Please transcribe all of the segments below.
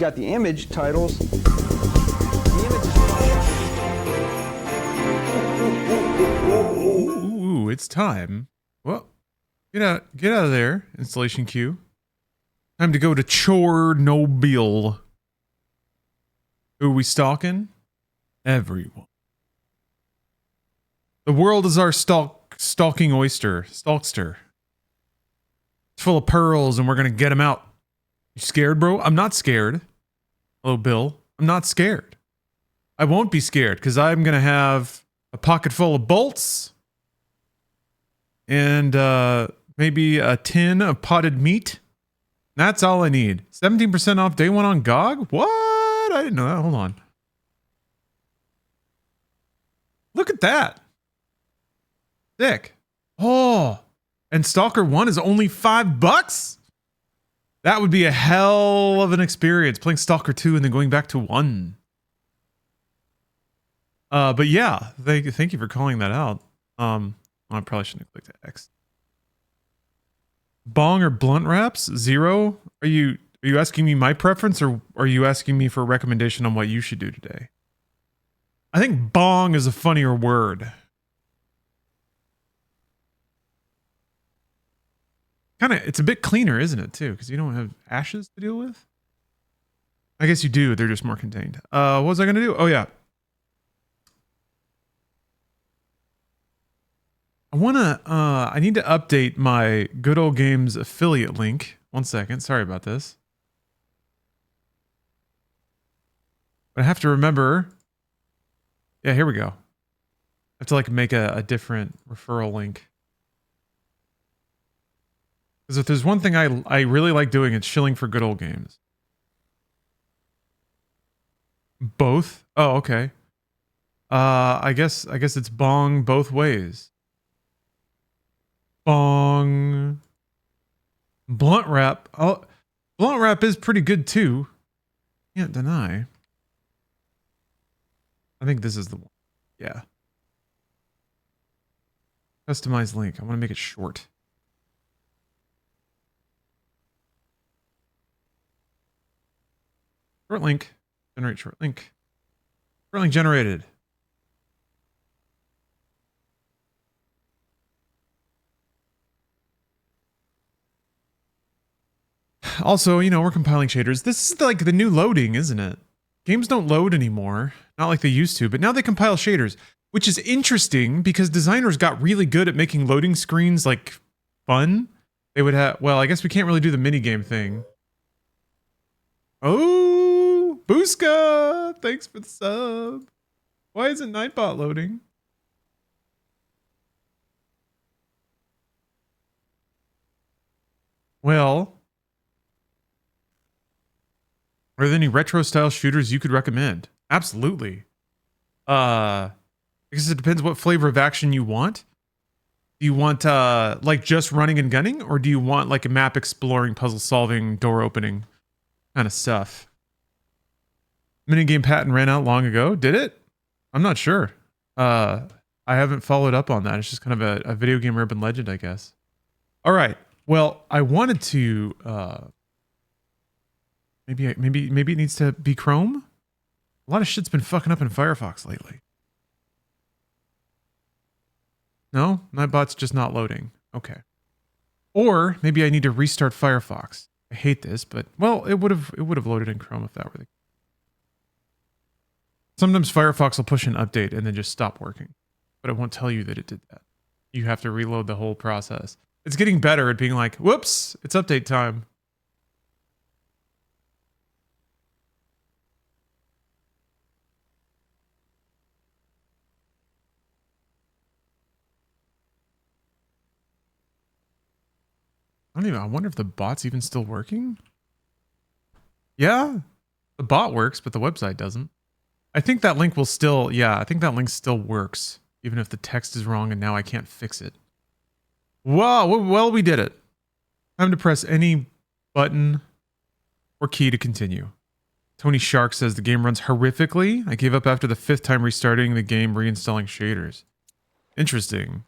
got the image titles. Ooh, it's time. Well, get out of there, installation queue. Time to go to Chernobyl. Who are we stalking? Everyone. The world is our stalking oyster, stalkster. It's full of pearls, and we're gonna get them out. You scared, bro? I'm not scared. Hello, Bill. I'm not scared. I won't be scared because I'm gonna have a pocket full of bolts and maybe a tin of potted meat. That's all I need. 17% off day one on GOG? What? I didn't know that. Hold on. Look at that. Sick. Oh, and Stalker 1 is only $5? That would be a hell of an experience, playing Stalker 2 and then going back to 1. But yeah, thank you for calling that out. I probably shouldn't have clicked X. Bong or blunt wraps? 0? Are you asking me my preference, or are you asking me for a recommendation on what you should do today? I think bong is a funnier word. It's a bit cleaner, isn't it, too? Because you don't have ashes to deal with? I guess you do, they're just more contained. What was I gonna do? Oh yeah. I need to update my Good Old Games affiliate link. 1 second, sorry about this. But I have to remember. Yeah, here we go. I have to like make a different referral link. Because if there's one thing I really like doing, it's shilling for Good Old Games. Both? Oh, okay. I guess it's bong both ways. Bong. Blunt wrap. Oh, blunt wrap is pretty good too. Can't deny. I think this is the one. Yeah. Customize link. I want to make it short. Short link. Generate short link. Short link generated. Also, you know, we're compiling shaders. This is like the new loading, isn't it? Games don't load anymore. Not like they used to, but now they compile shaders, which is interesting because designers got really good at making loading screens like fun. They would have, well, I guess we can't really do the minigame thing. Oh, Booska! Thanks for the sub. Why isn't Nightbot loading? Well, are there any retro style shooters you could recommend? Absolutely. Because it depends what flavor of action you want. Do you want like just running and gunning, or do you want like a map exploring, puzzle solving, door opening kind of stuff? Minigame patent ran out long ago. Did it? I'm not sure. I haven't followed up on that. It's just kind of a video game urban legend, I guess. All right. Well, I wanted to maybe it needs to be Chrome. A lot of shit's been fucking up in Firefox lately. No, Nightbot's just not loading. Okay. Or maybe I need to restart Firefox. I hate this, but well, it would have loaded in Chrome if that were the case. Sometimes Firefox will push an update and then just stop working, but it won't tell you that it did that. You have to reload the whole process. It's getting better at being like, whoops, it's update time. I wonder if the bot's even still working? Yeah, the bot works, but the website doesn't. I think that link will still, yeah, I think that link still works, even if the text is wrong and now I can't fix it. Wow, well, we did it. Time to press any button or key to continue. Tony Shark says the game runs horrifically. I gave up after the 5th time restarting the game, reinstalling shaders. Interesting.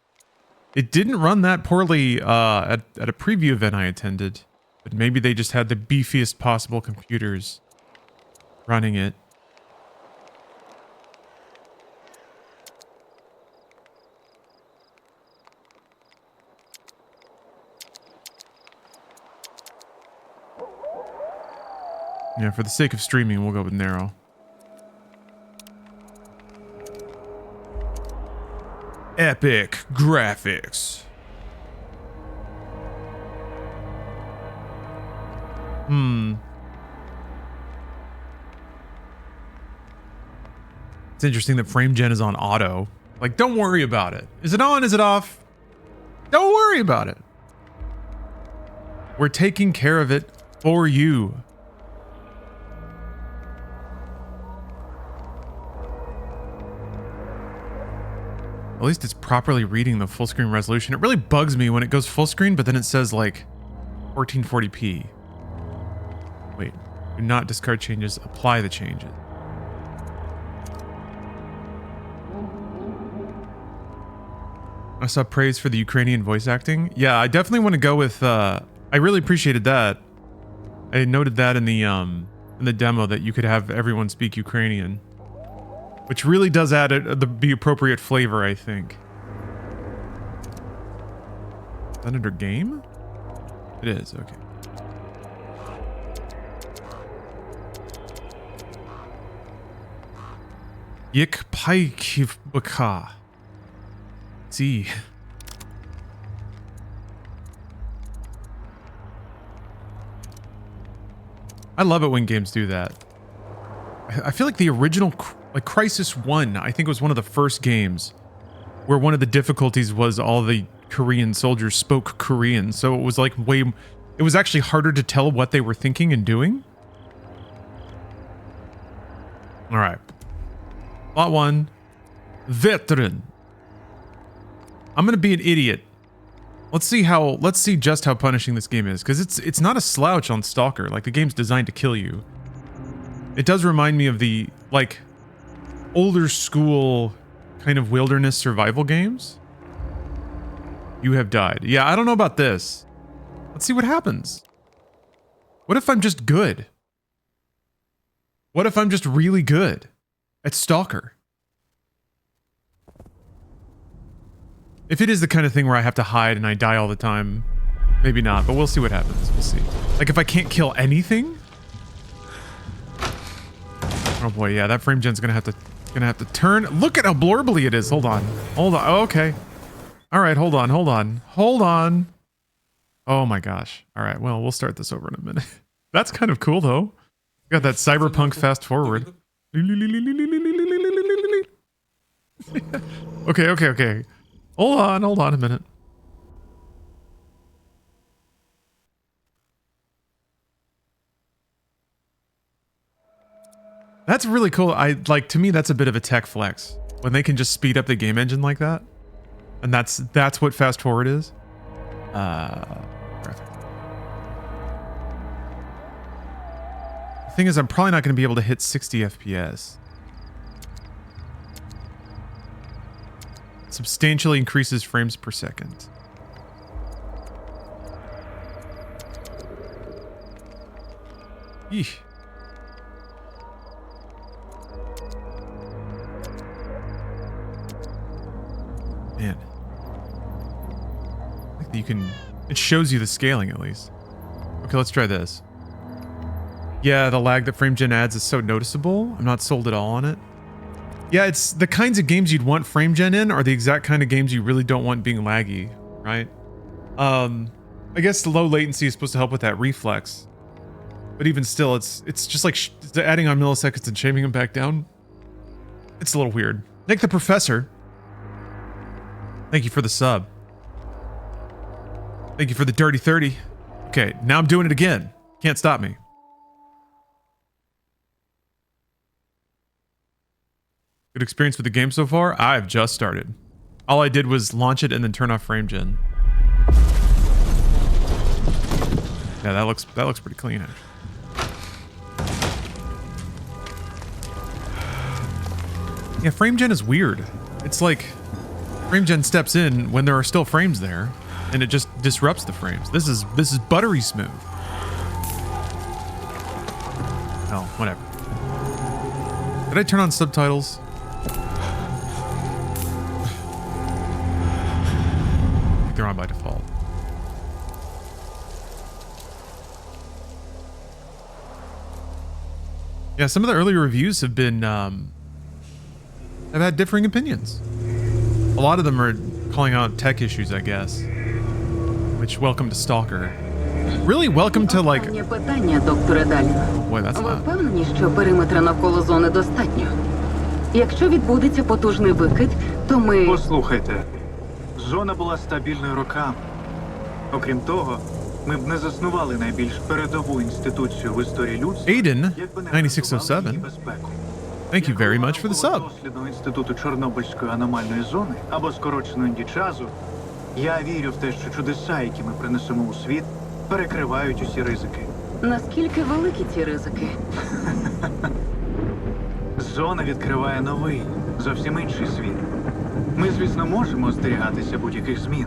It didn't run that poorly at a preview event I attended, but maybe they just had the beefiest possible computers running it. Yeah, for the sake of streaming, we'll go with narrow. Epic graphics. It's interesting that frame gen is on auto. Like, don't worry about it. Is it on? Is it off? Don't worry about it. We're taking care of it for you. At least it's properly reading the full screen resolution. It really bugs me when it goes full screen, but then it says like 1440p. Wait, do not discard changes, apply the changes. I saw praise for the Ukrainian voice acting. Yeah, I definitely want to go with, I really appreciated that. I noted that in the demo that you could have everyone speak Ukrainian. Which really does add the appropriate flavor, I think. Is that under game? It is, okay. Yik Paikivbaka. See. I love it when games do that. I feel like the original, like Crisis 1, I think was one of the first games where one of the difficulties was all the Korean soldiers spoke Korean. So it was like it was actually harder to tell what they were thinking and doing. All right. Lot 1. Veteran. I'm going to be an idiot. Let's see just how punishing this game is, because it's not a slouch on Stalker. Like, the game's designed to kill you. It does remind me of the, like, older school kind of wilderness survival games. You have died. Yeah, I don't know about this. Let's see what happens. What if I'm just good? What if I'm just really good at Stalker? If it is the kind of thing where I have to hide and I die all the time, maybe not, but we'll see what happens. We'll see. Like, if I can't kill anything? Oh boy, yeah, that frame gen's gonna have to turn. Look at how blorbly it is. Hold on. Hold on. Oh, okay. All right, hold on. Hold on. Oh my gosh. All right, well, we'll start this over in a minute. That's kind of cool, though. Got that cyberpunk fast forward. Okay. Hold on a minute. That's really cool. To me, that's a bit of a tech flex when they can just speed up the game engine like that. And that's what fast forward is. Graphic. The thing is, I'm probably not going to be able to hit 60 FPS. Substantially increases frames per second. Eesh. Man. I think that you can... It shows you the scaling, at least. Okay, let's try this. Yeah, the lag that FrameGen adds is so noticeable. I'm not sold at all on it. Yeah, it's the kinds of games you'd want FrameGen in are the exact kind of games you really don't want being laggy, right? I guess the low latency is supposed to help with that reflex. But even still, it's just like adding on milliseconds and shaving them back down. It's a little weird. Nick the Professor. Thank you for the sub. Thank you for the dirty 30. Okay, now I'm doing it again. Can't stop me. Good experience with the game so far? I've just started. All I did was launch it and then turn off FrameGen. Yeah, that looks pretty clean, actually. Yeah, FrameGen is weird. It's like FrameGen steps in when there are still frames there, and it just disrupts the frames. This is buttery smooth. Oh, whatever. Did I turn on subtitles? I think they're on by default. Yeah, some of the early reviews have been, have had differing opinions. A lot of them are calling out tech issues, I guess. Which, welcome to Stalker. Really, welcome to, like... Останнє питання, докторе Даліна. Boy, that's Ви not... впевнені, що периметра навколо зони достатньо? Якщо відбудеться потужний викид, то ми... Послухайте, зона була стабільною роками. Окрім того, ми б не заснували найбільш передову інституцію в історії людства, Aiden, якби не 9607. гарантували її безпеку. Thank you very much for the sub. Дослідного інституту Чорнобильської аномальної зони, або скорочено індічазу, я вірю в те, що чудеса, які ми принесемо у світ, перекривають усі ризики. Наскільки великі ці ризики? Зона відкриває новий, зовсім інший світ. Ми, звісно, можемо остерігатися будь-яких змін.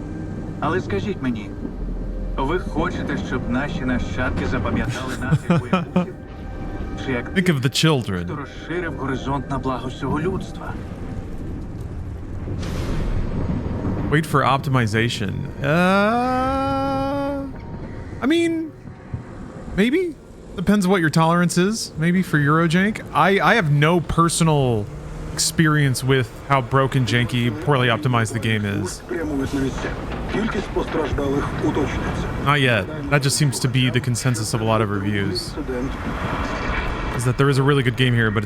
Але скажіть мені, ви хочете, щоб наші нащадки запам'ятали нас як боягузів? Чи як Think of the хто children. розширив горизонт на благо всього людства? Wait for optimization. I mean, maybe. Depends what your tolerance is. Maybe for Eurojank. I have no personal experience with how broken, janky, poorly optimized the game is. Кількість постраждалих уточнюється. Not yet. That just seems to be the consensus of a lot of reviews. Is that there is a really good game here, but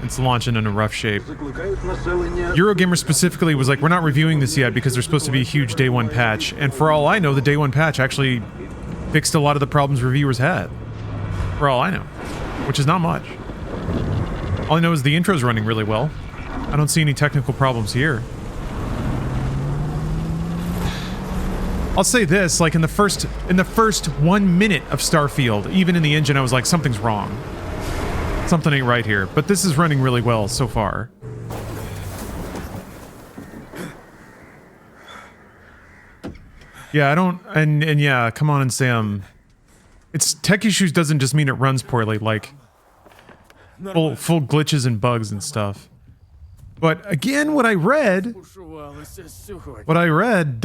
it's launching in a rough shape. Закликають населення. Eurogamer specifically was like, we're not reviewing this yet because there's supposed to be a huge day one patch. And for all I know, the day one patch actually fixed a lot of the problems reviewers had. For all I know. Which is not much. All I know is the intro's running really well. I don't see any technical problems here. I'll say this, like in the first 1 minute of Starfield, even in the engine, I was like, something's wrong. Something ain't right here. But this is running really well so far. Yeah, I don't, and yeah, come on and say it's tech issues doesn't just mean it runs poorly, like full glitches and bugs and stuff. But again, what I read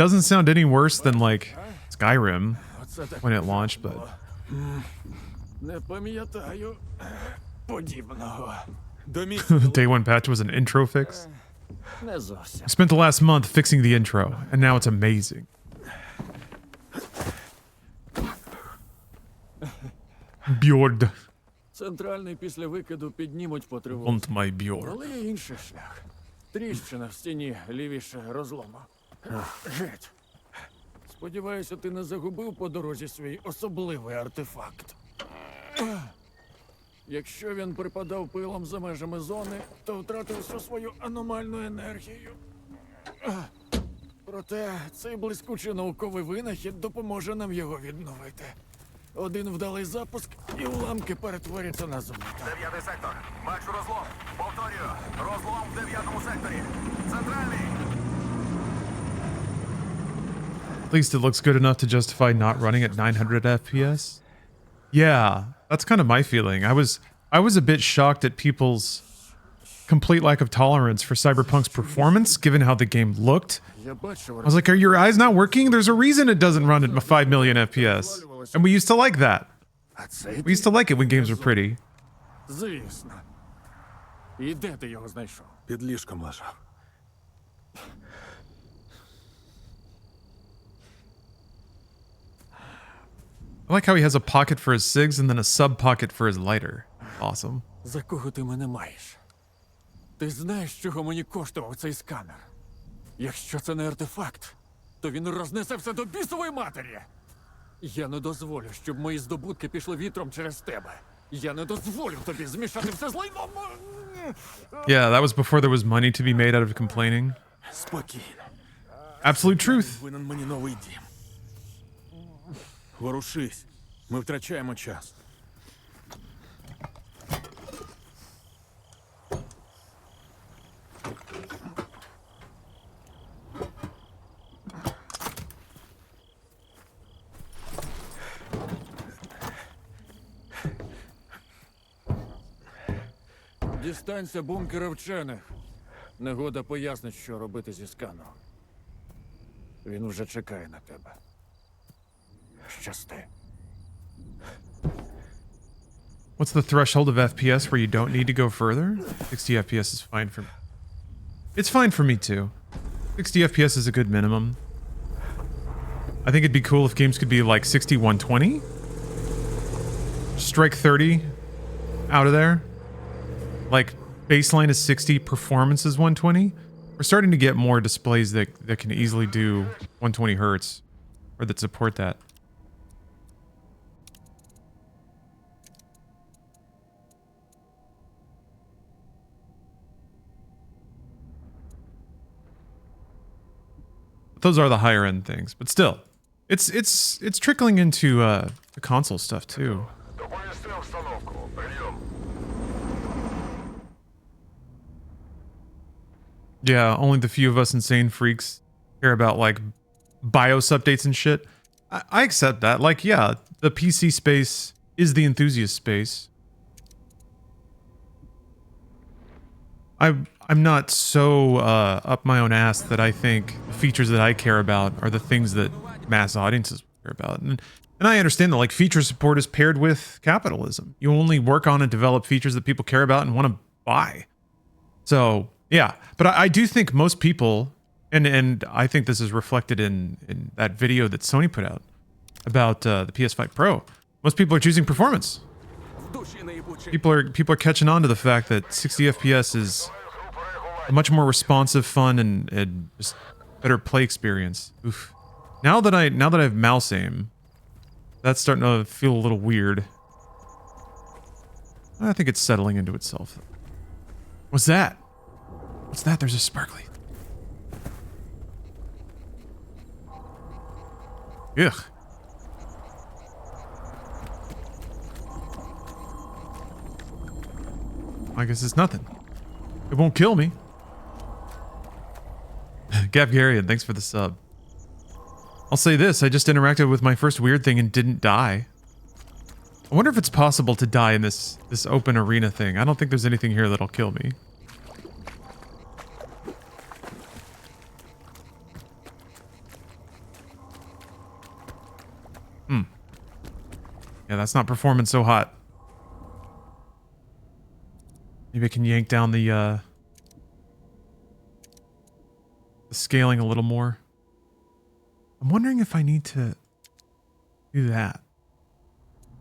doesn't sound any worse than like Skyrim when it launched, but day one patch was an intro fix. I spent the last month fixing the intro, and now it's amazing. Bjord. Центральний після викиду піднімуть по тривозі. Want my Bjord. Але є інший шлях. Тріщина в стіні лівіше розлому. Геть. Сподіваюся, ти не загубив по дорозі свій особливий артефакт. Якщо він припадав пилом за межами зони, то втратив всю свою аномальну енергію. Проте цей блискучий науковий винахід допоможе нам його відновити. Один вдалий запуск, і уламки перетворяться на золото. 9-й сектор. Бачу розлом. Повторюю. Розлом в 9-му секторі. Центральний. At least it looks good enough to justify not running at 900 FPS. Yeah, that's kind of my feeling. I was a bit shocked at people's complete lack of tolerance for Cyberpunk's performance, given how the game looked. Я бачив, I was like, are your eyes not working? There's a reason it doesn't run at 5 million FPS. And we used to like that. а цей We used to like it when games were pretty. звісно. І де ти його знайшов? Під ліжком лежав. I like how he has a pocket for his cigs and then a sub pocket for his lighter. Awesome. За кого ти мене маєш? Ти знаєш, чого мені коштував цей сканер? Якщо це не артефакт, то він рознесе все до бісової матері. Я не дозволю, щоб мої здобутки пішли вітром через тебе. Я не дозволю тобі змішати все з лайном. Yeah, that was before there was money to be made out of complaining. Спокійно. Absolute truth. Винен мені новий дім. Ворушись. Ми втрачаємо час. Дістанься бункера вчених. Негода пояснить, що робити зі сканом. Він вже чекає на тебе. Щасти. What's the threshold of FPS where you don't need to go further? 60 FPS is fine for me. It's fine for me too. 60 FPS is a good minimum. I think it'd be cool if games could be like 60, 120. Strike 30 out of there. Like baseline is 60, performance is 120. We're starting to get more displays that can easily do 120 hertz or that support that. Those are the higher end things, but still, it's trickling into the console stuff too. Yeah, only the few of us insane freaks care about like BIOS updates and shit. I accept that. Like, yeah, the PC space is the enthusiast space. I'm not so up my own ass that I think the features that I care about are the things that mass audiences care about. And I understand that like feature support is paired with capitalism. You only work on and develop features that people care about and want to buy. So yeah, but I do think most people, and I think this is reflected in that video that Sony put out about the PS5 Pro. Most people are choosing performance. People are catching on to the fact that 60 FPS is a much more responsive, fun, and just better play experience. Oof. Now that I have mouse aim, that's starting to feel a little weird. I think it's settling into itself. What's that? What's that? There's a sparkly. Ugh. I guess it's nothing. It won't kill me. Gavgarian, thanks for the sub. I'll say this, I just interacted with my first weird thing and didn't die. I wonder if it's possible to die in this open arena thing. I don't think there's anything here that'll kill me. Yeah, that's not performing so hot. Maybe I can yank down the scaling a little more. I'm wondering if I need to do that.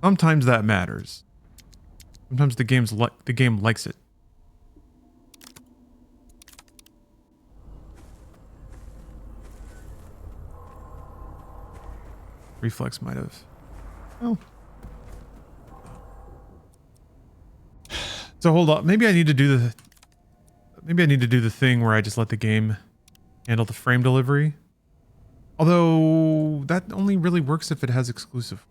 Sometimes that matters. Sometimes the game likes it. Reflex might have. Oh. So hold on. Maybe I need to do the thing where I just let the game handle the frame delivery. Although that only really works if it has exclusive.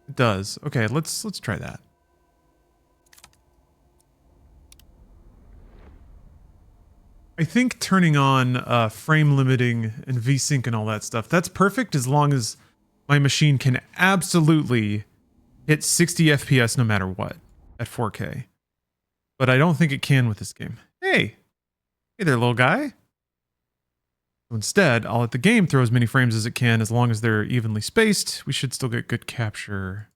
It does. Okay, let's try that. I think turning on frame limiting and VSync and all that stuff, that's perfect as long as my machine can absolutely hit 60 FPS no matter what at 4K. But I don't think it can with this game. Hey there, little guy. Instead, I'll let the game throw as many frames as it can as long as they're evenly spaced. We should still get good capture.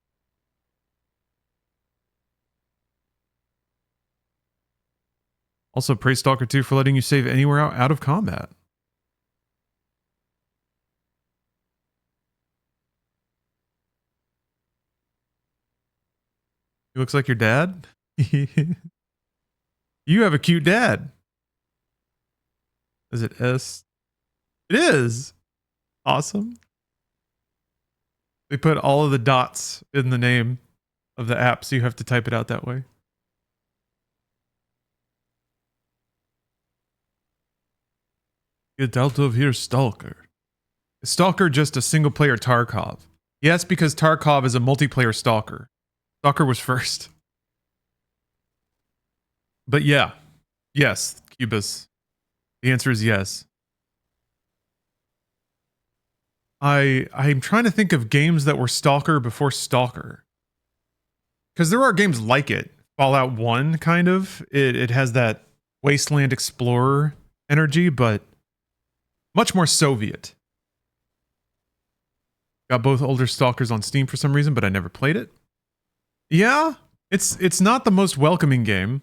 Also, praise Stalker 2 for letting you save anywhere out of combat. He looks like your dad? You have a cute dad. Is it S? It is. Awesome. They put all of the dots in the name of the app, so you have to type it out that way. Get out of here, Stalker. Is Stalker just a single player Tarkov? Yes, because Tarkov is a multiplayer Stalker. Stalker was first. But yeah. Yes, Cubus. The answer is yes. I'm trying to think of games that were Stalker before Stalker. Because there are games like it. Fallout 1, kind of. It has that Wasteland Explorer energy, but much more Soviet. Got both older Stalkers on Steam for some reason, but I never played it. Yeah, it's not the most welcoming game.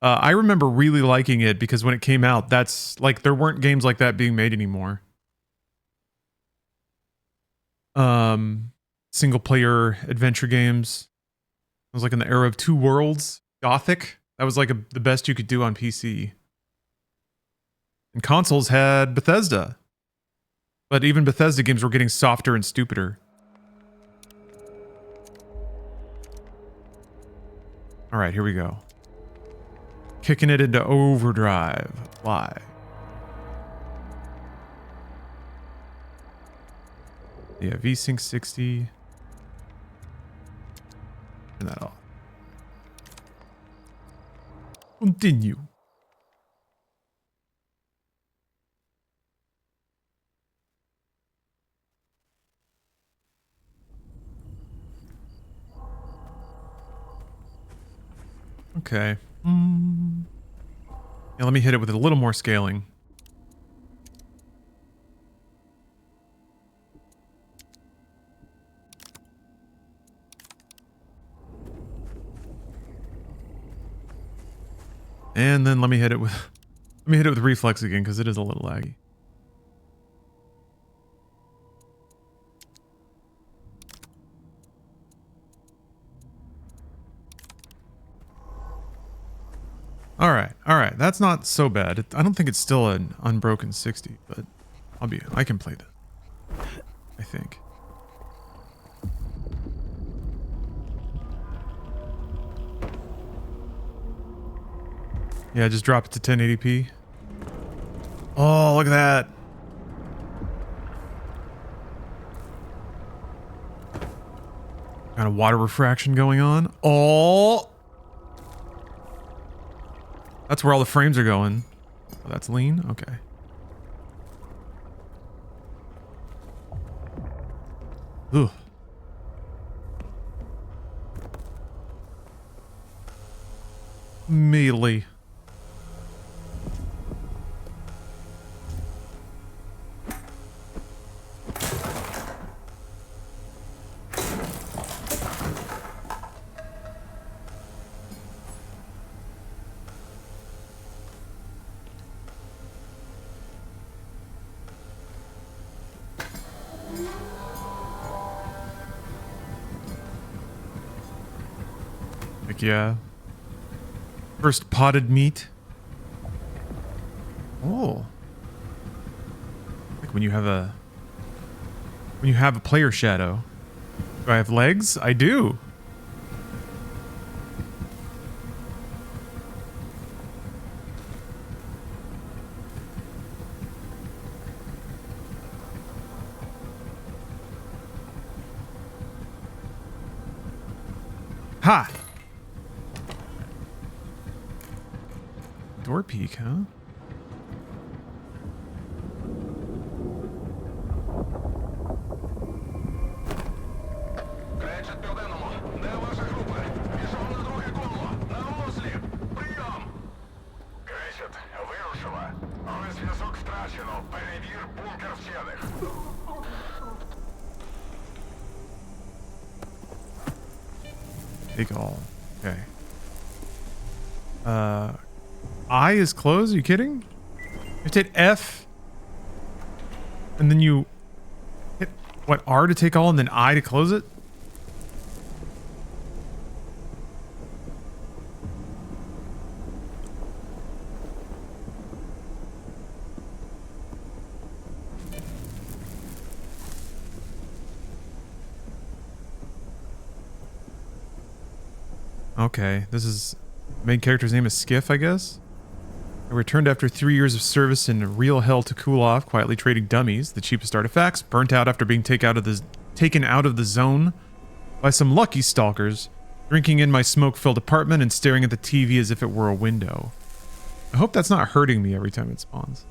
I remember really liking it because when it came out, that's like there weren't games like that being made anymore. Single player adventure games. It was like in the era of Two Worlds, Gothic. That was like the best you could do on PC. And consoles had Bethesda. But even Bethesda games were getting softer and stupider. All right, here we go. Kicking it into overdrive. Why? Yeah, VSync 60. Turn that off. Continue. Okay. Yeah, let me hit it with a little more scaling. And then let me hit it with reflex again because it is a little laggy. All right. That's not so bad. I don't think it's still an unbroken 60, but I can play that. I think. Yeah, just drop it to 1080p. Oh, look at that. Kind of water refraction going on. Oh. That's where all the frames are going. Oh, that's lean? Okay. Ugh. Melee. Heck yeah. First potted meat. Oh. Like when you have a player shadow. Do I have legs? I do. Ha! Door peek, huh? Кречет південному. Де ваша група? Пішов на друге коло. На осліп. Прийом. Кречет, вирушила. Але зв'язок втрачено. Перевір бункер вчених. Take all. Okay. I is closed? Are you kidding? You hit F. And then you hit, what, R to take all and then I to close it? Okay, this is... Main character's name is Skiff, I guess? I returned after 3 years of service in real hell to cool off, quietly trading dummies, the cheapest artifacts, burnt out after being taken out of the zone by some lucky stalkers, drinking in my smoke-filled apartment and staring at the TV as if it were a window. I hope that's not hurting me every time it spawns.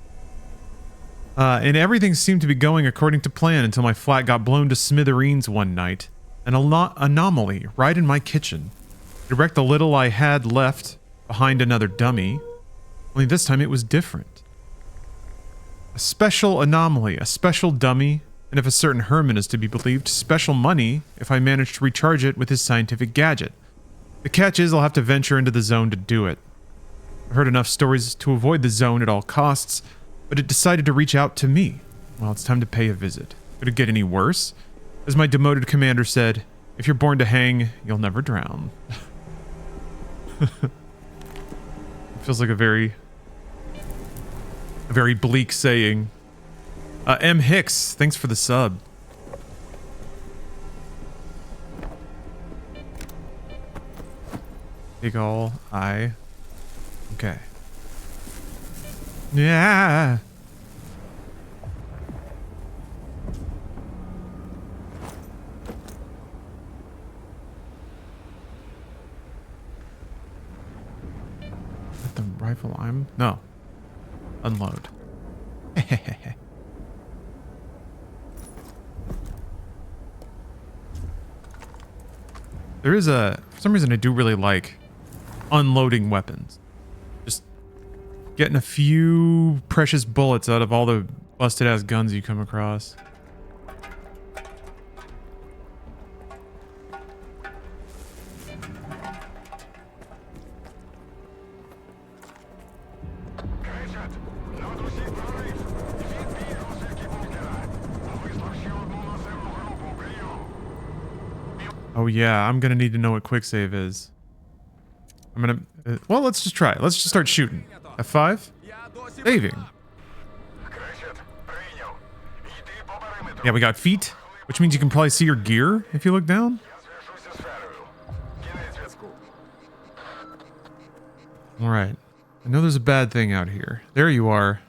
And everything seemed to be going according to plan until my flat got blown to smithereens one night. An anomaly right in my kitchen. It wrecked the little I had left behind another dummy. Only this time it was different. A special anomaly, a special dummy, and if a certain Herman is to be believed, special money if I manage to recharge it with his scientific gadget. The catch is I'll have to venture into the zone to do it. I've heard enough stories to avoid the zone at all costs, but it decided to reach out to me. Well, it's time to pay a visit. Could it get any worse? As my demoted commander said, if you're born to hang, you'll never drown. It feels like a very bleak saying. M. Hicks, thanks for the sub. Big ol' I. Okay. Yeah. The rifle I'm... No. Unload. There is a... For some reason I do really like unloading weapons. Just getting a few precious bullets out of all the busted ass guns you come across. Кричать! Надусіть прорив! Відбій розвідки бункера! Вислав ще одну наземну групу! Прийом! Oh yeah, I'm gonna need to know what quick save is. I'm gonna... well, let's just try it. Let's just start shooting. F5? Saving. Кричать! Прийняв! Йди по периметру! Yeah, we got feet, which means you can probably see your gear if you look down. Я зв'яжуся з сферою. Кінець зв'язку. Alright. I know there's a bad thing out here. There you are.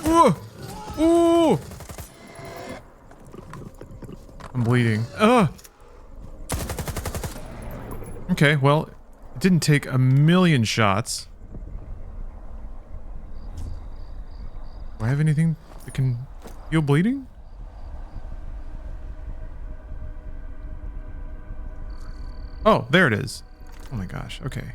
Ooh! Ooh! I'm bleeding. Ugh! Okay, well, it didn't take a million shots. Do I have anything that can heal bleeding? Oh, there it is. Oh my gosh, okay.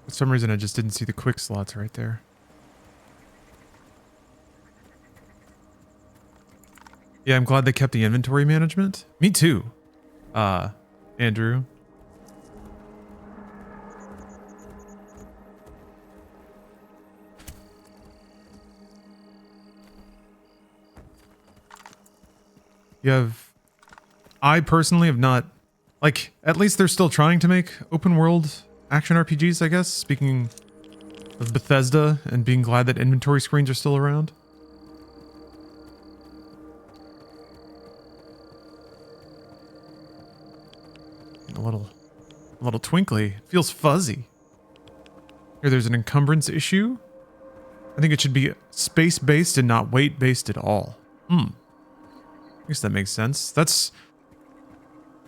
For some reason, I just didn't see the quick slots right there. Yeah, I'm glad they kept the inventory management. Me too. Andrew. I personally have not, like, at least they're still trying to make open world action RPGs, I guess. Speaking of Bethesda and being glad that inventory screens are still around. A little twinkly. Feels fuzzy. Here, there's an encumbrance issue. I think it should be space-based and not weight-based at all. I guess that makes sense.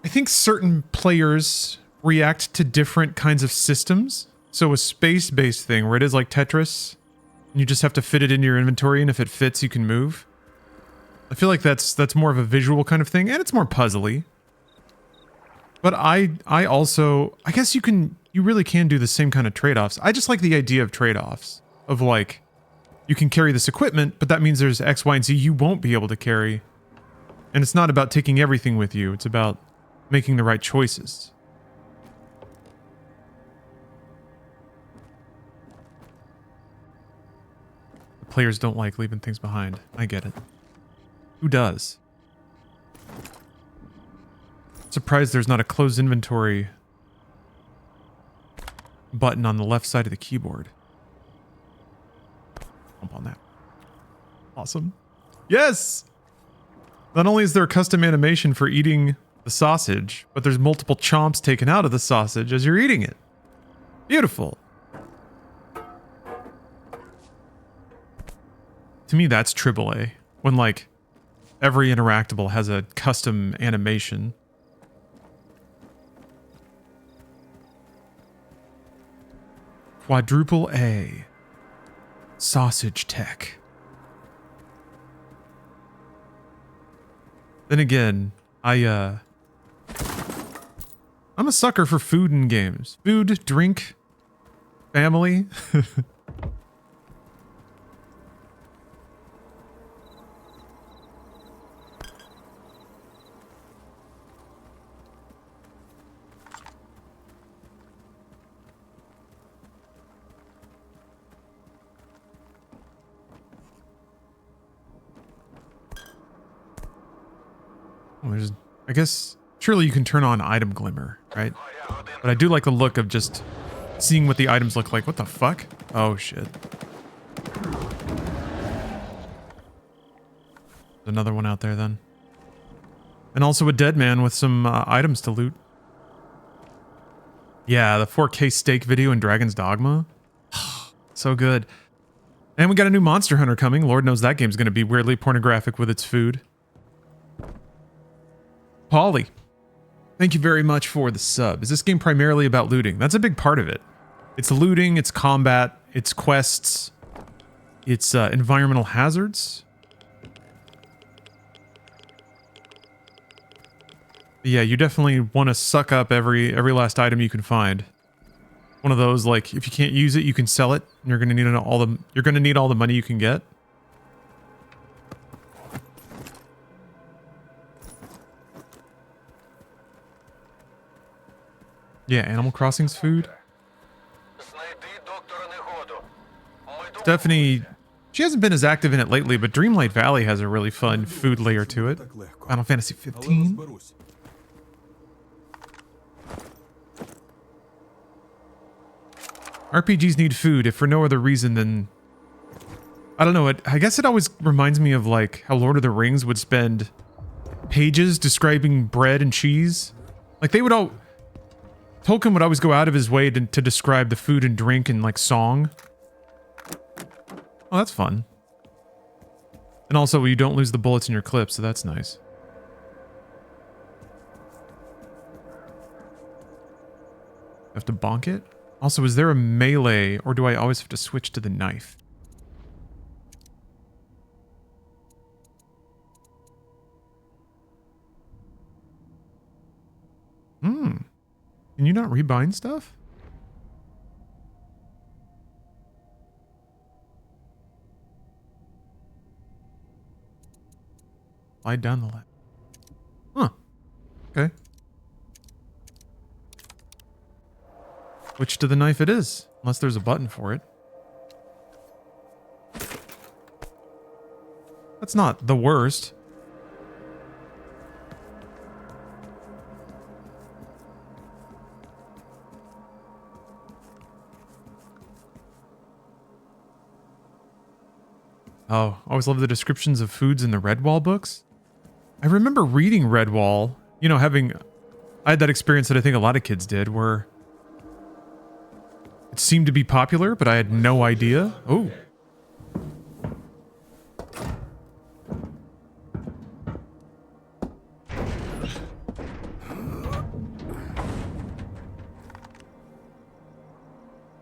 I think certain players react to different kinds of systems. So a space-based thing where it is like Tetris, and you just have to fit it into your inventory, and if it fits, you can move. I feel like that's more of a visual kind of thing, and it's more puzzly. But I guess you really can do the same kind of trade-offs. I just like the idea of trade-offs. Of like, you can carry this equipment, but that means there's X, Y, and Z you won't be able to carry. And it's not about taking everything with you, it's about making the right choices. The players don't like leaving things behind. I get it. Who does? Surprised there's not a close inventory button on the left side of the keyboard. Jump on that. Awesome. Yes! Not only is there a custom animation for eating the sausage, but there's multiple chomps taken out of the sausage as you're eating it. Beautiful. To me, that's AAA. When, like, every interactable has a custom animation. Quadruple A. Sausage tech. Then again, I'm a sucker for food in games. Food, drink, family. Well, there's, I guess, surely you can turn on item glimmer, right? But I do like the look of just seeing what the items look like. What the fuck? Oh, shit. There's another one out there then. And also a dead man with some items to loot. Yeah, the 4K steak video in Dragon's Dogma. So good. And we got a new Monster Hunter coming. Lord knows that game's going to be weirdly pornographic with its food. Polly, thank you very much for the sub. Is this game primarily about looting? That's a big part of it. It's looting, it's combat, it's quests, it's environmental hazards. Yeah, you definitely want to suck up every last item you can find. One of those, like, if you can't use it, you can sell it. And you're gonna need all the money you can get. Yeah, Animal Crossing's food. Stephanie, she hasn't been as active in it lately, but Dreamlight Valley has a really fun food layer to it. Final Fantasy 15. RPGs need food, if for no other reason than... I don't know, I guess it always reminds me of like how Lord of the Rings would spend pages describing bread and cheese. Like they would all... Tolkien would always go out of his way to describe the food and drink in like song. Oh, that's fun. And also you don't lose the bullets in your clip, so that's nice. Have to bonk it? Also, is there a melee, or do I always have to switch to the knife? Can you not rebind stuff? Slide down the left. Huh. Okay. Which to the knife it is, unless there's a button for it. That's not the worst. Oh, I always love the descriptions of foods in the Redwall books. I remember reading Redwall, you know, I had that experience that I think a lot of kids did, where it seemed to be popular, but I had no idea. Oh.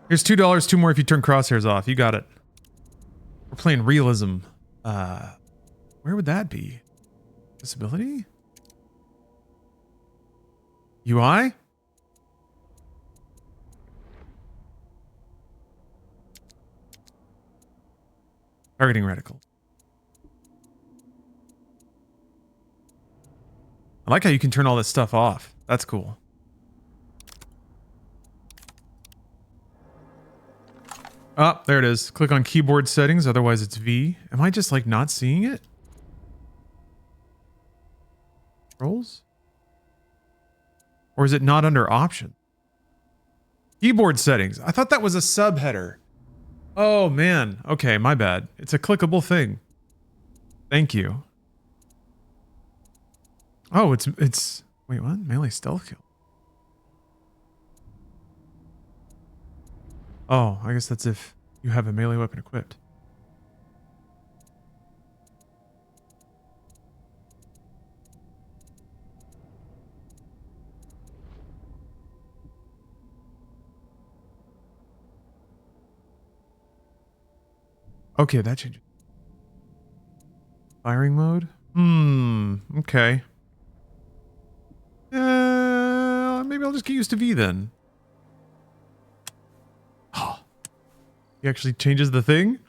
Here's $2, 2 more if you turn crosshairs off. You got it. We're playing realism. Where would that be? Disability? UI? Targeting reticle. I like how you can turn all this stuff off. That's cool. Oh, there it is. Click on keyboard settings, otherwise it's V. Am I just like not seeing it? Controls? Or is it not under option? Keyboard settings. I thought that was a subheader. Oh man. Okay, my bad. It's a clickable thing. Thank you. Oh, it's wait, what? Melee stealth kill. Oh, I guess that's if you have a melee weapon equipped. Okay, that changes. Firing mode? Okay. Maybe I'll just get used to V then. He actually changes the thing?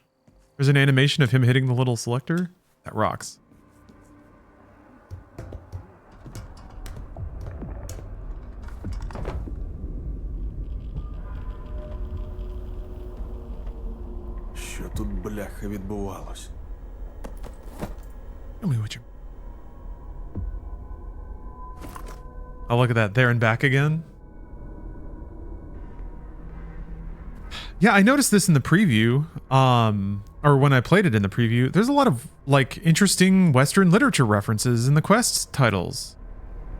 There's an animation of him hitting the little selector? That rocks. Що тут, бляха, відбувалось? Tell me what you... Oh, look at that. There and back again. Yeah, I noticed this in the preview, or when I played it in the preview. There's a lot of, like, interesting Western literature references in the quest titles.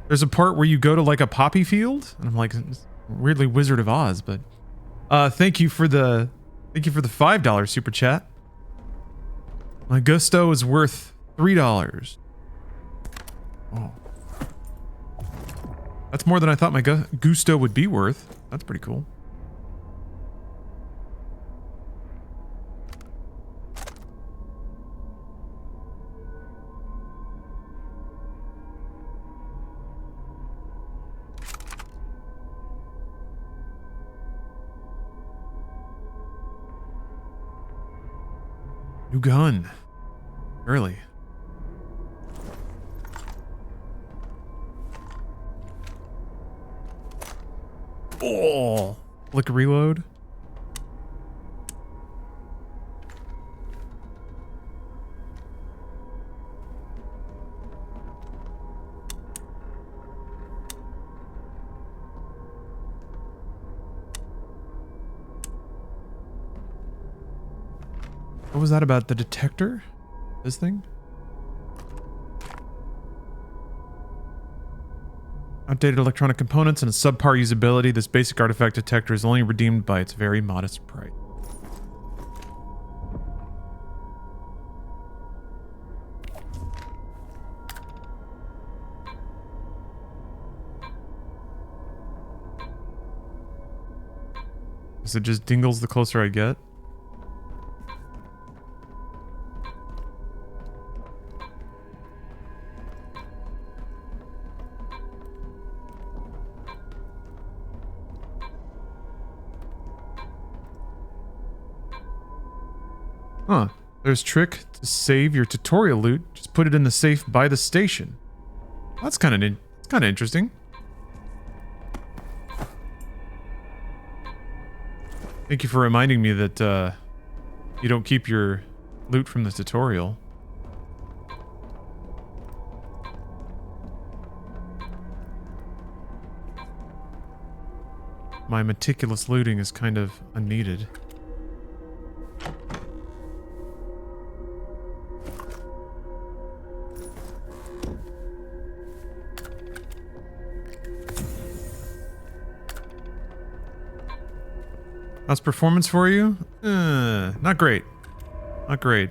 There's a part where you go to, like, a poppy field, and I'm like, it's weirdly Wizard of Oz, but... thank you for the $5 super chat. My gusto is worth $3. Oh. That's more than I thought my gusto would be worth. That's pretty cool. New gun. Early. Oh, flick reload. What was that about the detector? This thing? Outdated electronic components and subpar usability. This basic artifact detector is only redeemed by its very modest price. Guess it just dingles the closer I get. Huh. There's a trick to save your tutorial loot. Just put it in the safe by the station. That's kind of interesting. Thank you for reminding me that you don't keep your loot from the tutorial. My meticulous looting is kind of unneeded. How's performance for you? Not great. Not great.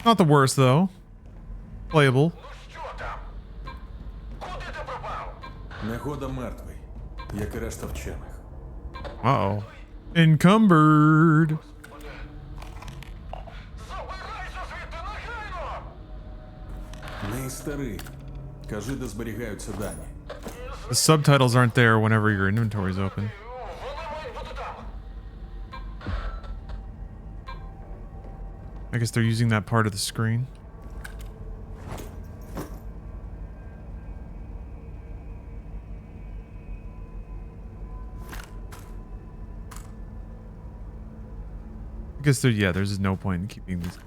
Not the worst, though. Playable. Що там? Куди ти пропав? Негода мертвий, як і решта вчених. Uh-oh. Encumbered. Забирайся звідти негайно! Не старий. Кажи, де зберігаються дані. The subtitles aren't there whenever your inventory is open. Вони мають бути там. I guess they're using that part of the screen. I guess there, yeah, there's no point in keeping these.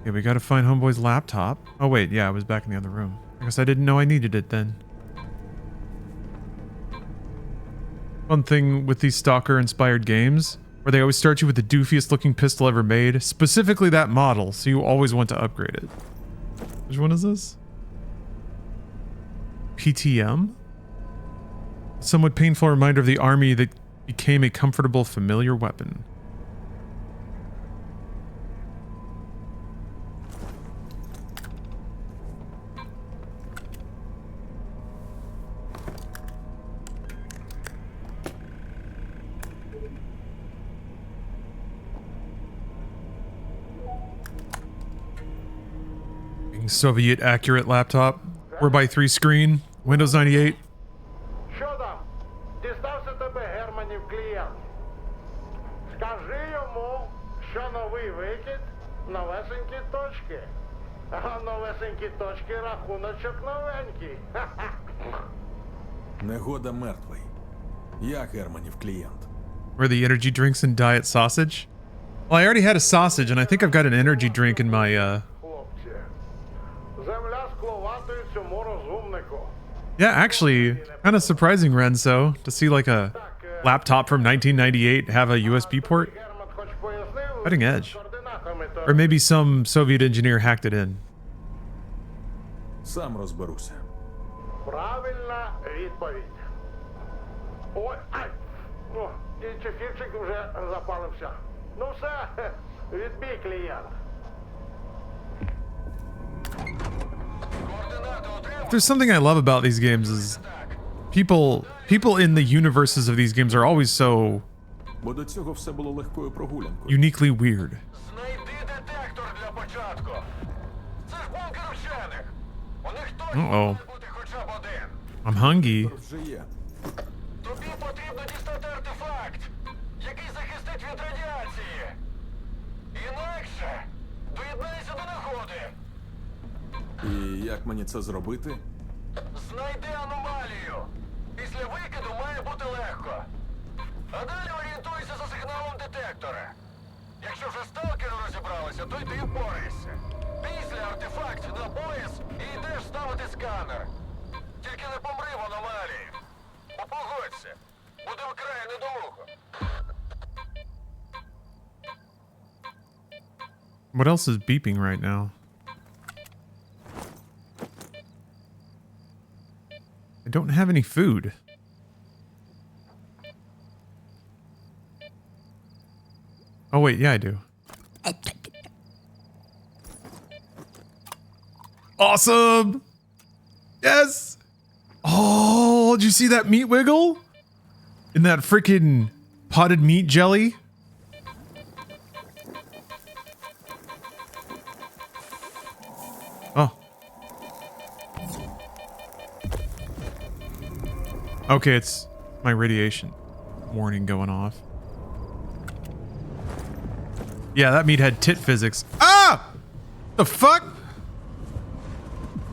Yeah, we gotta find Homeboy's laptop. Oh wait, yeah, I was back in the other room. I guess I didn't know I needed it then. Fun thing with these stalker-inspired games, where they always start you with the doofiest-looking pistol ever made, specifically that model, so you always want to upgrade it. Which one is this? PTM? Somewhat painful reminder of the army that became a comfortable, familiar weapon. Soviet accurate laptop, 4x3 screen, Windows 98. Що там? Дістався тебе Германів клієнт. Скажи йому, що новий викид новесенькі точки. А новесенькі точки рахуночок новенький. Негода мертвий. Я Германів клієнт. Where the energy drinks and diet sausage? Well, I already had a sausage, and I think I've got an energy drink in my, Хлопці, земля скловатою цьому розумнику. Yeah, actually, kind of surprising, Renzo, to see like a laptop from 1998 have a USB port. Герман хоч пояснив Cutting edge. координатами то. Or maybe some Soviet engineer hacked it in. Сам розберуся. Правильна відповідь. Ой, ай! О, і чефірчик вже запалився. Ну все, відбій клієнт. If there's something I love about these games is people in the universes of these games are always so Бо до цього все було легкою прогулянкою. uniquely weird. Знайди детектор для початку. Це ж бункер вчених. У них точно Uh-oh. має бути хоча б один. I'm hungry. Вже є. Тобі потрібно дістати артефакт, який захистить від радіації. Інакше доєднайся до нагоди. І як мені це зробити? Знайди аномалію. Після викиду має бути легко. А далі орієнтуйся за сигналом детектора. Якщо вже сталкери розібралися, то йди впорайся. Після артефакт на пояс і йдеш ставити сканер. Тільки не помри в аномалії. Погодься. Буде вкрай недолуго. What else is beeping right now? I don't have any food. Oh wait, yeah I do. Awesome! Yes! Oh, did you see that meat wiggle? In that freaking potted meat jelly? Oh. Okay, it's my radiation warning going off. Yeah, that meat had tit physics. Ah! The fuck?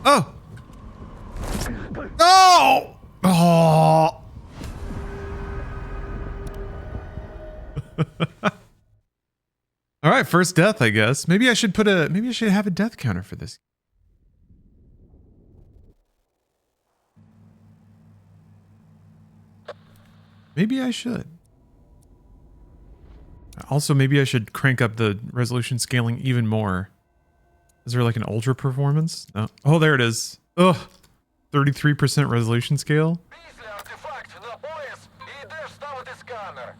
Oh. No! Oh. All right, first death, I guess. Maybe I should have a death counter for this. Maybe I should. Also, maybe I should crank up the resolution scaling even more. Is there like an ultra performance? No. Oh, there it is. Ugh. 33% resolution scale. Після артефакт на пояс і йдеш ставити сканер.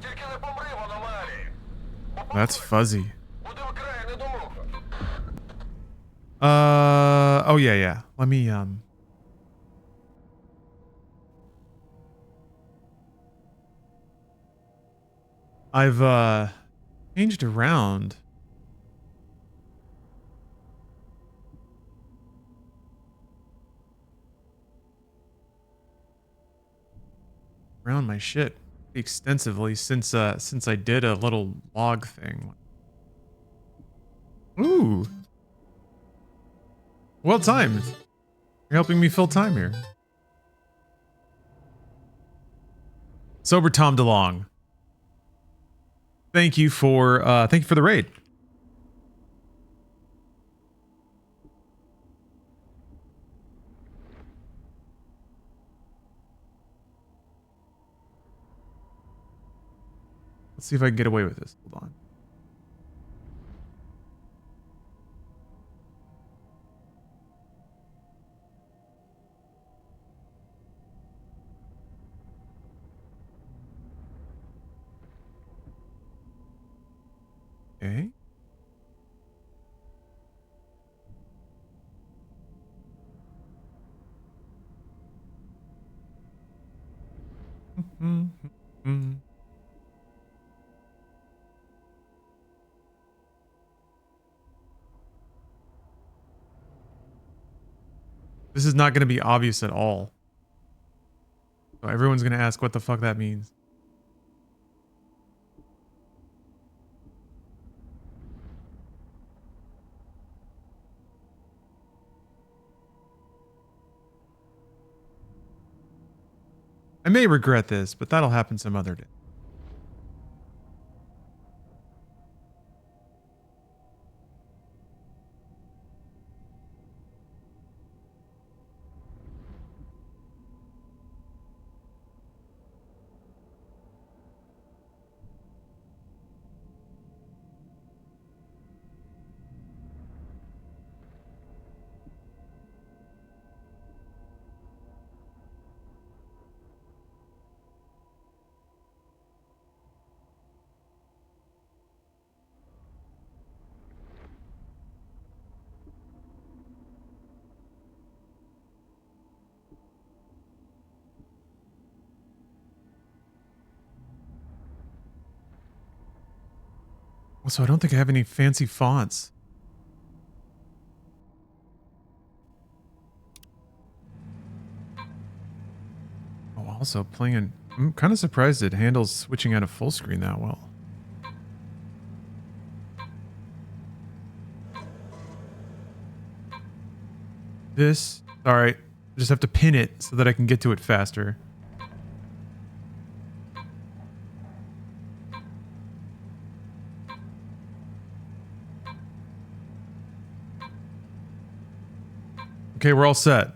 Тільки не помри в аномалії. That's fuzzy. Буде вкрай недолуго. Oh yeah. Let me I've changed around. Around my shit extensively since I did a little log thing. Ooh. Well timed. You're helping me fill time here. Sober Tom DeLong. Thank you for the raid. Let's see if I can get away with this. Hold on. Okay. This is not going to be obvious at all. So everyone's going to ask what the fuck that means. I may regret this, but that'll happen some other day. Also, I don't think I have any fancy fonts. Oh, also playing. I'm kind of surprised it handles switching out of full screen that well. This, sorry, I just have to pin it so that I can get to it faster. Okay, we're all set.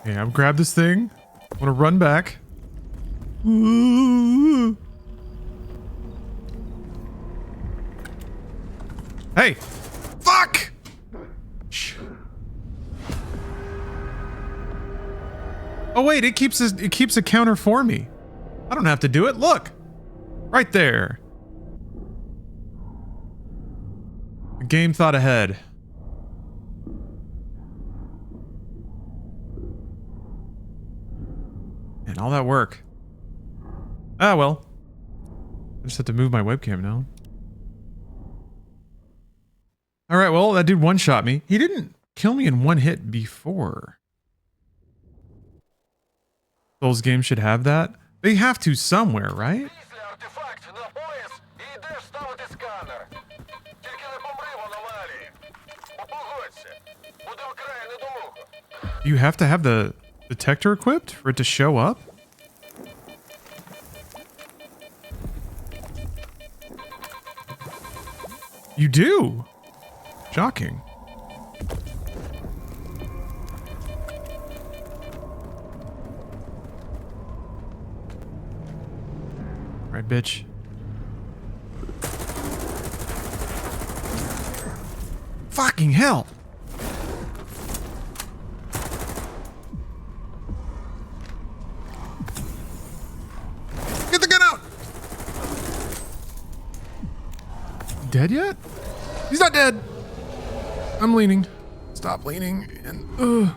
Okay, I've grabbed this thing. I'm gonna run back. Hey! Fuck! Shh. Oh wait, it keeps a counter for me. I don't have to do it. Look, right there. The game thought ahead. And all that work. Ah well. I just have to move my webcam now. All right, well that dude one-shot me. He didn't kill me in one hit before. Those games should have that. They have to somewhere, right? Після артефакт на пояс і йдеш ставити сканер. Тільки не помри в аномалії. Бо погодься, буде окрай недолуго. You have to have the detector equipped for it to show up? You do? Shocking. Right, bitch. Fucking hell! Get the gun out! Dead yet? He's not dead! I'm leaning. Stop leaning and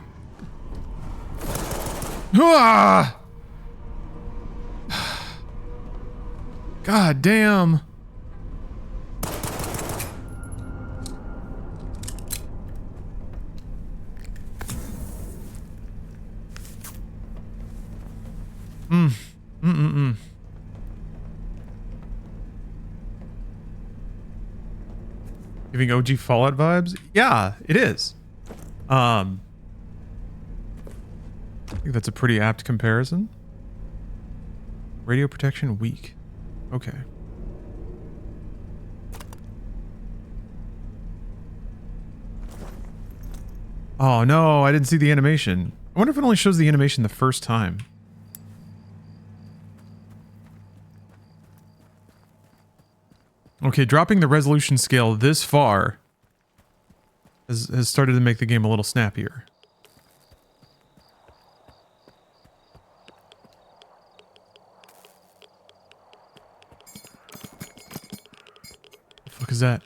Ah! God damn. Giving OG Fallout vibes? Yeah, it is. I think that's a pretty apt comparison. Radio protection weak. Okay. Oh no, I didn't see the animation. I wonder if it only shows the animation the first time. Okay, dropping the resolution scale this far has started to make the game a little snappier. The fuck is that?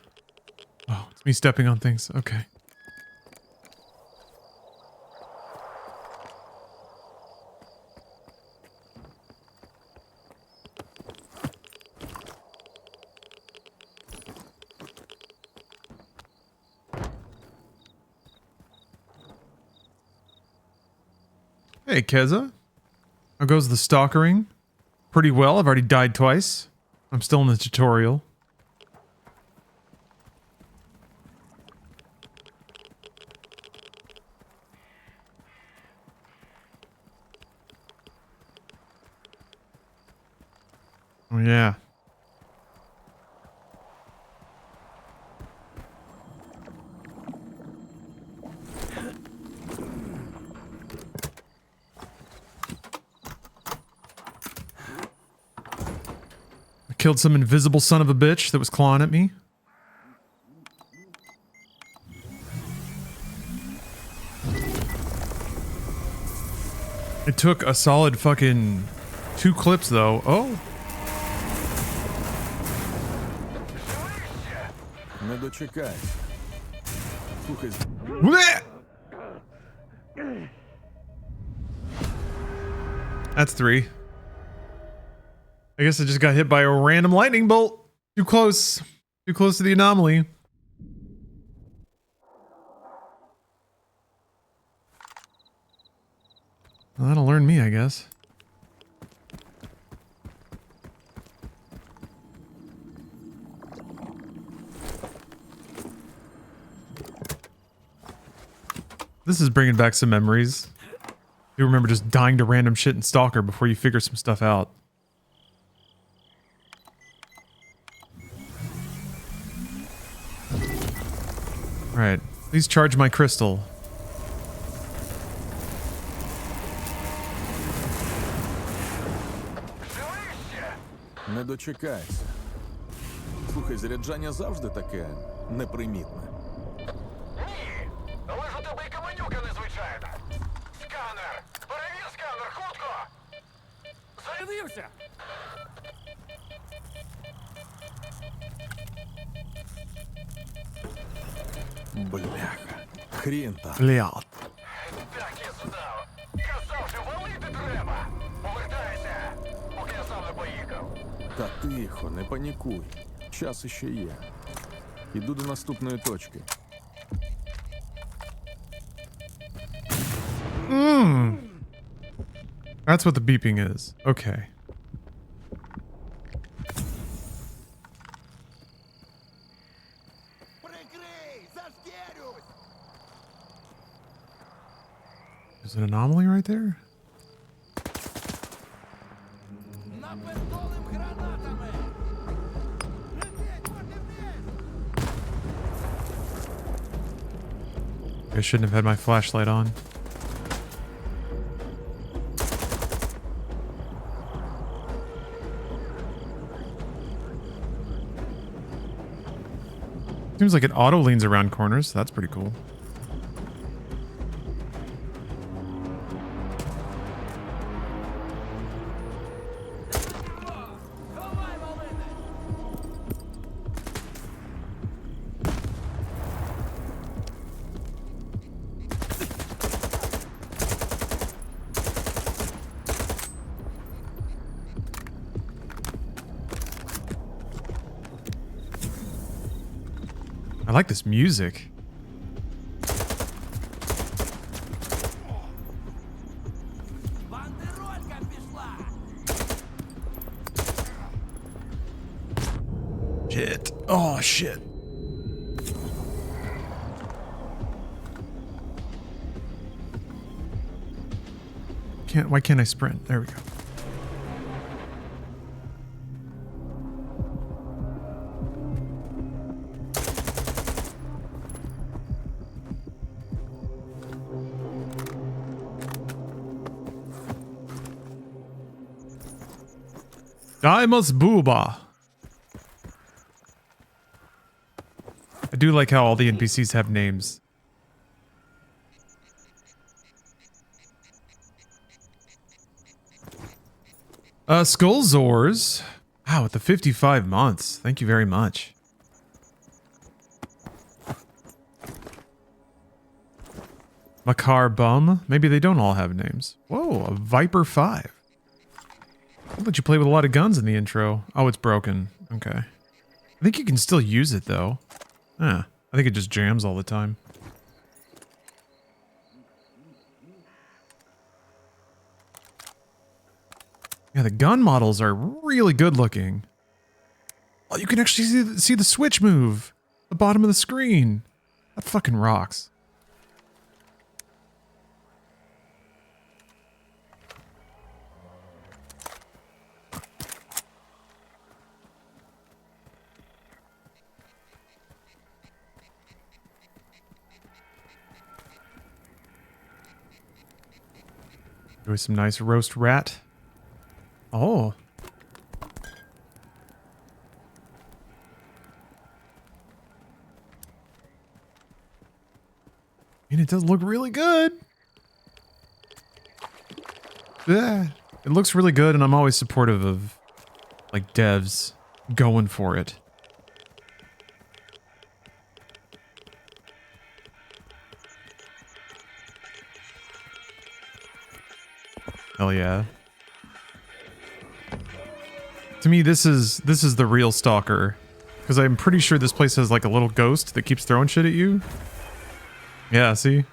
Oh, it's me stepping on things. Okay. Hey, Keza. How goes the stalkering? Pretty well. I've already died twice. I'm still in the tutorial. Oh, yeah. Killed some invisible son of a bitch that was clawing at me. It took a solid fucking 2 clips though. Oh. Не дочекайся. Слухай, Blech! That's 3. I guess I just got hit by a random lightning bolt. Too close. Too close to the anomaly. Well, that'll learn me, I guess. This is bringing back some memories. You remember just dying to random shit in Stalker before you figure some stuff out. Alright, please charge my crystal. не дочекайся. Слухай, заряджання завжди таке непримітне. Ні! Але ж у тебе і каменюка незвичайна! Сканер! Перевір сканер, хутко! З'явився! Бляха. Хрін там. Блядь. Так і знав! Казав, що валити треба! Повертайся, поки я сам не поїхав! Та тихо, не панікуй. Час іще є. Іду до наступної точки. That's what the beeping is. Okay. There's an anomaly right there? I shouldn't have had my flashlight on. Seems like it auto leans around corners. That's pretty cool. I like this music. Shit. Oh, shit. Why can't I sprint? There we go. Dimus Booba. I do like how all the NPCs have names. Skullzors. Wow, with the 55 months. Thank you very much. Makar Bum. Maybe they don't all have names. Whoa, a Viper 5. I'll let you play with a lot of guns in the intro. Oh, it's broken. Okay. I think you can still use it, though. I think it just jams all the time. Yeah, the gun models are really good looking. Oh, you can actually see the switch move. The bottom of the screen. That fucking rocks. Enjoy some nice roast rat. Oh. And it does look really good. Yeah. It looks really good, and I'm always supportive of, like, devs going for it. Hell yeah. To me, this is the real Stalker. Because I'm pretty sure this place has like a little ghost that keeps throwing shit at you. Yeah, see?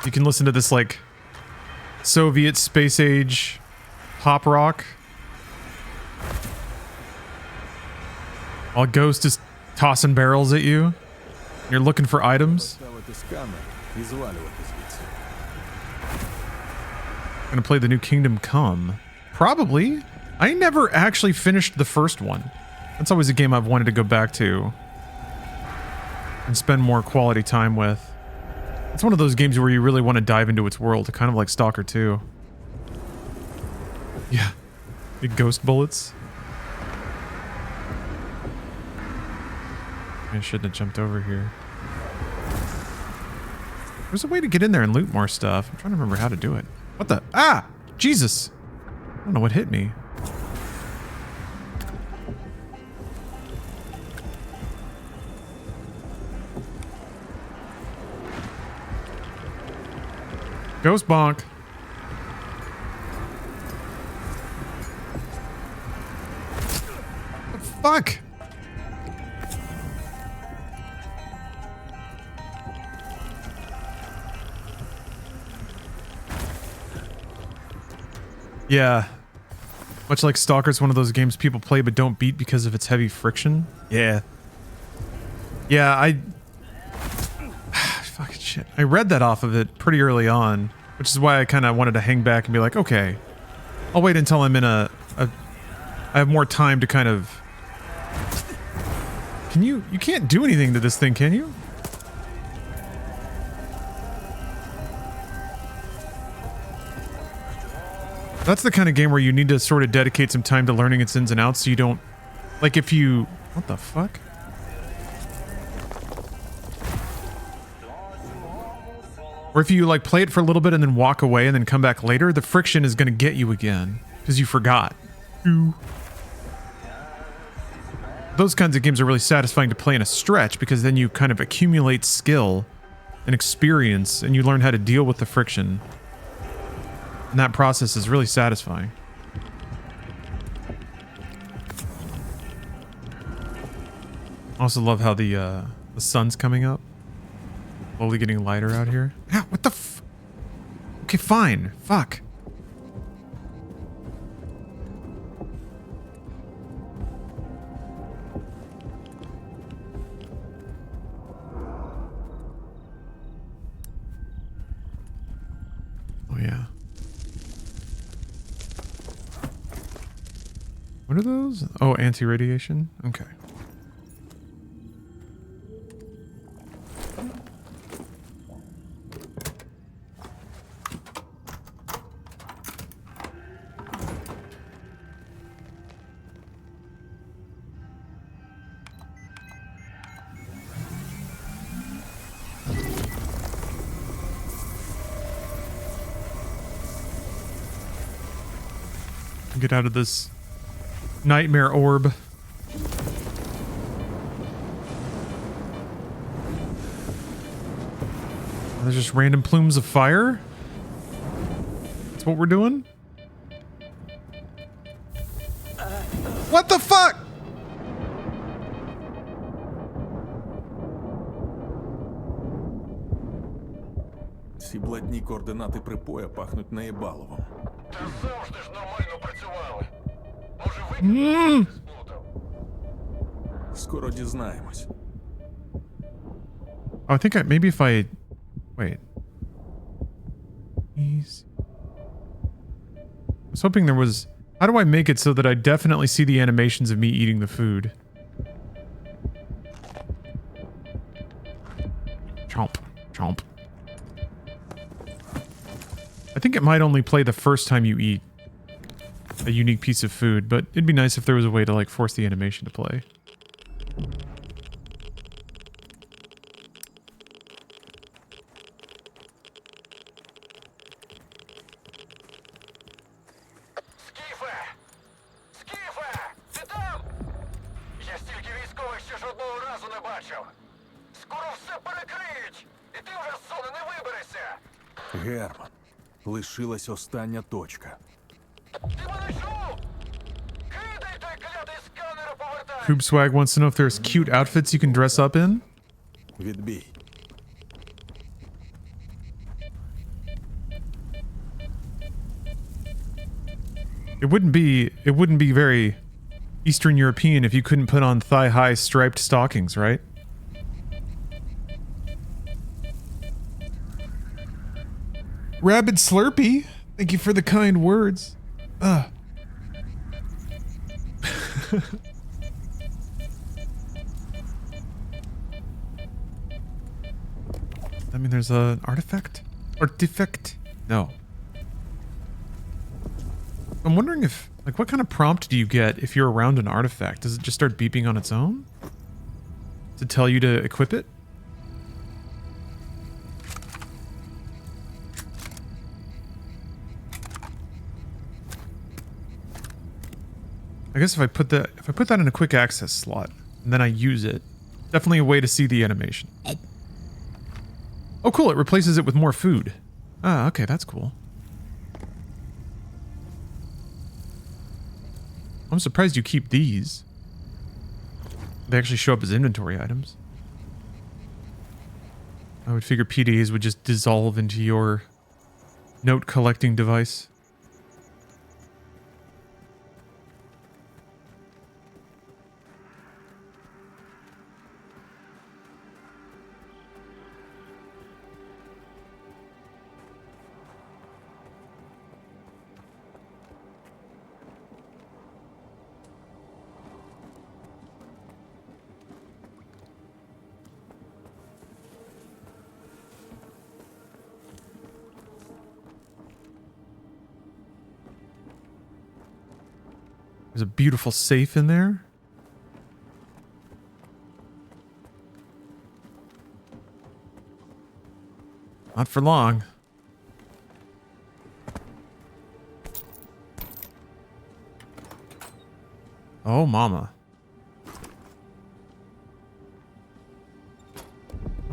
You can listen to this like Soviet space age pop rock. While Ghost is tossing barrels at you. You're looking for items. Gonna play the new Kingdom Come. Probably. I never actually finished the first one. That's always a game I've wanted to go back to and spend more quality time with. It's one of those games where you really want to dive into its world, kind of like Stalker 2. Yeah. Big ghost bullets. I shouldn't have jumped over here. There's a way to get in there and loot more stuff. I'm trying to remember how to do it. What the? Ah! Jesus! I don't know what hit me. Ghost bonk. What the fuck? Yeah. Much like Stalker's one of those games people play but don't beat because of its heavy friction. Yeah. Yeah, fucking shit. I read that off of it pretty early on, which is why I kind of wanted to hang back and be like, okay, I'll wait until I'm in I have more time to kind of... You can't do anything to this thing, can you? That's the kind of game where you need to sort of dedicate some time to learning its ins and outs so you don't... Like if you... What the fuck? Or if you like play it for a little bit and then walk away and then come back later, the friction is going to get you again. Because you forgot. Those kinds of games are really satisfying to play in a stretch because then you kind of accumulate skill and experience and you learn how to deal with the friction. And that process is really satisfying. I also love how the sun's coming up. Slowly getting lighter out here. Ah, what the f... Okay, fine. Fuck. Oh, yeah. What are those? Oh, anti-radiation? Okay. Get out of this nightmare orb. There's just random plumes of fire? That's what we're doing? What the fuck? Ці бледні координати припоя пахнуть наєбаловом. Та завжди ж нормально працювали. Може, викинути сплутав? Скоро дізнаємось. Oh, I think maybe if I... Wait. Easy. I was hoping there was... How do I make it so that I definitely see the animations of me eating the food? Chomp. Chomp. I think it might only play the first time you eat a unique piece of food, but it'd be nice if there was a way to, like, force the animation to play. Скіфе! Скіфе! Ти там? Я стільки військових ще жодного разу не бачив. Скоро все перекриють, і ти вже з зони не виберешся. Герман. Лишилась остання точка. Ти мене чув? Кидай той клятий сканер і повертай! Coob Swag wants to know if there's cute outfits you can dress up in. Відбій. It wouldn't be very Eastern European if you couldn't put on thigh-high striped stockings, right? Rabid Slurpee, thank you for the kind words. I mean, there's an artifact? Artifact? No. I'm wondering if, like, what kind of prompt do you get if you're around an artifact? Does it just start beeping on its own? To tell you to equip it? I guess if I put that in a quick access slot and then I use it, definitely a way to see the animation. Oh cool, it replaces it with more food. Ah, okay, that's cool. I'm surprised you keep these. They actually show up as inventory items. I would figure PDAs would just dissolve into your note collecting device. There's a beautiful safe in there. Not for long. Oh, mama.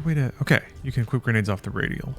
Wait a... Okay, you can equip grenades off the radial.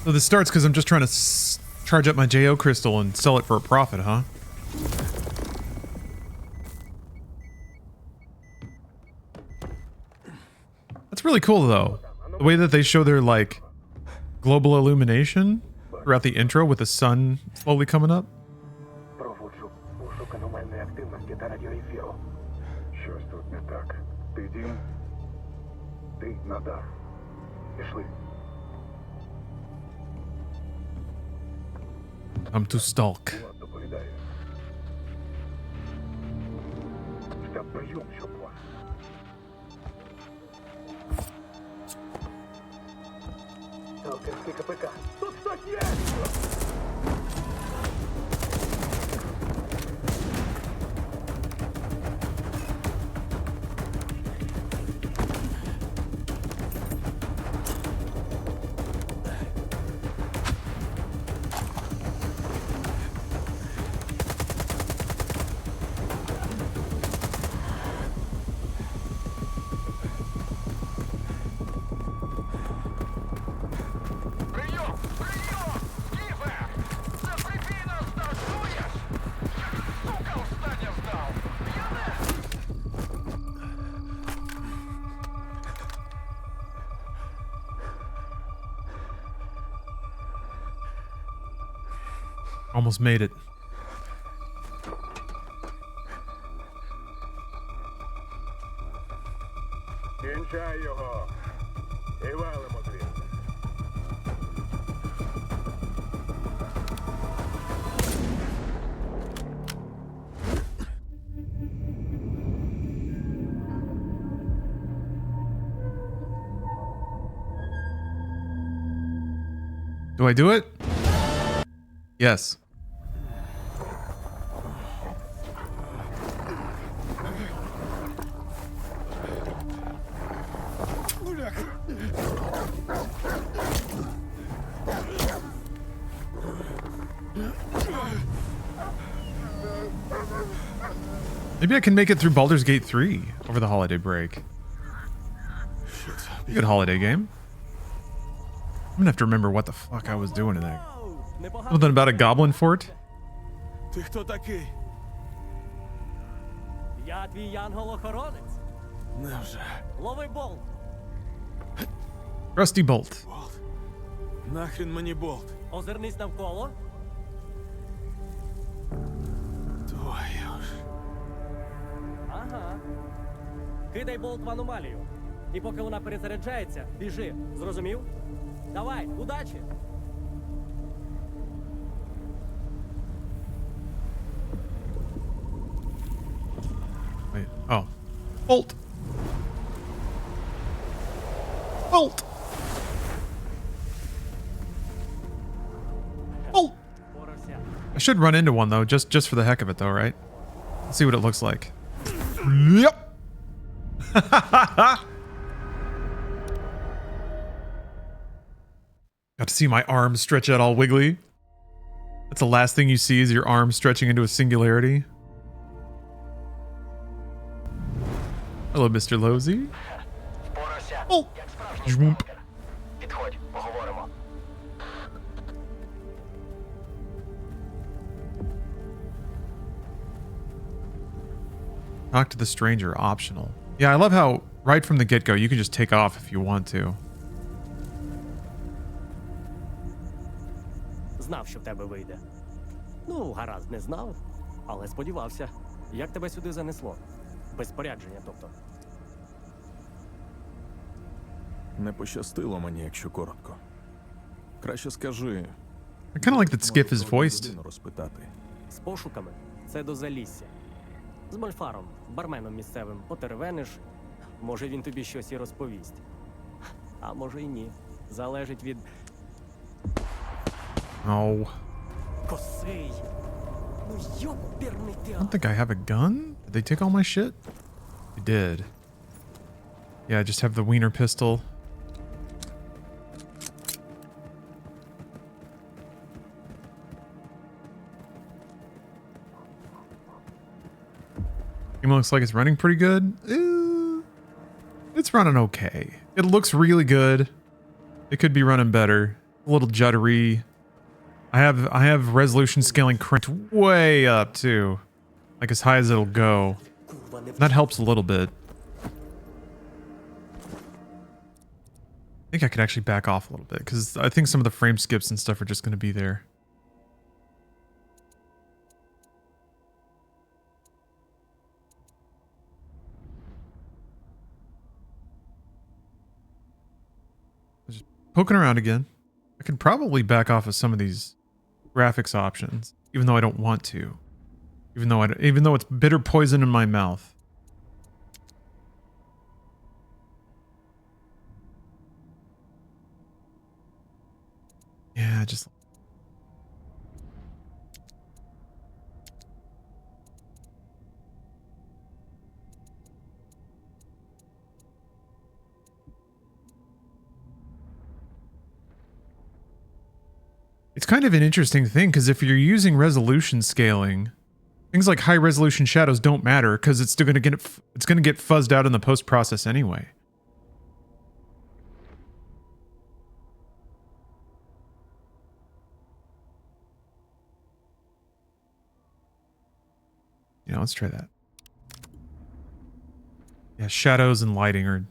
So this starts because I'm just trying to charge up my JO crystal and sell it for a profit, huh? That's really cool, though. The way that they show their, like, global illumination throughout the intro with the sun slowly coming up. Проводжу пошук аномальної активності та радіоефіру. Щось тут Ти на дах. Пішли. I'm to stalk. Влад доповідає. Штаб прийом, щоб вас. Сталкерський КПК. Тут хтось є! Прийом! Прийом! Скіфе! Це прибій нас так, чуєш? Сука, останнє здав! П'яне! Almost made it. Кінчай його! І валимо звідси. Do I do it? Yes. Maybe I can make it through Baldur's Gate 3 over the holiday break. Good holiday game. I'm gonna have to remember what the fuck I was doing in that. Something about a goblin fort? Ти хто такий? Я твій янгол-охоронець. Невже? Лови болт. Rusty Bolt. Болт. Нахрін мені болт? Озирнись навколо. Твою ж. Ага. Кидай болт в аномалію. І поки вона перезаряджається, біжи. Зрозумів? Давай, удачі! Wait. Oh. Bolt. Bolt. Bolt. Порався. I should run into one though, just for the heck of it though, right? Let's see what it looks like. Yep. Got to see my arms stretch out all wiggly. That's the last thing you see is your arm stretching into a singularity. Hello, Mr. Losey. Порося, Oh. як справжній Жмумп. сталкер. Підходь, поговоримо. Talk to the stranger, optional. Yeah, I love how right from the get-go you can just take off if you want to. Знав, що в тебе вийде. Ну, гаразд, не знав, але сподівався. Як тебе сюди занесло? Без спорядження, тобто. Не пощастило мені, якщо коротко. Краще скажи. I kind of like that Skiff is можу одну voiced. людину розпитати. З пошуками це до Залісся. З Мольфаром, барменом місцевим, потеревениш. Може, він тобі щось і розповість. А може й ні. Залежить від Oh. косий. Ну, йоперний I don't театр. think I have a gun. Did they take all my shit? They did. Yeah, I just have the wiener pistol. Game looks like it's running pretty good. It's running okay. It looks really good. It could be running better. A little juddery. I have resolution scaling cranked way up too. Like as high as it'll go. That helps a little bit. I think I could actually back off a little bit because I think some of the frame skips and stuff are just going to be there. poking around again. I could probably back off of some of these graphics options, even though I don't want to. Even though it's bitter poison in my mouth. Yeah, just it's kind of an interesting thing because if you're using resolution scaling, things like high resolution shadows don't matter because it's still going to get fuzzed out in the post process anyway. Yeah, let's try that. Yeah, shadows and lighting are.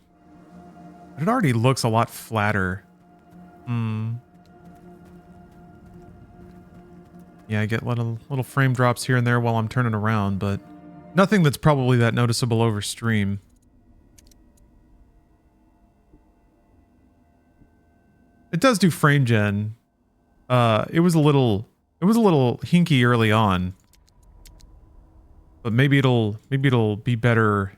But it already looks a lot flatter. Yeah, I get little frame drops here and there while I'm turning around, but nothing that's probably that noticeable over stream. It does do frame gen. It was a little hinky early on, but maybe it'll be better.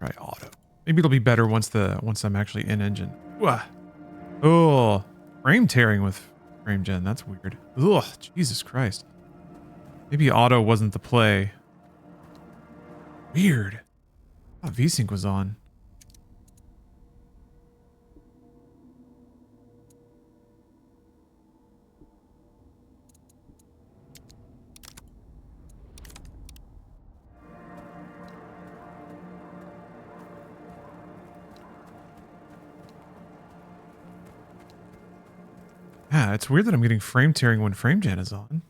Try auto. Maybe it'll be better once I'm actually in engine. Wah. Oh. Frame tearing with frame gen. That's weird. Ugh, Jesus Christ. Maybe auto wasn't the play. Weird. I thought VSync was on. Yeah, it's weird that I'm getting frame tearing when frame gen is on.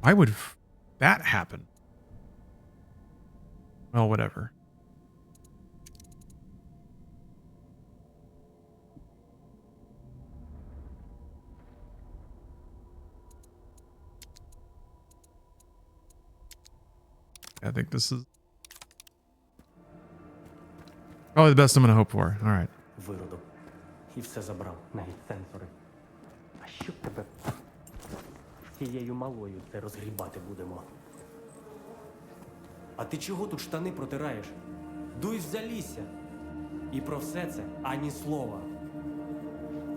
Why would that happen? Well, whatever. I think this is probably the best I'm going to hope for. All right. Виродок. І все забрав, навіть сенсори. А що тебе цією малою це розгрібати будемо? А ти чого тут штани протираєш? Дуй в залісся. І про все це ані слова.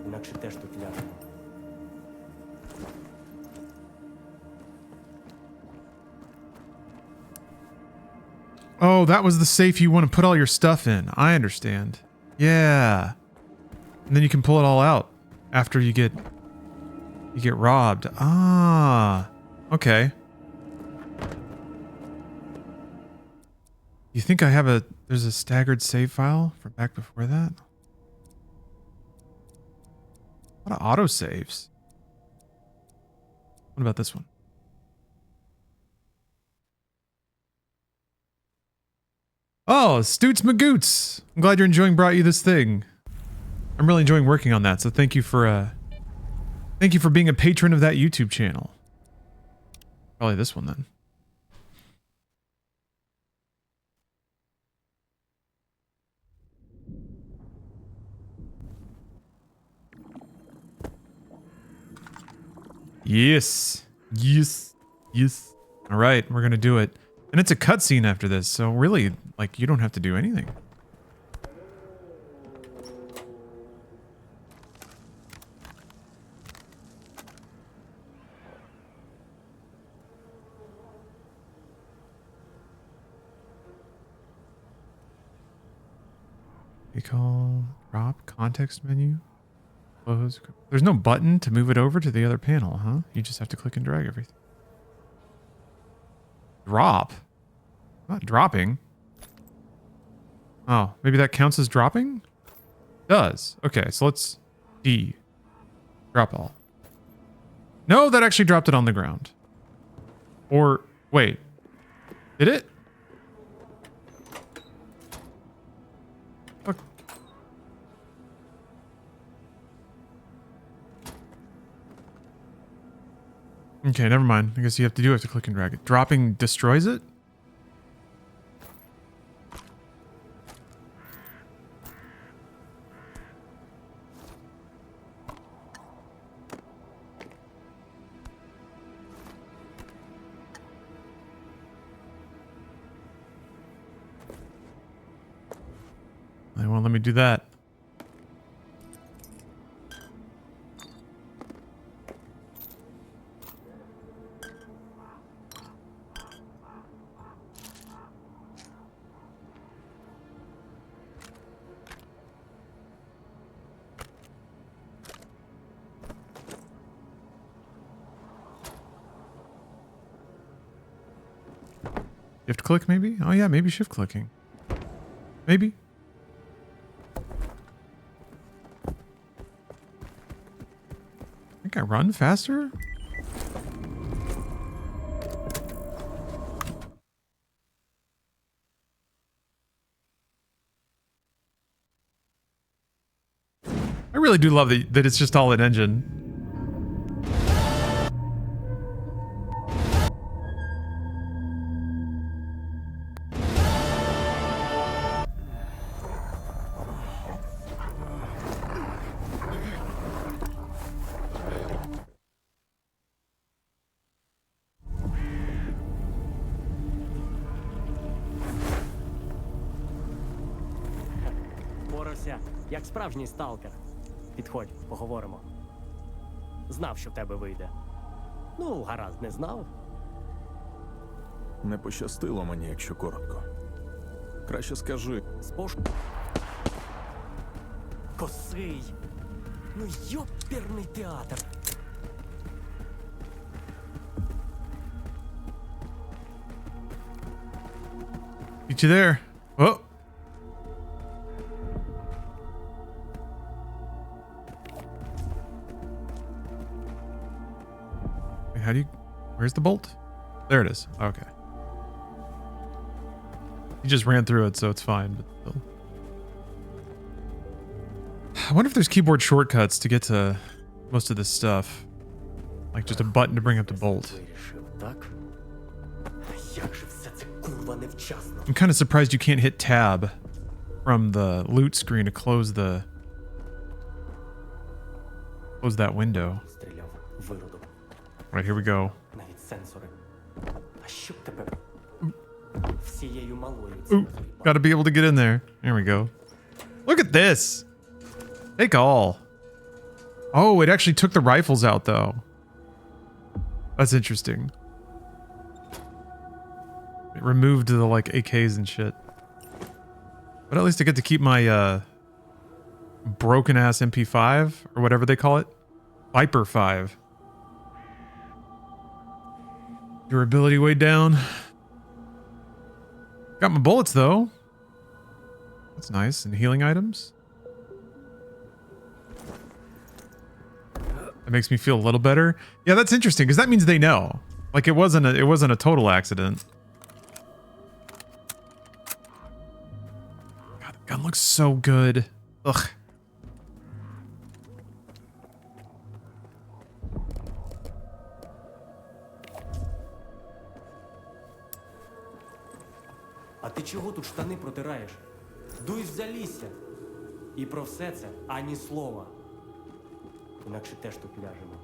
Інакше теж тут ляжемо. Oh, that was the safe you want to put all your stuff in. I understand. Yeah. And then you can pull it all out after you get robbed. Ah. Okay. You think there's a staggered save file from back before that? A lot of auto saves. What about this one? Oh, Stoots Magoots. I'm glad you're enjoying brought you this thing. I'm really enjoying working on that, so thank you for being a patron of that YouTube channel. Probably this one then. Yes. Yes. Yes. All right, we're going to do it. And it's a cutscene after this, so really, like, you don't have to do anything. Recall, drop, context menu, close. There's no button to move it over to the other panel, huh? You just have to click and drag everything. Drop? Not dropping. Oh, maybe that counts as dropping? Does. Okay, so let's D. Drop all. No, that actually dropped it on the ground. Or, wait. Did it? Fuck. Okay, never mind. I guess you have to click and drag it. Dropping destroys it? let me do that. Shift click, maybe? Oh, yeah, maybe shift clicking. Maybe. I think I run faster? I really do love that it's just all an engine. Боровся, як справжній сталкер. Підходь, поговоримо. Знав, що в тебе вийде. Ну, гаразд, не знав. Не пощастило мені, якщо коротко. Краще скажи, Спош... Косий. Ну, йоперний театр. Get you there. Oh. Wait, how do you... Where's the bolt? There it is. Okay. He just ran through it, so it's fine, but still. I wonder if there's keyboard shortcuts to get to most of this stuff. Like just a button to bring up the bolt. Вирішив, так? Як же все це курва невчасно. I'm kind of surprised you can't hit tab from the loot screen to close that window. Стріляв, виродок. Right, here we go. Навіть сенсори. А що б тебе всією малою Ooh, цим gotta be able to get in there. There we go. Look at this. Take all. Oh, it actually took the rifles out though. That's interesting. It removed the like AKs and shit. But at least I get to keep my broken ass MP5 or whatever they call it. Viper 5. Durability way down. Got my bullets though. That's nice. And healing items. That makes me feel a little better. Yeah, that's interesting because that means they know. Like it wasn't a total accident. God, the gun looks so good. Ugh. А ти чого тут штани протираєш? Дуй в залісся. І про все це ані слова. Інакше теж тут ляжемо.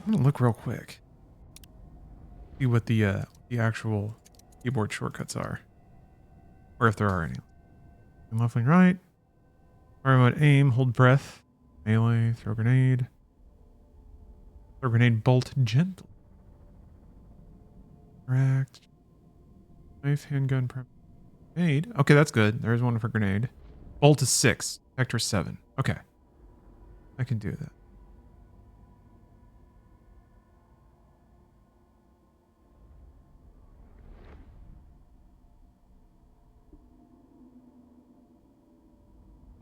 I'm gonna look real quick. See what the actual keyboard shortcuts are. Or if there are any. Left and right. Fire mode aim, hold breath. Melee, throw grenade. Throw grenade, bolt, gentle. Correct. Knife, handgun, grenade. Okay, that's good. There's one for grenade. Bolt is 6. Vector 7. Okay. I can do that.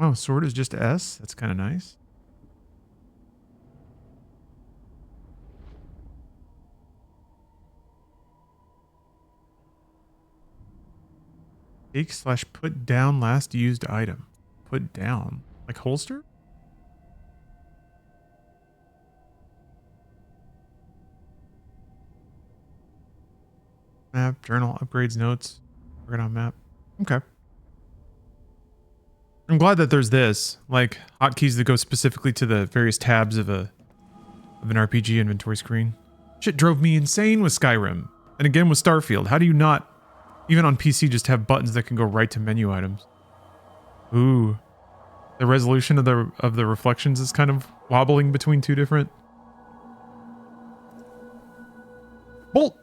Oh, sword is just S. That's kind of nice. Take / put down last used item. Put down? Like holster? Map, journal, upgrades, notes. Target on map. Okay. I'm glad that there's this, like hotkeys that go specifically to the various tabs of an RPG inventory screen. Shit drove me insane with Skyrim, and again with Starfield. How do you not, even on PC, just have buttons that can go right to menu items? Ooh, the resolution of the reflections is kind of wobbling between two different. Bolt.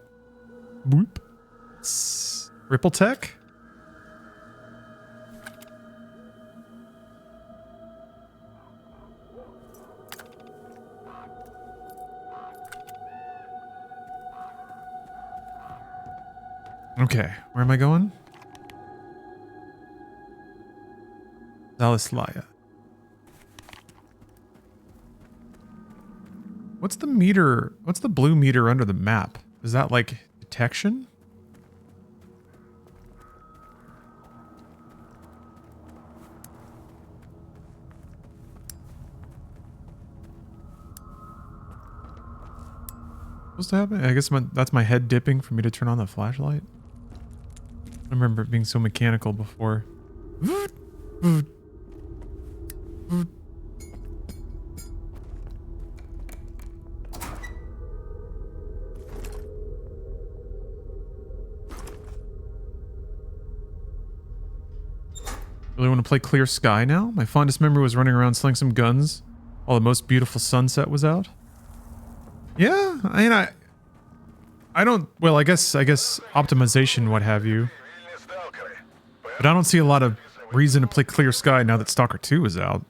Boop. Ripple Tech. Okay, where am I going? Zalislaya. What's the meter? What's the blue meter under the map? Is that like detection? Supposed to happen? I guess that's my head dipping for me to turn on the flashlight. I remember it being so mechanical before. Really want to play Clear Sky now? My fondest memory was running around selling some guns while the most beautiful sunset was out. Yeah, I mean, I don't, well, I guess optimization, what have you. But I don't see a lot of reason to play Clear Sky now that Stalker 2 is out.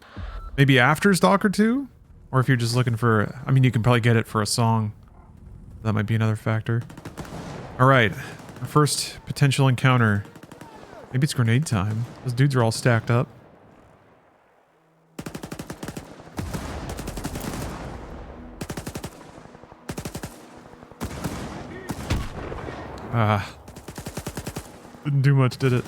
Maybe after Stalker 2? Or if you're just looking for, I mean, you can probably get it for a song. That might be another factor. Alright, our first potential encounter. Maybe it's grenade time. Those dudes are all stacked up. Ah. Didn't do much, did it?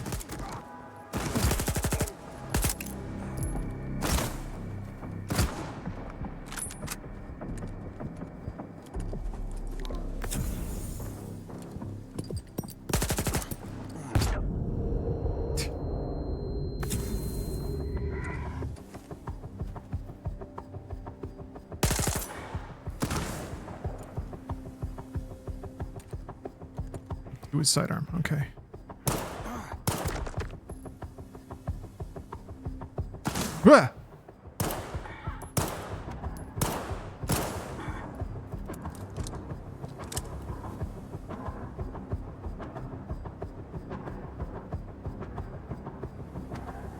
Do his sidearm, okay. Ah!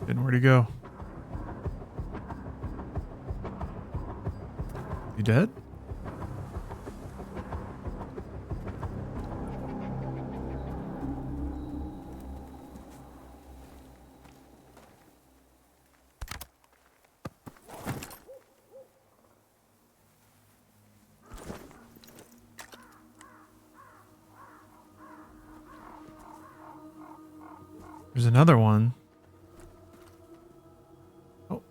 Didn't where'd he go? You dead? There's another one. Oh.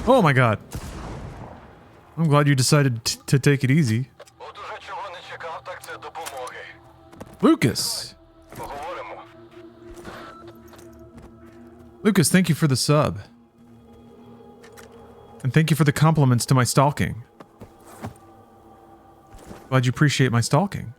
Oh my god. I'm glad you decided to take it easy. Lucas. Lucas, thank you for the sub. And thank you for the compliments to my stalking. Glad you appreciate my stalking.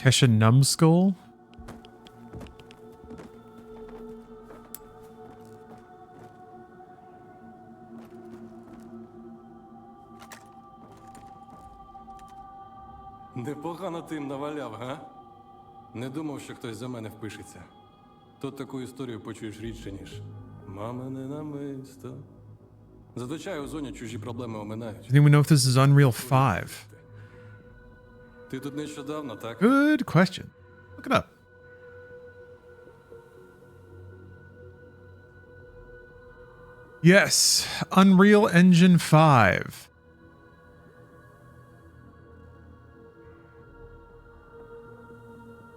Kesha Numbskull? Непогано ти їм наваляв, га? Не думав, що хтось за мене впишеться. Тут таку історію почуєш рідше, ніж мамине намисто. Зазвичай у зоні чужі проблеми оминають. Do you even know if this is Unreal 5? Ти тут нещодавно, так? Good question. Look it up. Yes, Unreal Engine 5.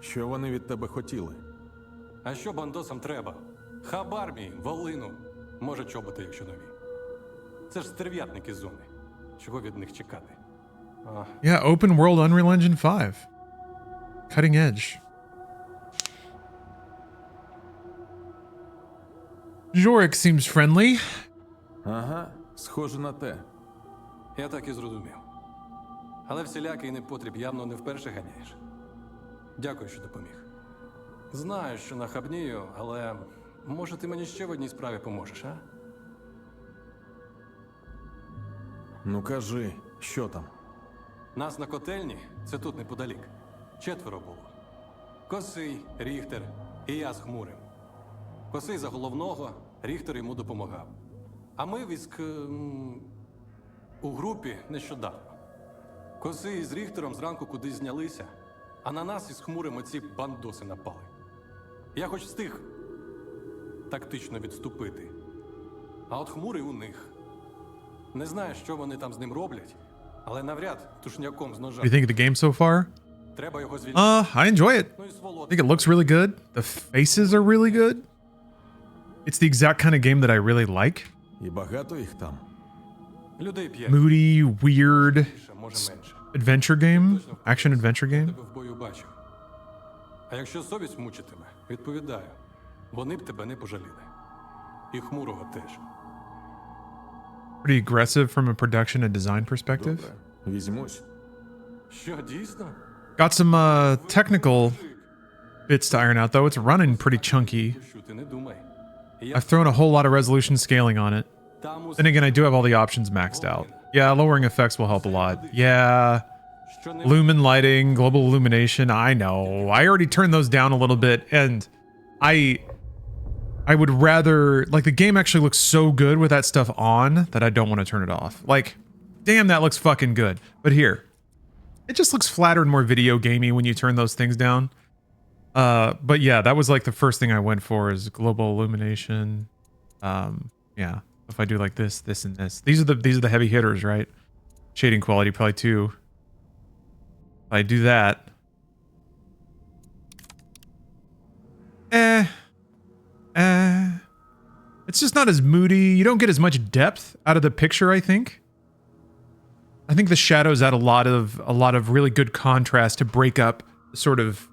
Що вони від тебе хотіли? А що бандосам треба? Хабар мій, волину. Може, чоботи, якщо нові. Це ж стерв'ятники зони. Чого від них чекати? Yeah, open world Unreal Engine 5. Cutting edge. Jorik seems friendly. Ага, схоже на те. Я так і зрозумів. Але всілякий непотріб явно не вперше ганяєш. Дякую, що допоміг. Знаю, що нахабнію, але може ти мені ще в одній справі поможеш, а? Ну кажи, що там? Нас на котельні, це тут неподалік. 4 було. Косий, Ріхтер і я з Хмурим. Косий за головного, Ріхтер йому допомагав. А ми у групі нещодавно. Косий з Ріхтером зранку кудись знялися, а на нас із Хмурим оці бандоси напали. Я хоч встиг тактично відступити. А от Хмурий у них. Не знаю, що вони там з ним роблять, але навряд тушняком з ножа. What do you think of the game so far? Треба його звільнити. I enjoy it. Ну і I сволота. think it looks really good. The faces are really good. It's the exact kind of game that I really like. І багато їх там. Людей 5. Moody, weird, Більше, може менше. adventure game, Точно action adventure game. Тебе в бою бачив. А якщо совість мучитиме, відповідаю, вони б тебе не пожаліли. І Хмурого теж. Pretty aggressive from a production and design perspective. Добре, візьмусь. Що, дійсно? Got some technical bits to iron out though. It's running pretty chunky. Що ти не думай. I've thrown a whole lot of resolution scaling on it. Там Then again, I do have all the options maxed out. Yeah, lowering effects will help a lot. Yeah, що не lumen lighting, global illumination. I know. I already turned those down a little bit, and I would rather, like, the game actually looks so good with that stuff on that I don't want to turn it off. Like, damn, that looks fucking good. But here, it just looks flatter and more video gamey when you turn those things down. But yeah, that was like the first thing I went for is global illumination. Yeah, if I do like this, this, and this, these are the heavy hitters, right? Shading quality probably too. If I do that, it's just not as moody. You don't get as much depth out of the picture, I think. I think the shadows add a lot of really good contrast to break up sort of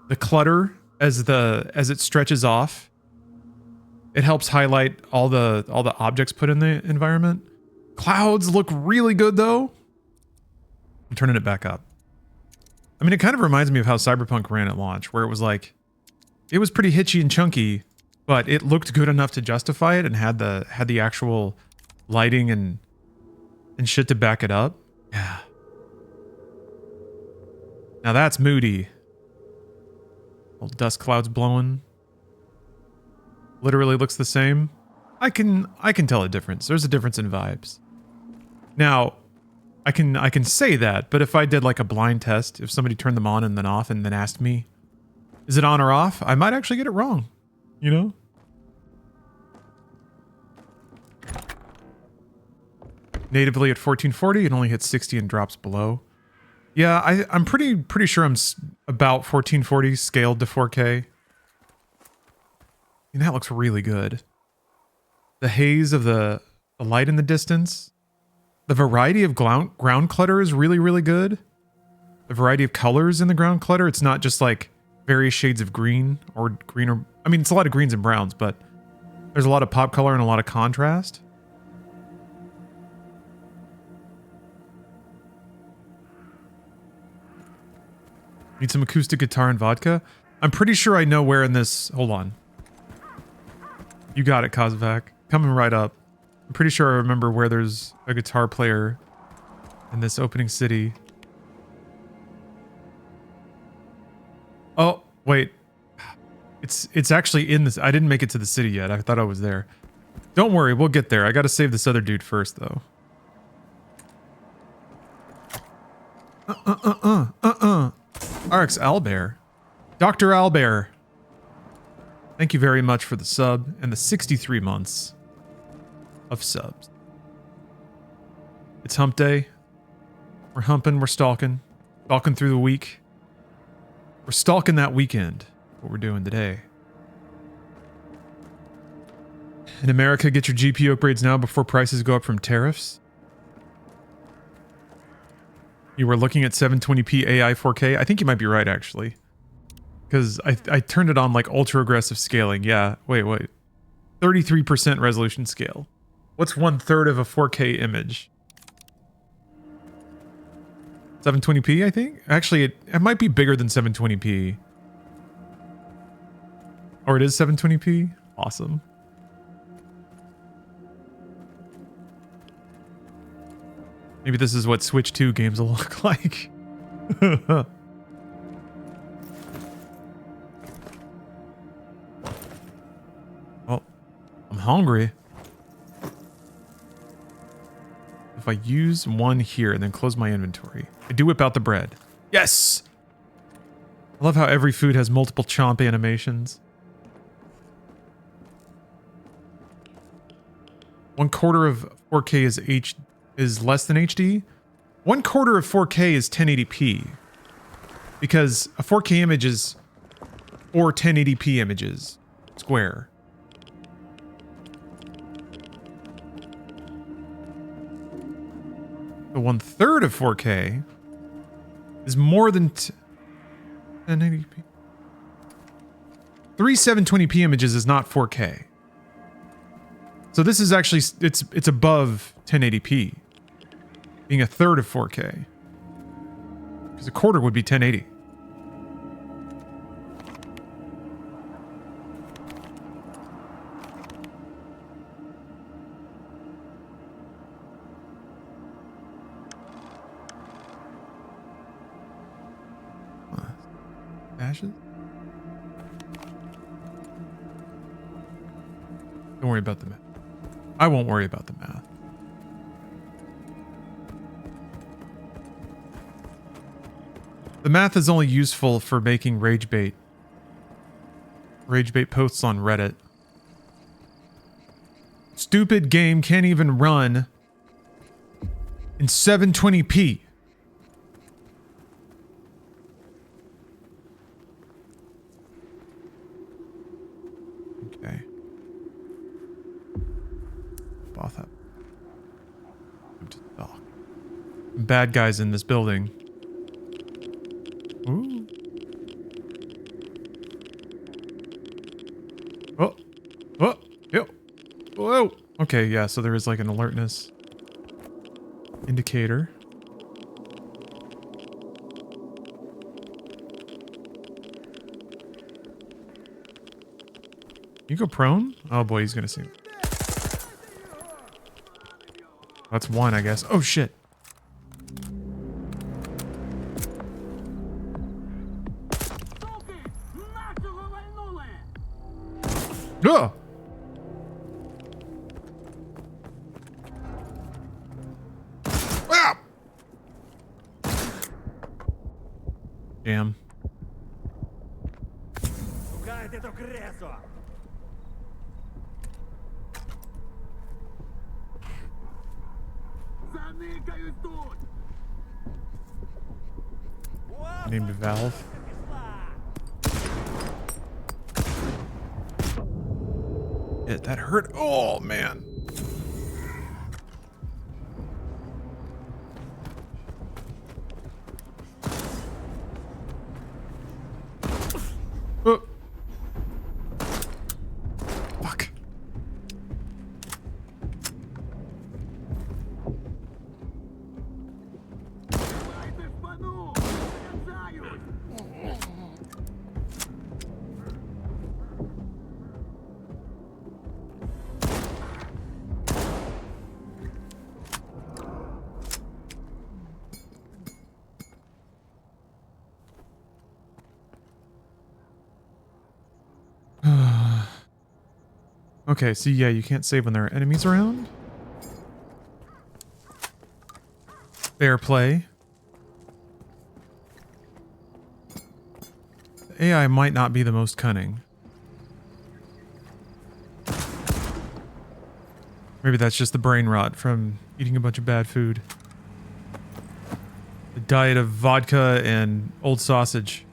the clutter as it stretches off. It helps highlight all the objects put in the environment. Clouds look really good though. I'm turning it back up. I mean, it kind of reminds me of how Cyberpunk ran at launch, where it was like, it was pretty hitchy and chunky, but it looked good enough to justify it and had the actual lighting and shit to back it up. Yeah. Now that's moody. Old dust clouds blowing. Literally looks the same. I can tell a difference. There's a difference in vibes. Now, I can say that, but if I did like a blind test, if somebody turned them on and then off and then asked me, is it on or off? I might actually get it wrong. You know? Natively at 1440, it only hits 60 and drops below. Yeah, I'm pretty sure I'm about 1440 scaled to 4K. And that looks really good. The haze of the light in the distance. The variety of ground clutter is really, really good. The variety of colors in the ground clutter. It's not just like various shades of green or I mean, it's a lot of greens and browns, but there's a lot of pop color and a lot of contrast. Need some acoustic guitar and vodka? I'm pretty sure I know where in this... Hold on. You got it, Kozvac. Coming right up. I'm pretty sure I remember where there's a guitar player in this opening city. Oh, wait. It's actually in this... I didn't make it to the city yet. I thought I was there. Don't worry, we'll get there. I gotta save this other dude first, though. RX Albert. Dr. Albert. Thank you very much for the sub and the 63 months of subs. It's hump day. We're humping, we're stalking. Stalking through the week. We're stalking that weekend. What we're doing today. In America, get your GPU upgrades now before prices go up from tariffs. You were looking at 720p AI 4K. I think you might be right, actually. Because I turned it on like ultra aggressive scaling. Yeah, wait. 33% resolution scale. What's 1/3 of a 4K image? 720p, I think? Actually, it might be bigger than 720p. Or it is 720p? Awesome. Maybe this is what Switch 2 games will look like. Well, I'm hungry. If I use one here and then close my inventory, I do whip out the bread. Yes! I love how every food has multiple chomp animations. 1/4 of 4K is less than HD. 1/4 of 4K is 1080p. Because a 4K image is 4 1080p images square. The 1/3 of 4K is more than 1080p. 3 720p images is not 4K. So this is actually, it's above 1080p, being 1/3 of 4K. Because 1/4 would be 1080. Ashes? Don't worry about the math. I won't worry about the math. The math is only useful for making rage bait posts on Reddit. Stupid game can't even run in 720p. Okay. Both up. Bad guys in this building. Ooh. Oh. Oh. Yo. Whoa. Okay, yeah, so there is like an alertness indicator. You go prone? Oh boy, he's gonna see me. That's one, I guess. Oh shit. Ugh! Ah! Damn. Named Valve. It that hurt. Oh man. Oh. Fuck. Okay, so yeah, you can't save when there are enemies around. Fair play. The AI might not be the most cunning. Maybe that's just the brain rot from eating a bunch of bad food. The diet of vodka and old sausage.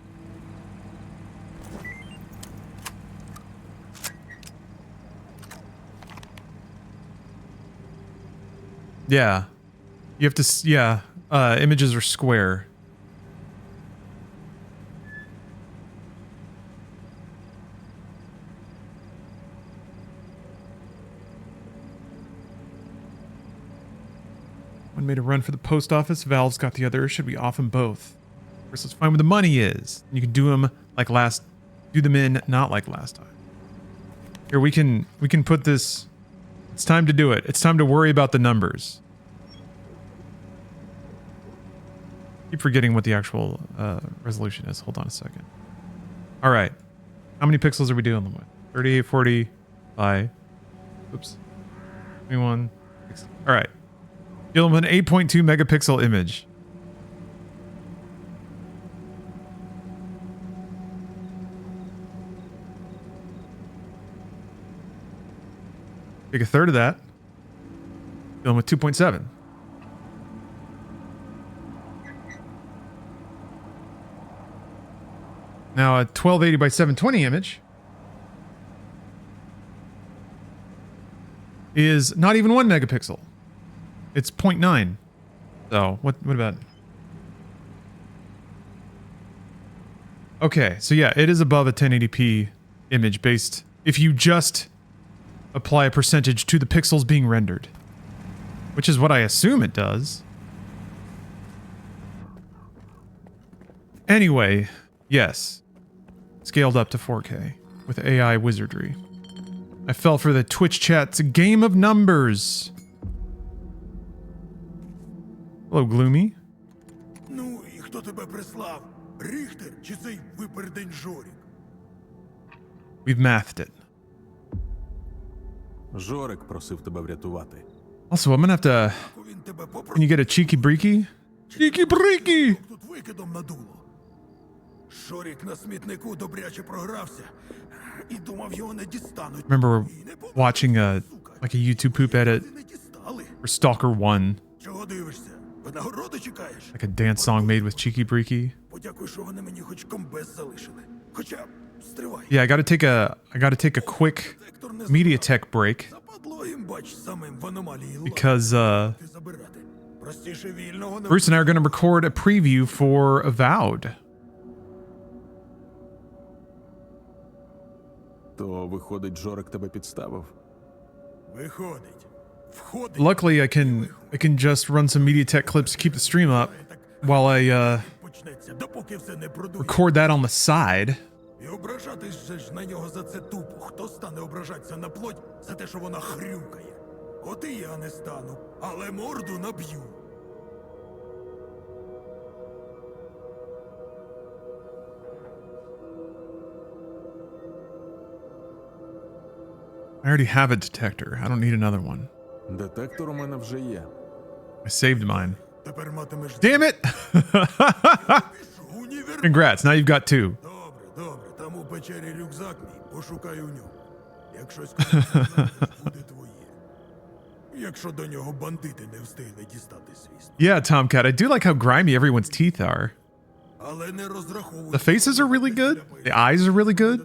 Yeah. You have to, yeah. Images are square. One made a run for the post office. Valve's got the other. Should be off them both. First, let's find where the money is. You can do them like last. Do them in, not like last time. Here we can put this. It's time to do it. It's time to worry about the numbers. Keep forgetting what the actual resolution is. Hold on a second. All right. How many pixels are we dealing with? 38, 40 by. Oops. 21. 60. All right. Dealing with an 8.2 megapixel image. Take a third of that. Dealing with 2.7. Now a 1280 by 720 image is not even 1 megapixel. It's 0.9. So what about? Okay, so yeah, it is above a 1080p image based if you just apply a percentage to the pixels being rendered, which is what I assume it does. Anyway, yes. Scaled up to 4K with AI wizardry. I fell for the Twitch chat's game of numbers. Hello, Gloomy. Ну, і хто тебе прислав? Ріхтер чи цей випердень Жорік? We've mathed it. Жорик просив тебе врятувати. Also, I'm gonna have to... Він тебе Can you get a cheeky breaky? Cheeky breaky! тут викидом надуло. Жорік на смітнику добряче програвся. І думав, його не дістануть. Remember І не помогли, watching a сука. like a YouTube poop edit Не дістали. for Stalker 1, Чого дивишся? Винагороди чекаєш? like a dance song made with cheeky breaky. Подякуй, що вони мені хоч комбез залишили. Хоча, стривай. Yeah, I gotta take a quick MediaTek break Западло їм, бач, самим в аномалії because лапи забирати. Простіше вільного не Bruce and I are gonna record a preview for Avowed. То, виходить, Жорик тебе підставив? виходить. Входить. Luckily, I can just run some MediaTek clips to keep the stream up while I Почнеться, допоки все не продує. record that on the side. І ображатись же ж на нього за це тупо. Хто стане ображатися на плоть за те, що вона хрюкає? От і я не стану, але морду наб'ю. I already have a detector. I don't need another one. Детектор у мене вже є. I saved mine. Тепер матимеш Damn it! універ. Congrats, now you've got two. Добре, добре, там у печері рюкзак мій, пошукай у ньому. Якщо скажеш, буде твоє. Якщо до нього бандити не встигли дістати звісно. Yeah, Tomcat, I do like how grimy everyone's teeth are. Але не розраховуй. The faces are really good, the eyes are really good,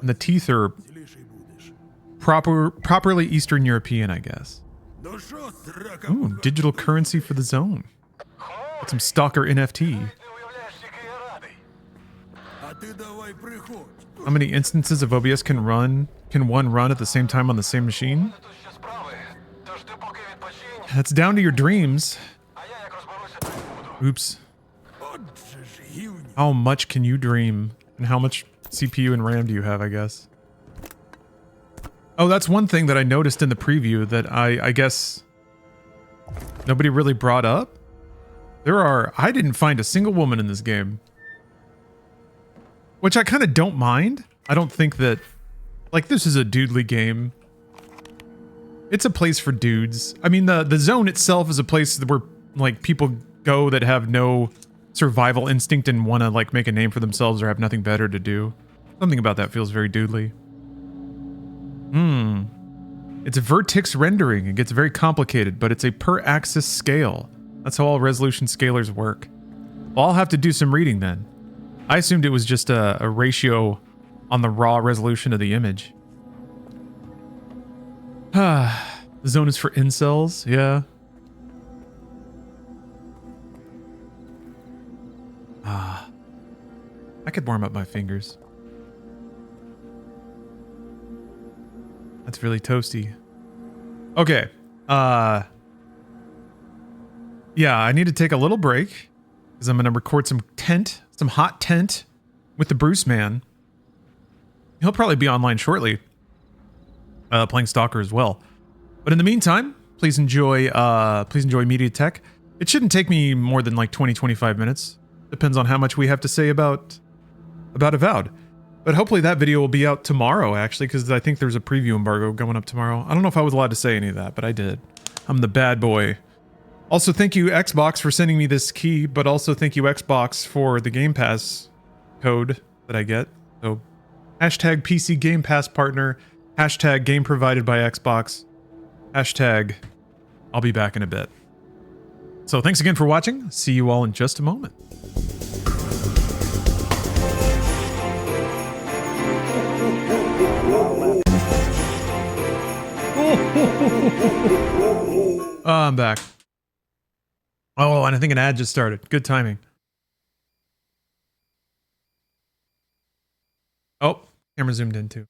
and the teeth are Ціліший будеш. properly Eastern European, I guess. Ну що, срака? Ooh, digital currency for the zone. Got some Stalker NFT. Не уявляєш, який я радий. А ти давай приходь. How many instances of OBS can one run at the same time on the same machine? Тут ще справи. Тож ти поки відпочинь, That's down to your dreams. а я як розберуся, так буду. Oops. Отже ж, гівні. How much can you dream? And how much CPU and RAM do you have, I guess? Oh, that's one thing that I noticed in the preview that I guess nobody really brought up. I didn't find a single woman in this game. Which I kind of don't mind. I don't think that, like, this is a dudely game. It's a place for dudes. I mean, the zone itself is a place where, like, people go that have no survival instinct and want to, like, make a name for themselves or have nothing better to do. Something about that feels very dudely. It's vertex rendering. It gets very complicated, but it's a per axis scale. That's how all resolution scalars work. Well, I'll have to do some reading then. I assumed it was just a ratio on the raw resolution of the image. The zone is for incels, yeah. could warm up my fingers. That's really toasty. Okay. Yeah, I need to take a little break because I'm going to record some hot tent with the Bruce Man. He'll probably be online shortly, playing Stalker as well. But in the meantime, please enjoy Media Tech. It shouldn't take me more than like 20-25 minutes. Depends on how much we have to say about Avowed. But hopefully that video will be out tomorrow, actually, because I think there's a preview embargo going up tomorrow. I don't know if I was allowed to say any of that, but I did. I'm the bad boy. Also, thank you, Xbox, for sending me this key, but also thank you, Xbox, for the Game Pass code that I get. So, hashtag PC Game Pass partner, hashtag game provided by Xbox, hashtag I'll be back in a bit. So, thanks again for watching. See you all in just a moment. I'm back. Oh, and I think an ad just started. Good timing. Oh, camera zoomed in too.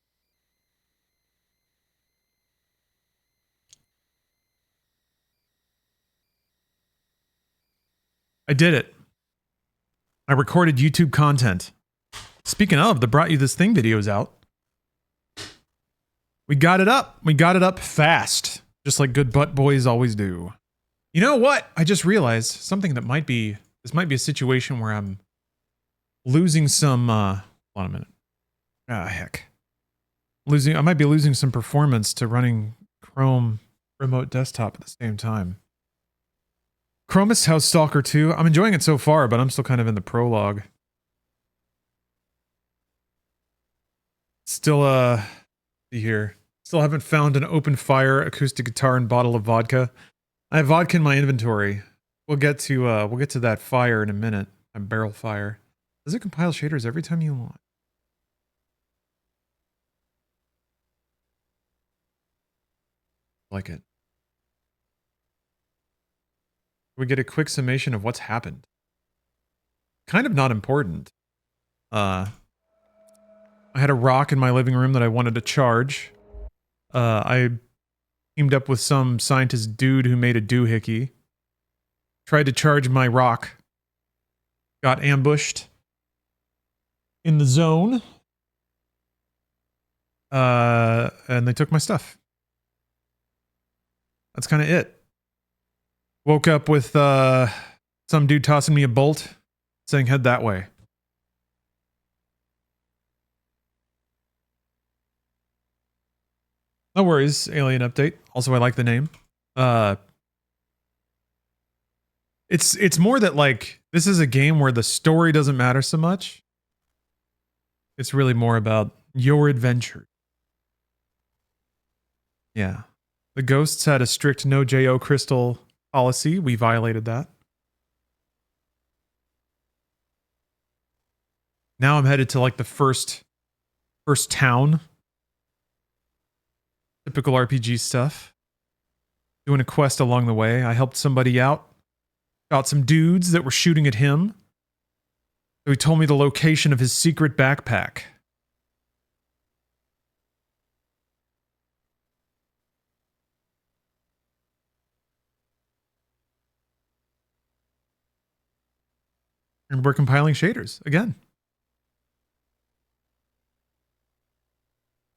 I did it. I recorded YouTube content. Speaking of, the Brought You This Thing video is out. We got it up. We got it up fast. Just like good butt boys always do. You know what? I just realized something that this might be a situation where I'm losing some, hold on a minute. Ah, heck. I might be losing some performance to running Chrome remote desktop at the same time. Chromis House Stalker 2. I'm enjoying it so far, but I'm still kind of in the prologue. Still, see here. Still haven't found an open fire acoustic guitar and bottle of vodka. I have vodka in my inventory. We'll get to that fire in a minute. A barrel fire. Does it compile shaders every time you want? Like it. We get a quick summation of what's happened. Kind of not important. I had a rock in my living room that I wanted to charge. I teamed up with some scientist dude who made a doohickey. Tried to charge my rock. Got ambushed. In the zone. And they took my stuff. That's kind of it. Woke up with some dude tossing me a bolt, saying head that way. No worries, alien update. Also, I like the name. It's more that like this is a game where the story doesn't matter so much. It's really more about your adventure. Yeah. The ghosts had a strict no JO crystal policy. We violated that. Now I'm headed to like the first town. Typical RPG stuff. Doing a quest along the way. I helped somebody out. Got some dudes that were shooting at him. So he told me the location of his secret backpack. And we're compiling shaders again.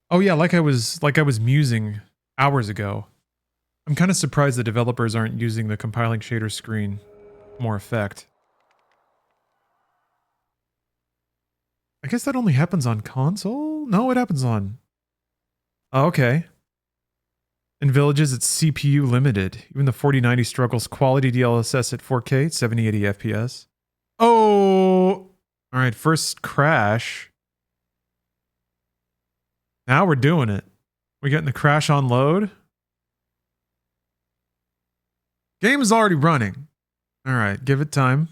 Oh yeah, like I was musing hours ago. I'm kind of surprised the developers aren't using the compiling shader screen more effect. I guess that only happens on console? No, it happens on... Oh, okay. In Villages, it's CPU limited. Even the 4090 struggles quality DLSS at 4K, 7080 FPS. Oh! Alright, first crash. Now we're doing it. We're getting the crash on load. Game is already running. Alright, give it time.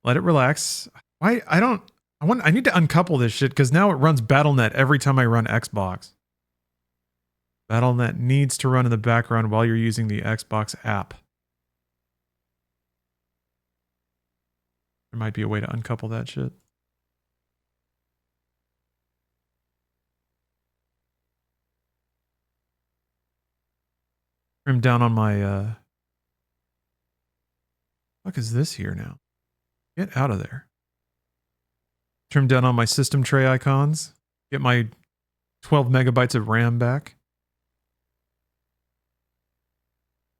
Let it relax. Why? I need to uncouple this shit because now it runs BattleNet every time I run Xbox. BattleNet needs to run in the background while you're using the Xbox app. There might be a way to uncouple that shit. Trim down on my, fuck is this here now? Get out of there. Trim down on my system tray icons. Get my 12 megabytes of RAM back.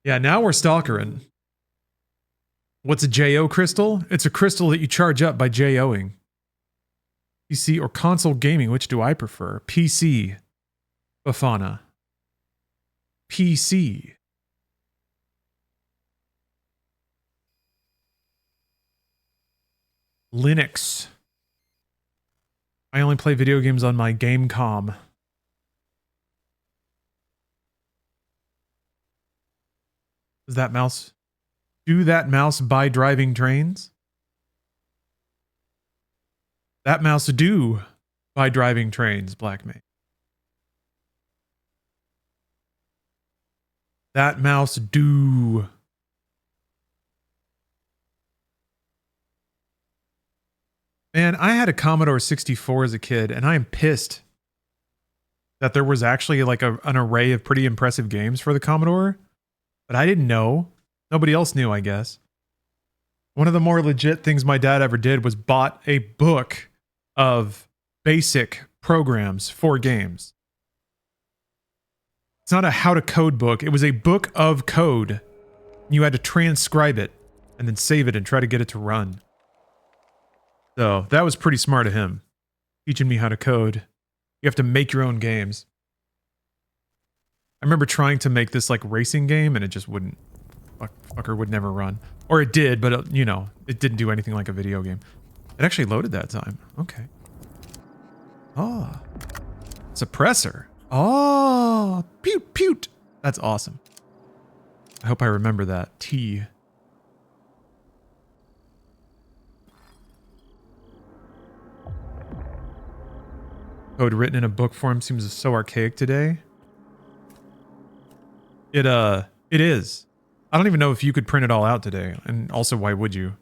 Yeah, now we're stalkering. What's a JO crystal? It's a crystal that you charge up by JOing. PC or console gaming, which do I prefer? PC. Bafana. PC. Linux. I only play video games on my Gamecom. Does that mouse... Do that mouse buy driving trains? That mouse do buy driving trains, Black Mate. That mouse do. Man, I had a Commodore 64 as a kid, and I am pissed that there was actually like an array of pretty impressive games for the Commodore, but I didn't know. Nobody else knew, I guess. One of the more legit things my dad ever did was bought a book of basic programs for games. It's not a how to code book. It was a book of code. You had to transcribe it and then save it and try to get it to run. So that was pretty smart of him, teaching me how to code. You have to make your own games. I remember trying to make this like racing game and it just wouldn't. Fucker would never run. Or it did, but it, you know, it didn't do anything like a video game. It actually loaded that time. Okay. Oh. Suppressor. Oh. Pew, pew. That's awesome. I hope I remember that. T. Code written in a book form seems so archaic today. It is. I don't even know if you could print it all out today. And also, why would you?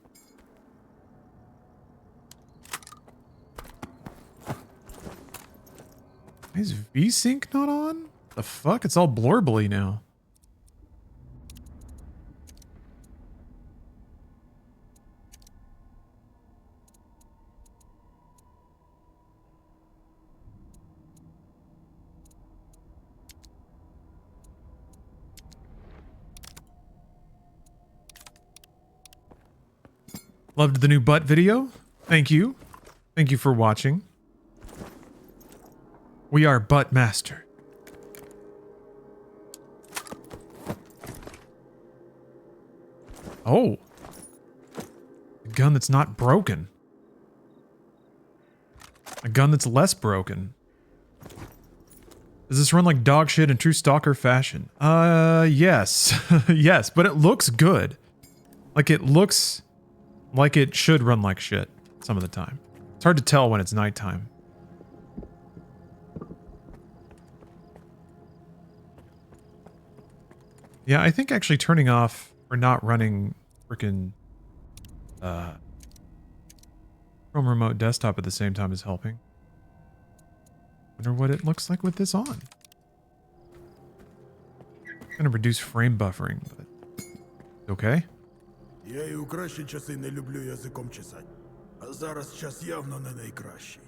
Is VSync not on? The fuck? It's all blorbly now. Loved the new butt video. Thank you. Thank you for watching. We are Butt Master. Oh. A gun that's not broken. A gun that's less broken. Does this run like dog shit in true stalker fashion? Yes. Yes, but it looks good. Like it looks like it should run like shit some of the time. It's hard to tell when it's nighttime. Yeah, I think actually turning off or not running freaking Chrome Remote Desktop at the same time is helping. Wonder what it looks like with this on. Gonna reduce frame buffering, but okay. Я і у кращі часи не люблю язиком чесать. А зараз час явно не найкращий.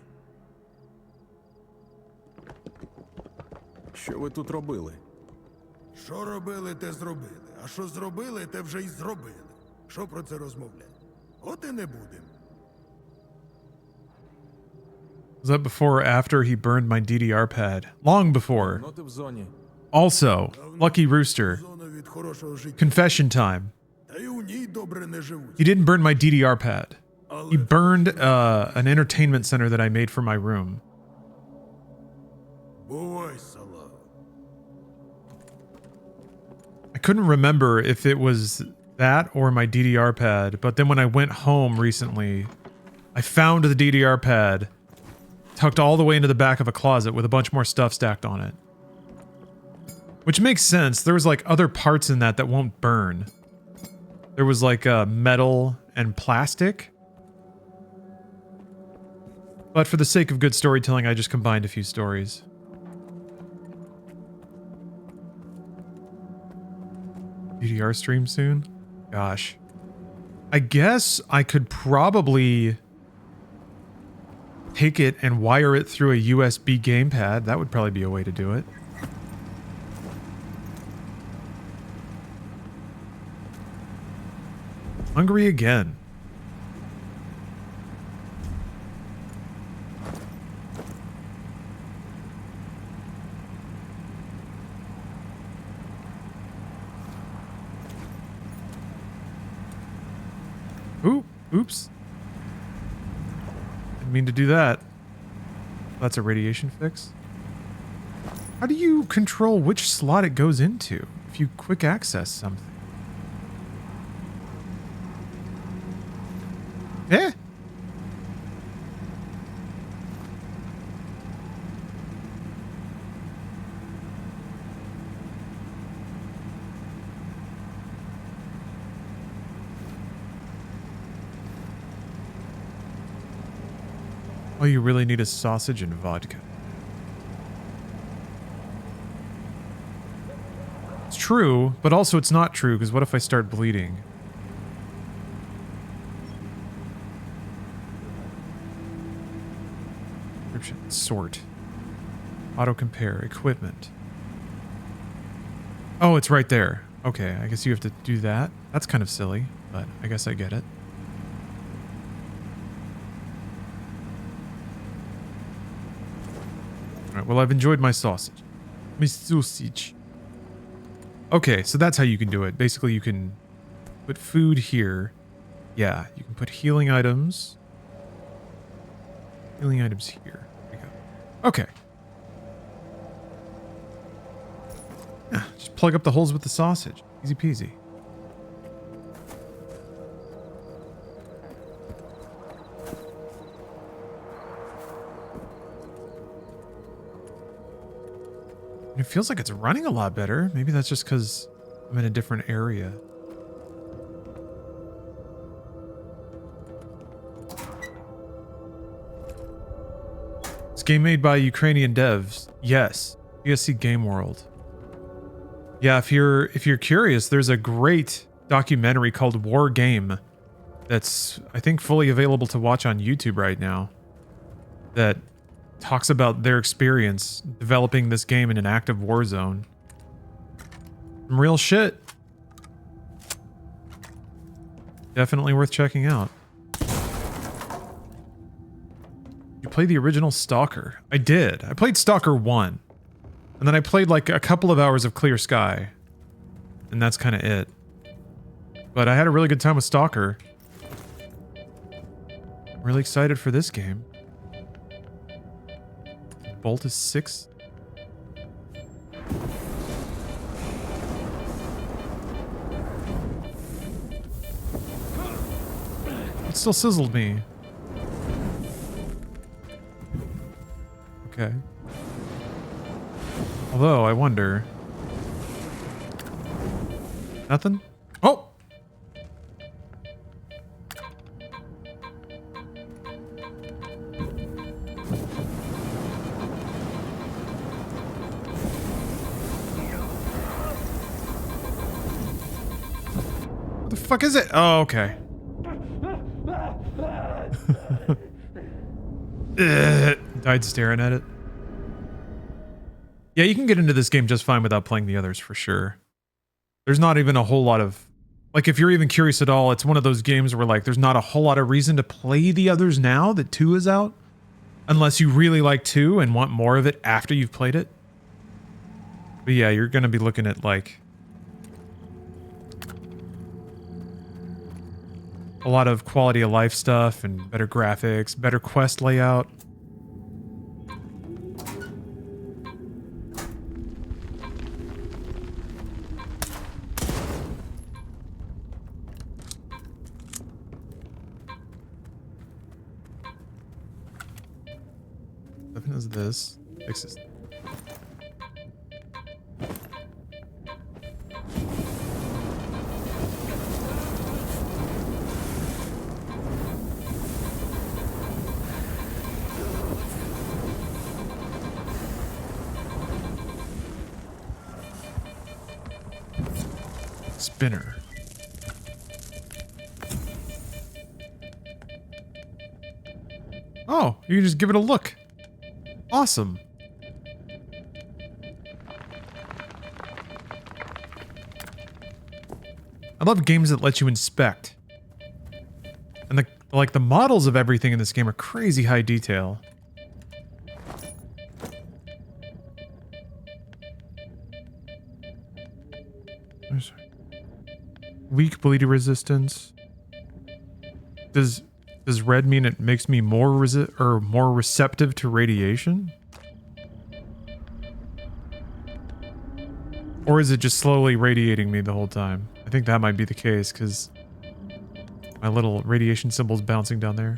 Що ви тут робили? Що робили, те зробили. А що зробили, те вже й зробили. Що про це розмовляти? От і не будем. Was that before or after he burned my DDR pad? Long before. Ну ти в зоні. Also, Lucky Rooster. Зона від хорошого життя. Confession time. Та й у ній добре не живуть. He didn't burn my DDR pad. He burned an entertainment center that I made for my room. Бувай, салага. I couldn't remember if it was that or my DDR pad, but then when I went home recently, I found the DDR pad tucked all the way into the back of a closet with a bunch more stuff stacked on it. Which makes sense. There was like other parts in that that won't burn. There was like metal and plastic, But for the sake of good storytelling, I just combined a few stories. DDR stream soon? Gosh. I guess I could probably take it and wire it through a USB gamepad. That would probably be a way to do it. Hungry again. Ooh, oops. Didn't mean to do that. That's a radiation fix. How do you control which slot it goes into if you quick access something? Eh? Oh, you really need a sausage and vodka. It's true, but also it's not true, because what if I start bleeding? Description. Sort. Auto compare. Equipment. Oh, it's right there. Okay, I guess you have to do that. That's kind of silly, but I guess I get it. Alright, well, I've enjoyed my sausage. My sausage. Okay, so that's how you can do it. Basically, you can put food here. Yeah, you can put healing items. Healing items here. There we go. Okay. Yeah, just plug up the holes with the sausage. Easy peasy. It feels like it's running a lot better. Maybe that's just because I'm in a different area. It's a game made by Ukrainian devs. Yes. PSC Game World. Yeah, if you're curious, there's a great documentary called War Game that's, I think, fully available to watch on YouTube right now that talks about their experience developing this game in an active war zone. Some real shit. Definitely worth checking out. You played the original Stalker? I did. I played Stalker 1. And then I played like a couple of hours of Clear Sky. And that's kind of it. But I had a really good time with Stalker. I'm really excited for this game. Bolt is 6. It still sizzled me. Okay. Although, I wonder... Nothing? Oh! What the fuck is it? Oh, okay. Died staring at it. Yeah, you can get into this game just fine without playing the others for sure. There's not even a whole lot of... Like, if you're even curious at all, it's one of those games where, like, there's not a whole lot of reason to play the others now that 2 is out. Unless you really like 2 and want more of it after you've played it. But yeah, you're going to be looking at, like... a lot of quality of life stuff and better graphics, better quest layout. Nothing is this. Fix this. Spinner. Oh, you can just give it a look. Awesome. I love games that let you inspect. And the models of everything in this game are crazy high detail. There's weak bleed resistance. Does red mean it makes me more more receptive to radiation? Or is it just slowly radiating me the whole time? I think that might be the case, because my little radiation symbol's bouncing down there.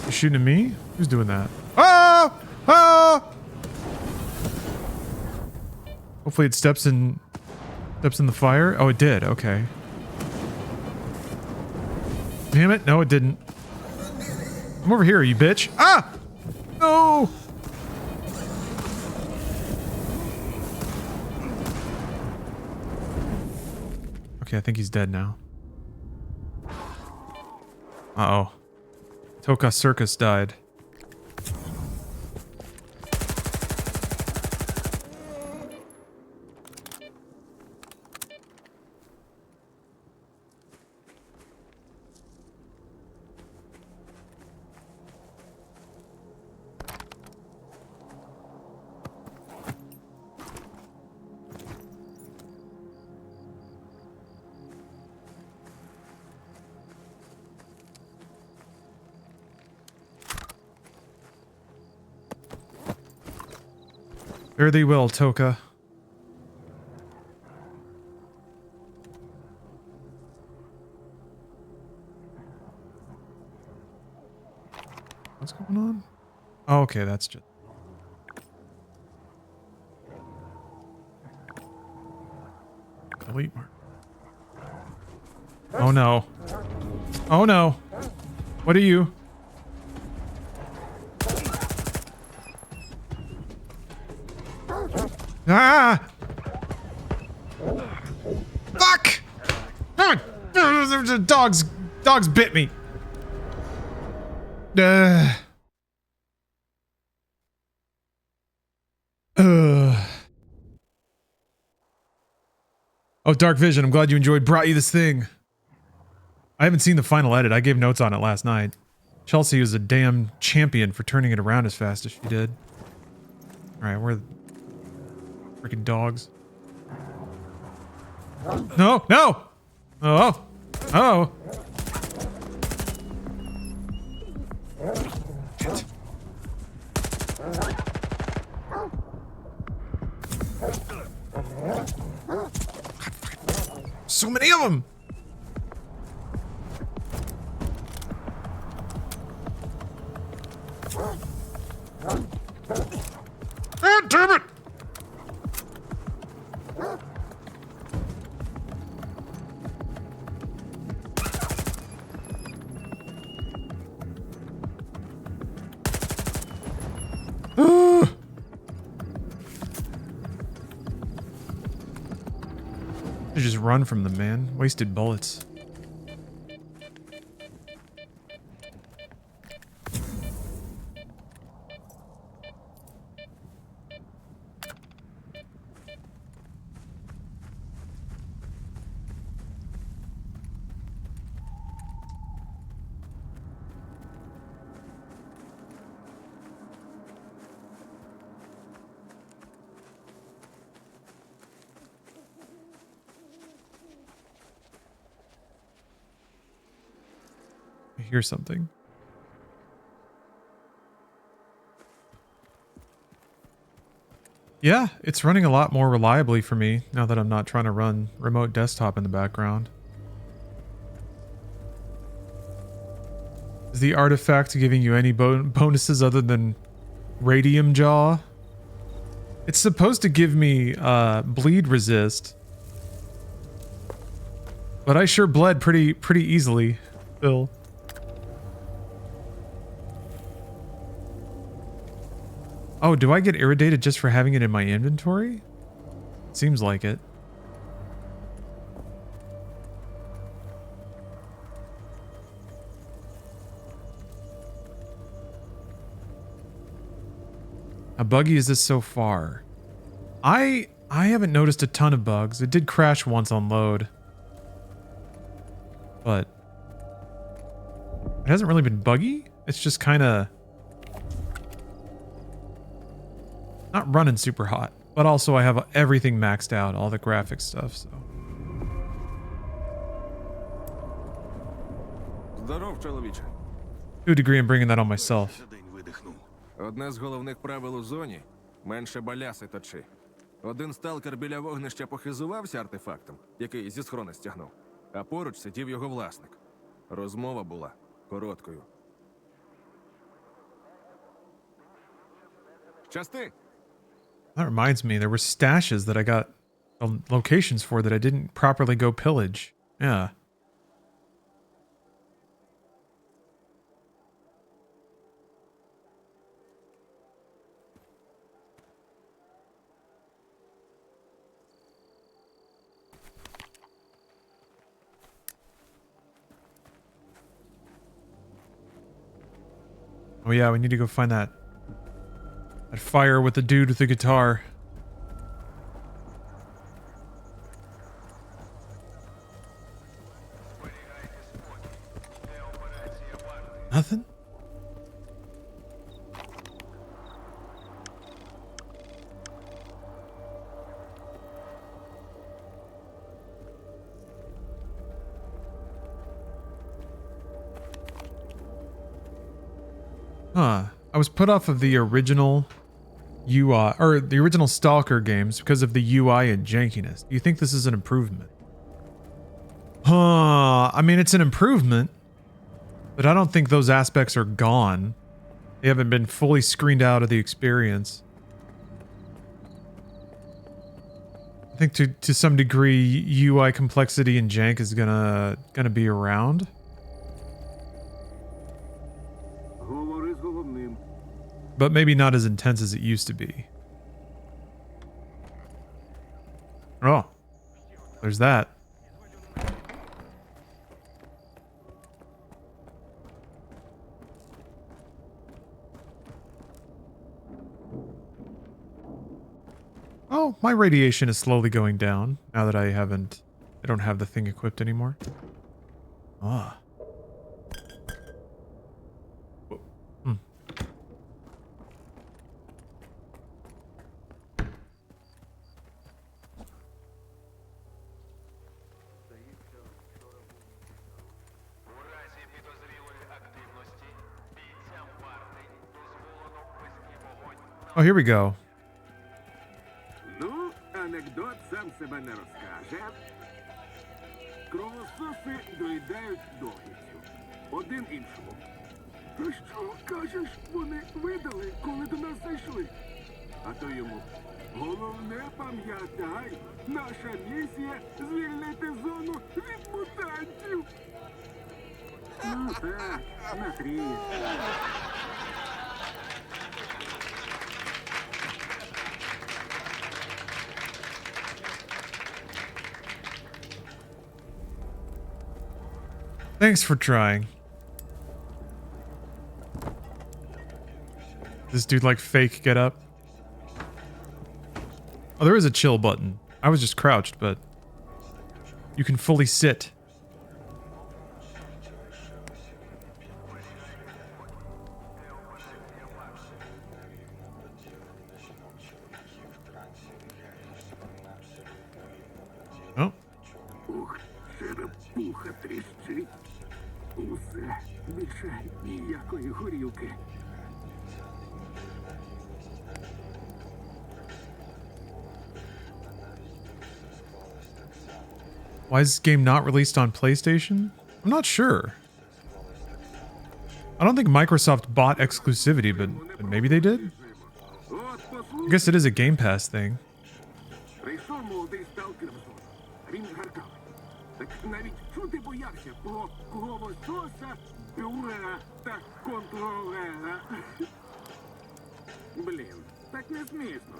You shooting at me? Who's doing that? Ah! Ah! Hopefully it steps in the fire. Oh, it did. Okay. Damn it. No, it didn't. I'm over here, you bitch. Ah! No! Okay, I think he's dead now. Uh-oh. Toka Circus died. Fare thee well, Toka. What's going on? Oh, okay, that's just... Delete mark. Oh no. Oh no. What are you? Ah! Fuck! Dogs bit me. Oh, Dark Vision, I'm glad you enjoyed Brought You This Thing. I haven't seen the final edit. I gave notes on it last night. Chelsea was a damn champion for turning it around as fast as she did. Alright, where are the freaking dogs? No! No! Oh! Oh! Shit. So many of them! Ah, damn it! You just run from them, man. Wasted bullets. I hear something. Yeah, it's running a lot more reliably for me now that I'm not trying to run remote desktop in the background. Is the artifact giving you any bonuses other than radium jaw? It's supposed to give me bleed resist, but I sure bled pretty easily, Phil. Oh, do I get irritated just for having it in my inventory? Seems like it. How buggy is this so far? I haven't noticed a ton of bugs. It did crash once on load. But it hasn't really been buggy. It's just kind of not running super hot. But also I have everything maxed out, all the graphic stuff, so. Здоров, чоловіче. To a degree, I'm bringing that on myself. Одне з головних правил у зоні – менше баляси точи. Один сталкер біля вогнища похизувався артефактом, який зі схрона стягнув, а поруч сидів його власник. Розмова була короткою. Щасти! That reminds me, there were stashes that I got locations for that I didn't properly go pillage. Yeah. Oh yeah, we need to go find that fire with the dude with the guitar. Nothing? Huh. I was put off of the original UI, or the original Stalker games because of the UI and jankiness. Do you think this is an improvement? I mean, it's an improvement, but I don't think those aspects are gone. They haven't been fully screened out of the experience. I think to some degree, UI complexity and jank is gonna be around. But maybe not as intense as it used to be. Oh, there's that. Oh, my radiation is slowly going down now that I don't have the thing equipped anymore. Ah. Oh, here we go. Ну, анекдот сам себе не розкаже. Кровососи доїдають догицю. Один іншому. Та що, кажеш, вони видали, коли до нас зайшли? А то йому. Головне пам'ятай, наша місія – звільнити зону від мутантів. Ну так, натріс. Thanks for trying. This dude like fake get up. Oh, there is a chill button. I was just crouched, but you can fully sit. Oh. Черепуха тріщить. Усе більше ніякої горілки. Why is this game not released on PlayStation? I'm not sure. I don't think Microsoft bought exclusivity, but maybe they did? I guess it is a Game Pass thing. Прийшов молодий сталкер в зону. Він згаркав. Так навіть чути боявся про кровососа, бюре та контролера. Блін, так не смішно.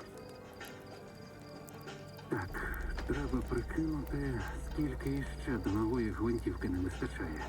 Так, треба прикинути, скільки іще до нової гвинтівки не вистачає.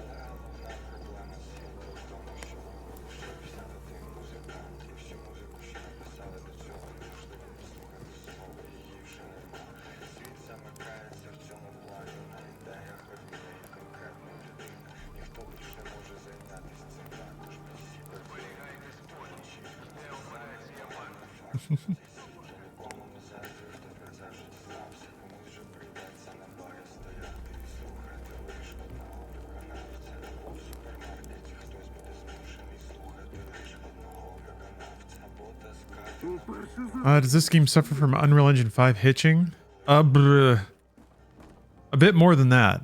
Does this game suffer from Unreal Engine 5 hitching? A bit more than that.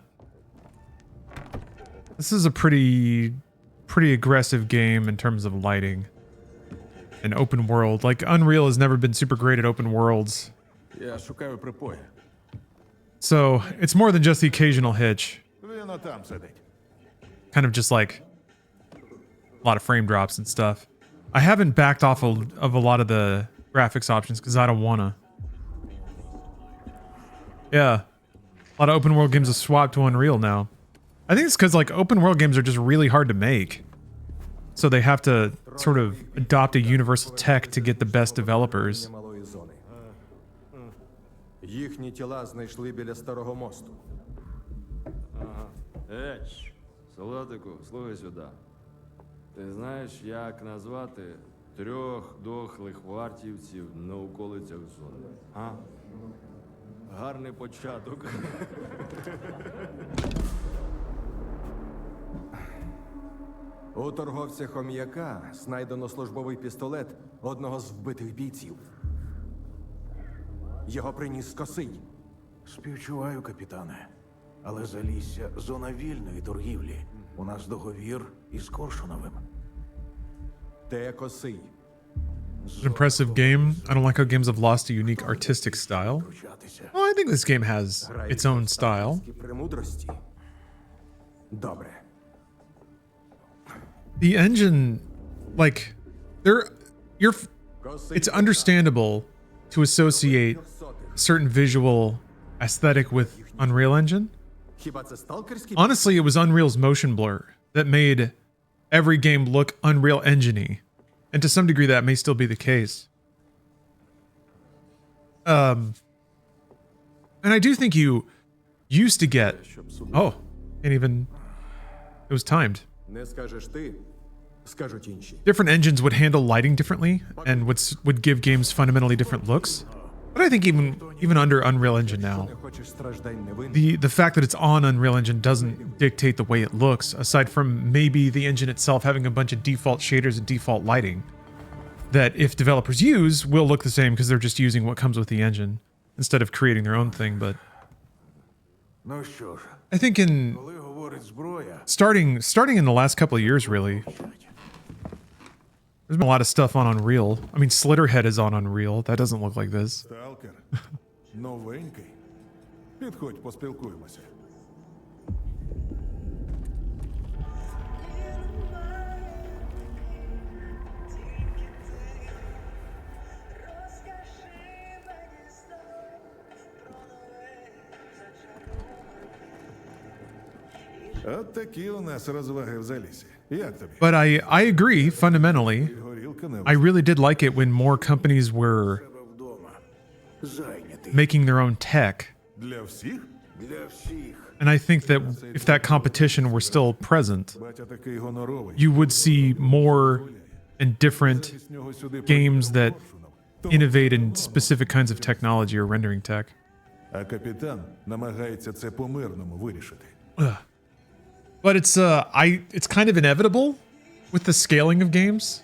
This is a pretty aggressive game in terms of lighting and open world. Like, Unreal has never been super great at open worlds. Я шукаю припої. So it's more than just the occasional hitch. Він отам сидить. Kind of just like a lot of frame drops and stuff. I haven't backed off of a lot of the graphics options because I don't wanna. Yeah. A lot of open world games have swapped to Unreal now. I think it's because like open world games are just really hard to make. So they have to sort of adopt a universal tech to get the best developers. Малої зони. Їхні тіла знайшли біля старого мосту. Еч, солодику, слухай сюди. Ти знаєш, як назвати 3 дохлих вартівців на околицях зони? А? Гарний початок. У торговця хом'яка знайдено службовий пістолет одного з вбитих бійців. Його приніс Косий. Співчуваю, капітане. Але Залісся – зона вільної торгівлі. У нас договір із Коршуновим. Те Косий. It's an impressive game. I don't like how games have lost a unique artistic style. Well, I think this game has its own style. Премудрості. Добре. The engine, like, it's understandable to associate a certain visual aesthetic with Unreal Engine. Хіба це сталкерський? Honestly, it was Unreal's motion blur that made every game look Unreal Engine-y. And to some degree, that may still be the case. And I do think you used to get... Oh, can't even... It was timed. Не скажеш ти, скажуть інші. Different engines would handle lighting differently and would give games fundamentally different looks. But I think even under Unreal Engine now, Не хочеш страждань невинних? the fact that it's on Unreal Engine doesn't dictate the way it looks, aside from maybe the engine itself having a bunch of default shaders and default lighting that if developers use will look the same because they're just using what comes with the engine instead of creating their own thing. But Ну що ж, I think in коли говорить зброя, starting in the last couple of years, really, there's been a lot of stuff on Unreal. I mean, Slitterhead is on Unreal. That doesn't look like this. Сталкер. Новенький. Підходь, поспілкуємося. От такі у нас розваги в залісі. Як тобі? But I agree fundamentally. Горілка не I really did like it when more companies were треба вдома. Зайнятий. making their own tech. для всіх? Для всіх. And I think that if that competition were still present, Батя такий гоноровий. you would see more and different З нього сюди games that Коршунов. innovate in specific kinds of technology or rendering tech. А капітан намагається це по-мирному вирішити. But it's kind of inevitable with the scaling of games.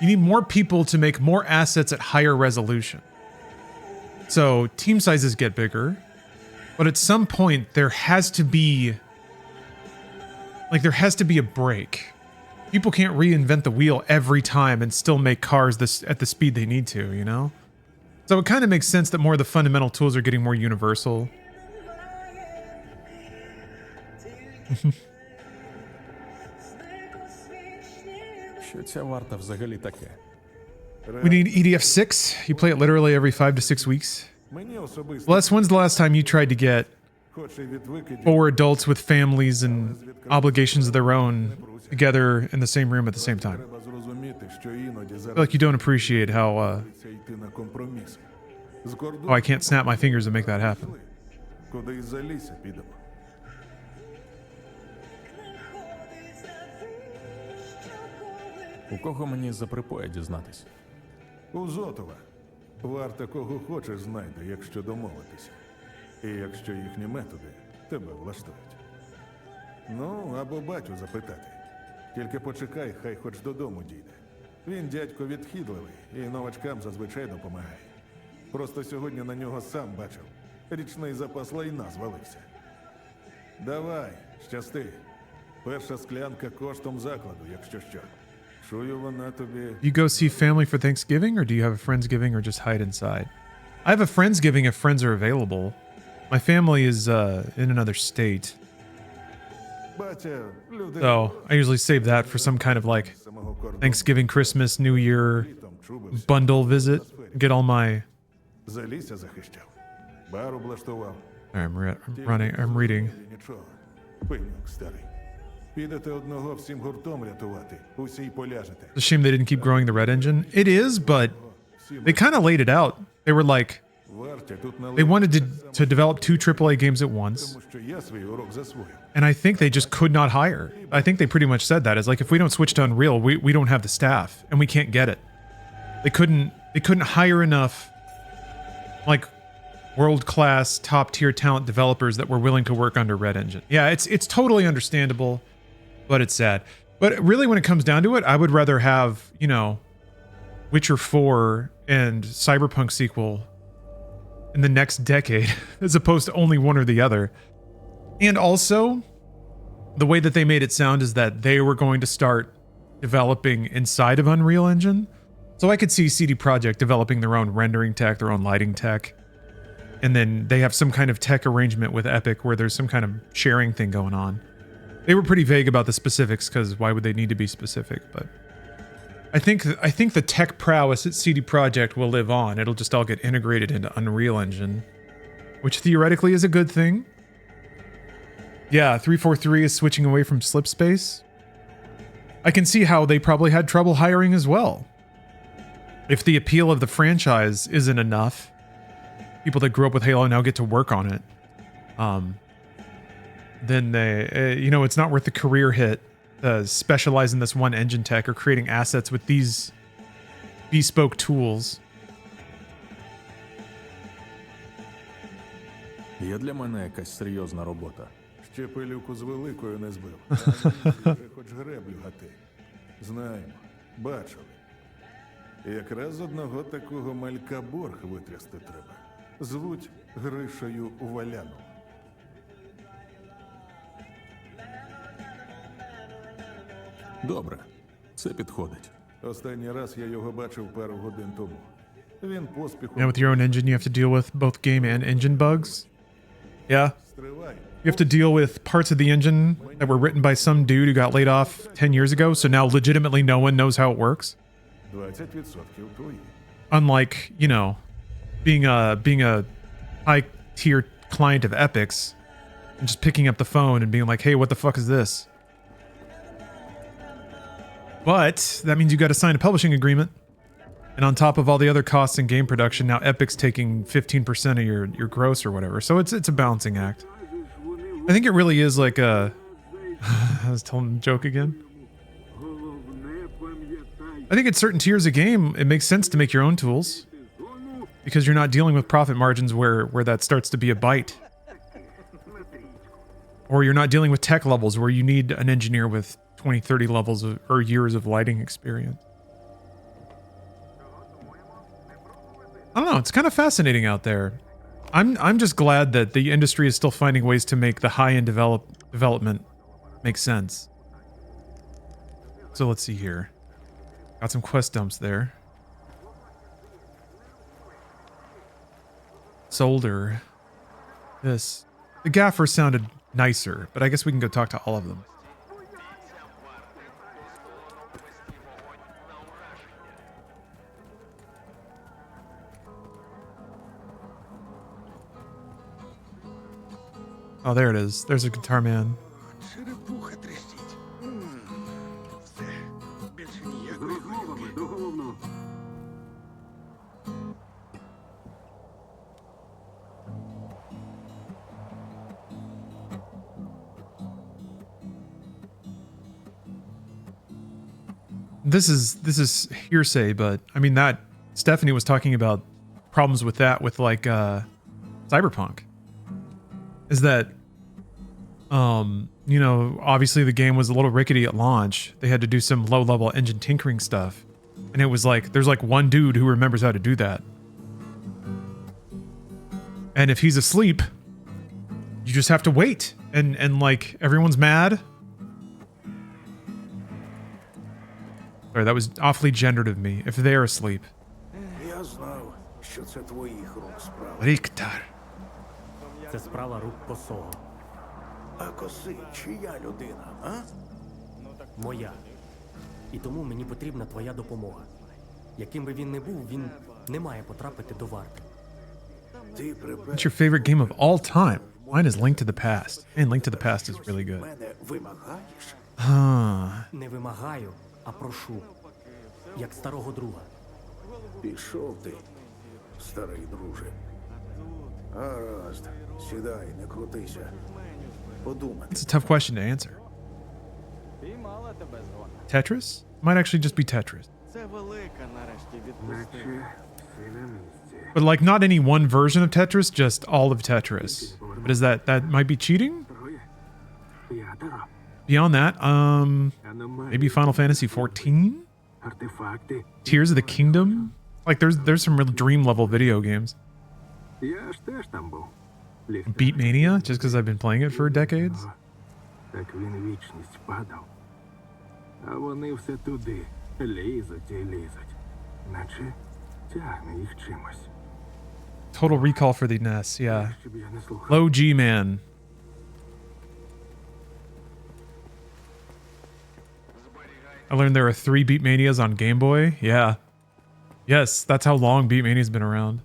You need more people to make more assets at higher resolution. So team sizes get bigger, but at some point there has to be a break. People can't reinvent the wheel every time and still make cars at the speed they need to, you know? So it kind of makes sense that more of the fundamental tools are getting more universal. Що ця варта взагалі таке? We need EDF6. You play it literally every 5 to 6 weeks. Мені особисто Les, when's the last time you tried to get хоче від викидів 4 adults with families and obligations of their own together in the same room at the same time? треба зрозуміти, що іноді I feel зараз like you don't appreciate how доводиться йти на компроміси. З oh, I can't snap my fingers and make that happen. Куди із Залісся підемо? У кого мені за припоя дізнатись? У Зотова. Варта кого хочеш знайде, якщо домовитися. І якщо їхні методи тебе влаштують. Ну, або батю запитати. Тільки почекай, хай хоч додому дійде. Він дядько відхідливий і новачкам зазвичай допомагає. Просто сьогодні на нього сам бачив. Річний запас лайна звалився. Давай, щасти. Перша склянка коштом закладу, якщо що. Чую, вона тобі... You go see family for Thanksgiving, or do you have a Friendsgiving, or just hide inside? I have a Friendsgiving if friends are available. My family is in another state, Батя, люди... so I usually save that for some kind of like самого кордону. Thanksgiving, Christmas, New Year Літом чубився. bundle visit. Get all my. Залісся захищав. Бар облаштував. I'm running. I'm reading. Нічого. Пеньок старий. Підете одного всім гуртом рятувати. Усі й поляжете. It's a shame they didn't keep growing the Red Engine. It is, but they kind of laid it out. They were like, Варті тут they wanted to develop 2 AAA games at once, тому що я свій урок засвоїв. and I think they just could not hire. I think they pretty much said that. It's like, if we don't switch to Unreal, we don't have the staff, and we can't get it. They couldn't hire enough, like, world-class, top-tier talent developers that were willing to work under Red Engine. Yeah, it's totally understandable, but it's sad. But really, when it comes down to it, I would rather have, you know, Witcher 4 and Cyberpunk sequel in the next decade, as opposed to only one or the other. And also, the way that they made it sound is that they were going to start developing inside of Unreal Engine. So I could see CD Projekt developing their own rendering tech, their own lighting tech. And then they have some kind of tech arrangement with Epic where there's some kind of sharing thing going on. They were pretty vague about the specifics because why would they need to be specific? But I think the tech prowess at CD Projekt will live on. It'll just all get integrated into Unreal Engine, which theoretically is a good thing. Yeah, 343 is switching away from slip space. I can see how they probably had trouble hiring as well. If the appeal of the franchise isn't enough, people that grew up with Halo now get to work on it. Then they, you know, it's not worth the career hit. Specialize in this one engine tech or creating assets with these bespoke tools. Є для мене якась серйозна робота. Ще пилюку з великою не збив. Вже хоч греблю гати. Знаємо. Бачили. Якраз одного такого малька борг витрясти треба. Звуть Гришею Валяном. Добре, це підходить. Останній раз я його бачив пару годин тому. Він поспіхом... Yeah, with your own engine, you have to deal with both game and engine bugs. Yeah. Стривай. You have to deal with parts of the engine that were written by some dude who got laid off 10 years ago, so now legitimately no one knows how it works. 20% твої. Unlike, you know, being a high-tier client of Epic's and just picking up the phone and being like, hey, what the fuck is this? But that means you got to sign a publishing agreement. And on top of all the other costs in game production, now Epic's taking 15% of your gross or whatever. So it's a balancing act. I think it really is like a... I was telling a joke again. I think at certain tiers of game, it makes sense to make your own tools. Because you're not dealing with profit margins where that starts to be a bite. Or you're not dealing with tech levels where you need an engineer with 20, 30 levels of, or years of lighting experience. I don't know, it's kind of fascinating out there. I'm just glad that the industry is still finding ways to make the high-end development make sense. So let's see here. Got some quest dumps there. Solder. This. The gaffer sounded nicer, but I guess we can go talk to all of them. Oh, there it is. There's a guitar man. Черепуха трещить. Все. Більше ніякої. З розмовами до головного. This is hearsay, but I mean that Stephanie was talking about problems with that with like Cyberpunk. Is that you know, obviously the game was a little rickety at launch. They had to do some low-level engine tinkering stuff. And it was like there's like one dude who remembers how to do that. And if he's asleep, you just have to wait. And like everyone's mad. Sorry, that was awfully gendered of me. If they're asleep. Я знав, що це твоїх рук справа. Ріктар. Це справа рук посого. А коси, чия людина, а? Моя. І тому мені потрібна твоя допомога. Яким би він не був, він не має потрапити до варти. Ти припер... What's your favorite game of all time? Mine is Link to the Past. And Link to the Past is really good. Мене вимагаєш? Не вимагаю, а прошу. Як старого друга. Пішов ти, старий друже. Гаразд, сідай, не крутися. Подумай. It's a tough question to answer. Tetris? Might actually just be Tetris. Наче всі на місці. But like not any one version of Tetris, just all of Tetris. But is that might be cheating? Троє. П'ятеро. Beyond that, Аномалії. maybe Final Fantasy 14? Артефакти. Tears of the Kingdom? Like there's some real dream level video games. Я ж теж там був. Ліхтар. Beatmania, just because I've been playing it for decades. Так він вічність падав. А вони все туди лізуть і лізуть. Наче тягне їх чимось. Total Recall for the NES, yeah. Щоб я не слухав. Low G Man. I learned there are 3 Beatmanias on Game Boy. Yeah. Yes, that's how long Beatmania's been around.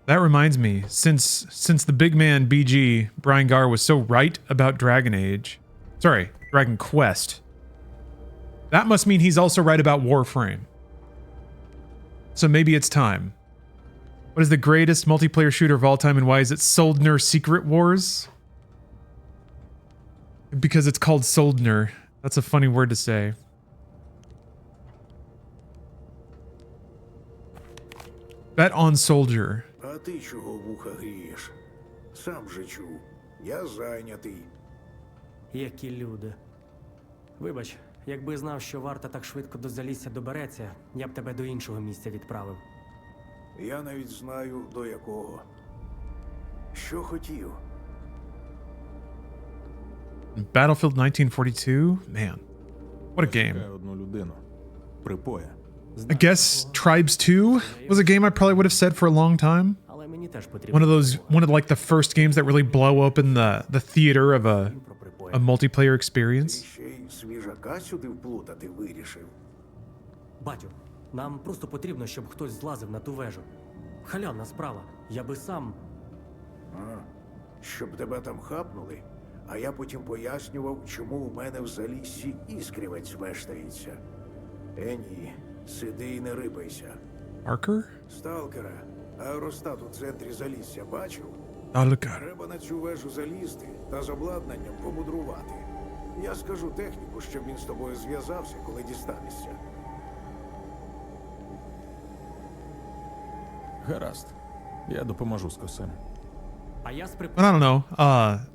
That reminds me, since the big man BG, Brian Garr, was so right about Dragon Age, sorry, Dragon Quest, that must mean he's also right about Warframe. So maybe it's time. What is the greatest multiplayer shooter of all time and why is it Soldner Secret Wars? Because it's called Soldner. That's a funny word to say. Bet on Soldier. А ти чого вуха грієш? Сам же чув. Я зайнятий. Які люди. Вибач, якби знав, що варта так швидко до Залісся добереться, я б тебе до іншого місця відправив. Я навіть знаю, до якого. Що хотів? Battlefield 1942? Man, what a game. Одну людину. Припоя. I guess Tribes 2 was a game I probably would have said for a long time. Але мені теж потрібно. One of like the first games that really blow open the theater of a multiplayer experience. Ще й свіжака сюди вплутати вирішив. Батю, нам просто потрібно, щоб хтось злазив на ту вежу. Халявна справа. Я би сам. А, щоб тебе там хапнули, а я потім пояснював, чому у мене в Заліссі іскрівець вештається. Ні, сиди і не рипайся. Parker? Сталкера, аеростат у центрі Залісся бачив? Stalker. Треба на цю вежу залізти та з обладнанням помудрувати. Я скажу техніку, щоб він з тобою зв'язався, коли дістанешся. Гаразд. Я допоможу з косим. А я з But I don't know.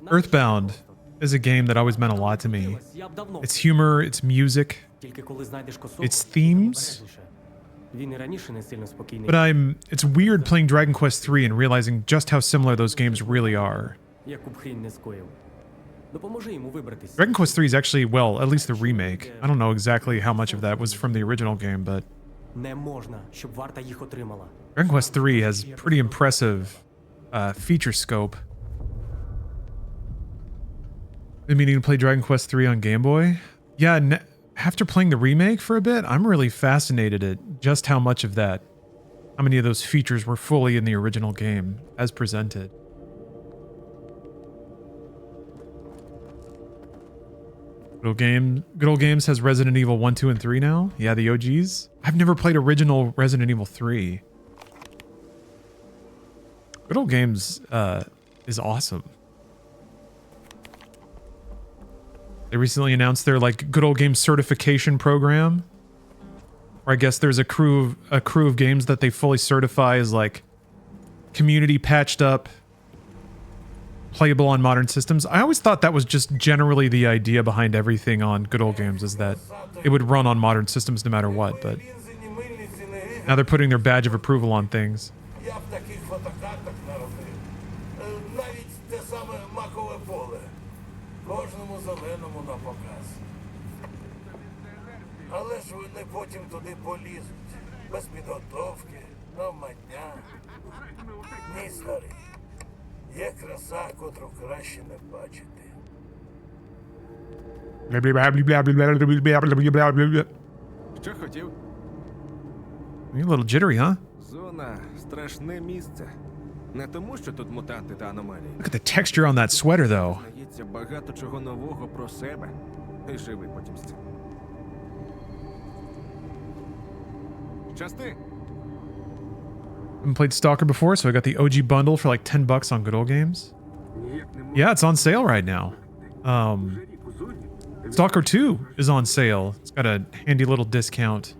Earthbound is a game that always meant a lot to me. Я б давно. Its humor, its music, Тільки коли знайдеш косу. its themes. обережніше. Він і раніше не сильно спокійний. But it's weird playing Dragon Quest 3 and realizing just how similar those games really are. Яку б хрінь не скоїв. Допоможи йому вибратись. Dragon Quest 3 is actually, well, at least the remake. I don't know exactly how much of that was from the original game, but Не можна, щоб варта їх отримала. Dragon Quest 3 has pretty impressive feature scope. Been meaning to play Dragon Quest 3 on Game Boy? Yeah, after playing the remake for a bit, I'm really fascinated at just how much of that how many of those features were fully in the original game as presented. Good Old Games has Resident Evil 1, 2, and 3 now. Yeah, the OGs. I've never played original Resident Evil 3. Good Old Games is awesome. They recently announced their like Good Old Games certification program. Or I guess there's a crew of games that they fully certify as like community patched up, playable on modern systems. I always thought that was just generally the idea behind everything on Good Old Games, is that it would run on modern systems no matter what, but now they're putting their badge of approval on things. Я б таких фотокарток наробив. Навіть те саме макове поле. Кожному зеленому на показ. Але ж вони потім туди полізуть. Без підготовки, навмання. Ні, старий. Є краса, котру краще не бачити. Що хотів? You're a little jittery, huh? Зона – страшне місце. Не тому, що тут мутанти та аномалії. Look at the texture on that sweater, though. Знається багато чого нового про себе. І живи потім з цим. Части! Haven't played Stalker before, so I got the OG bundle for like $10 on Good Old Games. Yeah, it's on sale right now. Stalker 2 is on sale. It's got a handy little discount.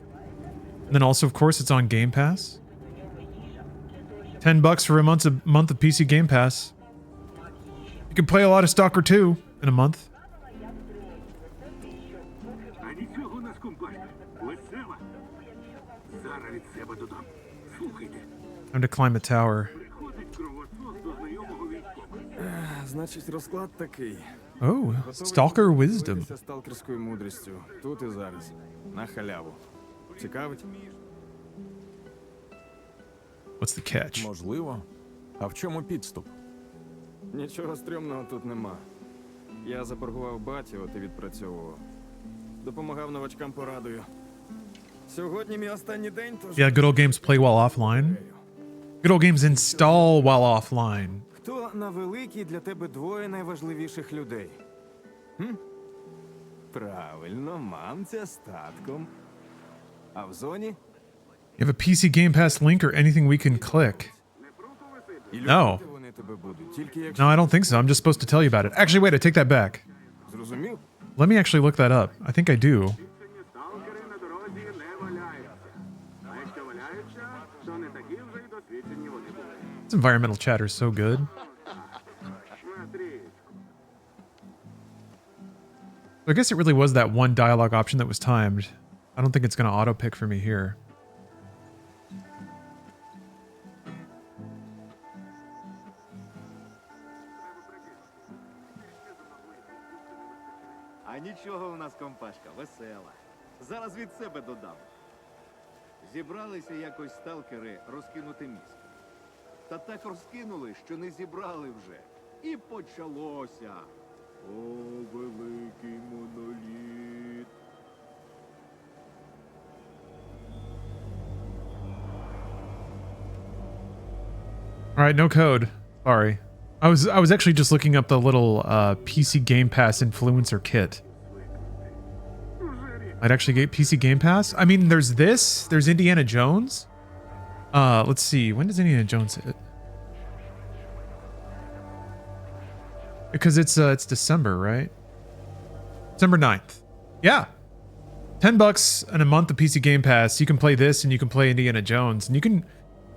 And then also, of course, it's on Game Pass. $10 for a month of PC Game Pass. You can play a lot of Stalker 2 in a month. А нічого нас компашка. Весела. Зараз від себе додам. Слухайте. Time to climb a tower. Приходить кровосос до знайомого військового. Значить, розклад такий. Oh, Stalker Wisdom. Готовий сталкерською мудрістю. Тут і зараз. На халяву. Цікавить? What's the catch? Можливо. А в чому підступ? Нічого стрьомного тут нема. Я заборгував баті, от і відпрацьовував. Допомагав новачкам порадою. Сьогодні мій останній день, тож... Yeah, Good Old Games play while offline. Good Old Games install while offline. Хто на великій для тебе двоє найважливіших людей? Хм? Правильно, мамця з татком. А в зоні? You have a PC Game Pass link or anything we can click? No. Вони тебе будуть, тільки No, якщо... I don't think so. I'm just supposed to tell you about it. Actually, wait, I take that back. Зрозумів? Let me actually look that up. I think I do. Сталкери на дорозі не валяються. А якщо валяються, то не такі вже й досвідчені вони були. This environmental chatter is so good. Смотри. So I guess it really was that one dialogue option that was timed. I don't think it's going to auto-pick for me here. А нічого у нас компашка, весела. Зараз від себе додам. Зібралися якось сталкери розкинути міст. Та так розкинули, що не зібрали вже. І почалося. О, великий моноліт. All right, no code. Sorry. I was actually just looking up the little PC Game Pass influencer kit. I'd actually get PC Game Pass. I mean, there's this. There's Indiana Jones. Let's see. When does Indiana Jones hit? Because it's December, right? December 9th. Yeah. $10 and a month of PC Game Pass. You can play this and you can play Indiana Jones. And you can,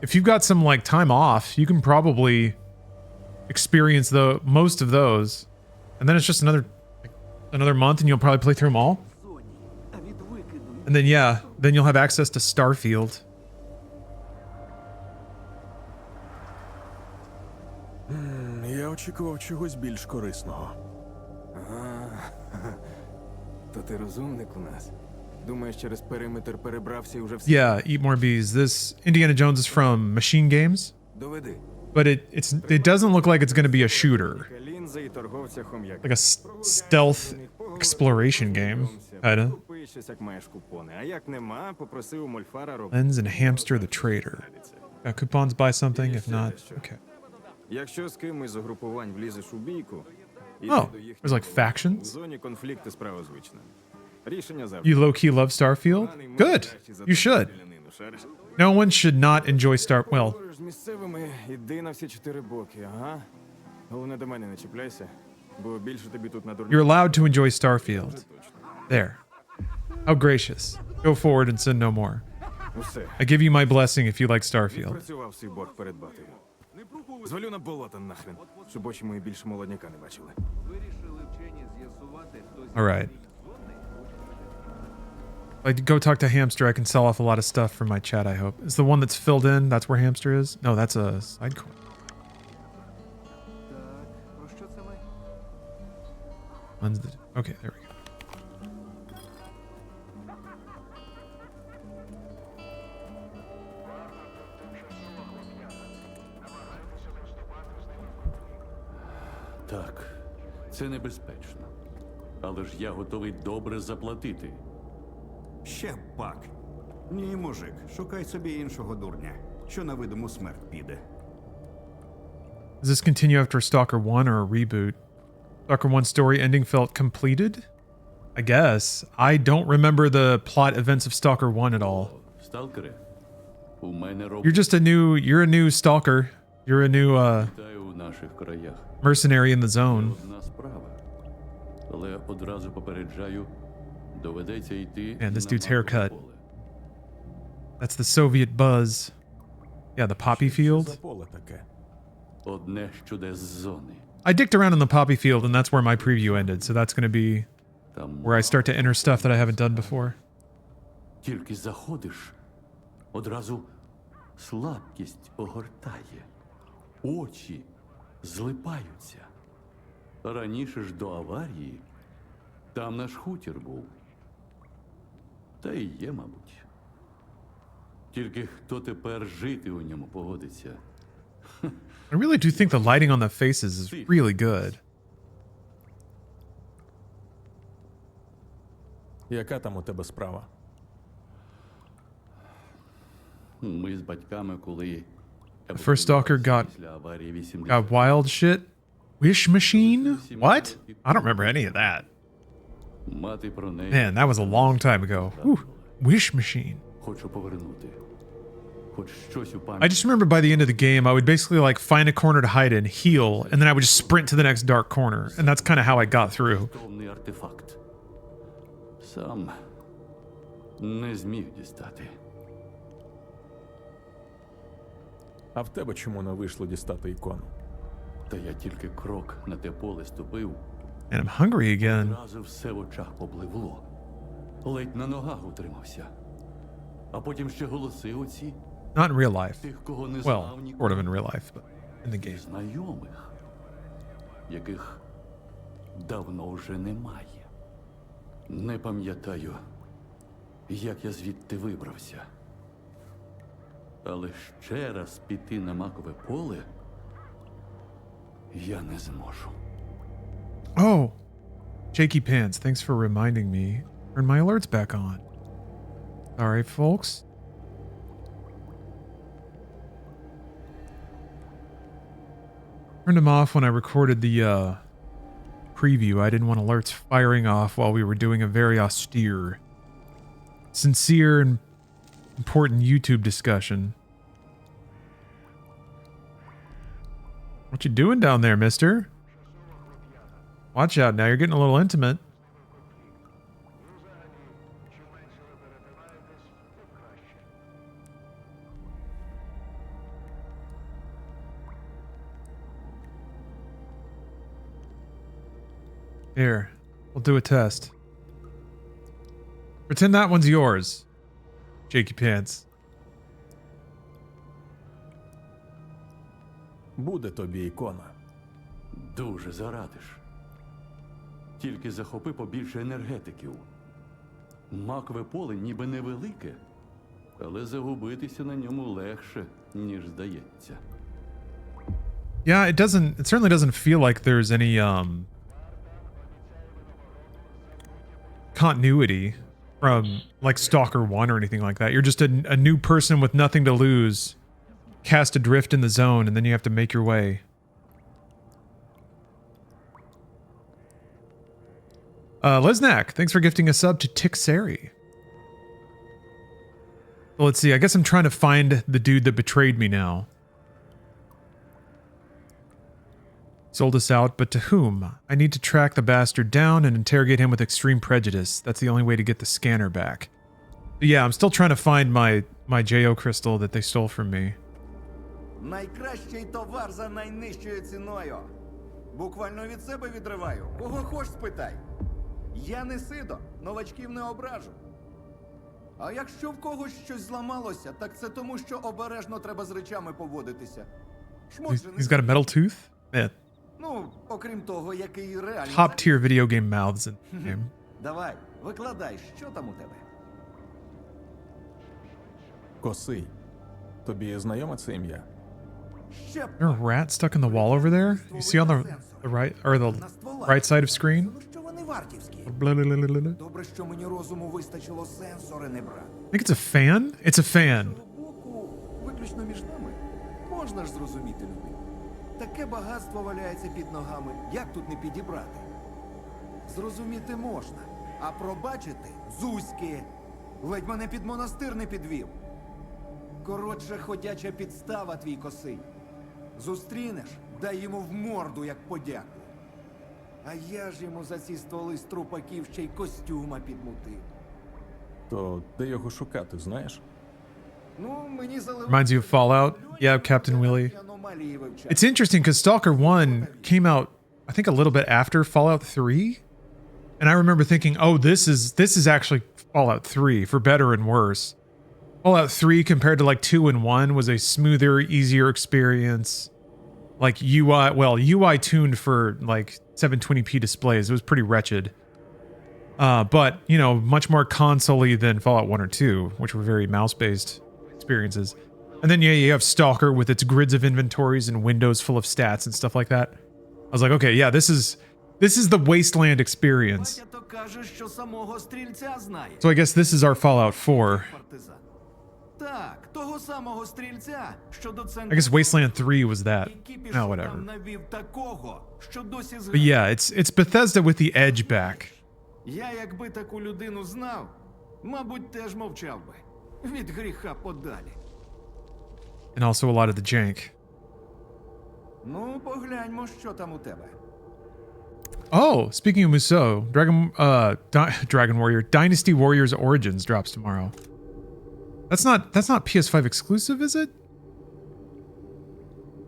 if you've got some like time off, you can probably experience the most of those. And then it's just another month and you'll probably play through them all. And then yeah, then you'll have access to Starfield. Я очікував чогось більш корисного. То ти розумник у нас. Думаєш, через периметр перебрався і вже все? Yeah, eat more bees. This Indiana Jones is from Machine Games. Доведи. But it doesn't look like it's going to be a shooter. Лінза і торговця хом'як. Like a stealth exploration game, kinda. Купи Уявіть щось як маєш купони, а як нема, попроси у Мольфара робити. Lens and hamster the trader. Got coupons, buy something. If not, okay. Якщо з кимось з угрупувань влізеш у бійку, Oh, there's like в factions? зоні конфлікти справа звична. Рішення завжди. You low-key love Starfield? Good. You should. No one should not enjoy well, З місцевими іди на всі чотири боки, ага. Головне до мене не чіпляйся, бо більше тобі тут на дурні. you're allowed to enjoy Starfield. There. How gracious. Go forward and sin no more. Усе. I give you my blessing if you like Starfield. Працював свій борг перед батою. Звалю на болото нахрен, щоб очі мої більше молодняка не бачили. All right. Like, go talk to Hamster. I can sell off a lot of stuff from my chat, I hope. Is the one that's filled in? That's where Hamster is? No, that's a side coin. When's the... Okay, there we go. Так, це небезпечно. Але ж я готовий добре заплатити. Ще пак. Ні, мужик, шукай собі іншого дурня, що на видиму смерть піде. Does this continue after Stalker 1 or a reboot? Stalker 1 story ending felt completed? I guess. I don't remember the plot events of Stalker 1 at all. Сталкери, у мене You're a new Stalker. You're a new, Вітаю у наших краях. mercenary in the zone. Одна справа. Але одразу попереджаю, доведеться йти Man, this на dude's макове haircut. поле. That's the Soviet buzz. Yeah, the poppy field. За поле таке. Одне з чудес зони. I dicked around in the poppy field, and that's where my preview ended. So that's going to be Там where I start to enter stuff that I haven't done before. тільки заходиш, одразу слабкість огортає. Очі злипаються. Раніше ж до аварії там наш хутір був. Та і є, мабуть. Тільки хто тепер жити у ньому погодиться? I really do think the lighting on the faces is really good. Яка там у тебе справа? Ми з батьками, коли The first Stalker got після аварії 80 got wild shit. Wish machine? What? I don't remember any of that. мати про неї Man, that was a long time ago. Whew. Wish machine. хочу повернути. Хоч щось у I пам'яті. just remember by the end of the game, I would basically like find a corner to hide in, heal, and then I would just sprint to the next dark corner. And that's kind of how I got through. Коштовний артефакт. Сам не зміг дістати. А в тебе чому не вийшло дістати ікону? Та я тільки крок на те поле ступив. And I'm hungry again. Одразу все в очах попливло. Ледь на ногах утримався. А потім ще голоси оці. Not in real life. Тих, кого не Well, знав sort ніколи. of in real life, but in the game. Знайомих, яких давно вже немає. Не пам'ятаю, як я звідти вибрався. Але ще раз піти на макове поле я не зможу. Oh, Shaky Pants, thanks for reminding me. Turn my alerts back on. Sorry, folks. Turned them off when I recorded the preview. I didn't want alerts firing off while we were doing a very austere, sincere, and important YouTube discussion. What you doing down there, mister? Watch out now, you're getting a little intimate. Here, we'll do a test. Pretend that one's yours, Jakey Pants. Буде тобі ікона. Дуже зарадиш. Тільки захопи побільше енергетиків. Макове поле ніби невелике, але загубитися на ньому легше, ніж здається. Yeah, it certainly doesn't feel like there's any continuity from like Stalker 1 or anything like that. You're just a new person with nothing to lose, cast adrift in the zone, and then you have to make your way. Lesnak, thanks for gifting a sub to Tixeri. Well, let's see. I guess I'm trying to find the dude that betrayed me now. Sold us out, but to whom? I need to track the bastard down and interrogate him with extreme prejudice. That's the only way to get the scanner back. But yeah, I'm still trying to find my JO crystal that they stole from me. Найкращий товар за найнижчою ціною. Буквально від себе відриваю. Кого хоч спитай. Я не сидо, новачків не ображу. А якщо в когось щось зламалося, так це тому, що обережно треба з речами поводитися. He's got a metal tooth? Yeah. Ну, окрім того, який реально... Top tier video game mouths in the game. Давай, викладай, що там у тебе? Косий. Тобі знайоме це ім'я? Is there a rat stuck in the wall over there? You see on the right, or the right side of screen? Добре, що мені розуму вистачило сенсори не брати. I think it's a fan? It's a fan. Виключно між нами. Можна ж зрозуміти людину. Таке багатство валяється під ногами. Як тут не підібрати? Зрозуміти можна. А пробачити – зузьки. Ледь мене під монастир не підвів. Коротше, ходяча підстава твій косий. Зустрінеш – дай йому в морду, як подяку. А я ж йому за ці стволи з трупаків ще й костюма підмутив. То де його шукати, знаєш? Ну, мені Reminds you of Fallout? Yeah, Captain Willie. It's interesting because Stalker 1 came out, I think, a little bit after Fallout 3. And I remember thinking, oh, this is actually Fallout 3, for better and worse. Fallout 3 compared to like 2 and 1 was a smoother, easier experience. Like UI tuned for like 720p displays. It was pretty wretched. But, you know, much more console-y than Fallout 1 or 2, which were very mouse-based experiences. And then, yeah, you have Stalker with its grids of inventories and windows full of stats and stuff like that. I was like, okay, yeah, this is the Wasteland experience. So I guess this is our Fallout 4. I guess Wasteland 3 was that. Oh, whatever. But yeah, it's Bethesda with the edge back. Я, якби таку людину знав, мабуть, теж мовчав би. Від гріха подалі. And also a lot of the jank. Ну, погляньмо, що там у тебе. Oh, speaking of Musou, Dragon Warrior, Dynasty Warriors Origins drops tomorrow. That's not PS5 exclusive, is it?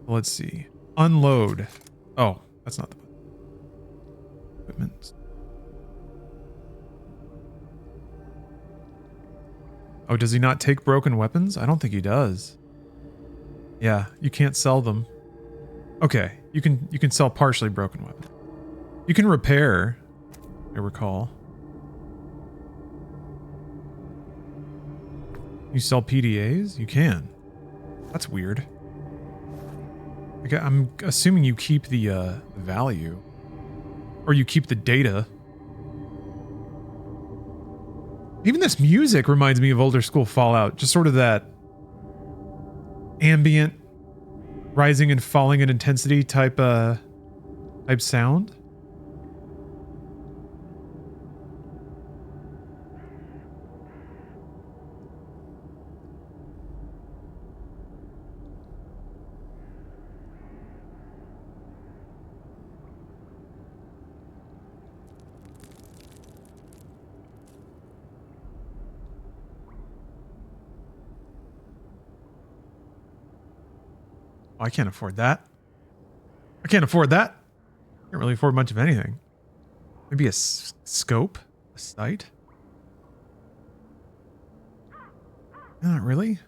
Let's see. Unload. Oh, that's not the equipment. Oh, does he not take broken weapons? I don't think he does. Yeah, you can't sell them. Okay, you can sell partially broken weapons. You can repair, I recall. You sell PDAs? You can. That's weird. Okay, I'm assuming you keep the value. Or you keep the data. Even this music reminds me of older school Fallout. Just sort of that ambient, rising and falling in intensity type sound. I can't afford that. I can't afford that. Can't really afford much of anything. Maybe a scope? A sight? Not really.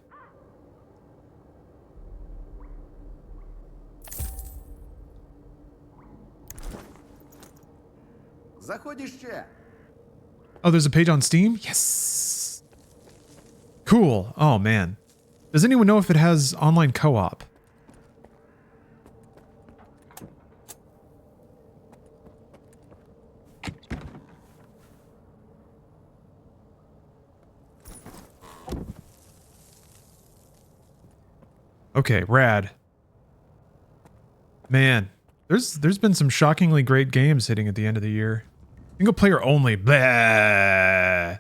Oh, there's a page on Steam? Yes! Cool. Oh, man. Does anyone know if it has online co-op? Okay, rad. Man, there's been some shockingly great games hitting at the end of the year. Single player only. Blah.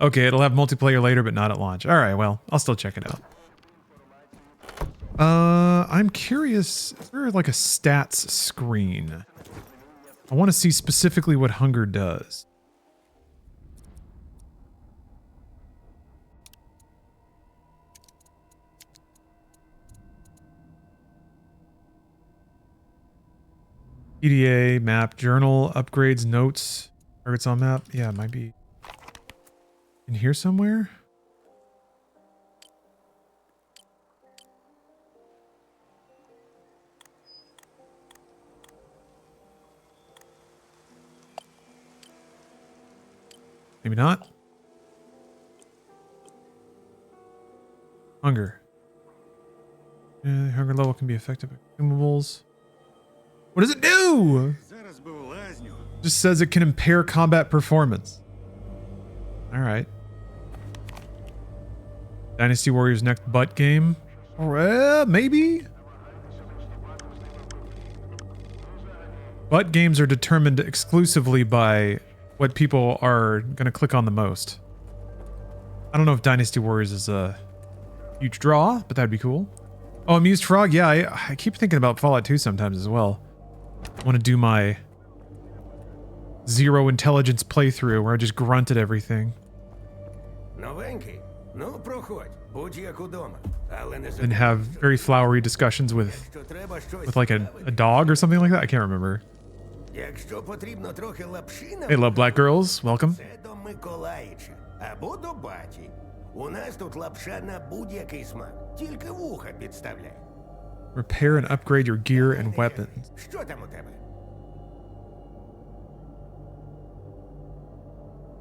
Okay, it'll have multiplayer later, but not at launch. All right, well, I'll still check it out. I'm curious, is there like a stats screen? I want to see specifically what hunger does. EDA, map, journal, upgrades, notes, targets on map. Yeah, it might be in here somewhere. Maybe not. Hunger. Hunger level can be affected by consumables. What does it do? Just says it can impair combat performance. All right. Dynasty Warriors next butt game. Maybe. Butt games are determined exclusively by what people are going to click on the most. I don't know if Dynasty Warriors is a huge draw, but that'd be cool. Oh, Amused Frog. Yeah, I keep thinking about Fallout 2 sometimes as well. I want to do my zero intelligence playthrough where I just grunted everything. And have very flowery discussions with like a dog or something like that. I can't remember. Hey, love black girls. Welcome. Repair and upgrade your gear and weapons.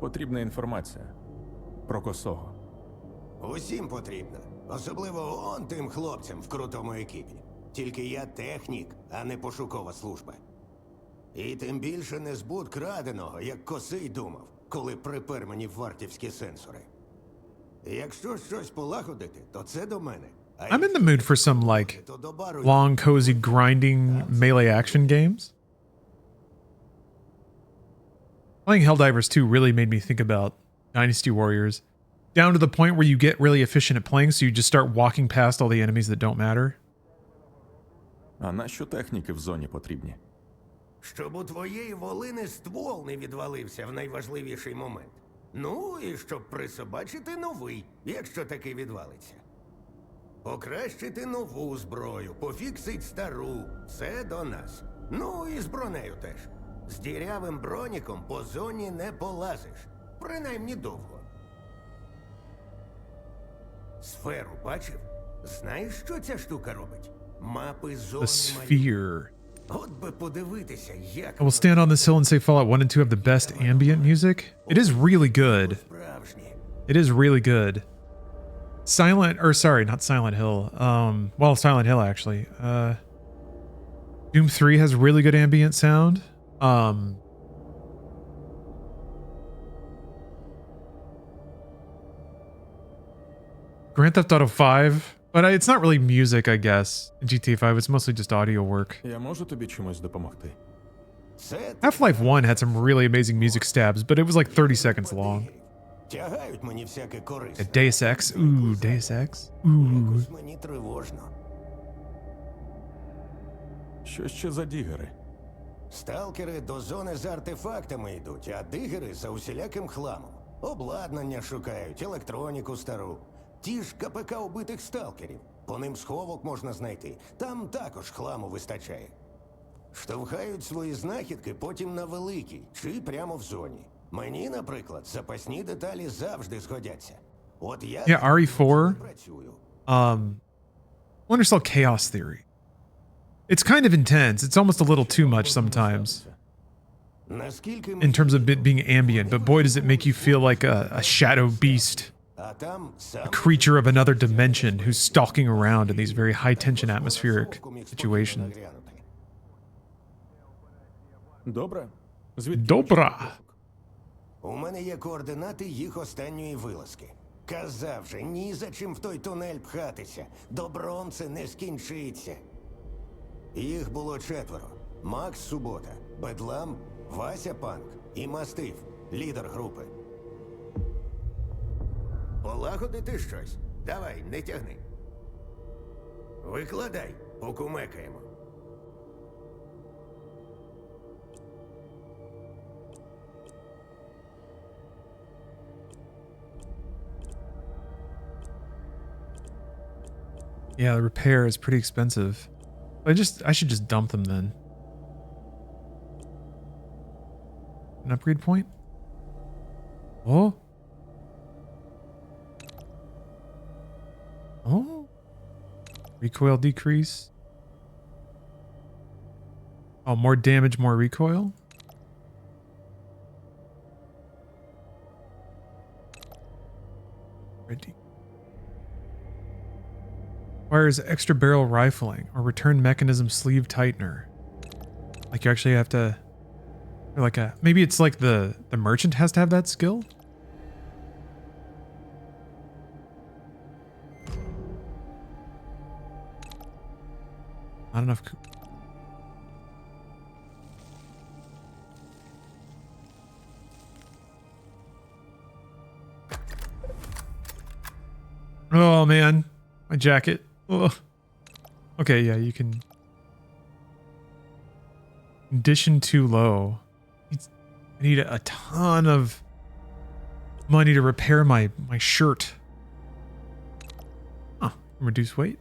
Потрібна інформація про косого. Усім потрібно. Особливо он тим хлопцям в крутому екіпі. Тільки я технік, а не пошукова служба. І тим більше не збут краденого, як Косий думав, коли припер мені вартівські сенсори. Якщо щось полагодити, то це до мене. I'm in the mood for some like long, cozy, grinding melee action games. Playing Helldivers 2 really made me think about Dynasty Warriors, down to the point where you get really efficient at playing, so you just start walking past all the enemies that don't matter. А нащо техніки в зоні потрібні? Щоб у твоєї волини ствол не відвалився в найважливіший момент. Ну, і щоб присобачити новий, якщо таки відвалиться. Покращити нову зброю, пофіксить стару. Все до нас. Ну, і з бронею теж. З дірявим броніком по зоні не полазиш. Принаймні довго. Сферу бачив? Знаєш, що ця штука робить? Мапи зони. The sphere. От би подивитися, як... I will stand on this hill and say Fallout 1 and 2 have the best ambient music. It is really good. It is really good. Not Silent Hill. Well, Silent Hill actually. Doom 3 has really good ambient sound. Grand Theft Auto 5, but it's not really music, I guess. In GTA 5, it's mostly just audio work. Я можу тобі чимось допомогти? Half-Life 1 had some really amazing music stabs, but it was like 30 seconds long. Deus Ex. Ooh, Deus Ex. Ooh. Що ще за дігери? Сталкери до зони з артефактами йдуть, а дигери за усіляким хламом. Обладнання шукають, електроніку стару. Ті ж КПК убитих сталкерів. По ним сховок можна знайти. Там також хламу вистачає. Штовхають свої знахідки потім на великій, чи прямо в зоні. Мені, наприклад, запасні деталі завжди згодяться. От я... Yeah, RE4. Undersell Chaos Theory. It's kind of intense. It's almost a little too much sometimes. In terms of it being ambient, but boy does it make you feel like a shadow beast. A creature of another dimension who's stalking around in these very high-tension atmospheric situations. Добре. Добра. У мене є координати їх останньої вилазки. Казав же, ні за чим в той тунель пхатися. Добром це не скінчиться. Їх було 4. Макс Субота, Бедлам, Вася Панк і Мастиф, лідер групи. Полагодити щось? Давай, не тягни. Викладай, покумекаємо. Yeah, the repair is pretty expensive. I should just dump them then. An upgrade point? Oh. Oh. Recoil decrease. Oh, more damage, more recoil. Ready. Requires extra barrel rifling or return mechanism sleeve tightener. Like you actually have to, or like a, maybe it's like the merchant has to have that skill. Not enough. Oh man, my jacket. Ugh. Okay, yeah, you can. Condition too low. I need a ton of money to repair my shirt. Huh, reduce weight.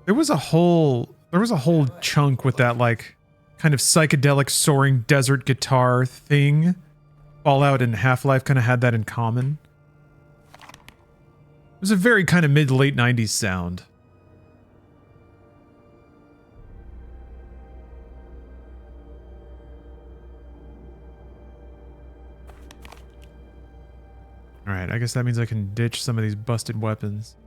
There was a whole chunk with that like kind of psychedelic soaring desert guitar thing. Fallout and Half-Life kind of had that in common. It was a very kind of mid to late 90s sound. All right, I guess that means I can ditch some of these busted weapons.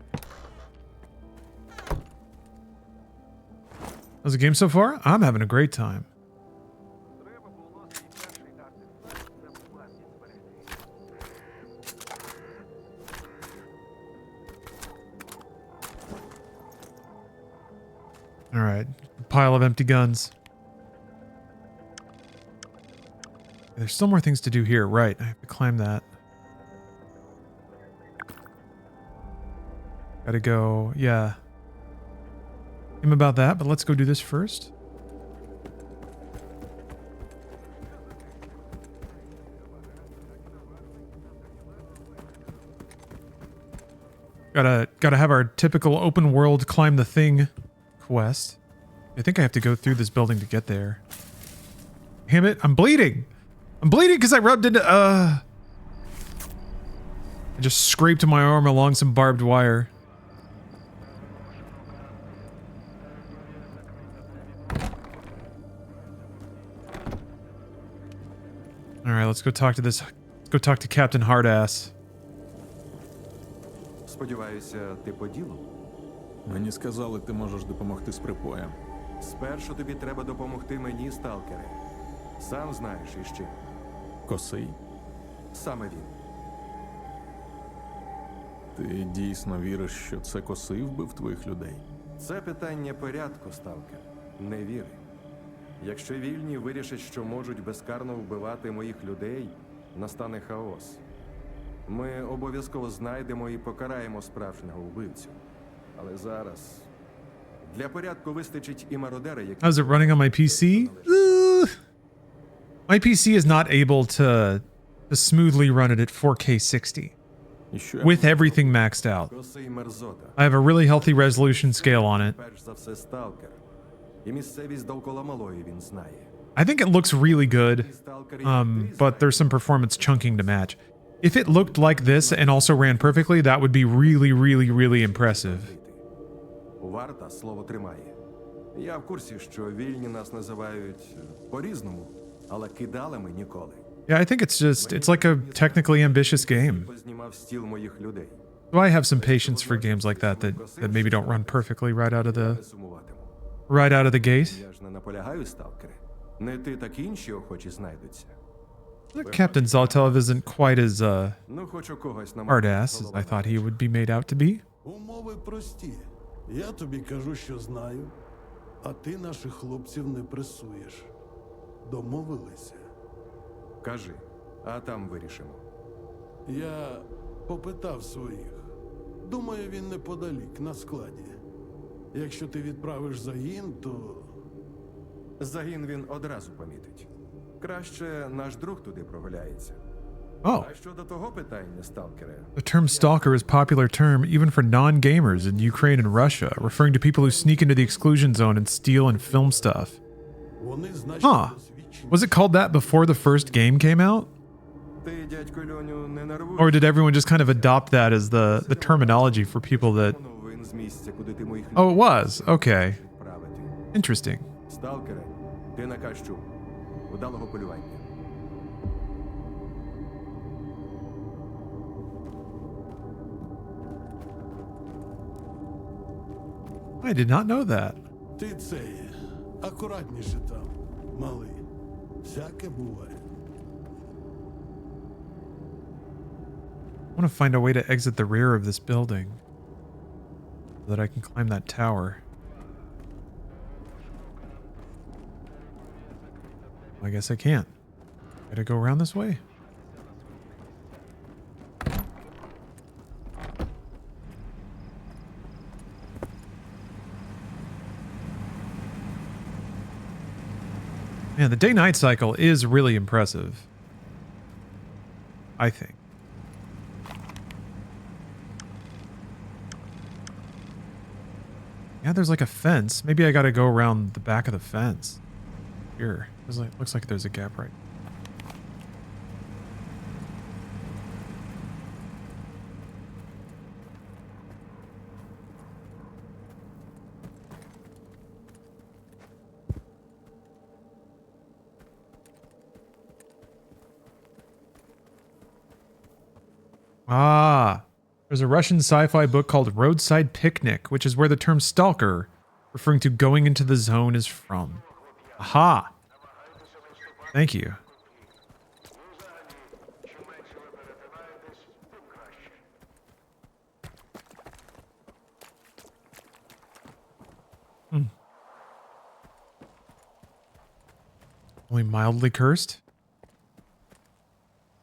How's the game so far? I'm having a great time. All right, pile of empty guns. There's still more things to do here. Right, I have to climb that. Gotta go, yeah. Him about that, but let's go do this first. Gotta have our typical open world climb the thing quest. I think I have to go through this building to get there. Damn it, I'm bleeding! I'm bleeding because I rubbed into, I just scraped my arm along some barbed wire. Alright, let's go talk to this. Let's go talk to Captain Hardass. Сподіваюся, ти по ділу? Мені сказали, ти можеш допомогти з припоєм. Спершу тобі треба допомогти мені, сталкере. Сам знаєш із чим. Косий? Саме він. Ти дійсно віриш, що це Косий вбив твоїх людей? Це питання порядку, сталкер. Не віри. Якщо вільні вирішать, що можуть безкарно вбивати моїх людей, настане хаос. Ми обов'язково знайдемо і покараємо справжнього вбивцю. Але зараз для порядку вистачить і мародера, який... How's it running on my PC? My PC is not able to smoothly run it at 4K 60. With everything maxed out. I have a really healthy resolution scale on it. Перш за все, сталкер. І місцевість довкола малої він знає. I think it looks really good, but there's some performance chunking to match. If it looked like this and also ran perfectly, that would be really, really, really impressive. Варта слово тримає. Я в курсі, що вільні нас називають по-різному, але кидалами ніколи. Yeah, I think it's like a technically ambitious game. Познімав стіл моїх людей. So I have some patience for games like that maybe don't run perfectly right out of the right out of the gate. Я ж не наполягаю, сталкери. Не ти, так інші охочі знайдуться. Captain Zoltov isn't quite as Ну, хоч у когось на hard ass as I thought he would be made out to be. Умови прості. Я тобі кажу, що знаю, а ти наших хлопців не пресуєш. Домовилися? Кажи, а там вирішимо. Я попитав своїх. Думаю, він неподалік, на складі. Якщо ти відправиш загін, то... Загін він одразу помітить. Краще наш друг туди прогуляється. Oh. А щодо того питання, сталкере, The term stalker is a popular term even for non-gamers in Ukraine and Russia, referring to people who sneak into the exclusion zone and steal and film stuff. Вони значно Huh. Was it called that before the first game came out? ти, дядько Льоню, не нервуй. Or did everyone just kind of adopt that as the terminology for people that... Він з місця, куди ти моїх Oh, it was. Okay. відправити. Interesting. Сталкере, ти наказ чув. Удалого полювання. I did not know that. Ти це є. Акуратніше там, малий. Всяке буває. I want to find a way to exit the rear of this building so that I can climb that tower. I guess I can't. Gotta go around this way. Man, the day-night cycle is really impressive. I think. Yeah, there's like a fence. Maybe I gotta go around the back of the fence. Here. Looks like there's a gap right. Ah, there's a Russian sci-fi book called Roadside Picnic, which is where the term stalker, referring to going into the zone, is from. Aha! Thank you. Only mildly cursed?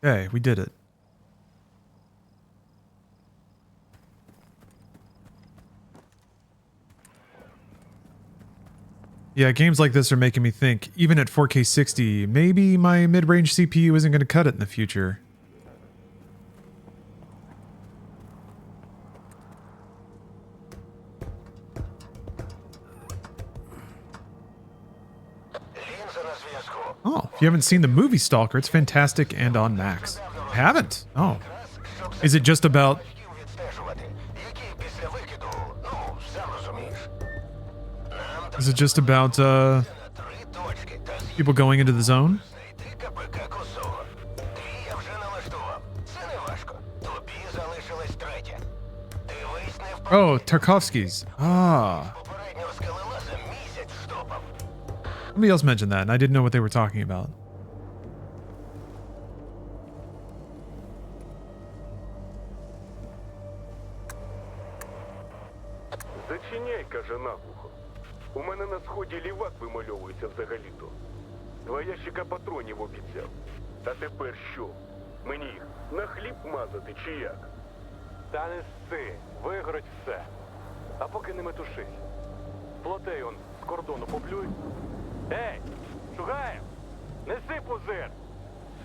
Okay, we did it. Yeah, games like this are making me think, even at 4K 60, maybe my mid-range CPU isn't going to cut it in the future. Oh, if you haven't seen the movie Stalker, it's fantastic and on Max. I haven't? Oh. Is it just about... Is it just about, people going into the zone? Oh, Tarkovsky's. Ah. Somebody else mentioned that, and I didn't know what they were talking about. Зачиняй, каже наглухо. У мене на сході лівак вимальовується взагалі-то. Два ящика патронів обіцяв. А тепер що? Мені їх на хліб мазати чи як? Та не сси, вигорить все. А поки не метушись. Плотей он з кордону поплюй. Ей, Шугаєв, неси пузир.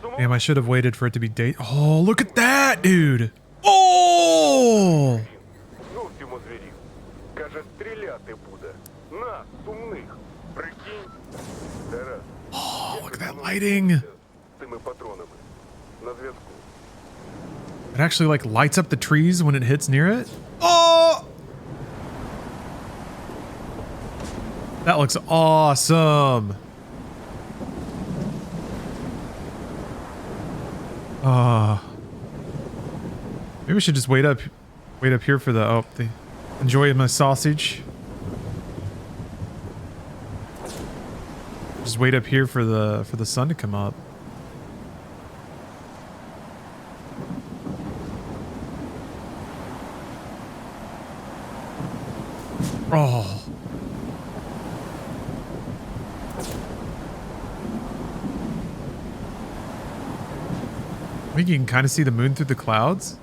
Damn, I should have waited for it to be date. Oh, look at that, dude! Oh! Зовсім озвірів. Каже, стріляти буде. Нас, сумних. Прикинь. Тарас. Oh, look at that lighting! Цими патронами. На зв'язку. It actually like lights up the trees when it hits near it. Oh! That looks awesome. Maybe we should just wait up here for the enjoy my sausage. Just wait up here for the sun to come up. Oh. I think you can kind of see the moon through the clouds.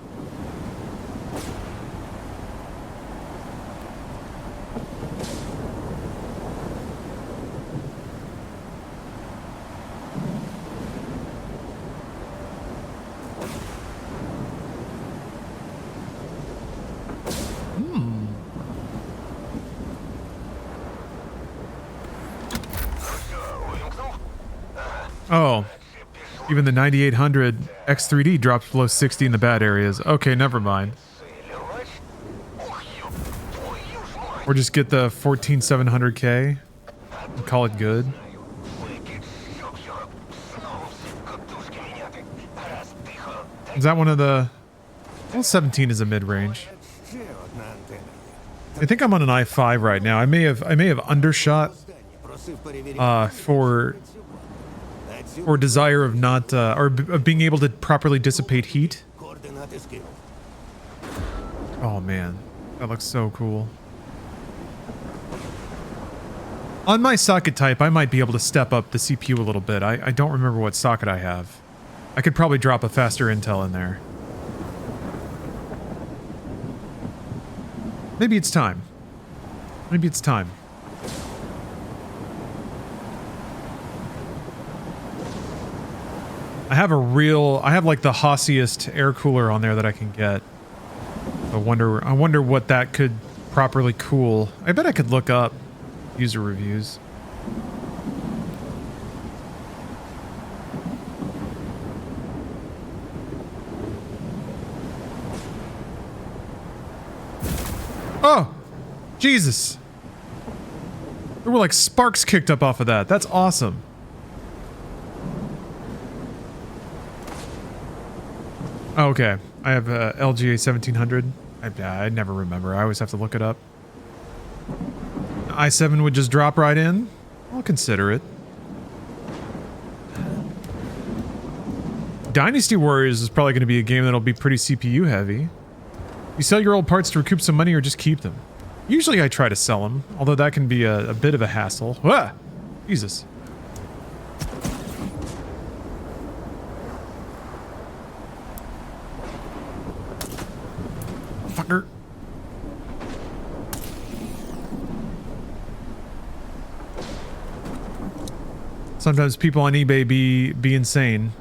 Oh, even the 9800 X3D drops below 60 in the bad areas. Okay, never mind. Or just get the 14700K and call it good. Is that one of the... Well, 17 is a mid-range. I think I'm on an i5 right now. I may have undershot for desire of not or of being able to properly dissipate heat. Oh man, that looks so cool. On my socket type, I might be able to step up the CPU a little bit. I don't remember what socket I have. I could probably drop a faster Intel in there. Maybe it's time. Maybe it's time. I have like the hossiest air cooler on there that I can get. I wonder what that could properly cool. I bet I could look up user reviews. Oh, Jesus. There were like sparks kicked up off of that. That's awesome. Oh, okay. I have LGA 1700. I never remember. I always have to look it up. i7 would just drop right in. I'll consider it. Dynasty Warriors is probably going to be a game that'll be pretty CPU heavy. You sell your old parts to recoup some money or just keep them. Usually I try to sell them, although that can be a bit of a hassle. Ah! Jesus. Fucker. Sometimes people on eBay be insane.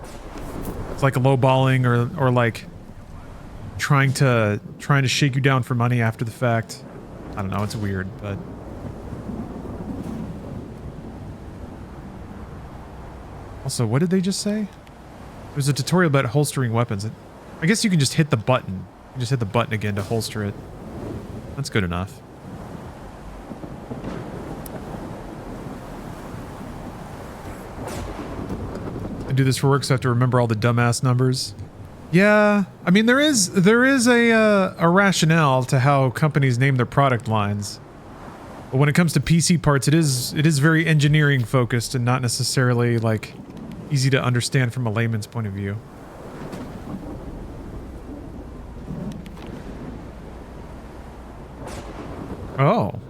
It's like a lowballing or like trying to shake you down for money after the fact. I don't know, it's weird, but also, what did they just say? It was a tutorial about holstering weapons. I guess you can just hit the button. You just hit the button again to holster it. That's good enough. I do this for work, so I have to remember all the dumbass numbers. Yeah, I mean there is a rationale to how companies name their product lines, but when it comes to PC parts, it is very engineering focused and not necessarily like easy to understand from a layman's point of view. Oh,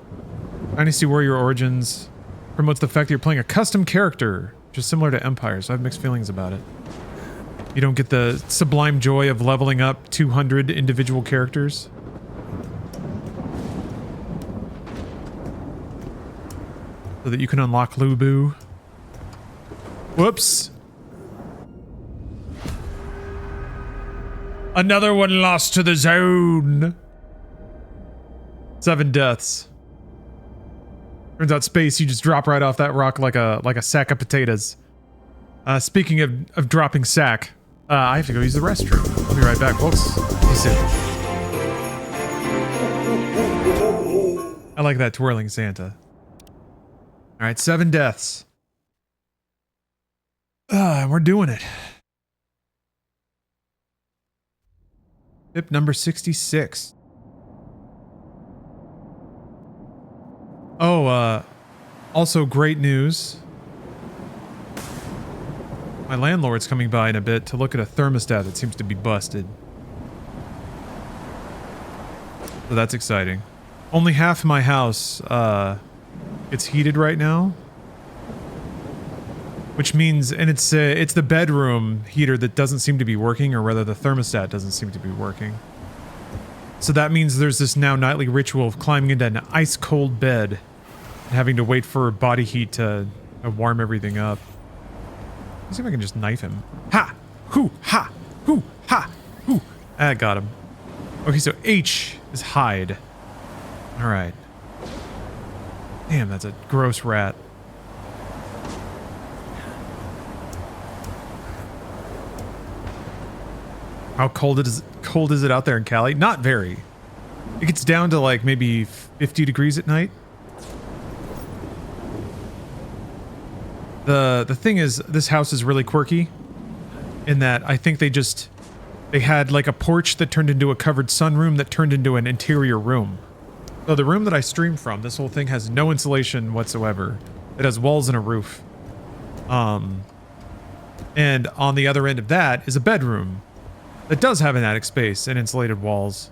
Dynasty Warrior Origins promotes the fact that you're playing a custom character, which is similar to Empire, so I have mixed feelings about it. You don't get the sublime joy of leveling up 200 individual characters. So that you can unlock Lubu. Whoops. Another one lost to the zone. 7 deaths. Turns out space, you just drop right off that rock like a sack of potatoes. Speaking of dropping sack, I have to go use the restroom. I'll be right back, folks. See you soon. I like that twirling Santa. Alright, 7 deaths. We're doing it. Tip number 66. Oh, also great news. My landlord's coming by in a bit to look at a thermostat that seems to be busted. So that's exciting. Only half my house gets heated right now. Which means, and it's the bedroom heater that doesn't seem to be working, or rather the thermostat doesn't seem to be working. So that means there's this now nightly ritual of climbing into an ice cold bed and having to wait for body heat to warm everything up. Let's see if I can just knife him. Ha! Hoo! Ha! Hoo! Ha! Hoo! I got him. Okay, so H is hide. Alright. Damn, that's a gross rat. How cold is it out there in Cali? Not very. It gets down to like maybe 50 degrees at night. The thing is, this house is really quirky in that I think they had like a porch that turned into a covered sunroom that turned into an interior room. So the room that I stream from, this whole thing has no insulation whatsoever. It has walls and a roof. And on the other end of that is a bedroom that does have an attic space and insulated walls.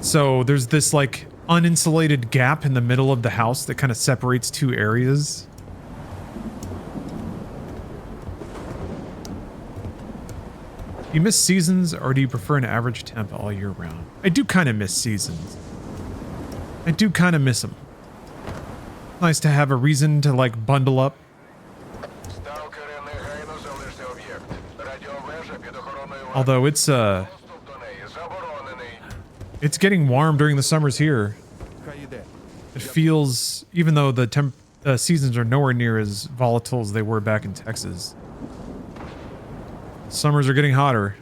So there's this like uninsulated gap in the middle of the house that kind of separates two areas. Do you miss seasons, or do you prefer an average temp all year round? I do kind of miss seasons. I do kind of miss them. Nice to have a reason to like bundle up. Although it's getting warm during the summers here. It feels, even though the seasons are nowhere near as volatile as they were back in Texas. Summers are getting hotter.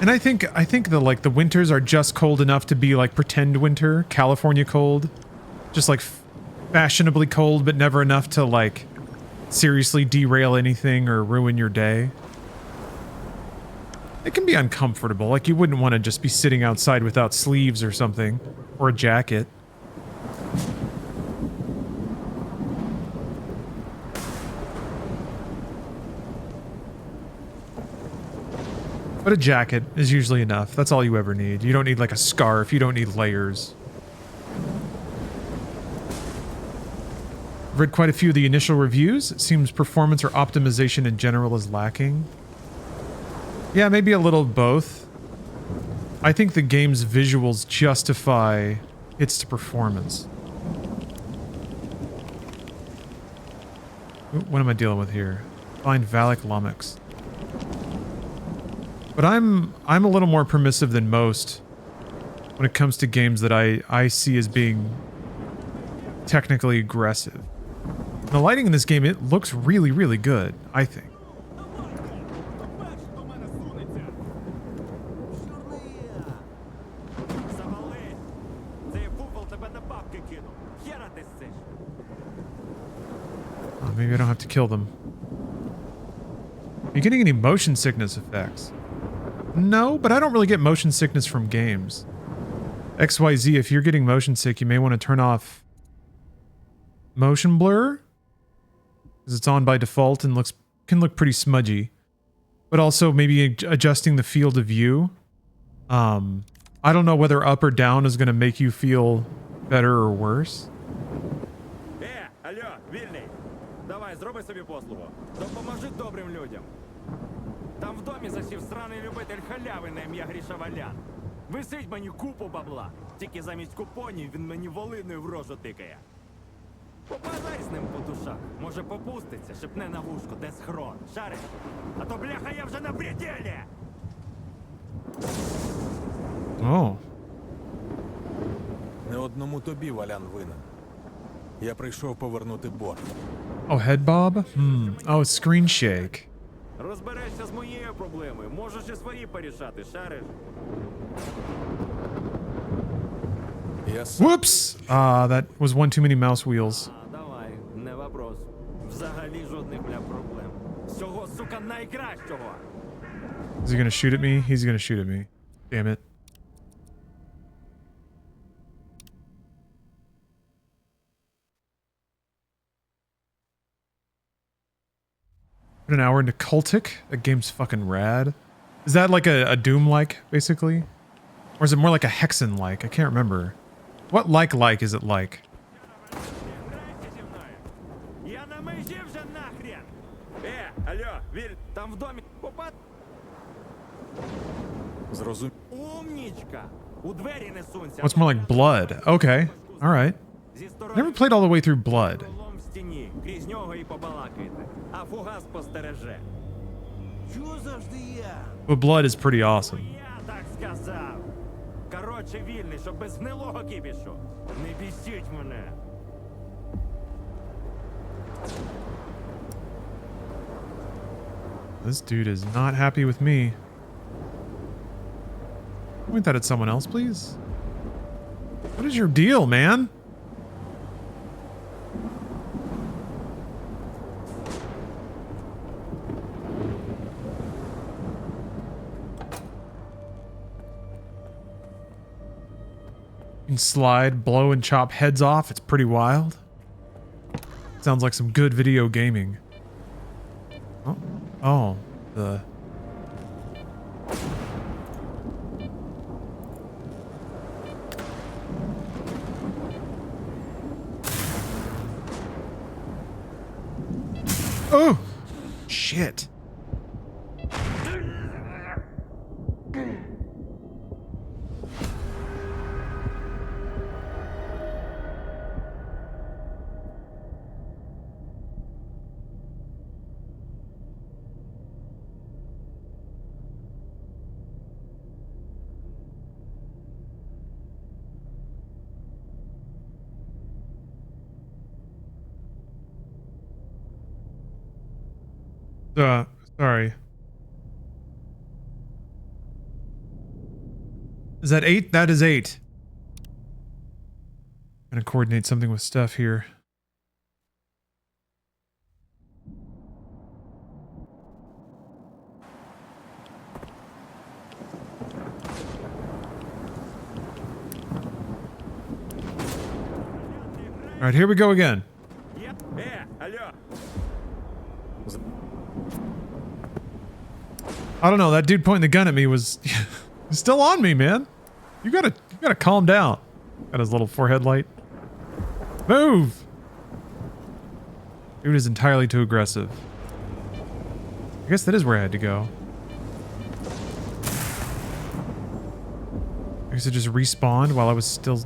And I think the winters are just cold enough to be like pretend winter, California cold. Just like fashionably cold, but never enough to like seriously derail anything or ruin your day. It can be uncomfortable, like you wouldn't want to just be sitting outside without sleeves or something, or a jacket. But a jacket is usually enough. That's all you ever need. You don't need like a scarf, you don't need layers. I've read quite a few of the initial reviews. It seems performance or optimization in general is lacking. Yeah, maybe a little of both. I think the game's visuals justify its performance. Ooh, what am I dealing with here? Find Valak Lummox. But I'm a little more permissive than most when it comes to games that I see as being technically aggressive. The lighting in this game, it looks really, really good, I think. Oh, maybe I don't have to kill them. Are you getting any motion sickness effects? No, but I don't really get motion sickness from games. XYZ, if you're getting motion sick, you may want to turn off motion blur, because it's on by default and can look pretty smudgy. But also maybe adjusting the field of view. I don't know whether up or down is going to make you feel better or worse. Алло, вільний. Давай, зроби собі послугу. Допоможи добрим людям. Там в домі засів сраний любитель халяви на ім'я Гріша Валян. Висить мені купу бабла. Тільки замість купонів він мені волиною в рожу тикає. Побазай з ним по душах. Може попуститься, шепне на вушку, де схрон. Шариш? А то бляха я вже на пределі! О. Не одному тобі Валян винен. Я прийшов повернути борг. Oh, head bob? Oh, screen shake. Розберешся з моєю проблемою. Можеш і свої порішати, шариш? Whoops! That was one too many mouse wheels. Давай, не вопрос. Взагалі жодних бля проблем. Всього, сука, найкращого. Is he gonna shoot at me? He's gonna shoot at me. Damn it. Put an hour into Cultic. That game's fucking rad. Is that like a Doom-like, basically? Or is it more like a Hexen-like? I can't remember. What like is it like? What's more like Blood? Okay. Alright. Never played all the way through Blood. But Blood is pretty awesome. This dude is not happy with me. Point that at someone else, please. What is your deal, man? You can slide, blow, and chop heads off. It's pretty wild. Sounds like some good video gaming. Oh, the... Oh! Shit. Sorry. Is that 8? That is 8. I'm gonna coordinate something with Steph here. All right, here we go again. I don't know. That dude pointing the gun at me was still on me, man. You gotta calm down. Got his little forehead light. Move. Dude is entirely too aggressive. I guess that is where I had to go. I guess it just respawned while I was still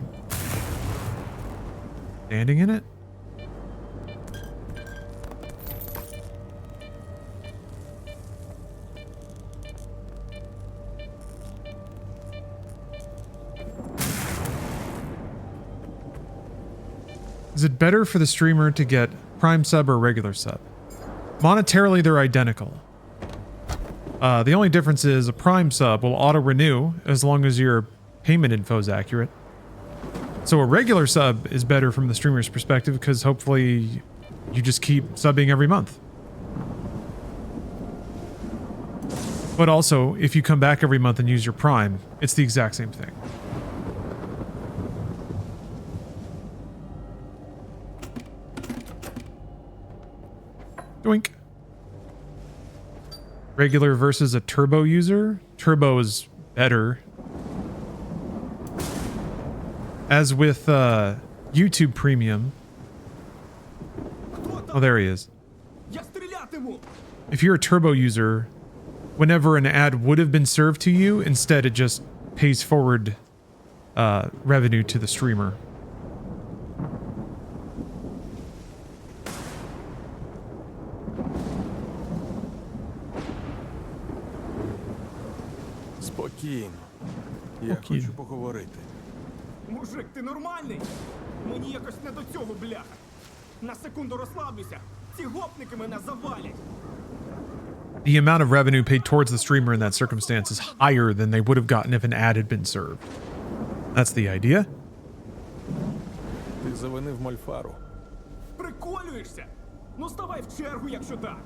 standing in it. Is it better for the streamer to get Prime sub or regular sub? Monetarily, they're identical. The only difference is a Prime sub will auto-renew as long as your payment info is accurate. So a regular sub is better from the streamer's perspective because hopefully you just keep subbing every month. But also, if you come back every month and use your Prime, it's the exact same thing. Doink. Regular versus a turbo user. Turbo is better. As with YouTube Premium. Oh, there he is. If you're a turbo user, whenever an ad would have been served to you, instead it just pays forward revenue to the streamer. Спокійно. Я хочу поговорити. Мужик, ти нормальний? Мені якось не до цього, бляха. На секунду розслаблюся. Ці гопники мене завалять. The amount of revenue paid towards the streamer in that circumstance is higher than they would have gotten if an ad had been served. That's the idea. Ти завинив Мольфару. Приколюєшся? Ну ставай в чергу, якщо так.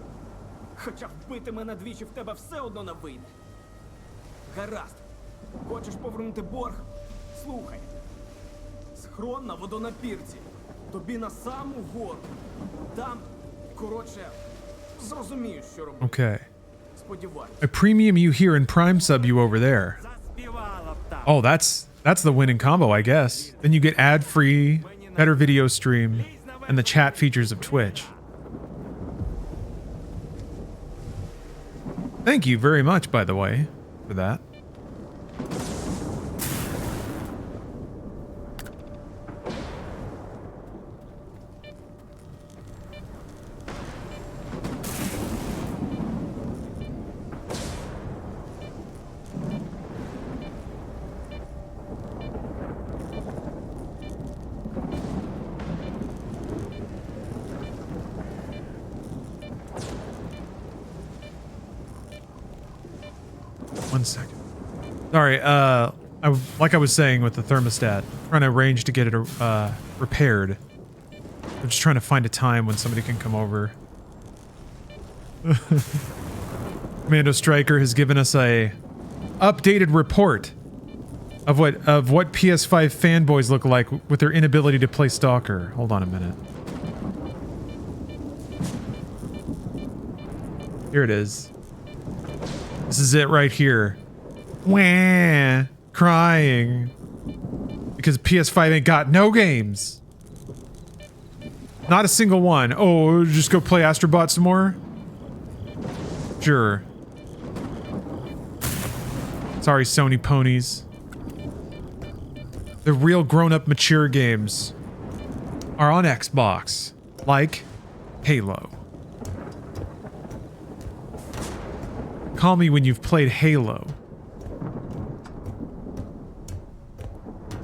Хоча вбити мене двічі в тебе все одно не вийде. Гаразд. Хочеш повернути борг? Слухай. Схрон на водонапірці. Тобі на саму гору. Там, коротше, Зрозумію, що робити. Okay. Сподіваюсь. I premium you here and prime sub you over there. Oh, that's the winning combo, I guess. Then you get ad-free, better video stream, and the chat features of Twitch. Thank you very much, by the way, for that. One second. Sorry, like I was saying with the thermostat, trying to arrange to get it repaired. I'm just trying to find a time when somebody can come over. Commando Striker has given us a updated report of what PS5 fanboys look like with their inability to play Stalker. Hold on a minute. Here it is. This is it right here. Wah, crying. Because PS5 ain't got no games. Not a single one. Oh, just go play Astrobot some more? Sure. Sorry, Sony ponies. The real grown-up mature games are on Xbox. Like Halo. Call me when you've played Halo.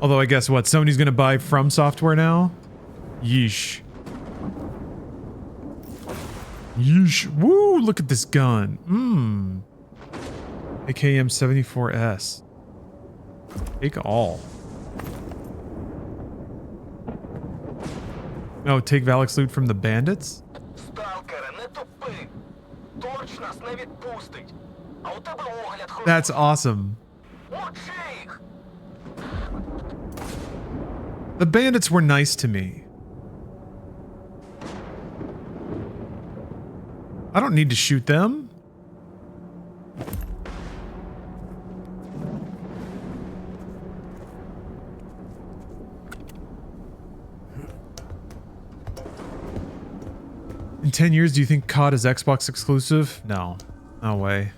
Although I guess what, Sony's gonna buy From Software now? Yeesh. Yeesh. Woo, look at this gun. Mmm. AKM 74S. Take all. No, take Valak's loot from the bandits? That's awesome. The bandits were nice to me. I don't need to shoot them. In 10 years, do you think COD is Xbox exclusive? No. No way.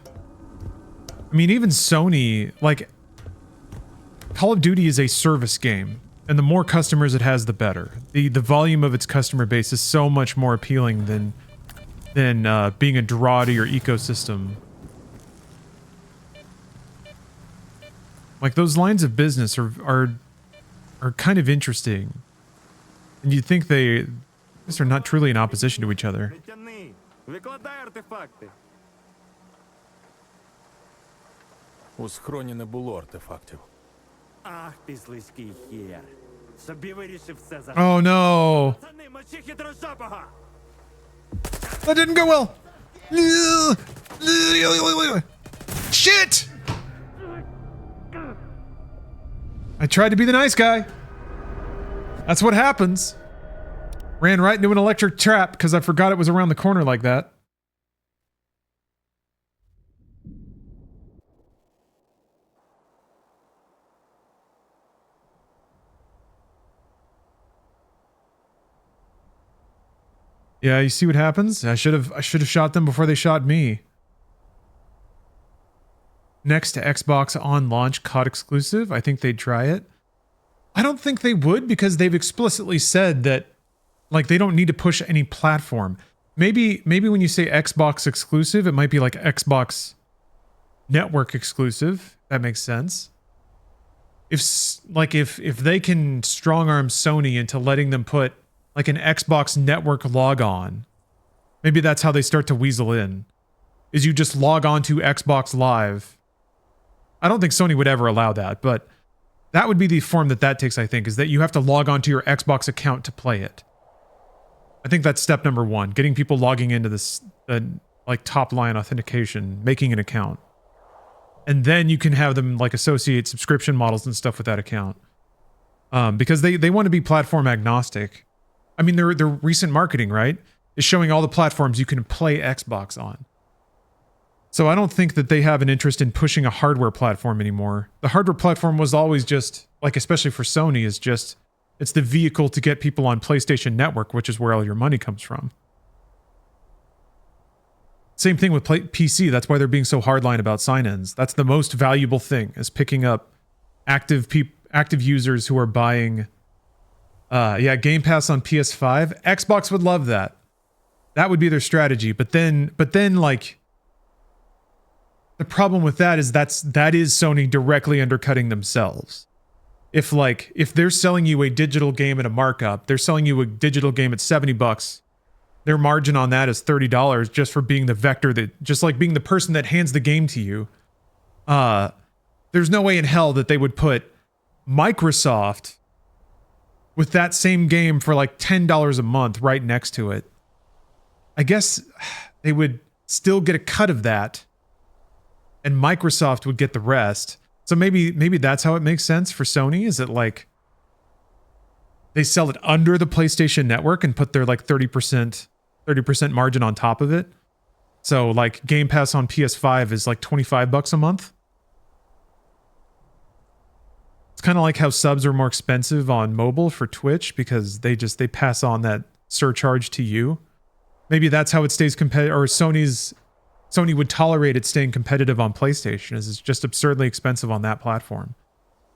I mean, even Sony, like, Call of Duty is a service game, and the more customers it has, the better. The volume of its customer base is so much more appealing than being a draw to your ecosystem. Like, those lines of business are kind of interesting, and you'd think they're not truly in opposition to each other. У схроні не було артефактів. Ах ти слизький хер. Собі вирішив все за... Oh no. Пацани, мочи хитрожопого! That didn't go well. Shit! I tried to be the nice guy. That's what happens. Ran right into an electric trap because I forgot it was around the corner like that. Yeah, you see what happens? I should have shot them before they shot me. Next to Xbox on launch COD exclusive, I think they'd try it. I don't think they would because they've explicitly said that, like, they don't need to push any platform. Maybe when you say Xbox exclusive, it might be like Xbox network exclusive. That makes sense. If they can strong arm Sony into letting them put like an Xbox network log on, maybe that's how they start to weasel in, is you just log on to Xbox Live. I don't think Sony would ever allow that, but that would be the form that takes, I think, is that you have to log on to your Xbox account to play it. I think that's step number one, getting people logging into this, like, top line authentication, making an account. And then you can have them, like, associate subscription models and stuff with that account. Because they want to be platform agnostic. I mean, their recent marketing, right, is showing all the platforms you can play Xbox on. So I don't think that they have an interest in pushing a hardware platform anymore. The hardware platform was always just, like, especially for Sony, is just, it's the vehicle to get people on PlayStation Network, which is where all your money comes from. Same thing with PC. That's why they're being so hardline about sign-ins. That's the most valuable thing, is picking up active users who are buying. Yeah, Game Pass on PS5. Xbox would love that. That would be their strategy. But then, like, the problem with that is that is Sony directly undercutting themselves. If they're selling you a digital game at a markup, they're selling you a digital game at $70. Their margin on that is $30 just for being the vector that, just like being the person that hands the game to you. There's no way in hell that they would put Microsoft with that same game for like $10 a month right next to it. I guess they would still get a cut of that, and Microsoft would get the rest. So maybe that's how it makes sense for Sony. Is it like they sell it under the PlayStation Network and put their like 30% margin on top of it? So like Game Pass on PS5 is like $25 a month. It's kind of like how subs are more expensive on mobile for Twitch because they pass on that surcharge to you. Maybe that's how it stays competitive, or Sony would tolerate it staying competitive on PlayStation, as it's just absurdly expensive on that platform.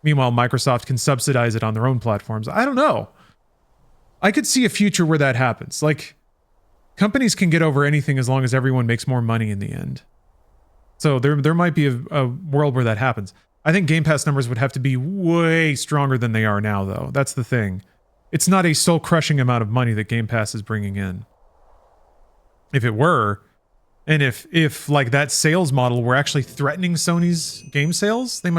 Meanwhile, Microsoft can subsidize it on their own platforms. I don't know. I could see a future where that happens. Like, companies can get over anything as long as everyone makes more money in the end. So there might be a world where that happens. I think Game Pass numbers would have to be way stronger than they are now, though. That's the thing. It's not a soul-crushing amount of money that Game Pass is bringing in. If it were, and if like that sales model were actually threatening Sony's game sales, we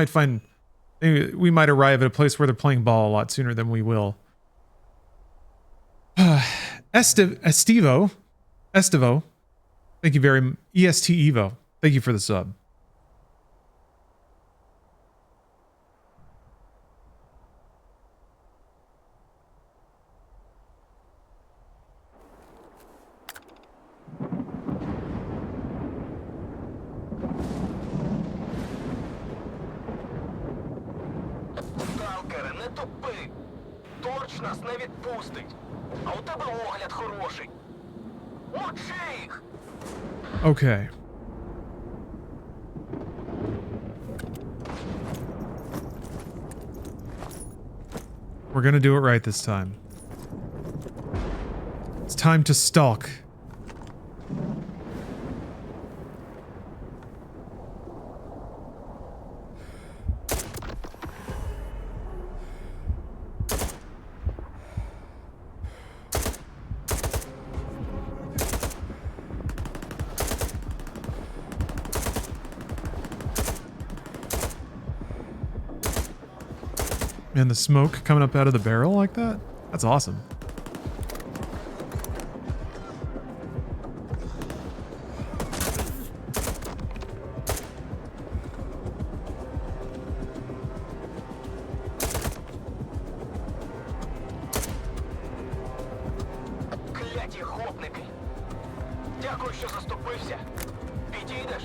might arrive at a place where they're playing ball a lot sooner than we will. Estivo, thank you very much. EST Evo, thank you for the sub. Сталкере, не тупи. Торч нас не відпустить. А у тебе огляд хороший. Мочи їх! Okay. We're gonna do it right this time. It's time to stalk. And the smoke coming up out of the barrel like that? That's awesome. Кляті гопники. Дякую, що заступився. Підійдеш?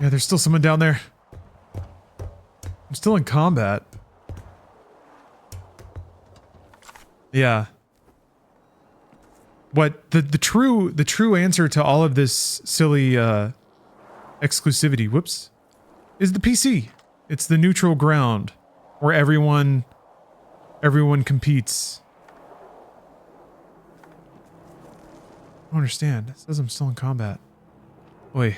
Yeah, there's still someone down there. I'm still in combat. Yeah. What the true answer to all of this silly exclusivity, whoops, is the PC. It's the neutral ground where everyone competes. I don't understand. It says I'm still in combat. Oi.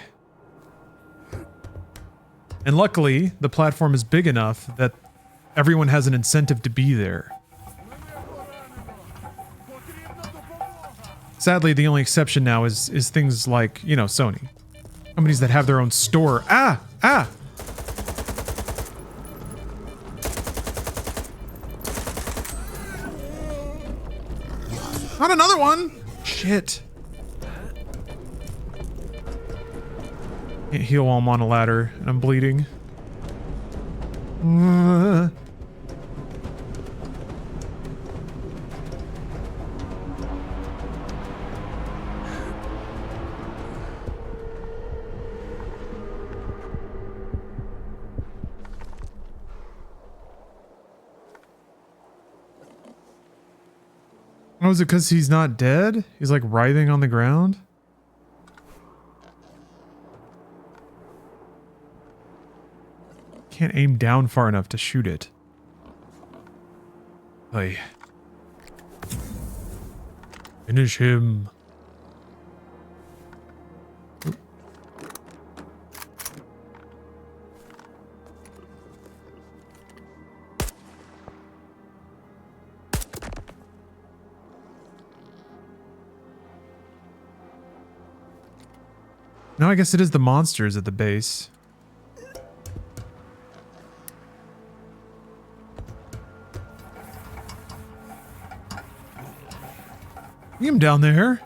And luckily, the platform is big enough that everyone has an incentive to be there. Sadly, the only exception now is things like, you know, Sony. Companies that have their own store. Ah! Ah! Not another one! Shit. Can't heal while I'm on a ladder and I'm bleeding. Oh, is it because he's not dead? He's like writhing on the ground? Can't aim down far enough to shoot it. Hey. Finish him. No, I guess it is the monsters at the base. See him down there.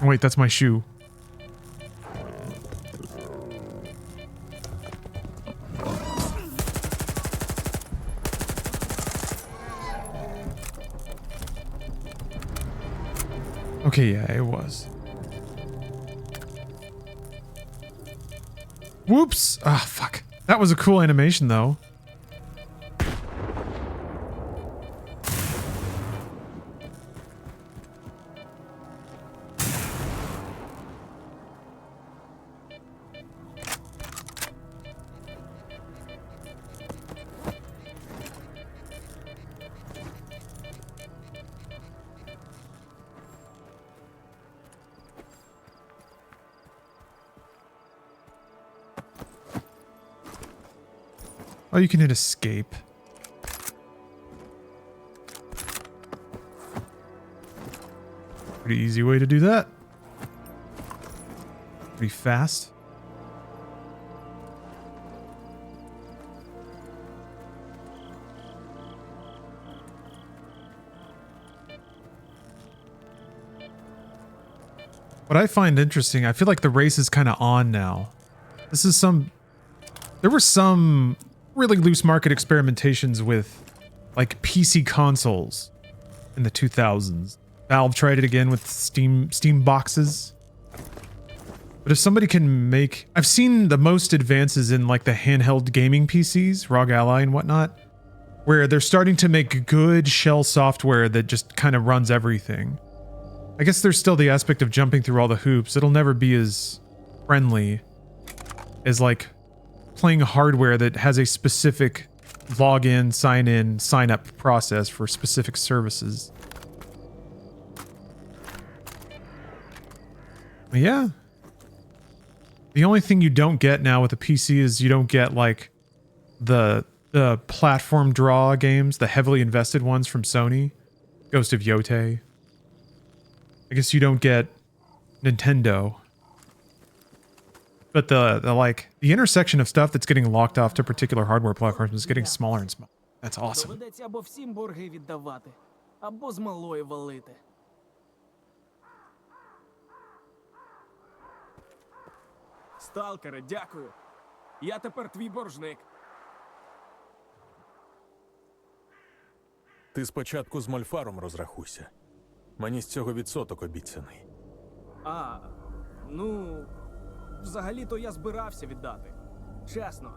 Oh, wait, that's my shoe. Okay, yeah, it was. Whoops! Ah, fuck. That was a cool animation, though. Oh, you can hit escape. Pretty easy way to do that. Pretty fast. What I find interesting, I feel like the race is kind of on now. This is there were some really loose market experimentations with like PC consoles in the 2000s. Valve tried it again with Steam boxes. But if somebody can make, I've seen the most advances in like the handheld gaming PCs, ROG Ally and whatnot, where they're starting to make good shell software that just kind of runs everything. I guess there's still the aspect of jumping through all the hoops. It'll never be as friendly as like playing hardware that has a specific login, sign in, sign up process for specific services. But yeah. The only thing you don't get now with a PC is you don't get like the platform draw games, the heavily invested ones from Sony. Ghost of Yotei. I guess you don't get Nintendo. But the intersection of stuff that's getting locked off to particular hardware platforms is getting smaller and smaller. That's awesome. Доведеться або всім борги віддавати, або з малої валити. Сталкере, дякую. Я тепер твій боржник. Ти спочатку з Мольфаром розрахуйся. Мені з цього відсоток обіцяний. А, ну, взагалі-то я збирався віддати. Чесно.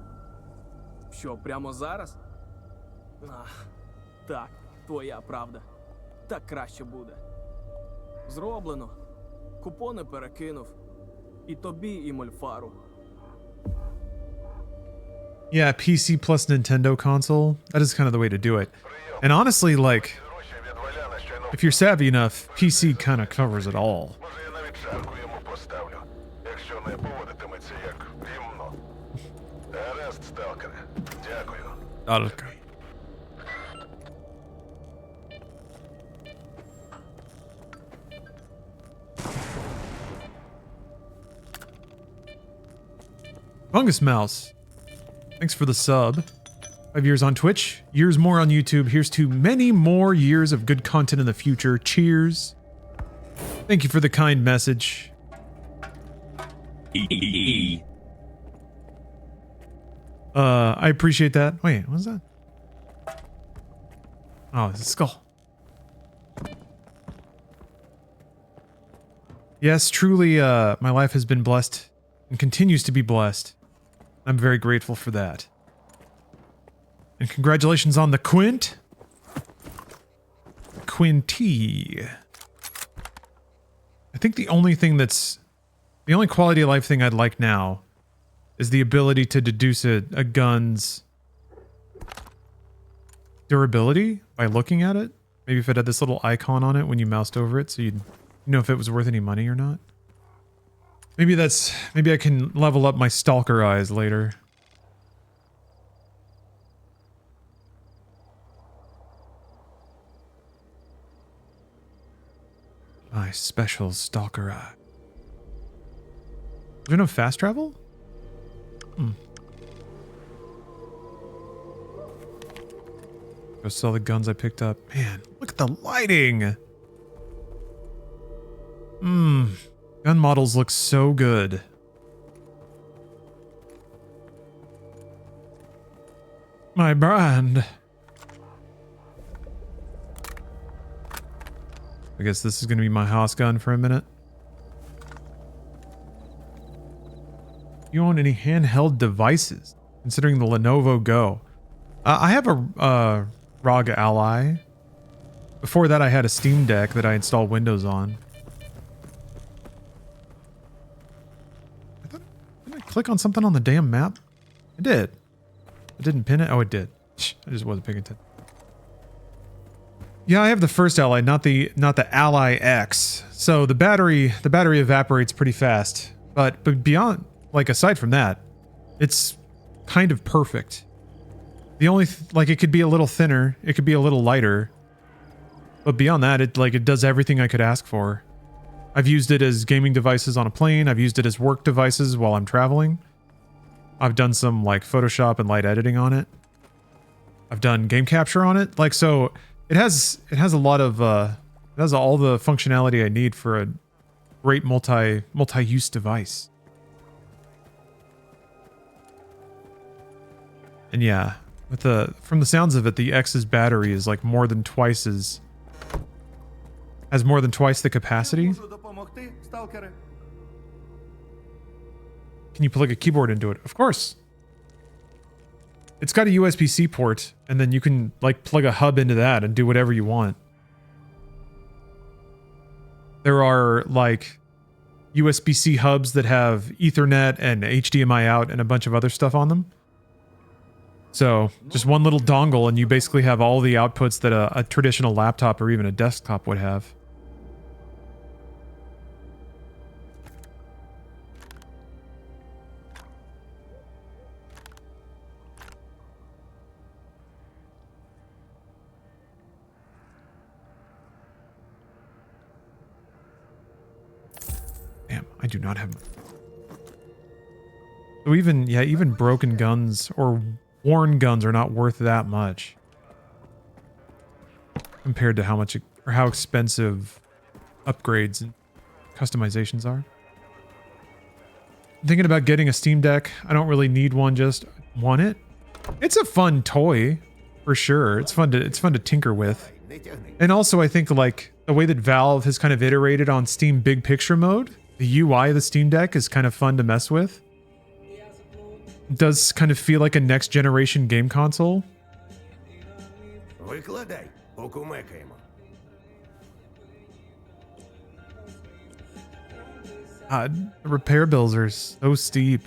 Що, прямо зараз? Ах, так, твоя правда. Так краще буде. Зроблено. Купони перекинув. І тобі, і Мольфару. Yeah, PC plus Nintendo console. That is kind of the way to do it. And honestly, like, if you're savvy enough, PC kind of covers it all. Stalker. Fungus Mouse. Thanks for the sub. 5 years on Twitch, years more on YouTube. Here's to many more years of good content in the future. Cheers. Thank you for the kind message. I appreciate that. Wait, what's that? Oh, it's a skull. Yes, truly, my life has been blessed and continues to be blessed. I'm very grateful for that. And congratulations on the Quint. Quinty. I think the only quality of life thing I'd like now is the ability to deduce a gun's durability by looking at it. Maybe if it had this little icon on it when you moused over it, so you'd know if it was worth any money or not. Maybe I can level up my stalker eyes later. My special stalker eye. Is there no fast travel? Go sell the guns I picked up. Man, look at the lighting! Gun models look so good. My brand. I guess this is going to be my house gun for a minute. You own any handheld devices? Considering the Lenovo Go. I have a ROG Ally. Before that I had a Steam Deck that I installed Windows on. Did I click on something on the damn map? I did. I didn't pin it? Oh, it did. I just wasn't paying attention. Yeah, I have the first Ally, not the Ally X. So the battery evaporates pretty fast. But beyond, like aside from that, it's kind of perfect. The only like it could be a little thinner, it could be a little lighter. But beyond that, it does everything I could ask for. I've used it as gaming devices on a plane. I've used it as work devices while I'm traveling. I've done some like Photoshop and light editing on it. I've done game capture on it. Like, so it has a lot of it has all the functionality I need for a great multi-use device. And yeah, from the sounds of it, the X's battery is like has more than twice the capacity. Can you plug a keyboard into it? Of course. It's got a USB-C port, and then you can like plug a hub into that and do whatever you want. There are like USB-C hubs that have Ethernet and HDMI out and a bunch of other stuff on them. So just one little dongle and you basically have all the outputs that a traditional laptop or even a desktop would have. Damn, I do not have... So even broken guns or worn guns are not worth that much compared to how expensive upgrades and customizations are. I'm thinking about getting a Steam Deck. I don't really need one, just want it. It's a fun toy for sure. It's fun to tinker with. And also I think like the way that Valve has kind of iterated on Steam Big Picture mode, the UI of the Steam Deck is kind of fun to mess with. It does kind of feel like a next generation game console. The repair bills are so steep.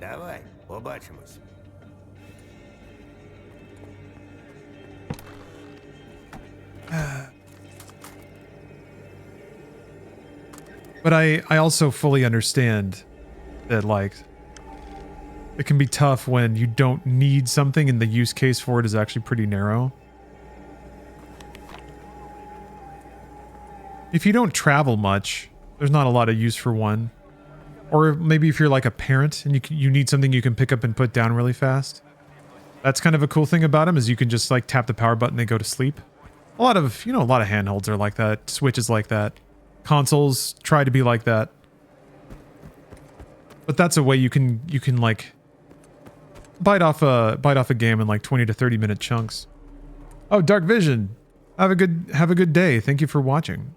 Давай, побачимось. But I also fully understand that like it can be tough when you don't need something and the use case for it is actually pretty narrow. If you don't travel much, there's not a lot of use for one. Or maybe if you're like a parent and you need something you can pick up and put down really fast. That's kind of a cool thing about them, is you can just like tap the power button, they go to sleep. A lot of, you know, a lot of handhelds are like that. Switch is like that. Consoles try to be like that. But that's a way you can like bite off a game in like 20 to 30 minute chunks. Oh, Dark Vision. Have a good day. Thank you for watching.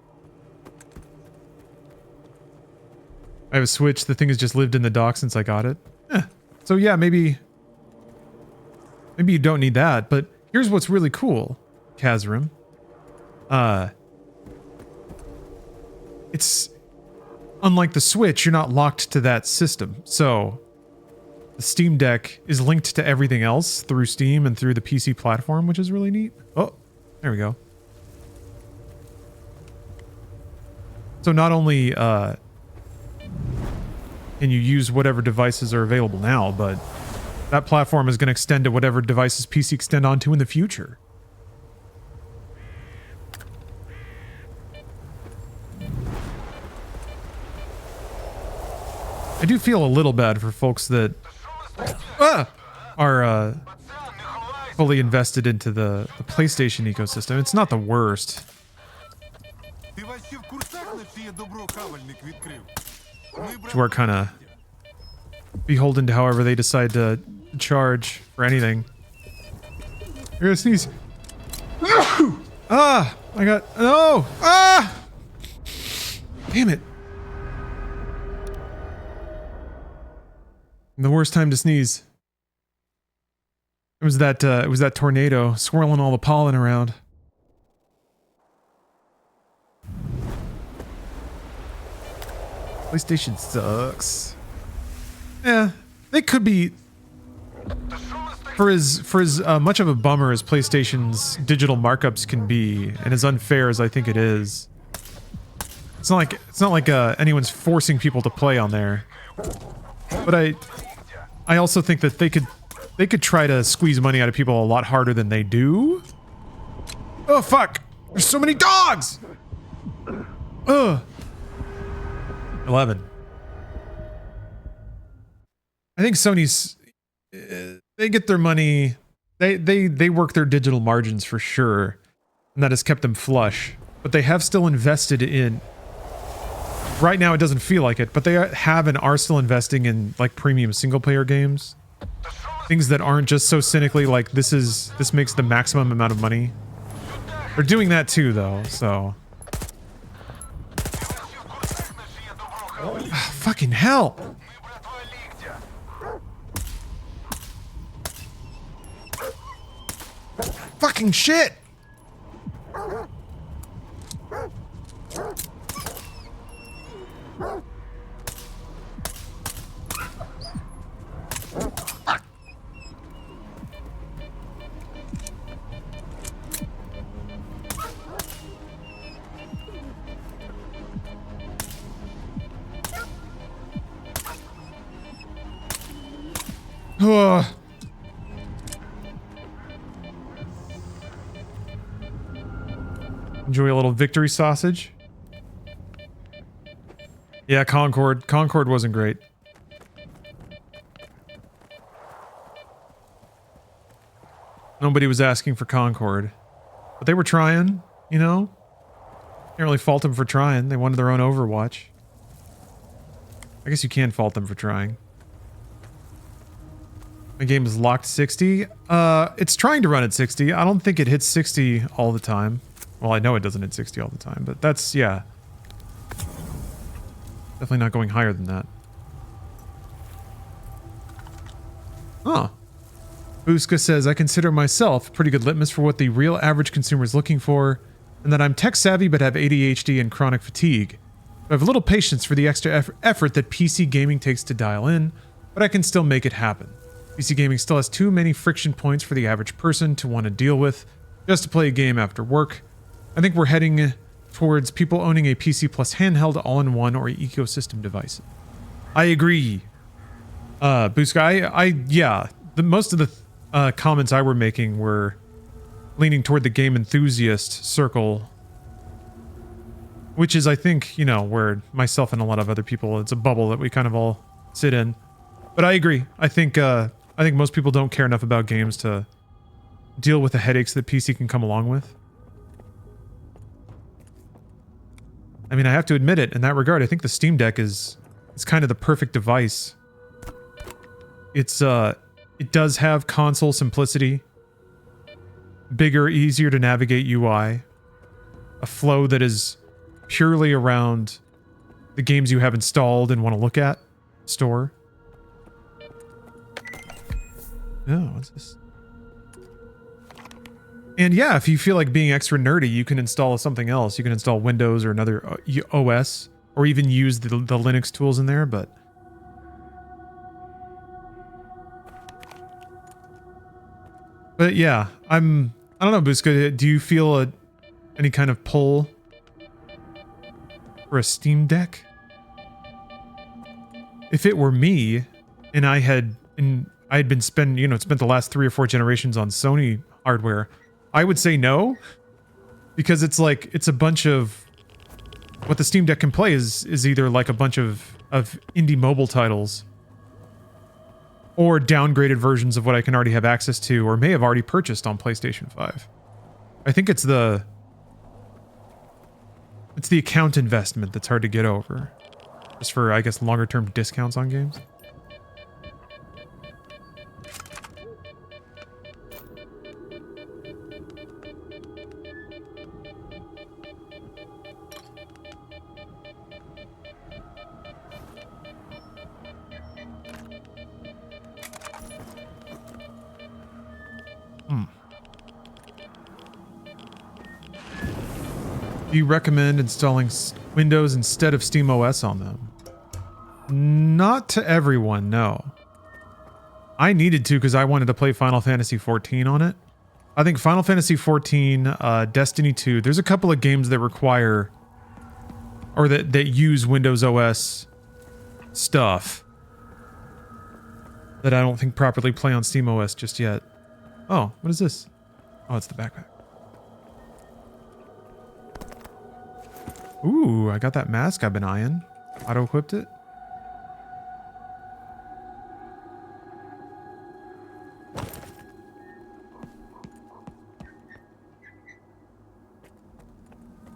I have a Switch. The thing has just lived in the dock since I got it. So yeah, maybe you don't need that, but here's what's really cool, Kazrim. It's unlike the Switch, you're not locked to that system. So the Steam Deck is linked to everything else through Steam and through the PC platform, which is really neat. Oh, there we go. So not only can you use whatever devices are available now, but that platform is going to extend to whatever devices PC extend onto in the future. I do feel a little bad for folks that are fully invested into the PlayStation ecosystem. It's not the worst. Which are kind of beholden to however they decide to charge for anything. You're gonna sneeze. Ah! I got... No! Ah! Damn it. The worst time to sneeze. It was that tornado swirling all the pollen around. PlayStation sucks. Yeah, they could be. For as much of a bummer as PlayStation's digital markups can be, and as unfair as I think it is, it's not like anyone's forcing people to play on there. But I also think that they could try to squeeze money out of people a lot harder than they do. Oh fuck! There's so many dogs. Ugh. 11. I think Sony's they get their money. They work their digital margins for sure, and that has kept them flush. But they have still invested in. Right now, it doesn't feel like it, but they have and are still investing in like premium single player games, things that aren't just so cynically like this makes the maximum amount of money. They're doing that too, though. So. Fucking hell! Fucking shit! Ugh. Enjoy a little victory sausage. Yeah, Concord. Concord wasn't great. Nobody was asking for Concord. But they were trying, you know? Can't really fault them for trying. They wanted their own Overwatch. I guess you can fault them for trying. My game is locked 60. It's trying to run at 60. I don't think it hits 60 all the time. Well, I know it doesn't hit 60 all the time, but that's, yeah. Definitely not going higher than that. Huh. Buska says, I consider myself a pretty good litmus for what the real average consumer is looking for, and that I'm tech savvy but have ADHD and chronic fatigue. I have little patience for the extra effort that PC gaming takes to dial in, but I can still make it happen. PC gaming still has too many friction points for the average person to want to deal with just to play a game after work. I think we're heading towards people owning a PC plus handheld all-in-one or ecosystem device. I agree. Buska, yeah, most of the comments I were making were leaning toward the game enthusiast circle, which is, I think, you know, where myself and a lot of other people, it's a bubble that we kind of all sit in. But I agree. I think I think most people don't care enough about games to deal with the headaches that PC can come along with. I mean, I have to admit it, in that regard, I think the Steam Deck is kind of the perfect device. It does have console simplicity, bigger, easier to navigate UI, a flow that is purely around the games you have installed and want to look at, store. Oh, what's this? And yeah, if you feel like being extra nerdy, you can install something else. You can install Windows or another OS, or even use the Linux tools in there, but... But yeah, I don't know, Busca, do you feel any kind of pull for a Steam Deck? If it were me, and I had been spent the last 3 or 4 generations on Sony hardware, I would say no, because it's a bunch of what the Steam Deck can play is either like a bunch of indie mobile titles or downgraded versions of what I can already have access to or may have already purchased on PlayStation 5. I think it's the account investment that's hard to get over, just for, I guess, longer term discounts on games. Do you recommend installing Windows instead of SteamOS on them? Not to everyone, no. I needed to because I wanted to play Final Fantasy XIV on it. I think Final Fantasy XIV, Destiny 2, there's a couple of games that require, or that use Windows OS stuff that I don't think properly play on SteamOS just yet. Oh, what is this? Oh, it's the backpack. Ooh, I got that mask I've been eyeing. Auto-equipped it.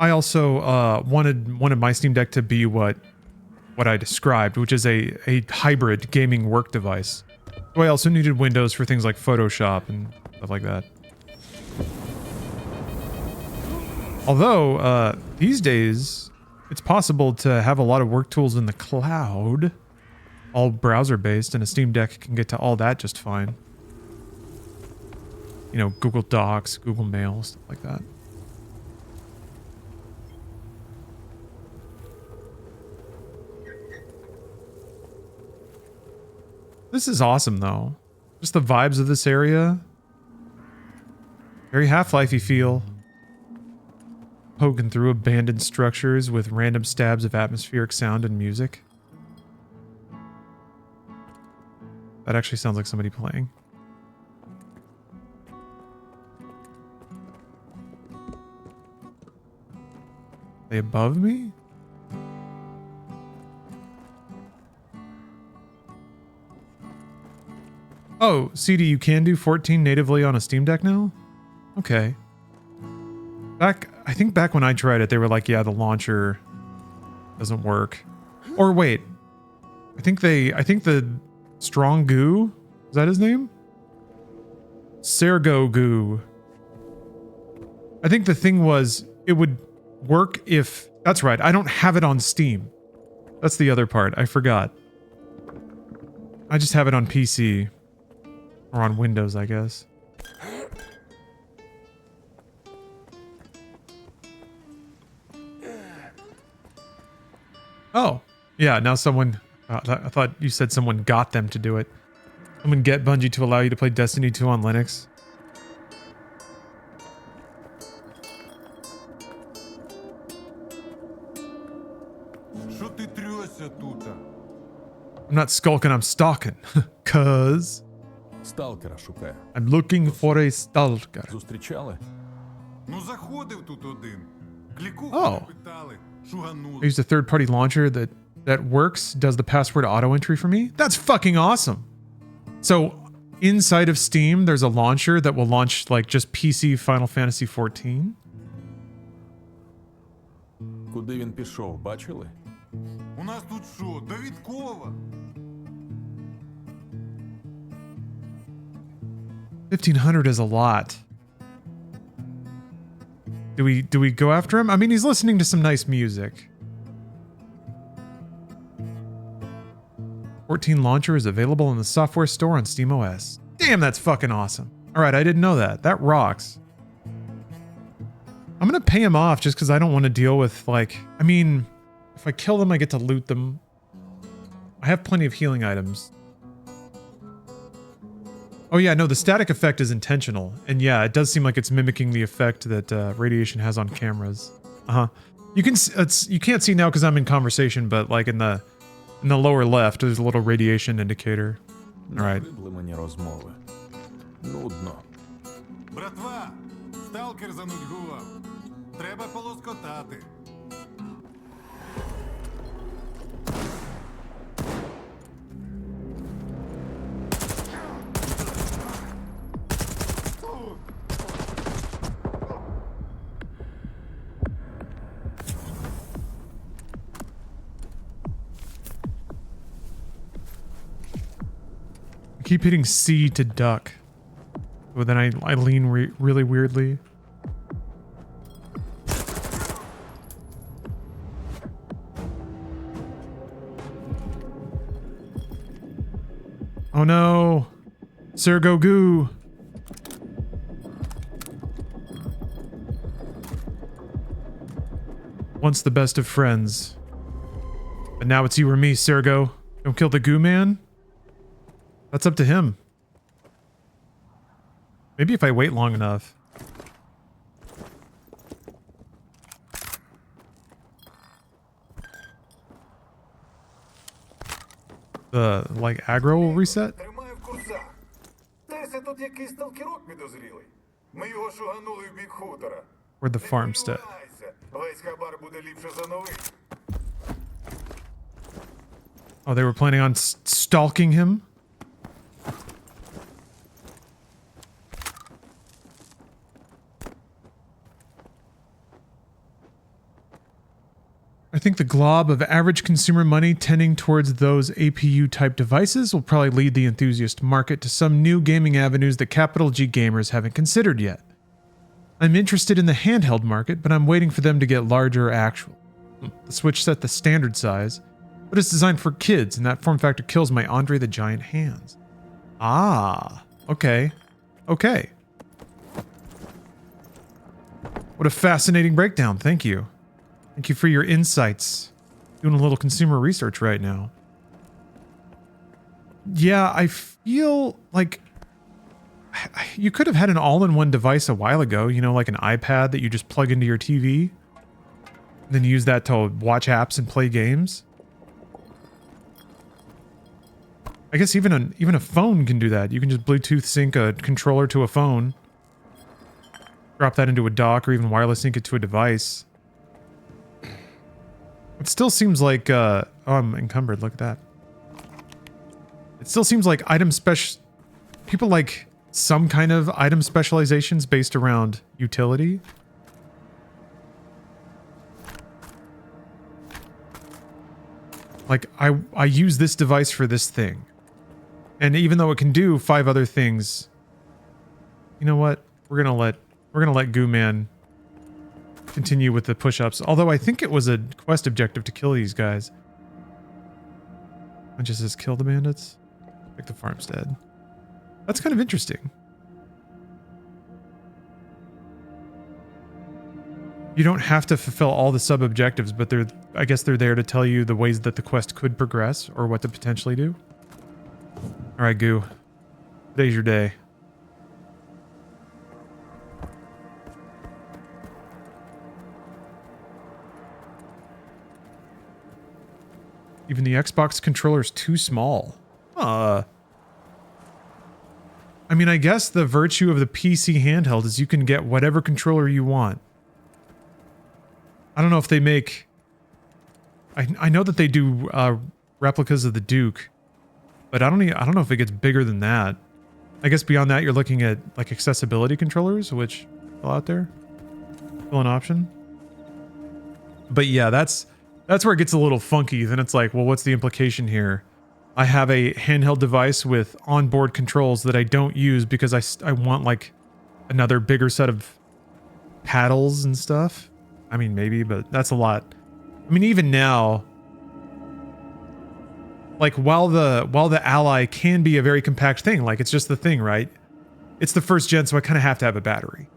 I also wanted my Steam Deck to be what I described, which is a hybrid gaming work device. So I also needed Windows for things like Photoshop and stuff like that. Although, these days, it's possible to have a lot of work tools in the cloud, all browser-based, and a Steam Deck can get to all that just fine. You know, Google Docs, Google Mail, stuff like that. This is awesome, though. Just the vibes of this area. Very Half-Life-y feel. Poking through abandoned structures with random stabs of atmospheric sound and music. That actually sounds like somebody playing. Are they above me? Oh, CD, you can do 14 natively on a Steam Deck now? Okay. I think back when I tried it, they were like, yeah, the launcher doesn't work. Or wait. I think the Strong Goo, is that his name? Sergo Goo. I think the thing was, it would work if... That's right, I don't have it on Steam. That's the other part, I forgot. I just have it on PC. Or on Windows, I guess. Oh, yeah, now someone... I thought you said someone got them to do it. Someone get Bungie to allow you to play Destiny 2 on Linux. I'm not skulking, I'm stalking. Cuz... Сталкера шукаю. I'm looking for a stalker. Зустрічали? Ну заходив тут один. Клікуху Oh. питали, шуганули. I used a third-party launcher that works, does the password auto entry for me. That's fucking awesome. So inside of Steam, there's a launcher that will launch like just PC Final Fantasy 14. Куди він пішов, бачили? У нас тут що, довідкова? 1,500 is a lot. Do we go after him? I mean, he's listening to some nice music. 14 launcher is available in the software store on SteamOS. Damn, that's fucking awesome. All right, I didn't know that. That rocks. I'm gonna pay him off just because I don't want to deal with, like, I mean, if I kill them, I get to loot them. I have plenty of healing items. Oh yeah, no, the static effect is intentional. And yeah, it does seem like it's mimicking the effect that radiation has on cameras. Uh-huh. You can't see now because I'm in conversation, but like in the lower left, there's a little radiation indicator. All right. Мені розмови. Нудно. Братва, сталкер занудьгував. Треба полоскотати. Keep hitting C to duck. But then I lean really weirdly. Oh no! Sir Gogu! Once the best of friends. But now it's you or me, Sergo. Don't kill the goo man? That's up to him. Maybe if I wait long enough. The, like, aggro will reset? Тримаю в курсах. Десь тут якийсь сталкерок підозрілий. Ми його шуганули в бік хутора. Or the farmstead. Весь хабар буде ліпше за новий. Oh, they were planning on stalking him? I think the glob of average consumer money tending towards those APU-type devices will probably lead the enthusiast market to some new gaming avenues that capital G gamers haven't considered yet. I'm interested in the handheld market, but I'm waiting for them to get larger actual. The Switch set the standard size, but it's designed for kids, and that form factor kills my Andre the Giant hands. Ah, okay. Okay. What a fascinating breakdown, thank you. Thank you for your insights. Doing a little consumer research right now. Yeah, I feel like you could have had an all-in-one device a while ago, you know, like an iPad that you just plug into your TV, and then use that to watch apps and play games. I guess even a phone can do that. You can just Bluetooth sync a controller to a phone, drop that into a dock, or even wireless sync it to a device. It still seems like, oh, I'm encumbered, look at that. It still seems like people like some kind of item specializations based around utility. Like, I use this device for this thing. And even though it can do 5 other things, you know what? We're gonna let Goo Man continue with the push-ups. Although I think it was a quest objective to kill these guys. It just says kill the bandits. Pick the farmstead. That's kind of interesting. You don't have to fulfill all the sub-objectives, but I guess they're there to tell you the ways that the quest could progress or what to potentially do. Alright, Goo. Today's your day. Even the Xbox controller is too small. I mean, I guess the virtue of the PC handheld is you can get whatever controller you want. I don't know if they make... I know that they do replicas of the Duke, but I don't know if it gets bigger than that. I guess beyond that, you're looking at like accessibility controllers, which are out there. Still an option. But yeah, that's where it gets a little funky. Then it's like, well, what's the implication here? I have a handheld device with onboard controls that I don't use because I want like another bigger set of paddles and stuff. I mean, maybe, but that's a lot. I mean, even now, like while the Ally can be a very compact thing, like it's just the thing, right? It's the first gen, so I kind of have to have a battery,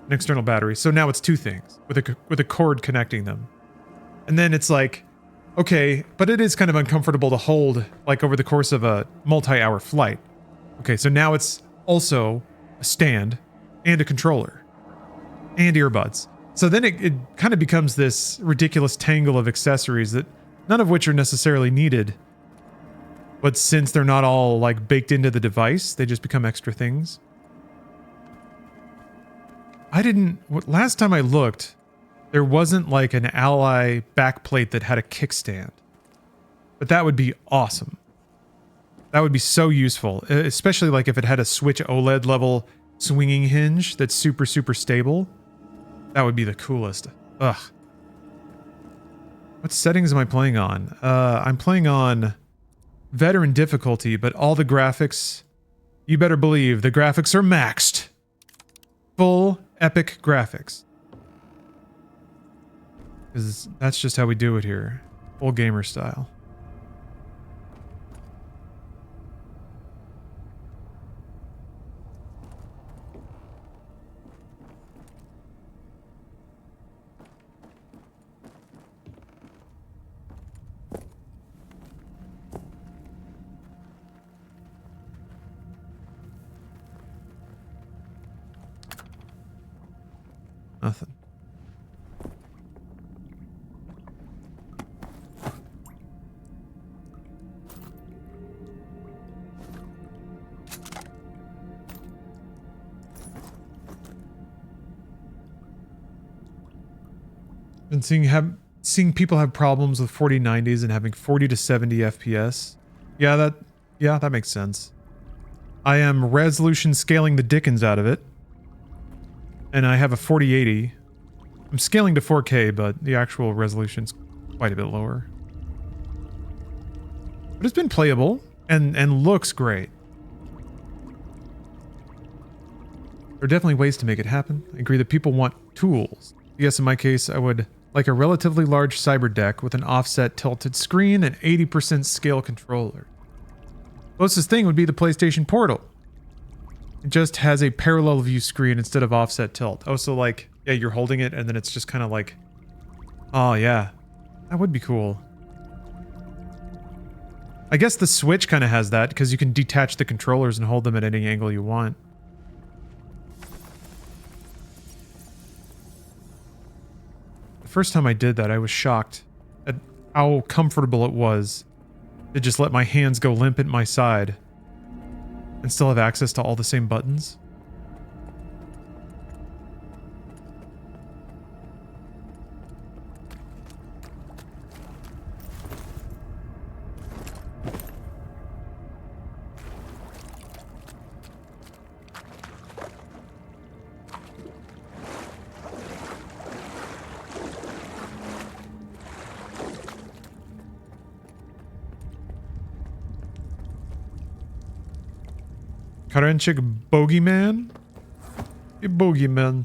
an external battery. So now it's two things with a cord connecting them. And then it's like, okay, but it is kind of uncomfortable to hold like over the course of a multi-hour flight. Okay, so now it's also a stand and a controller and earbuds. So then it kind of becomes this ridiculous tangle of accessories that none of which are necessarily needed. But since they're not all like baked into the device, they just become extra things. Last time I looked, there wasn't like an Ally backplate that had a kickstand. But that would be awesome. That would be so useful, especially like if it had a Switch OLED level swinging hinge that's super, super stable. That would be the coolest. Ugh. What settings am I playing on? I'm playing on veteran difficulty, but all the graphics, you better believe the graphics are maxed. Full epic graphics. Because that's just how we do it here. Full gamer style. Nothing. Been seeing people have problems with 4090s and having 40 to 70 FPS. Yeah, that makes sense. I am resolution scaling the dickens out of it. And I have a 4080. I'm scaling to 4K, but the actual resolution's quite a bit lower. But it's been playable and looks great. There are definitely ways to make it happen. I agree that people want tools. Yes, in my case, I would like a relatively large cyber deck with an offset tilted screen and 80% scale controller. Closest thing would be the PlayStation Portal. It just has a parallel view screen instead of offset tilt. Oh, so like, yeah, you're holding it and then it's just kind of like, oh yeah, that would be cool. I guess the Switch kind of has that because you can detach the controllers and hold them at any angle you want. The first time I did that, I was shocked at how comfortable it was to just let my hands go limp at my side and still have access to all the same buttons. Karenchik Bogeyman? A Bogeyman.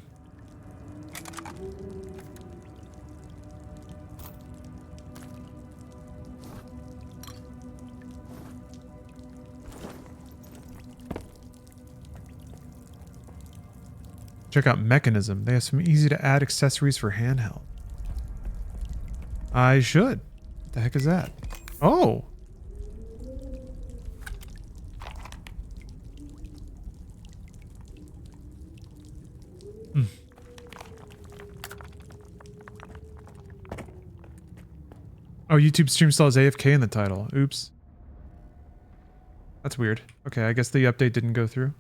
Check out Mechanism. They have some easy to add accessories for handheld. I should. What the heck is that? Oh! Oh, YouTube stream still has AFK in the title. Oops. That's weird. Okay, I guess the update didn't go through.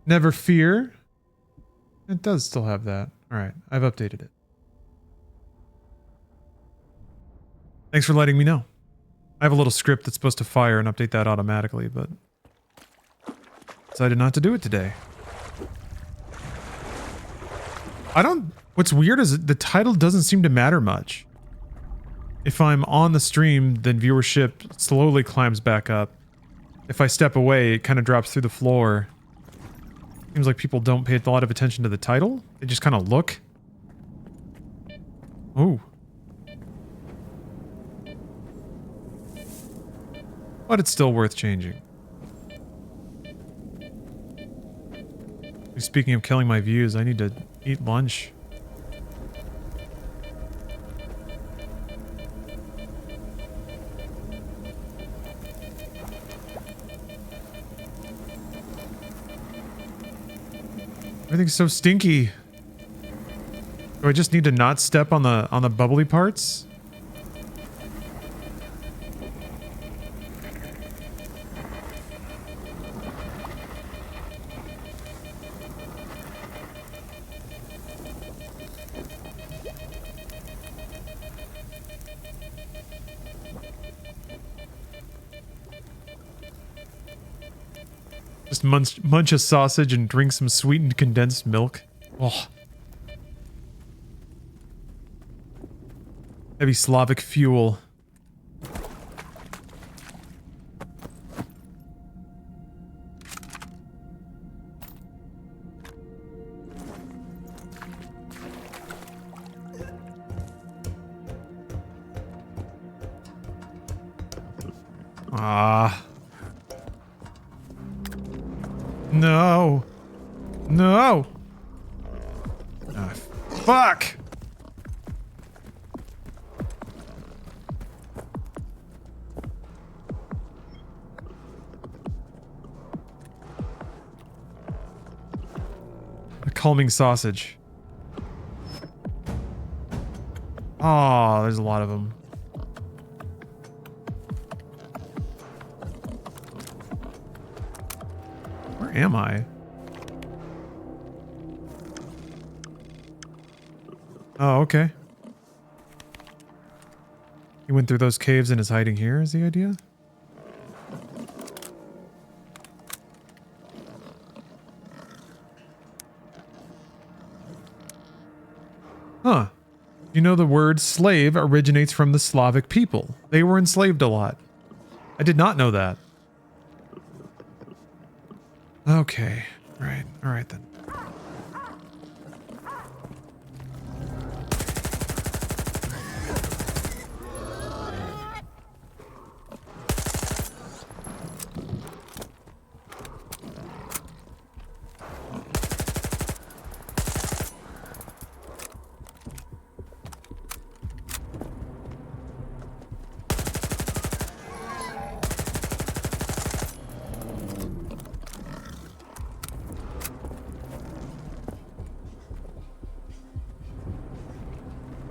Never fear. It does still have that. Alright, I've updated it. Thanks for letting me know. I have a little script that's supposed to fire and update that automatically, but decided not to do it today. What's weird is the title doesn't seem to matter much. If I'm on the stream, then viewership slowly climbs back up. If I step away, it kind of drops through the floor. Seems like people don't pay a lot of attention to the title. They just kind of look. Oh. But it's still worth changing. Speaking of killing my views, I need to eat lunch. Everything's so stinky. Do I just need to not step on the bubbly parts? Just munch a sausage and drink some sweetened condensed milk. Oh. Heavy Slavic fuel. Ah. No. No. Ah, fuck. A calming sausage. Oh, there's a lot of them. Where am I? Oh, okay. He went through those caves and is hiding here, is the idea? Huh. You know, the word slave originates from the Slavic people. They were enslaved a lot. I did not know that. Okay. Right. All right then.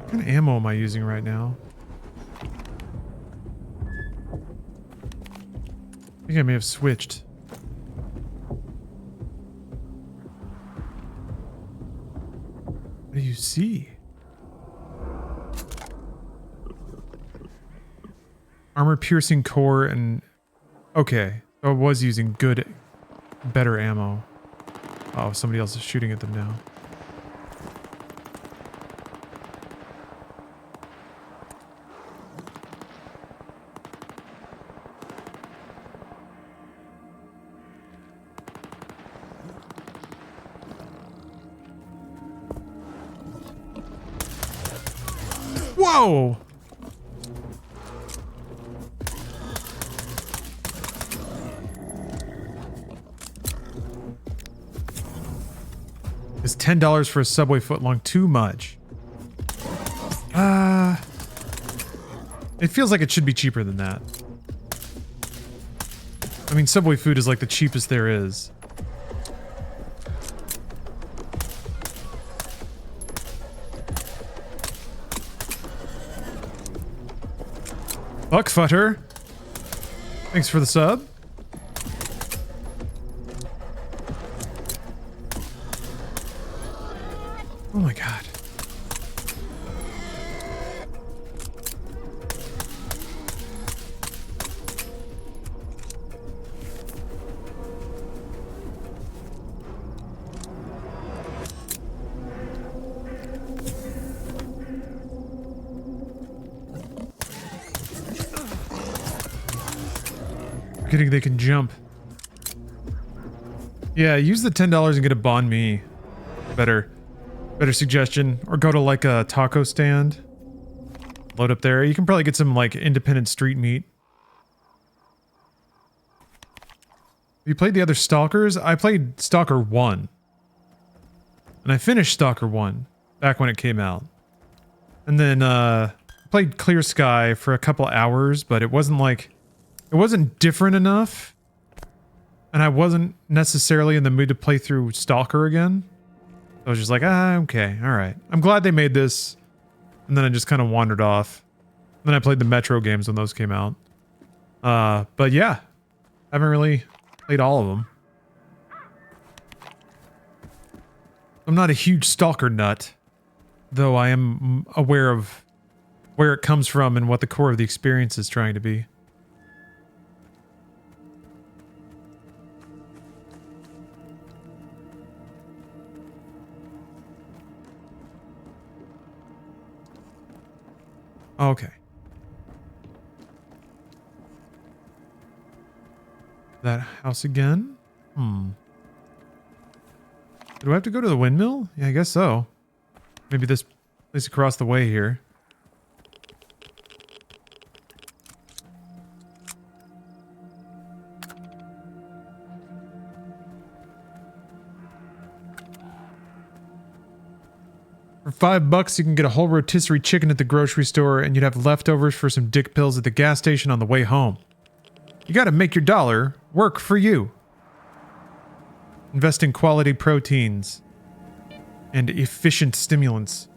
What kind of ammo am I using right now? I think I may have switched. What do you see? Armor piercing core and... Okay. So I was using better ammo. Oh, somebody else is shooting at them now. Whoa! Is $10 for a Subway footlong too much? It feels like it should be cheaper than that. I mean, Subway food is like the cheapest there is. Buckfutter. Thanks for the sub. Oh my god. Forgetting they can jump. Yeah, use the $10 and get a banh mi. Better suggestion. Or go to like a taco stand. Load up there. You can probably get some like independent street meat. You played the other Stalkers? I played Stalker 1. And I finished Stalker 1 back when it came out. And then played Clear Sky for a couple hours, but it wasn't different enough. And I wasn't necessarily in the mood to play through Stalker again. I was just like, okay, all right. I'm glad they made this. And then I just kind of wandered off. Then I played the Metro games when those came out. But yeah, haven't really played all of them. I'm not a huge Stalker nut, though I am aware of where it comes from and what the core of the experience is trying to be. Okay. That house again? Do I have to go to the windmill? Yeah, I guess so. Maybe this place across the way here. For $5, you can get a whole rotisserie chicken at the grocery store, and you'd have leftovers for some dick pills at the gas station on the way home. You gotta make your dollar work for you. Invest in quality proteins and efficient stimulants.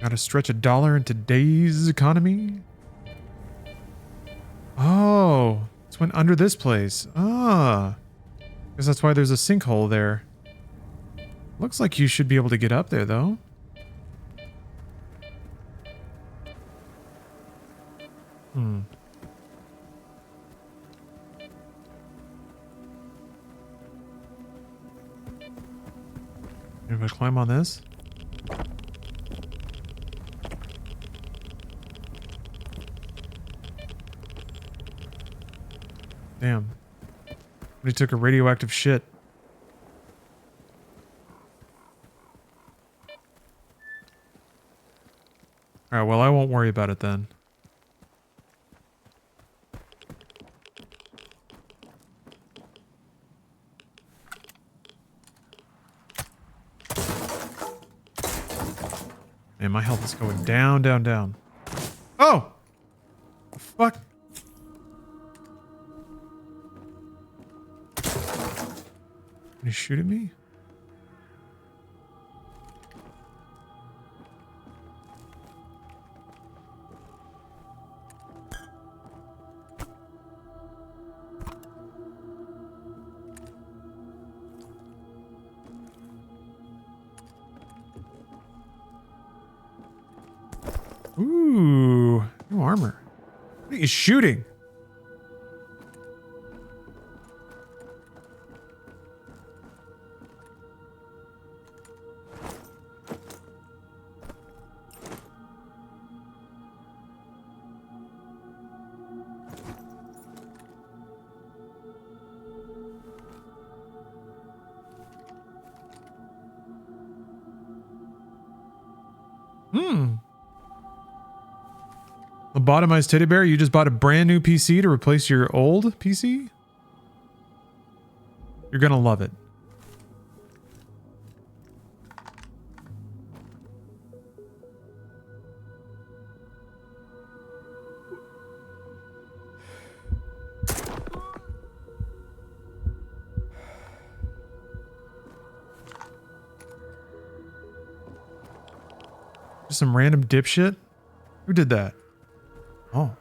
Gotta stretch $1 in today's economy. Oh, it's went under this place. Ah, guess that's why there's a sinkhole there. Looks like you should be able to get up there, though. If I climb on this? Damn. Somebody took a radioactive shit. Alright, well, I won't worry about it then. Man, my health is going down, down, down. Oh! The fuck? Did he shoot at me? Ooh, new armor. What are you shooting? Lobotomized teddy bear? You just bought a brand new PC to replace your old PC? You're gonna love it. Just some random dipshit? Who did that? Oh,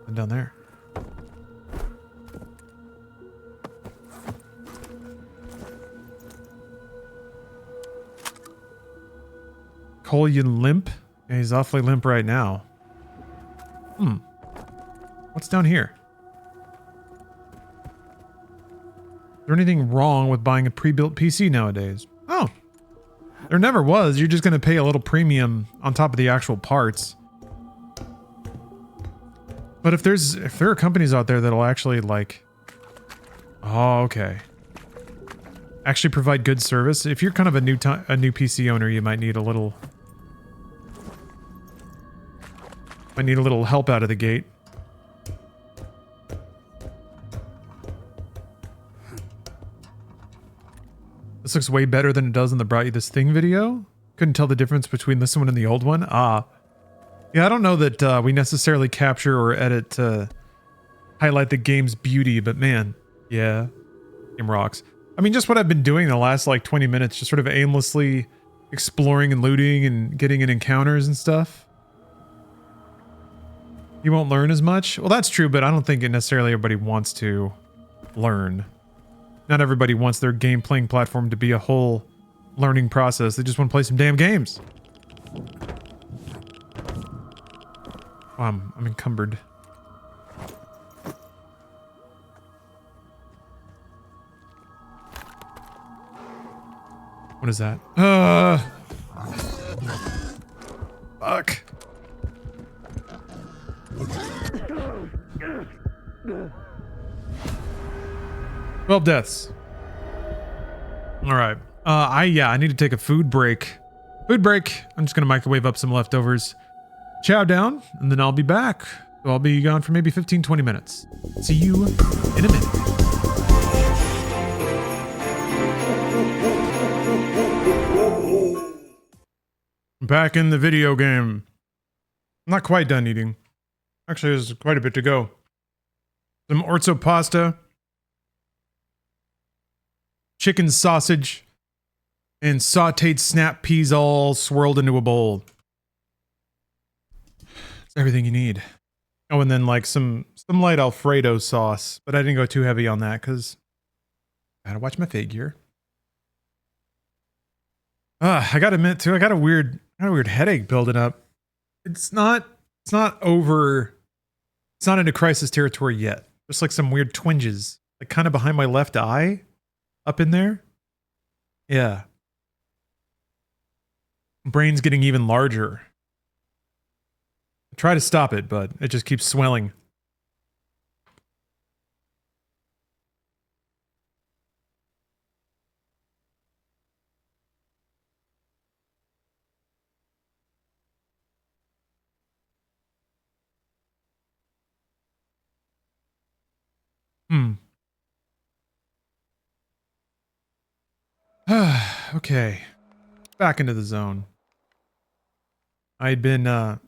and down there. Collian limp? Yeah, he's awfully limp right now. What's down here? there anything wrong with buying a pre-built PC nowadays? Oh, there never was. You're just going to pay a little premium on top of the actual parts. But if there are companies out there that'll actually like, oh, okay, actually provide good service. If you're kind of a new PC owner, you might need a little help out of the gate. This looks way better than it does in the Brought You This Thing video. Couldn't tell the difference between this one and the old one. Ah. Yeah, I don't know that we necessarily capture or edit to highlight the game's beauty, but man, yeah, game rocks. I mean, just what I've been doing the last like 20 minutes, just sort of aimlessly exploring and looting and getting in encounters and stuff. You won't learn as much. Well, that's true, but I don't think necessarily everybody wants to learn. Not everybody wants their game playing platform to be a whole learning process. They just want to play some damn games. Oh, I'm encumbered. What is that? Fuck. 12 deaths. All right. I need to take a food break. Food break. I'm just gonna microwave up some leftovers. Chow down, and then I'll be back. So I'll be gone for maybe 15-20 minutes. See you in a minute. Back in the video game. I'm not quite done eating. Actually, there's quite a bit to go. Some orzo pasta, chicken sausage, and sauteed snap peas all swirled into a bowl. It's everything you need. Oh, and then like some light Alfredo sauce, but I didn't go too heavy on that because I gotta watch my figure. I gotta admit too, I got a weird headache building up. It's not into crisis territory yet. Just like some weird twinges, like kind of behind my left eye, up in there. Yeah. Brain's getting even larger. I try to stop it, but it just keeps swelling. Okay. Back into the zone. I'd been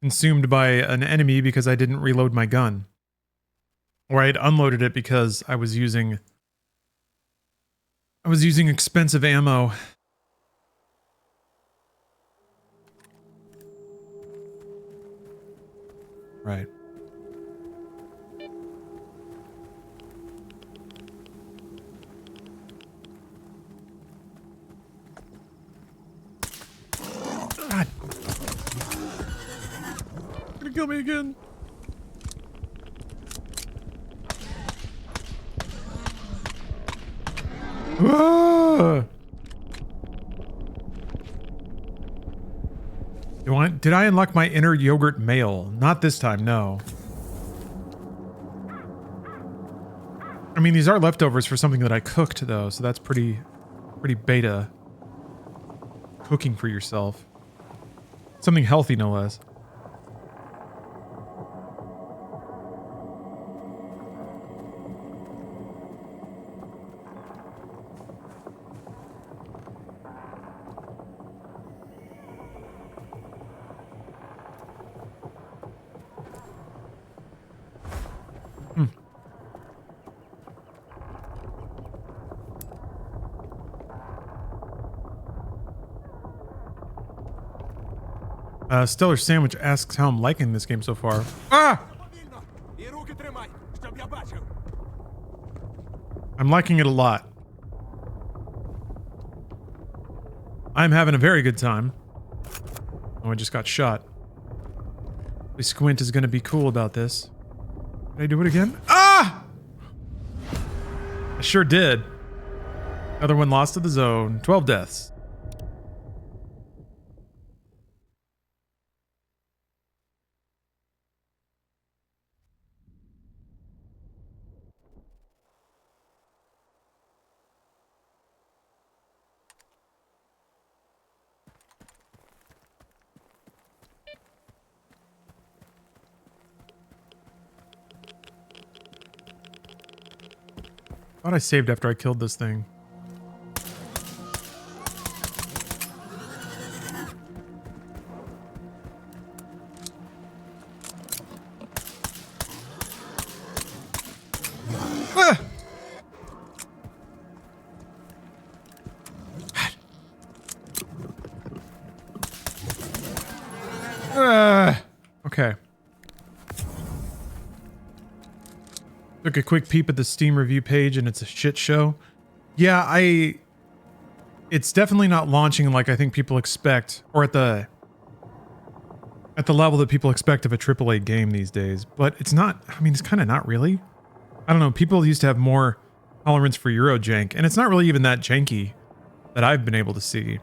consumed by an enemy because I didn't reload my gun. Or I'd unloaded it because I was using expensive ammo. Right. God. Gonna kill me again. Ah! Did I unlock my inner yogurt male? Not this time, no. I mean, these are leftovers for something that I cooked though, so that's pretty beta. Cooking for yourself. Something healthy, no less. Stellar Sandwich asks how I'm liking this game so far. Ah! I'm liking it a lot. I'm having a very good time. Oh, I just got shot. Squint is going to be cool about this. Did I do it again? Ah! I sure did. Another one lost to the zone. 12 deaths. Thought I saved after I killed this thing. Okay. Took a quick peep at the Steam review page and it's a shit show. Yeah, it's definitely not launching like I think people expect, or at the level that people expect of a AAA game these days. But it's not, I mean, it's kind of not really. I don't know, people used to have more tolerance for Euro jank, and it's not really even that janky that I've been able to see.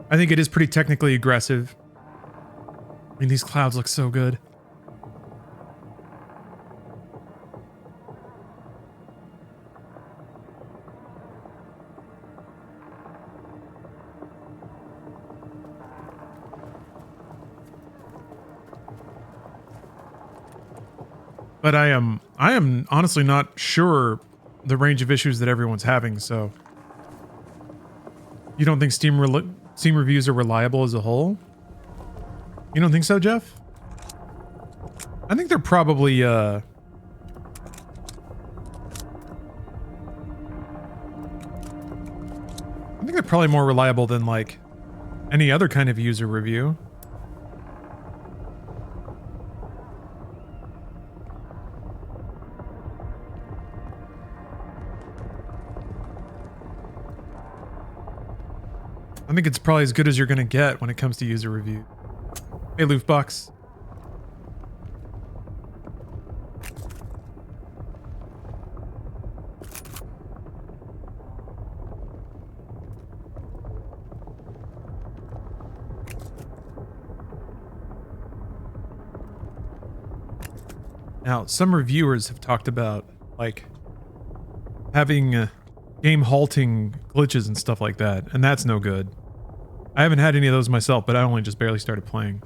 I think it is pretty technically aggressive. I mean, these clouds look so good. But I am honestly not sure the range of issues that everyone's having, so you don't think Steam reviews are reliable as a whole? You don't think so, Jeff? I think they're probably I think they're probably more reliable than like any other kind of user review. I think it's probably as good as you're going to get when it comes to user review. Hey, Loofbox. Now, some reviewers have talked about, like, having game halting glitches and stuff like that, and that's no good. I haven't had any of those myself, but I only just barely started playing.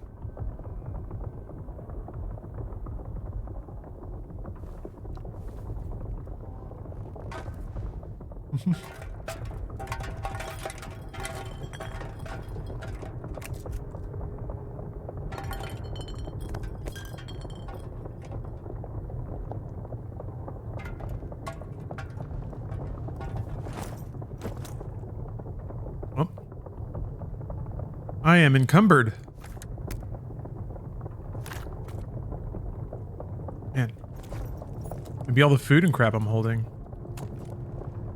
I am encumbered. Man. Maybe all the food and crap I'm holding.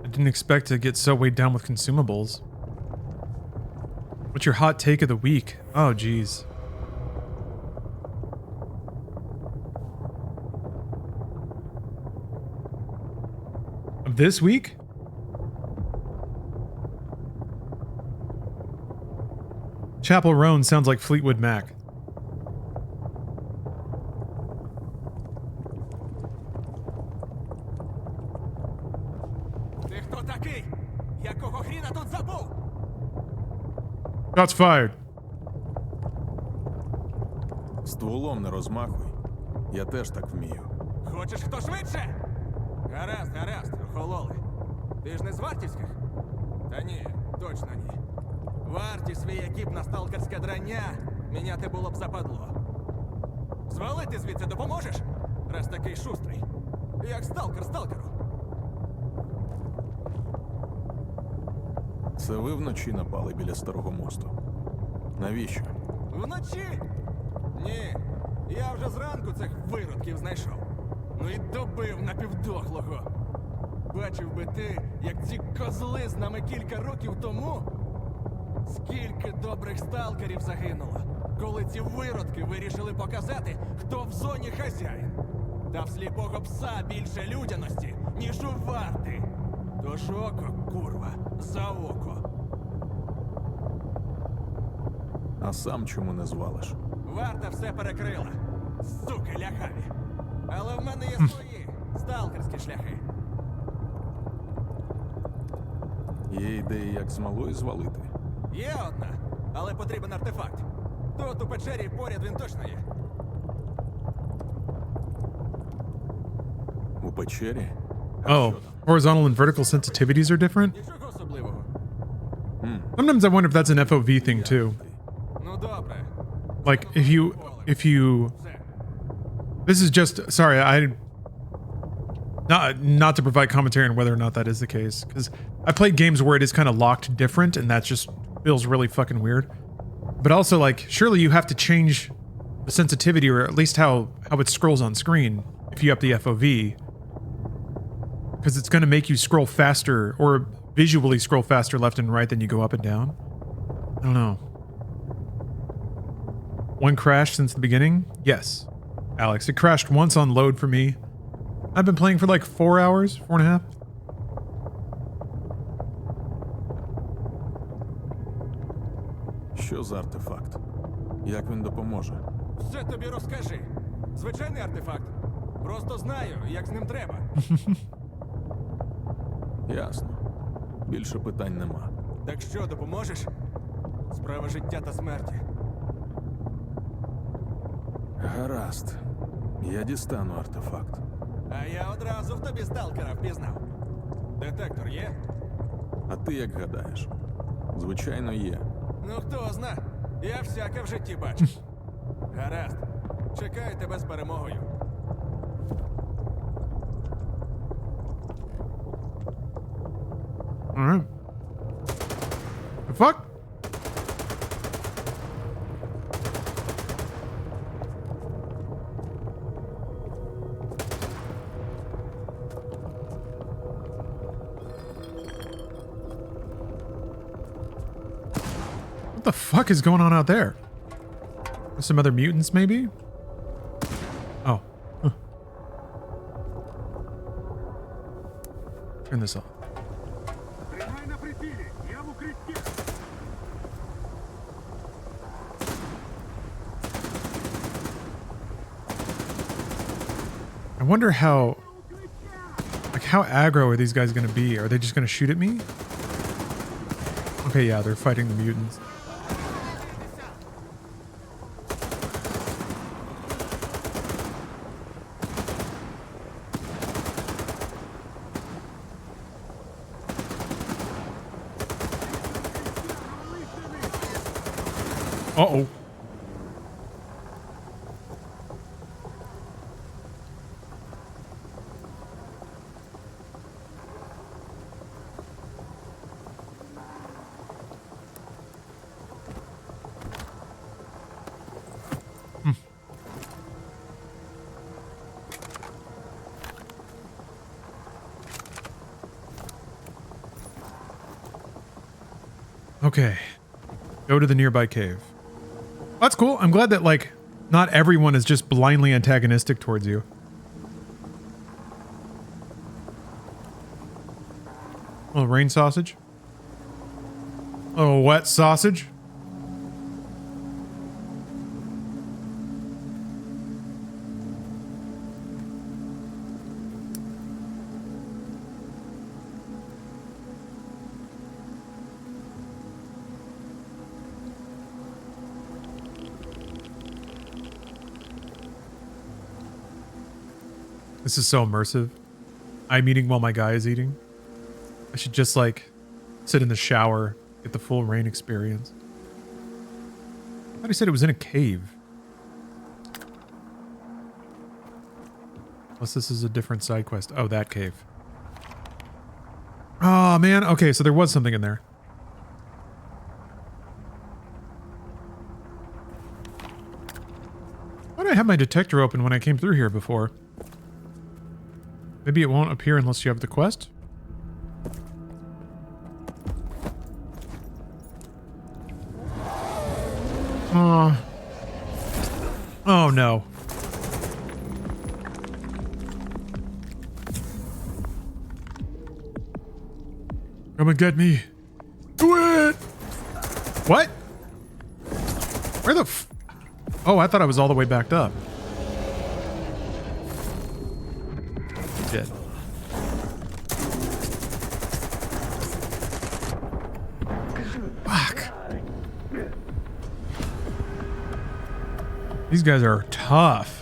I didn't expect to get so weighed down with consumables. What's your hot take of the week? Oh, geez. Of this week? Chapel Roan sounds like Fleetwood Mac. Shots fired. Стволом не розмахуй. Я теж так вмію. Хочеш хто швидше? Гаразд, гаразд, охололи. Ти ж не з вартівських? Та ні, точно ні. Варті свій екіп на сталкерське драння міняти було б западло. Звалити звідси допоможеш? Раз такий шустрий. Як сталкер сталкеру. Це ви вночі напали біля Старого мосту. Навіщо? Вночі? Ні. Я вже зранку цих виродків знайшов. Ну і добив напівдохлого. Бачив би ти, як ці козли з нами кілька років тому. Скільки добрих сталкерів загинуло, коли ці виродки вирішили показати, хто в зоні хазяїн. Та в сліпого пса більше людяності, ніж у варти. Тож око, курва, за око. А сам чому не звалиш? Варта все перекрила. Суки ляхаві. Але в мене є свої сталкерські шляхи. Є ідеї, як смолою звалити? Є одна, але потрібен артефакт. Тут у печері поряд він точно є. У печері? Oh, horizontal and vertical sensitivities are different? Нічого особливого. Sometimes I wonder if that's an FOV thing too. Ну добре. Like if you this is just sorry, not to provide commentary on whether or not that is the case, because I played games where it is kind of locked different and that just feels really fucking weird. But also, like, surely you have to change the sensitivity, or at least how it scrolls on screen if you up the FOV, because it's going to make you scroll faster or visually scroll faster left and right than you go up and down. I don't know. One crash since the beginning? Yes, Alex. It crashed once on load for me. I've been playing for like 4 hours, 4.5. Що за артефакт? Як він допоможе? Все тобі розкажи. Звичайний артефакт. Просто знаю, як з ним треба. Ясно. Більше питань нема. Так що, допоможеш? Справа життя та смерті. Гаразд. Я дістану артефакт. А я одразу в тобі сталкера впізнав. Детектор є? А ти як гадаєш? Звичайно, є. Ну хто зна, я всяке в житті бачив. Гаразд. Чекаю тебе з перемогою. Alright. The fuck? What the fuck is going on out there? There's some other mutants, maybe? Oh. Huh. Turn this off. Тримай на прицілі, я в укритті. I wonder how, like, how aggro are these guys gonna be? Are they just gonna shoot at me? Okay, yeah, they're fighting the mutants. Uh-oh. Okay. Go to the nearby cave. That's cool. I'm glad that, like, not everyone is just blindly antagonistic towards you. Oh, rain sausage. Oh, wet sausage. This is so immersive. I'm eating while my guy is eating. I should just, like, sit in the shower, get the full rain experience. I thought he said it was in a cave. Unless this is a different side quest. Oh, that cave. Oh, man. Okay, so there was something in there. Why did I have my detector open when I came through here before? Maybe it won't appear unless you have the quest? Oh no. Come and get me. Do it! What? Where the Oh, I thought I was all the way backed up. Shit. Fuck. These guys are tough.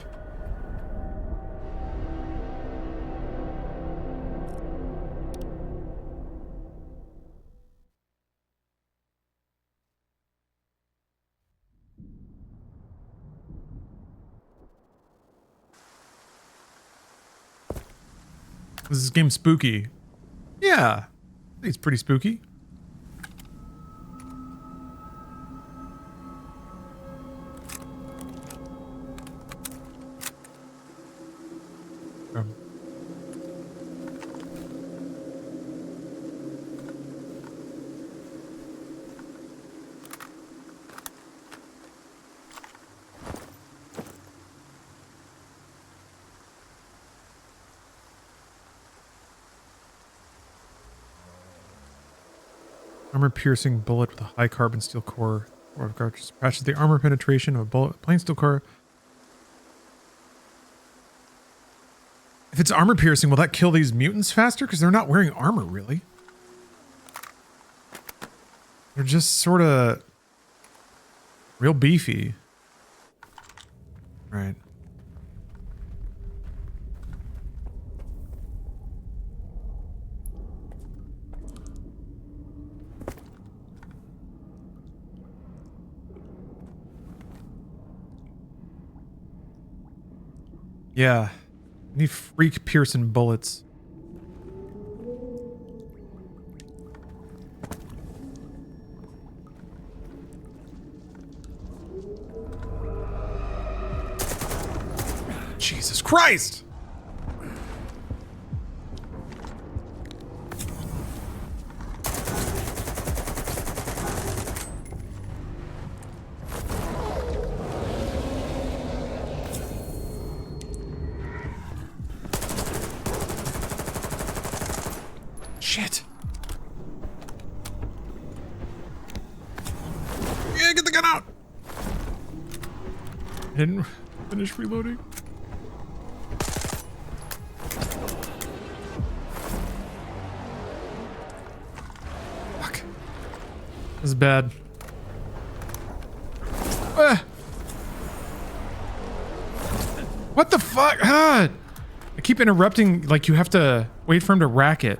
This game spooky. Yeah. I think it's pretty spooky. Armor-piercing bullet with a high carbon steel core. Or of cartridges patches the armor penetration of a bullet. Plain steel core. If it's armor-piercing, will that kill these mutants faster? Because they're not wearing armor, really. They're just sort of real beefy. Right. Yeah. I need freak piercing bullets. Jesus Christ! Shit. Yeah, get the gun out! I didn't finish reloading. Fuck. This is bad. What the fuck? Ah! I keep interrupting, like you have to wait for him to rack it.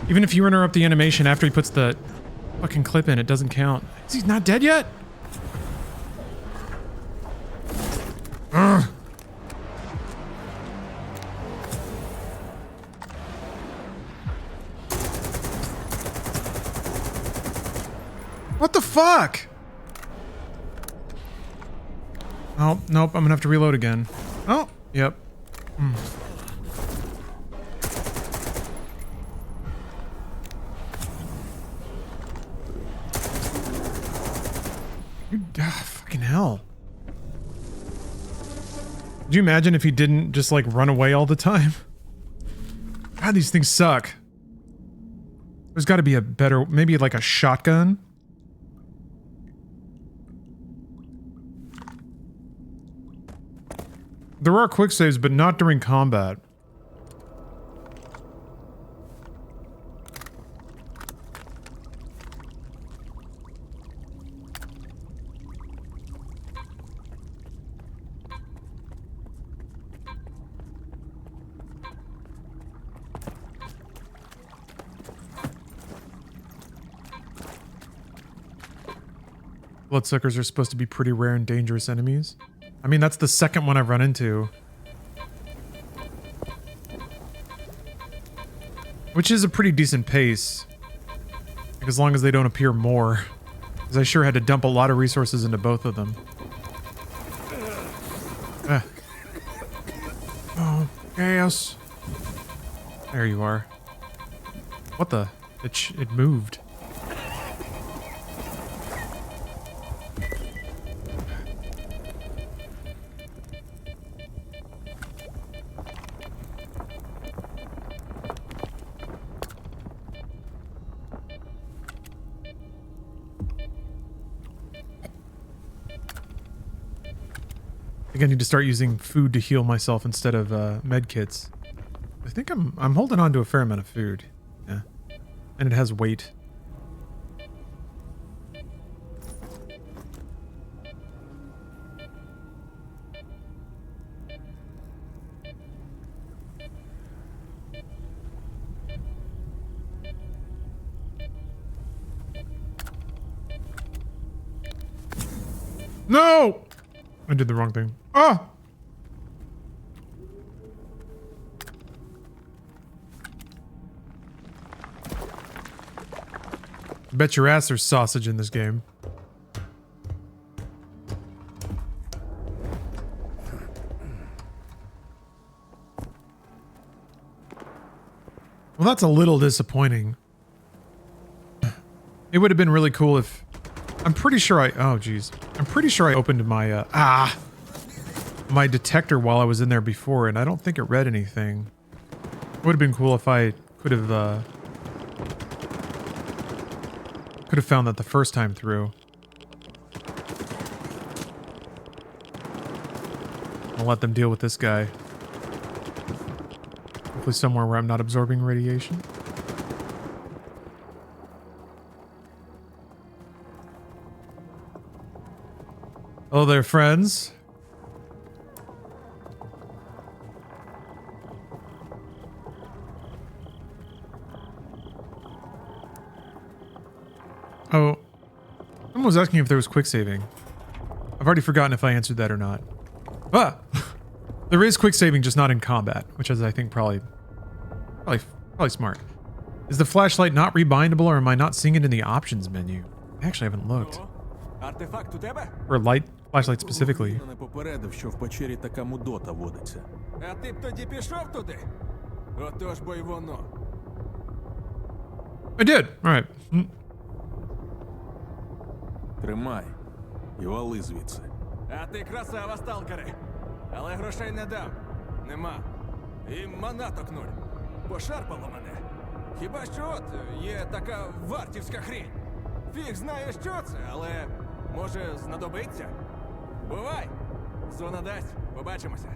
Even if you interrupt the animation after he puts the fucking clip in, it doesn't count. Is he not dead yet? Ugh. What the fuck? Oh, nope, I'm gonna have to reload again. Oh, yep. Fucking hell. Could you imagine if he didn't just like run away all the time? God, these things suck. There's got to be a better, maybe like a shotgun. There are quick saves, but not during combat. Bloodsuckers are supposed to be pretty rare and dangerous enemies. I mean, that's the second one I've run into. Which is a pretty decent pace. Like, as long as they don't appear more. Because I sure had to dump a lot of resources into both of them. Oh, chaos. There you are. What the? It moved. think I need to start using food to heal myself instead of med kits. I think I'm holding on to a fair amount of food. Yeah. And it has weight. No! I did the wrong thing. Ah! Bet your ass there's sausage in this game. Well, that's a little disappointing. It would have been really cool if... I'm pretty sure oh geez. I'm pretty sure I opened my, my detector while I was in there before, and I don't think it read anything. It would have been cool if I could have found that the first time through. I'll let them deal with this guy. Hopefully somewhere where I'm not absorbing radiation. Hello there, friends. Oh, someone was asking if there was quick saving. I've already forgotten if I answered that or not. Ah! There is quick saving, just not in combat, which is, I think, probably smart. Is the flashlight not rebindable, or am I not seeing it in the options menu? I actually haven't looked. For light flashlight specifically. Не попередив, що в печері така мудота водиться. А ти б тоді пішов туди? Отож бо й воно. I did. All right. Тримай і вали звідси. А ти красава, сталкере. Але грошей не дам. Нема. І манаток нуль. Пошарпало мене. Хіба що от є така вартівська хрінь. Фіг знає, що це, але може знадобиться? Бувай! Зона дасть. Побачимося.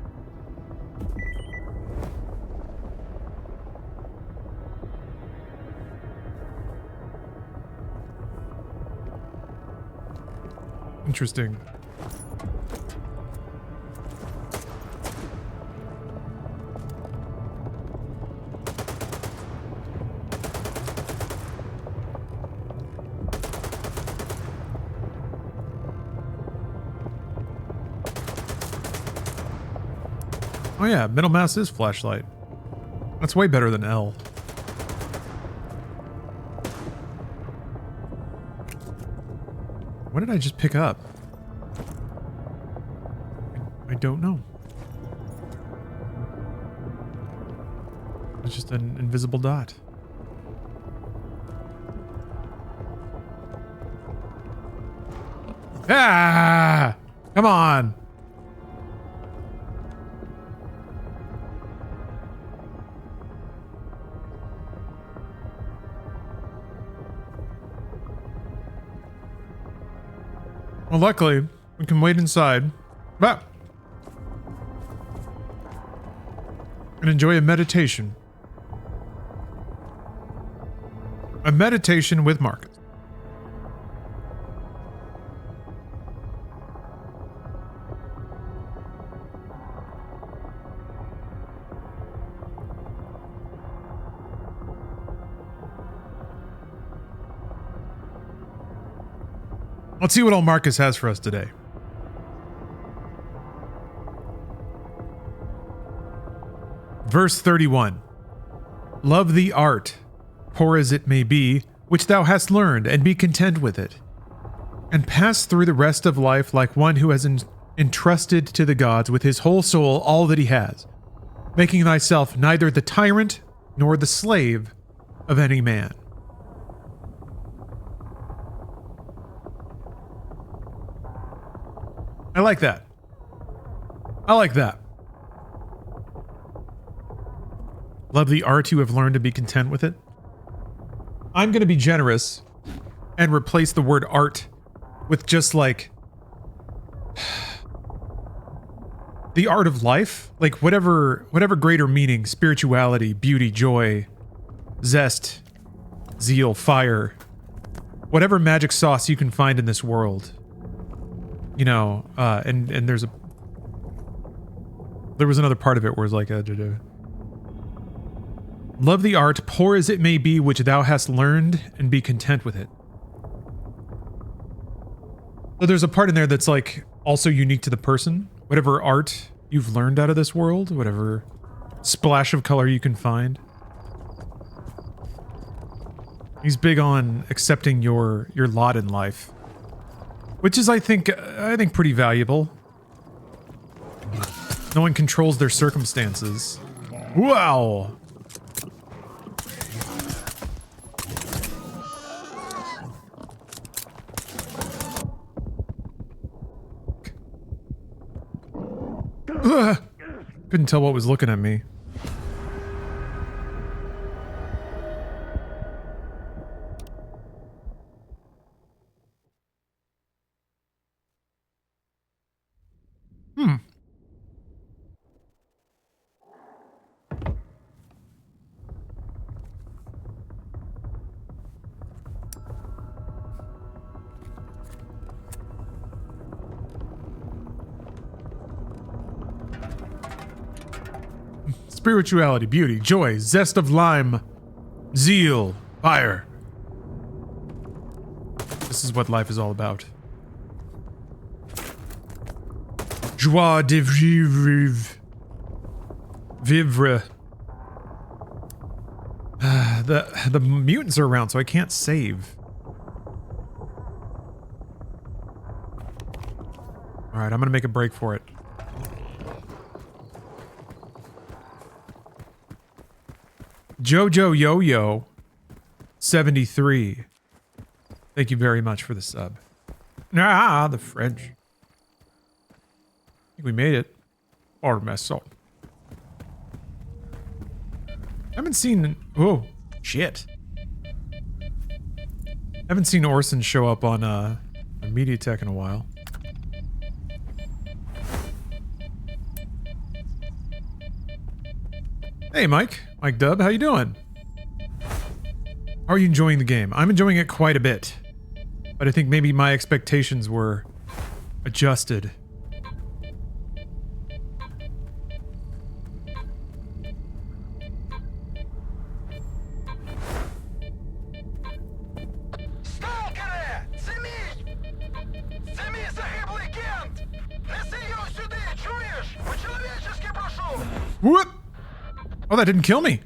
Interesting. Oh yeah, middle mouse is flashlight. That's way better than L. What did I just pick up? I don't know. It's just an invisible dot. Ah! Come on! Well, luckily, we can wait inside. But and enjoy a meditation. A meditation with Marcus. Let's see what old Marcus has for us today. Verse 31. Love the art, poor as it may be, which thou hast learned, and be content with it. And pass through the rest of life like one who has entrusted to the gods with his whole soul all that he has, making thyself neither the tyrant nor the slave of any man. I like that. I like that. Love the art you have learned to be content with it. I'm going to be generous and replace the word art with just like the art of life, like whatever greater meaning, spirituality, beauty, joy, zest, zeal, fire, whatever magic sauce you can find in this world, you know, and there was another part of it where it's like love the art, poor as it may be, which thou hast learned, and be content with it. So there's a part in there that's like also unique to the person. Whatever art you've learned out of this world, whatever splash of color you can find. He's big on accepting your lot in life, which is, I think pretty valuable. No one controls their circumstances. Wow. Ugh. Couldn't tell what was looking at me. Spirituality, beauty, joy, zest of lime, zeal, fire. This is what life is all about. Joie de vivre. Vivre. The mutants are around, so I can't save. Alright, I'm gonna make a break for it. Jojo Yo-Yo 73. Thank you very much for the sub. Ah, the French. I think we made it. Or mess up. I haven't seen... Oh, shit. I haven't seen Orson show up on MediaTek in a while. Hey, Mike. Mike Dub, how you doing? How are you enjoying the game? I'm enjoying it quite a bit. But I think maybe my expectations were adjusted. Сталкере! Це мій! Це мій загиблий кент! Неси його сюди, чуєш? По-человечески прошу! Whoop! Oh, that didn't kill me.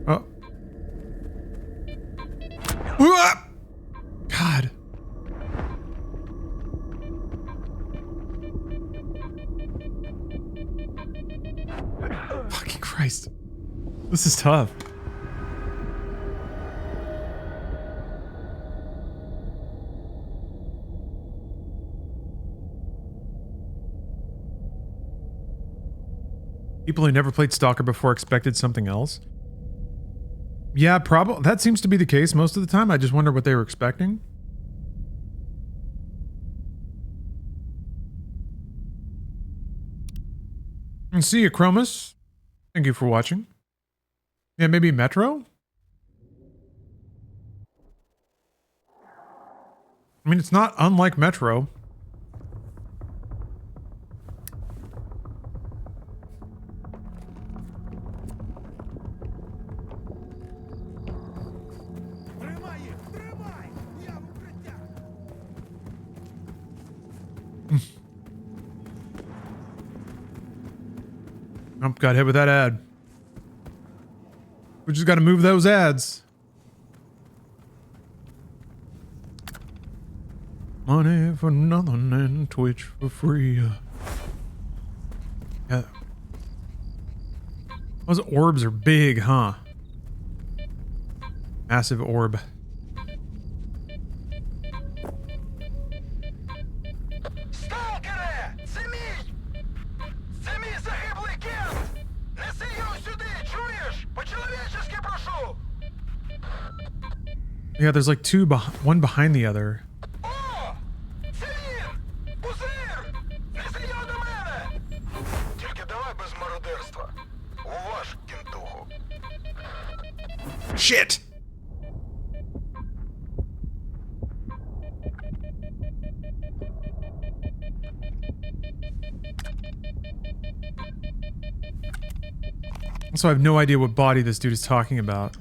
Oh. Whoop! God. Fucking Christ. This is tough. People who never played Stalker before expected something else. Yeah, probably. That seems to be the case most of the time. I just wonder what they were expecting. And see you, Chromus. Thank you for watching. Yeah, maybe Metro? I mean, it's not unlike Metro. Oh, got hit with that ad. We just got to move those ads. Money for nothing and Twitch for free. Yeah. Those orbs are big, huh? Massive orb. Сталкере! Це мій! Це мій загиблий кент! Неси його сюди, чуєш? Yeah, there's like two, one behind the other. Тільки давай без мародерства. Уваж, кінтуху. Shit! Also, I have no idea what body this dude is talking about.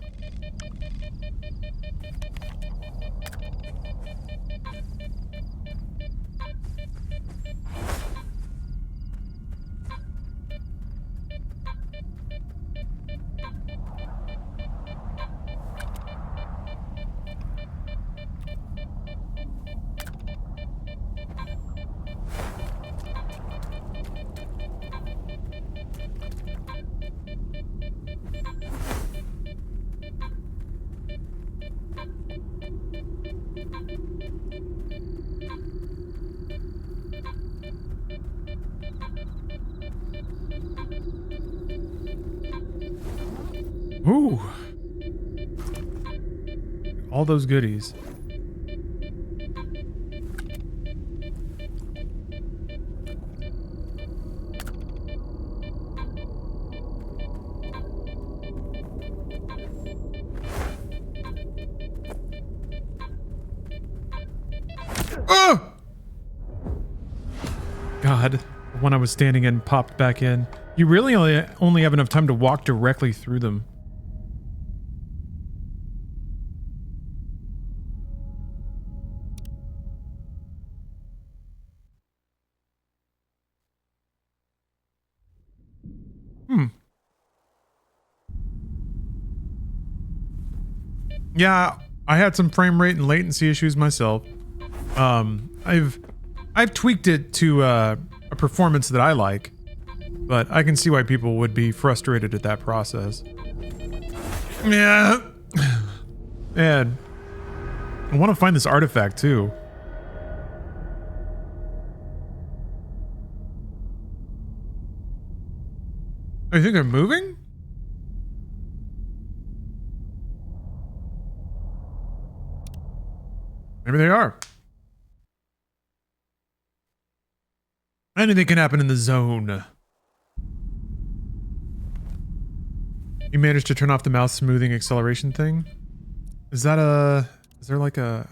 Ooh. All those goodies. Oh! God, the one I was standing in popped back in. You really only have enough time to walk directly through them. Yeah, I had some frame rate and latency issues myself. I've tweaked it to a performance that I like, but I can see why people would be frustrated at that process. Yeah. Man, I want to find this artifact too. Oh, you think they're moving? Maybe they are. Anything can happen in the zone. You managed to turn off the mouse smoothing acceleration thing? Is that a... Is there like a...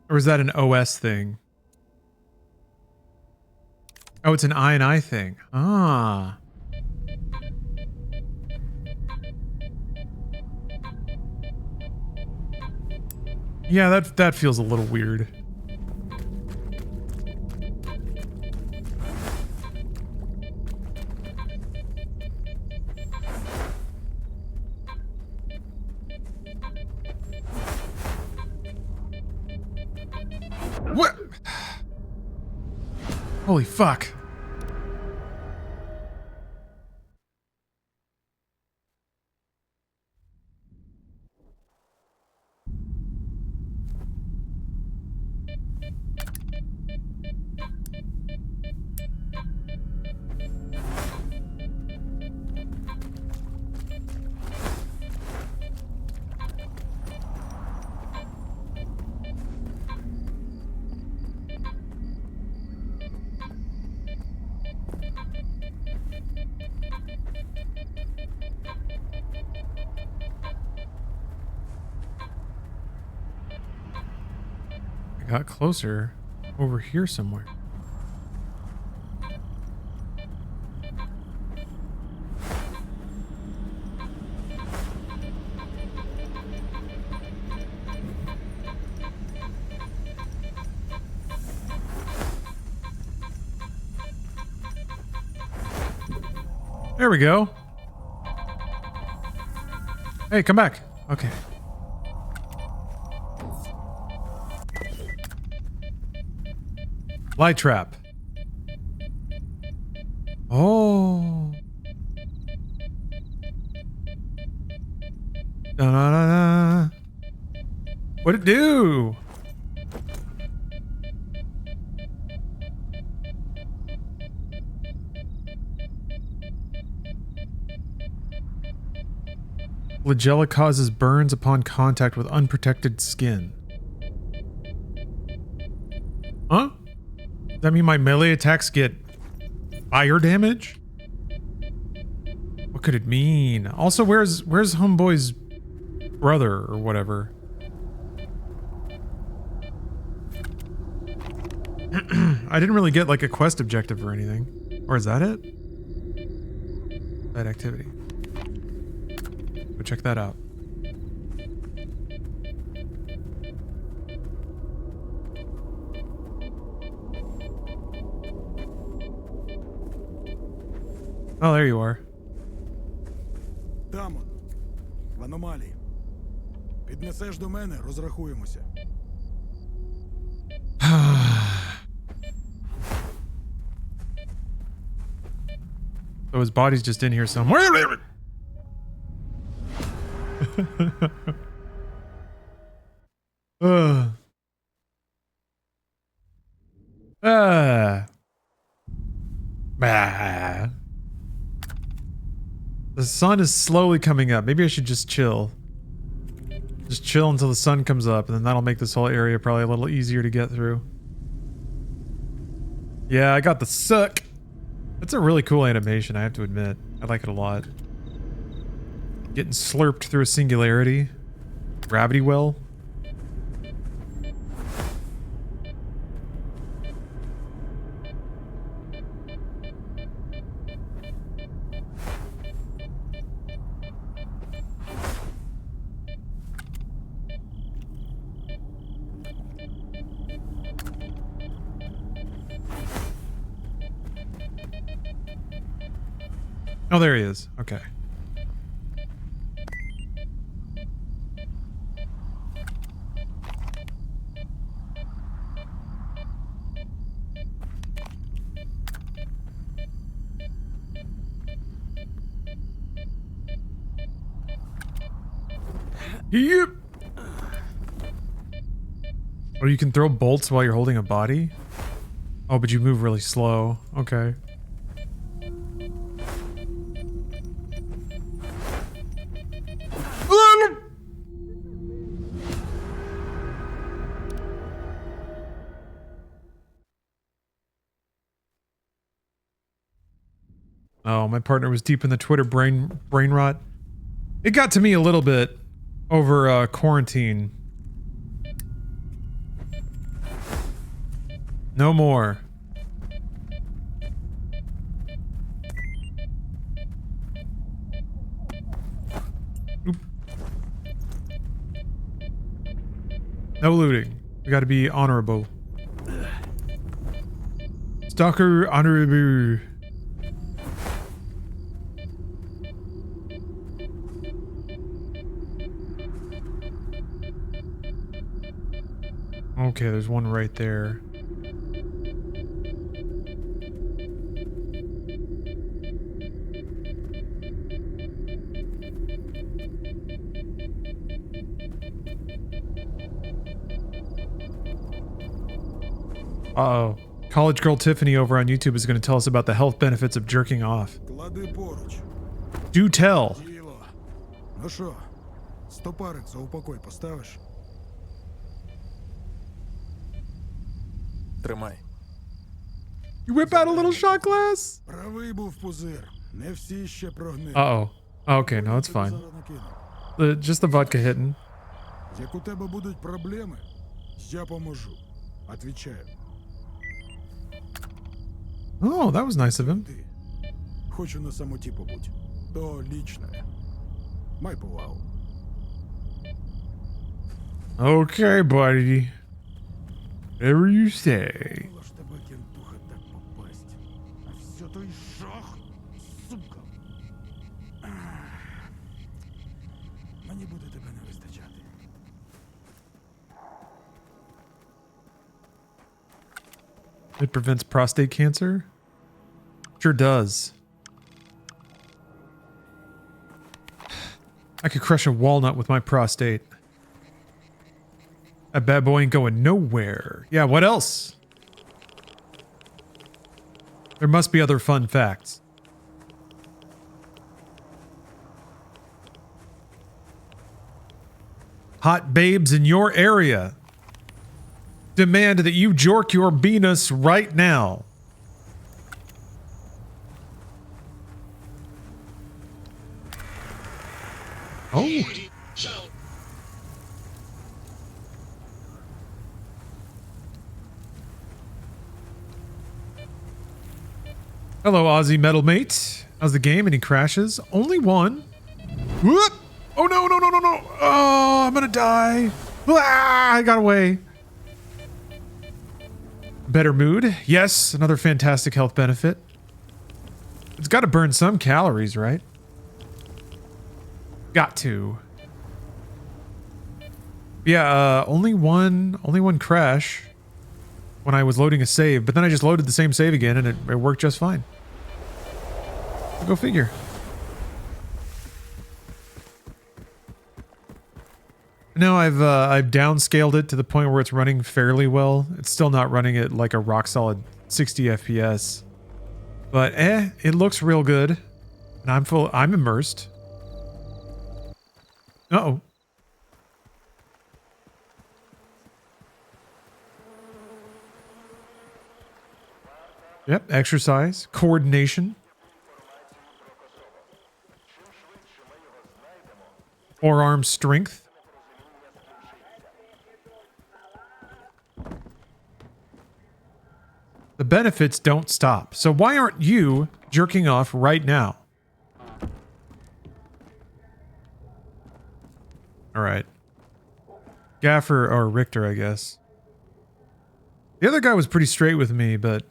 Or is that an OS thing? Oh, it's an I thing. Ah. Yeah, that feels a little weird. What? Holy fuck. Got closer over here somewhere. There we go. Hey, come back. Okay. Light trap. Oh. Da-da-da-da. What'd it do? Flagella causes burns upon contact with unprotected skin. Huh? Does that mean my melee attacks get fire damage? What could it mean? Also, where's Homeboy's brother or whatever? I didn't really get like a quest objective or anything. Or is that it? That activity. Go check that out. Oh, there you are. Там он, в аномалії. Піднесеш до мене, розрахуємося. So his body's just in here somewhere. Bah. The sun is slowly coming up. Maybe I should just chill. Just chill until the sun comes up, and then that'll make this whole area probably a little easier to get through. Yeah, I got the suck. That's a really cool animation, I have to admit. I like it a lot. Getting slurped through a singularity. Gravity well. Oh, there he is. Okay. Yep. Oh, you can throw bolts while you're holding a body? Oh, but you move really slow. Okay. Oh, my partner was deep in the Twitter brain rot. It got to me a little bit over quarantine. No more. Oop. No looting. We gotta be honorable. Stalker honorable. Okay, there's one right there. Uh-oh. College girl Tiffany over on YouTube is going to tell us about the health benefits of jerking off. Do tell. Ну що, стопарик за упокой поставиш? Тримай. You whip out a little shot glass? Правий був пузир. Не всі ще прогнили. Uh-oh. Okay, no, it's fine. Just the vodka hitting. Як у тебе будуть проблеми, я поможу. Отвічаю. Oh, that was nice of him. Хочу на самоті побудь. То лічне. Май повагу. Okay, buddy. Whatever you say. Мені буде тебе не вистачати. It prevents prostate cancer? Sure does. I could crush a walnut with my prostate. That bad boy ain't going nowhere. Yeah, what else? There must be other fun facts. Hot babes in your area demand that you jork your penis right now. Oh. Hello, Aussie Metal Mate. How's the game? Any crashes? Only one. Whoop! Oh no, no, no, no, no. Oh, I'm gonna die. Ah, I got away. Better mood. Yes, another fantastic health benefit. It's got to burn some calories, right? Got to. Yeah, only one crash when I was loading a save, but then I just loaded the same save again and it worked just fine. Go figure. No, I've downscaled it to the point where it's running fairly well. It's still not running at like a rock solid 60 FPS. But it looks real good. And I'm immersed. Uh-oh. Yep, exercise, coordination. Forearm strength. The benefits don't stop. So why aren't you jerking off right now? All right. Gaffer or Richter, I guess. The other guy was pretty straight with me, but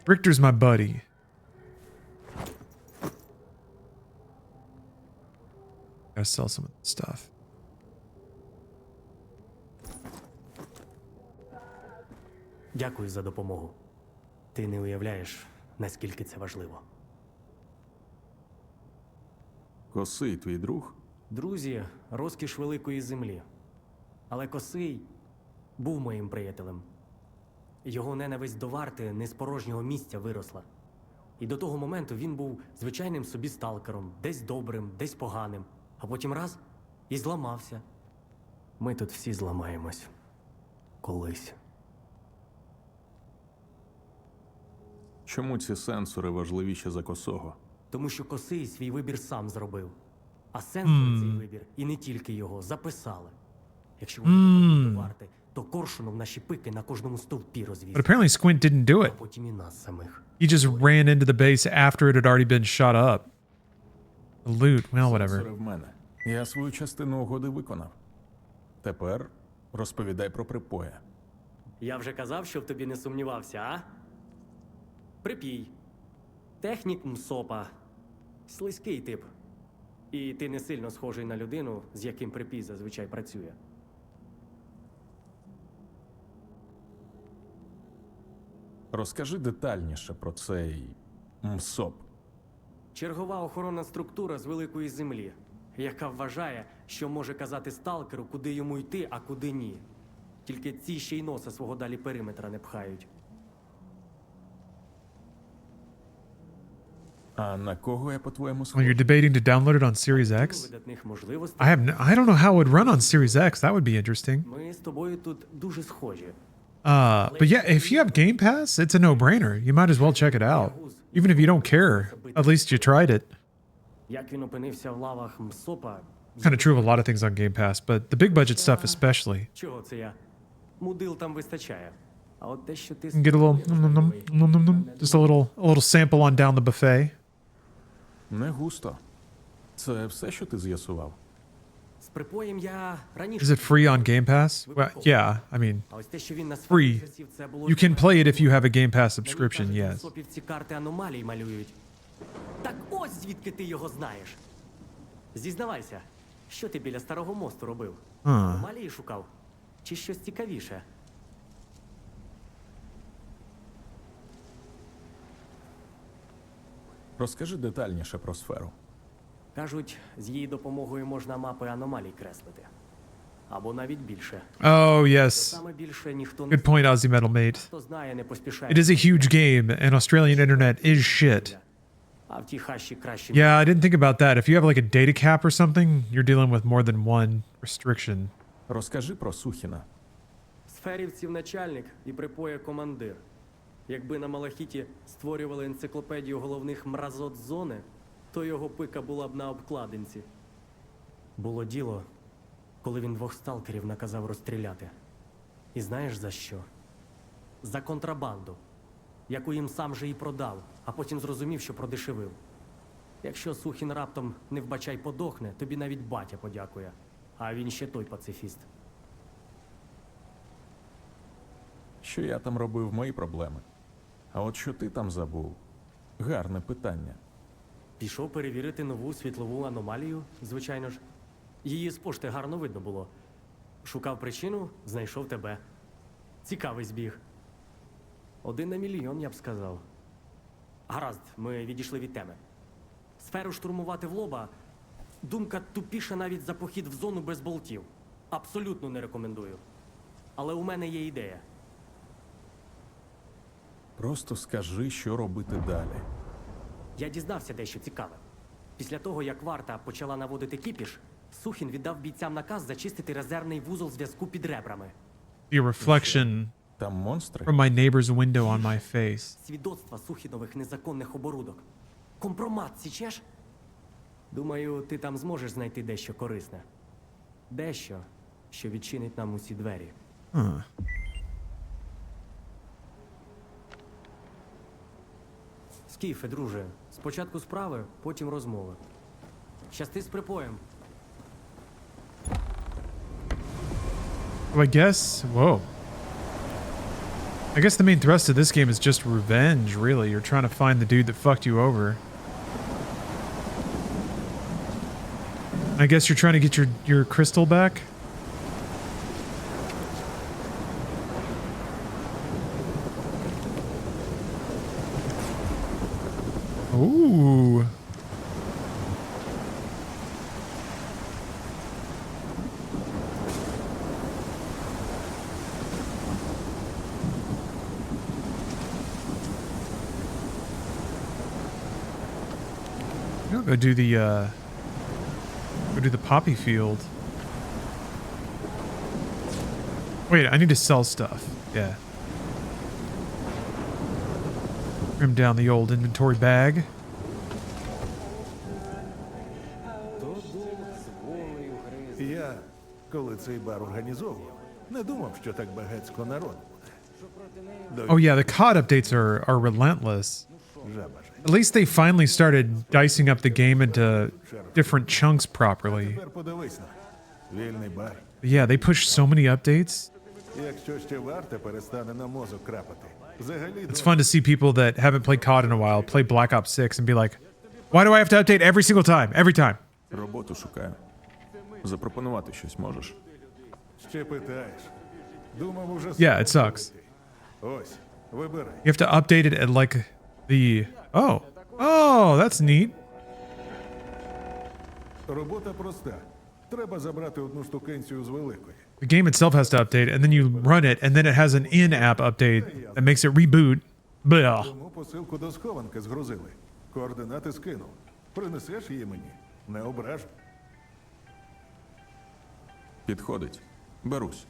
Richter's my buddy. Gotta sell some of the stuff. Дякую за допомогу. Ти не уявляєш, наскільки це важливо. Косий твій друг? Друзі, розкіш великої землі. Але Косий був моїм приятелем. Його ненависть до варти не з порожнього місця виросла. І до того моменту він був звичайним собі сталкером, десь добрим, десь поганим. А потім раз – і зламався. Ми тут всі зламаємось. Колись. Чому ці сенсори важливіші за Косого? Тому що Косий свій вибір сам зробив. А сенсори цей вибір, і не тільки його, записали. Якщо вони попадуть до варти, то коршуном наші пики на кожному стовпі розвісять. But apparently Squint didn't do it. А потім і нас самих. He just ran into the base after it had already been shot up. The loot, well, whatever. Сенсори в мене. Я свою частину угоди виконав. Тепер розповідай про припоя. Я вже казав, що в тобі не сумнівався, а? Припій. Технік МСОПа. Слизький тип. І ти не сильно схожий на людину, з яким припій зазвичай працює. Розкажи детальніше про цей МСОП. Чергова охоронна структура з великої землі, яка вважає, що може казати сталкеру, куди йому йти, а куди ні. Тільки ці ще й носа свого далі периметра не пхають. А на кого я, по-твоєму, Well, схожий? you're debating to download it on Series X? I don't know how it would run on Series X. That would be interesting. Ми з тобою тут дуже схожі. But yeah, if you have Game Pass, it's a no-brainer. You might as well check it out. Even if you don't care, at least you tried it. Як він опинився в лавах МСОПа? Kind of true of a lot of things on Game Pass, but the big budget stuff especially. Чого це я? Мудил там вистачає. А от те, що ти... You can get a little, just a little sample on down the buffet. Не густо. Це все, що ти з'ясував? З припоєм я раніше... Is it free on Game Pass? Well, yeah, I mean, А ось те, що він на free. You can play it if you have a Game Pass subscription, yes. Сопівці карти аномалій малюють. Так ось звідки ти його знаєш. Зізнавайся, що ти біля Старого мосту робив? Аномалії шукав? Чи щось цікавіше? Розкажи детальніше про сферу. Кажуть, з її допомогою можна мапи аномалій креслити. Або навіть більше. Oh, yes. Саме більше ніхто не Good point, Aussie Metal Mate. Хто знає, не поспішає. It is a huge game, and Australian internet is shit. А в тій хащі краще. Yeah, I didn't think about that. If you have like a data cap or something, you're dealing with more than one restriction. Розкажи про Сухіна. Сферівців начальник і припоє командир. Якби на Малахіті створювали енциклопедію головних мразот зони, то його пика була б на обкладинці. Було діло, коли він 2 сталкерів наказав розстріляти. І знаєш за що? За контрабанду, яку їм сам же і продав, а потім зрозумів, що продешевив. Якщо Сухін раптом не вбачай подохне, тобі навіть батя подякує. А він ще той пацифіст. Що я там робив, мої проблеми. А от що ти там забув? Гарне питання. Пішов перевірити нову світлову аномалію, звичайно ж. Її з пошти гарно видно було. Шукав причину, знайшов тебе. Цікавий збіг. 1 на мільйон, я б сказав. Гаразд, ми відійшли від теми. Сферу штурмувати в лоба – думка тупіша навіть за похід в зону без болтів. Абсолютно не рекомендую. Але у мене є ідея. Просто скажи, що робити далі. Я дізнався дещо цікаве. Після того, як варта почала наводити кіпіш, Сухін віддав бійцям наказ зачистити резервний вузол зв'язку під ребрами. The reflection Там монстри? from my neighbor's window on my face. Свідоцтва Сухінових незаконних оборудок. Компромат, січеш? Думаю, ти там зможеш знайти дещо корисне. Дещо, що відчинить нам усі двері. Huh. Скіфе, друже, спочатку справи, потім розмови. Щасти з припоєм. I guess, whoa. I guess the main thrust of this game is just revenge, really. You're trying to find the dude that fucked you over. I guess you're trying to get your crystal back? Ooh. Go do the poppy field. Wait, I need to sell stuff. Yeah. Trim down the old inventory bag. Я, коли цей бар організовував, не думав, що так багацько народу буде. Oh yeah, the COD updates are relentless. Жаба ж. At least they finally started dicing up the game into different chunks properly. Тепер подивись на. Вільний бар. Yeah, they pushed so many updates. Якщо ще варта перестане на мозок крапати. Взагалі, It's fun to see people that haven't played COD in a while play Black Ops 6 and be like, why do I have to update every single time? Every time. Роботу шукаю. Запропонувати щось можеш. ще питаєш. Думав уже. Yeah, it sucks. Ось, вибирай. You have to update it at like the... Oh, that's neat. Робота проста. Треба забрати одну штукенцію з великої. The game itself has to update, and then you run it, and then it has an in-app update that makes it reboot. Blah. Тому посилку до схованки згрузили. Координати скинув. Принесеш її мені? Не ображу. Підходить. Берусь.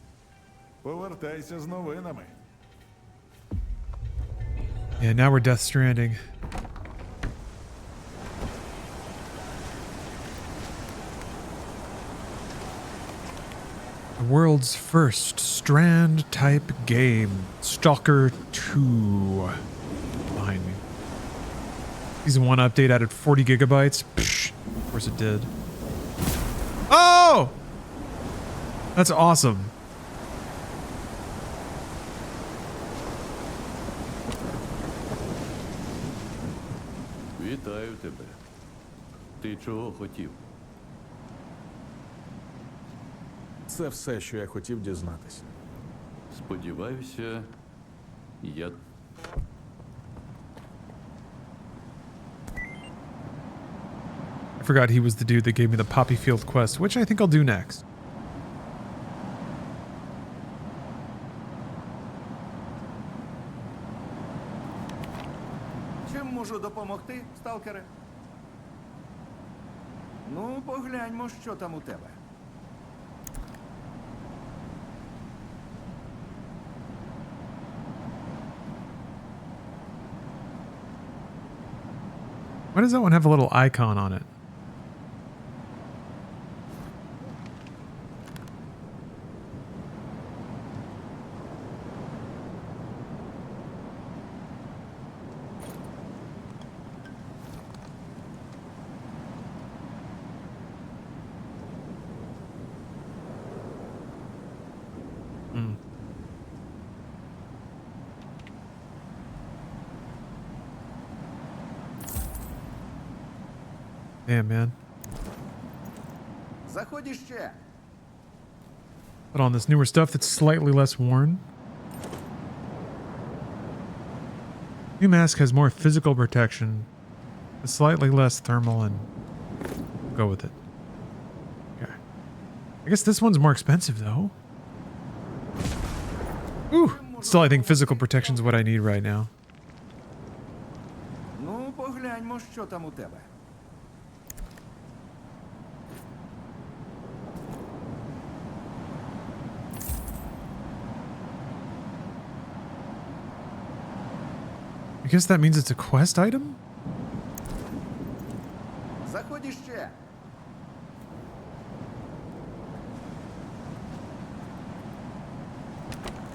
Повертайся з новинами. Yeah, now we're Death Stranding. The world's first Strand-type game, Stalker 2. Behind me. Season 1 update added 40 gigabytes. Psh, of course it did. Oh! That's awesome. Вітаю тебе. Ти чого хотів? Це все, що я хотів дізнатися. Сподіваюся, я... I forgot he was the dude that gave me the Poppy Field quest, which I think I'll do next. Чим можу допомогти? допомогти, сталкере? Ну, погляньмо, що там у тебе. Why does that one have a little icon on it? Hmm. Damn, man. Заходь іще. Put on this newer stuff that's slightly less worn. New mask has more physical protection, but slightly less thermal, and we'll go with it. Okay. I guess this one's more expensive though. Ooh. Still, I think physical protection is what I need right now. Ну, погляньмо, що там у тебе. I guess that means it's a quest item? Заходь іще.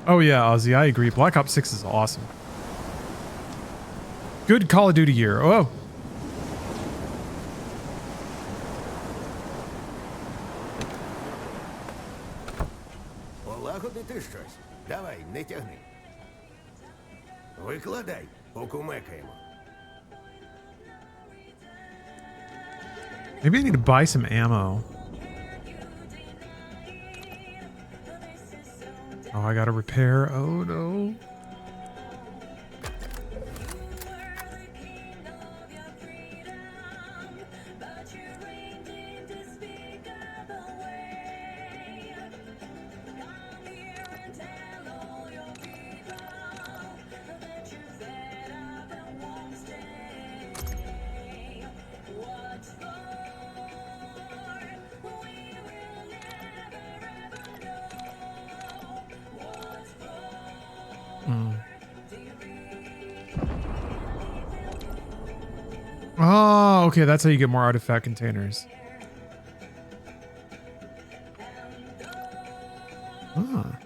Oh yeah, Ozzy, I agree. Black Ops 6 is awesome. Good Call of Duty year. Oh. Полагодити щось? Давай, не тягни. Викладай, покумекаємо. Maybe I need to buy some ammo. Oh, I gotta repair. Oh no. Oh, okay, that's how you get more artifact containers. Ah.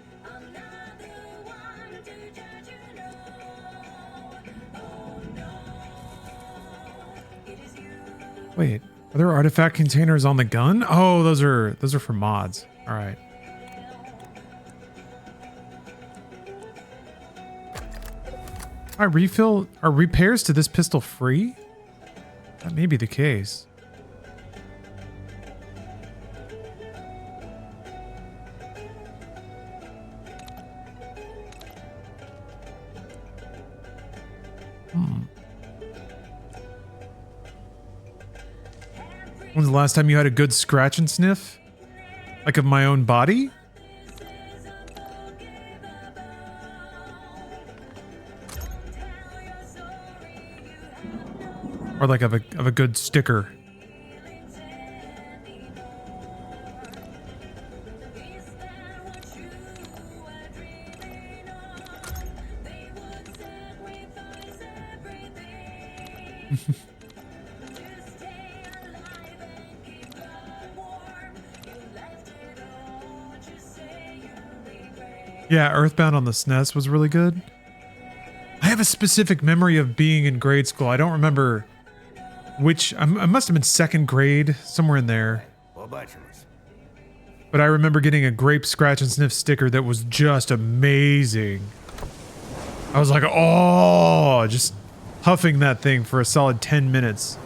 Wait, are there artifact containers on the gun? Oh, those are for mods. All right. All right, refill. Are repairs to this pistol free? That may be the case. When's the last time you had a good scratch and sniff? Like of my own body? Or like of a good sticker. Yeah, Earthbound on the SNES was really good. I have a specific memory of being in grade school. I don't remember which. I must have been second grade, somewhere in there. But I remember getting a grape scratch and sniff sticker that was just amazing. I was like, oh, just huffing that thing for a solid 10 minutes.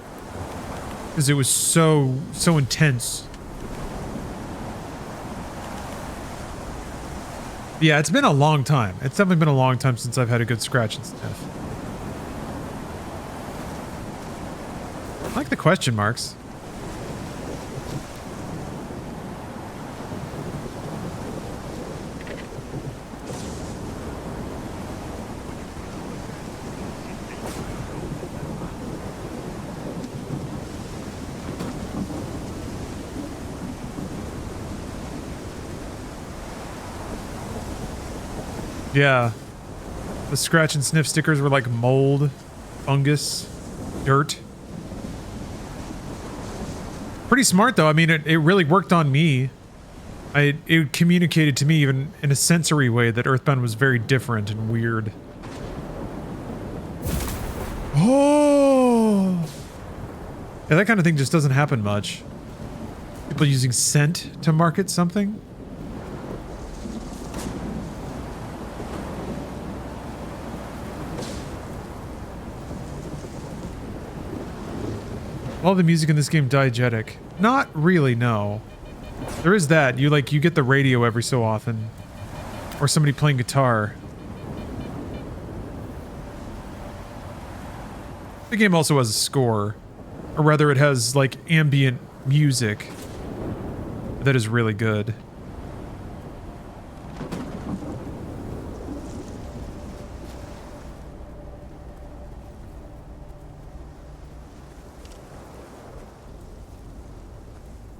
Because it was so intense. Yeah, it's been a long time. It's definitely been a long time since I've had a good scratch and sniff. I like the question marks. Yeah. The scratch and sniff stickers were like mold, fungus, dirt. Pretty smart though. I mean, it really worked on me. It communicated to me even in a sensory way that Earthbound was very different and weird. Oh! Yeah, that kind of thing just doesn't happen much. People using scent to market something. All the music in this game diegetic. Not really, no. There is that. You get the radio every so often. Or somebody playing guitar. The game also has a score. Or rather, it has, like, ambient music that is really good.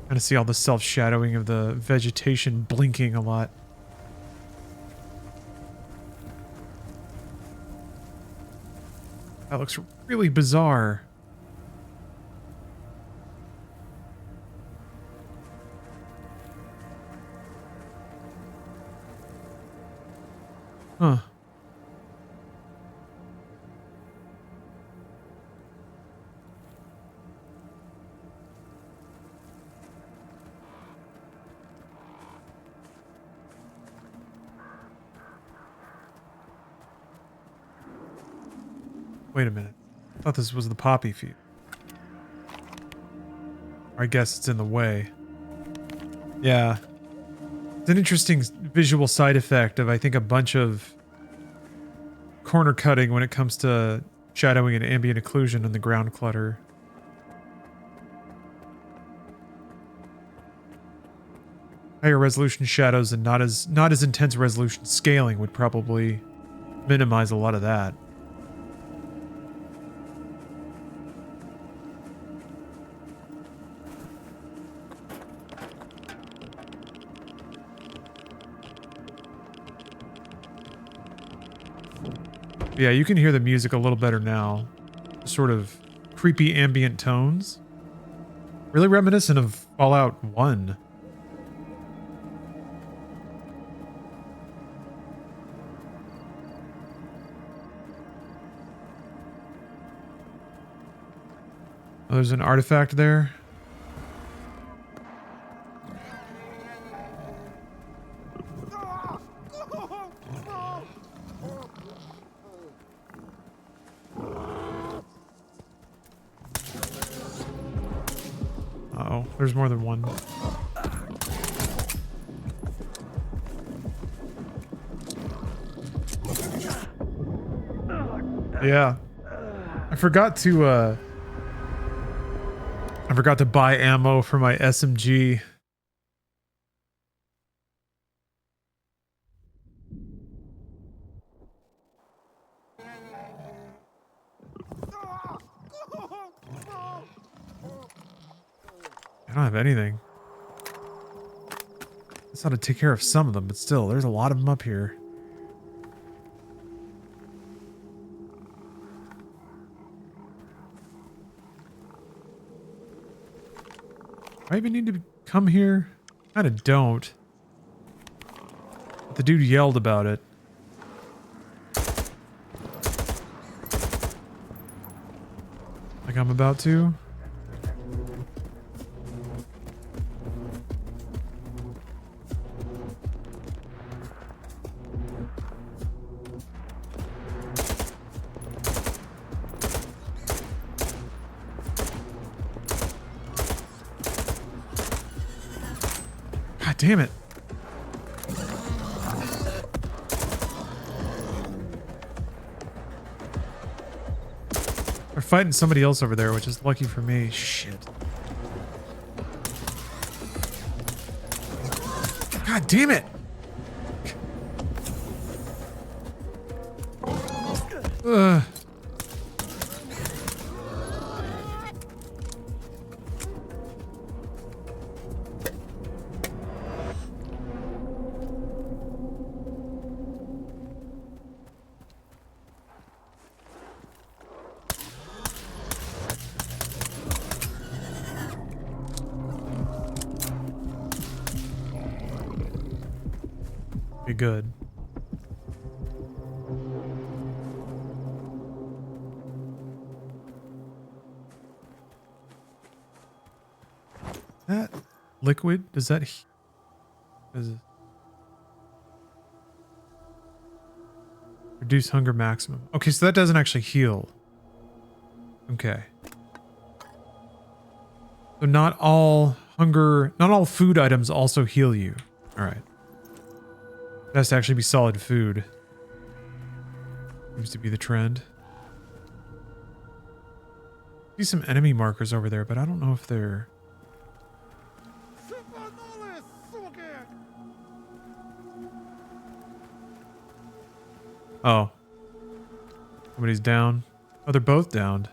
Kind of see all the self-shadowing of the vegetation blinking a lot. That looks really bizarre. Huh. Wait a minute. I thought this was the poppy field. I guess it's in the way. Yeah. It's an interesting visual side effect of, I think, a bunch of corner cutting when it comes to shadowing and ambient occlusion and the ground clutter. Higher resolution shadows and not as intense resolution scaling would probably minimize a lot of that. Yeah, you can hear the music a little better now. Sort of creepy ambient tones. Really reminiscent of Fallout 1. Oh, there's an artifact there. Uh-oh, there's more than one. Yeah. I forgot to buy ammo for my SMG. I don't have anything. That's how to take care of some of them, but still, there's a lot of them up here. Do I even need to come here? Kinda don't. But the dude yelled about it. Like I'm about to? God damn it. They're fighting somebody else over there, which is lucky for me. Shit. God damn it. Ugh. Be good. That liquid, does that does it reduce hunger maximum? Okay, so that doesn't actually heal. Okay. So not all food items also heal you. All right. It has to actually be solid food. Seems to be the trend. See some enemy markers over there, but I don't know if they're... Oh. Somebody's down. Oh, they're both downed.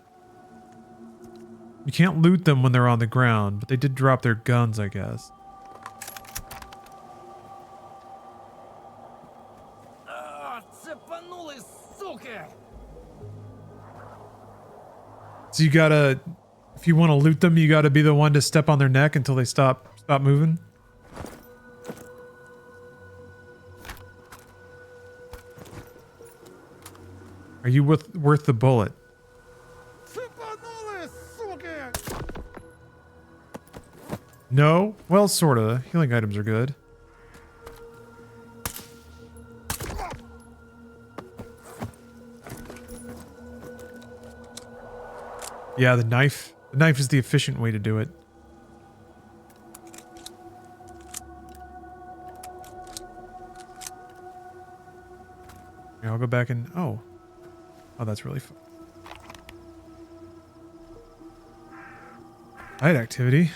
You can't loot them when they're on the ground, but they did drop their guns, I guess. So you gotta, if you want to loot them, you gotta be the one to step on their neck until they stop moving. Are you worth the bullet? No? Well, sorta. Healing items are good. Yeah, the knife. The knife is the efficient way to do it. Yeah, I'll go back and... Oh, that's really fun. Night activity.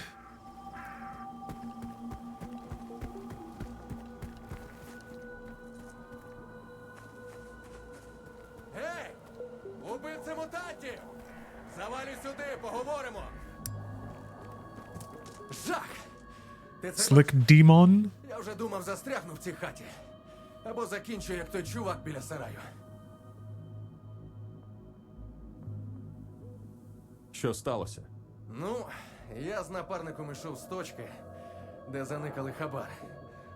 Убивця мутантів! Завалюй сюди, поговоримо! Жах! Ти це... Slick Demon? Я вже думав, застрягну в цій хаті. Або закінчу, як той чувак біля сараю. Що сталося? Ну, я з напарником йшов з точки, де заникали хабар.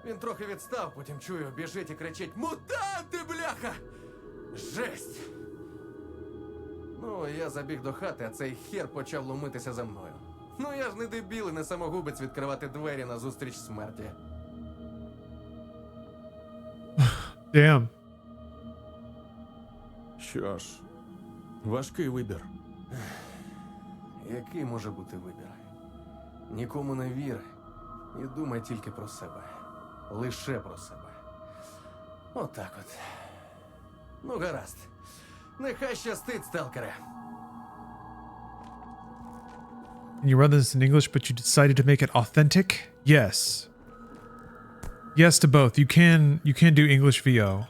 Він трохи відстав, потім чую, біжить і кричить: «Мутанти, бляха!» Жесть! Ну, я забіг до хати, а цей хер почав ломитися за мною. Ну, я ж не дебіл і не самогубець відкривати двері назустріч смерті. Damn. Що ж, важкий вибір. Який може бути вибір? Нікому не вір і думай тільки про себе. Лише про себе. Отак от. Ну, гаразд. Нехай щастить, сталкере. And you run this in English, but you decided to make it authentic? Yes. Yes to both. You can do English VO.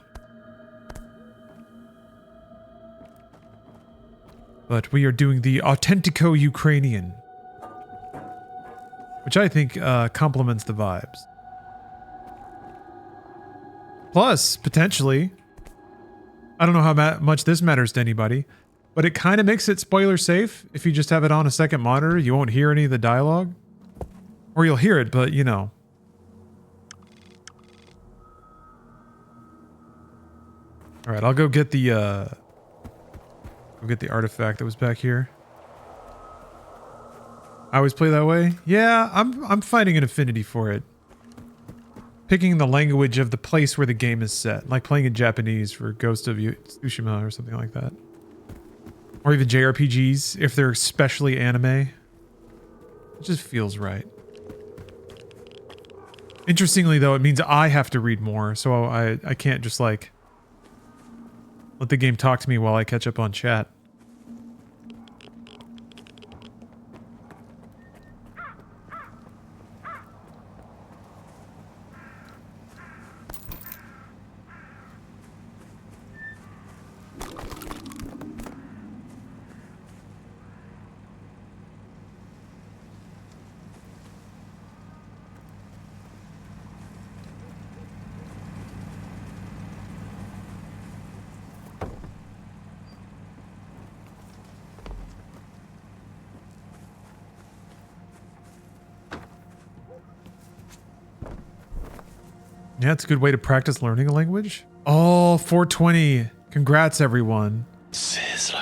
But we are doing the Authentico Ukrainian, which I think complements the vibes. Plus, potentially, I don't know how much this matters to anybody, but it kind of makes it spoiler safe. If you just have it on a second monitor, you won't hear any of the dialogue. Or you'll hear it, but you know. All right, I'll go get the artifact that was back here. I always play that way. Yeah, I'm finding an affinity for it. Picking the language of the place where the game is set, like playing in Japanese for Ghost of Tsushima or something like that. Or even JRPGs, if they're especially anime. It just feels right. Interestingly, though, it means I have to read more, so I can't just, like, let the game talk to me while I catch up on chat. Yeah, it's a good way to practice learning a language. Oh, 420. Congrats, everyone. Sizzler.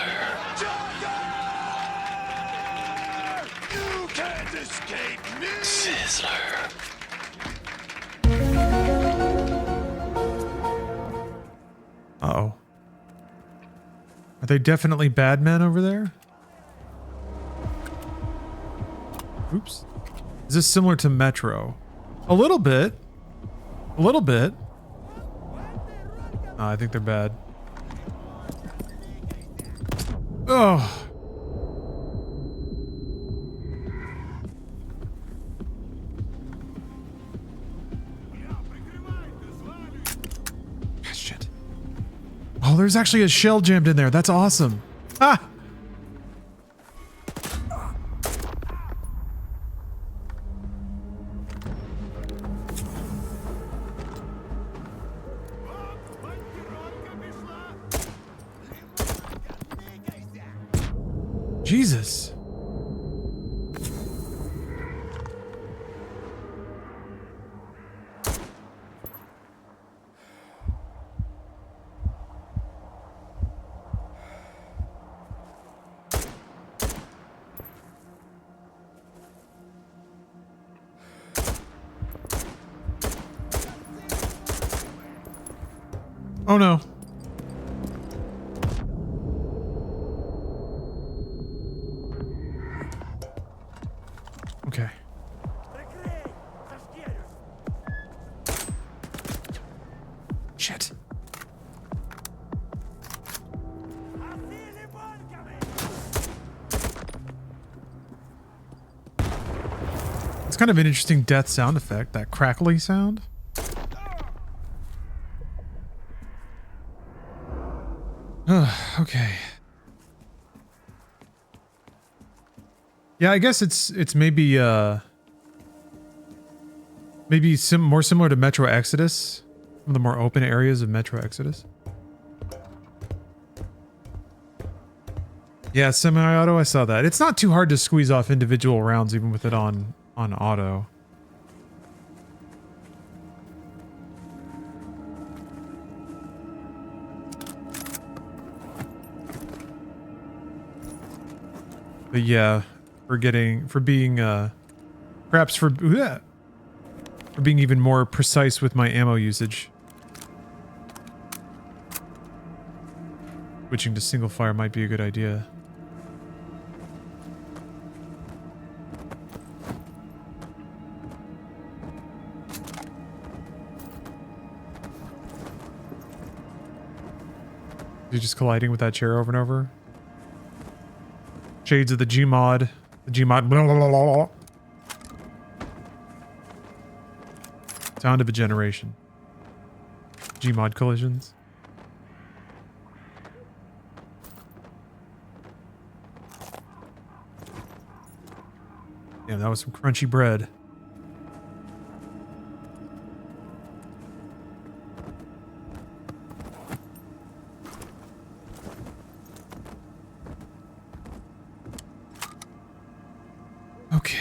You can't escape me. Sizzler. Uh-oh. Are they definitely bad men over there? Oops. Is this similar to Metro? A little bit. A little bit. I think they're bad. Oh. Shit. Oh, there's actually a shell jammed in there. That's awesome. Ah! Jesus. Oh no. Okay. Shit. It's kind of an interesting death sound effect, that crackly sound. Okay. Yeah, I guess it's maybe more similar to Metro Exodus, some of the more open areas of Metro Exodus. Yeah, semi-auto, I saw that. It's not too hard to squeeze off individual rounds even with it on auto. But yeah, for being even more precise with my ammo usage. Switching to single fire might be a good idea. You're just colliding with that chair over and over. Shades of the Gmod. The Gmod. Blah, blah, blah, blah. Sound of a generation. Gmod collisions. Damn, that was some crunchy bread. Okay.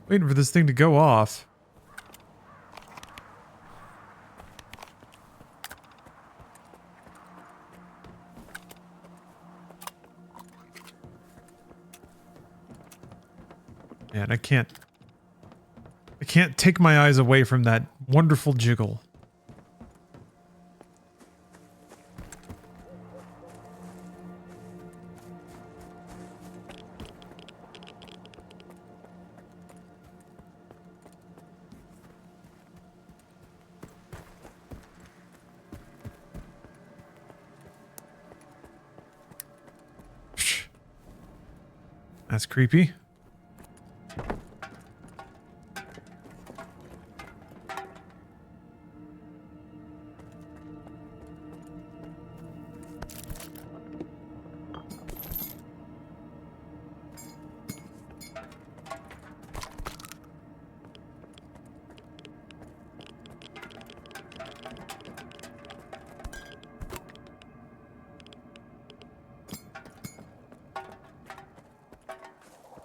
Waiting for this thing to go off. Man, I can't take my eyes away from that wonderful jiggle. That's creepy.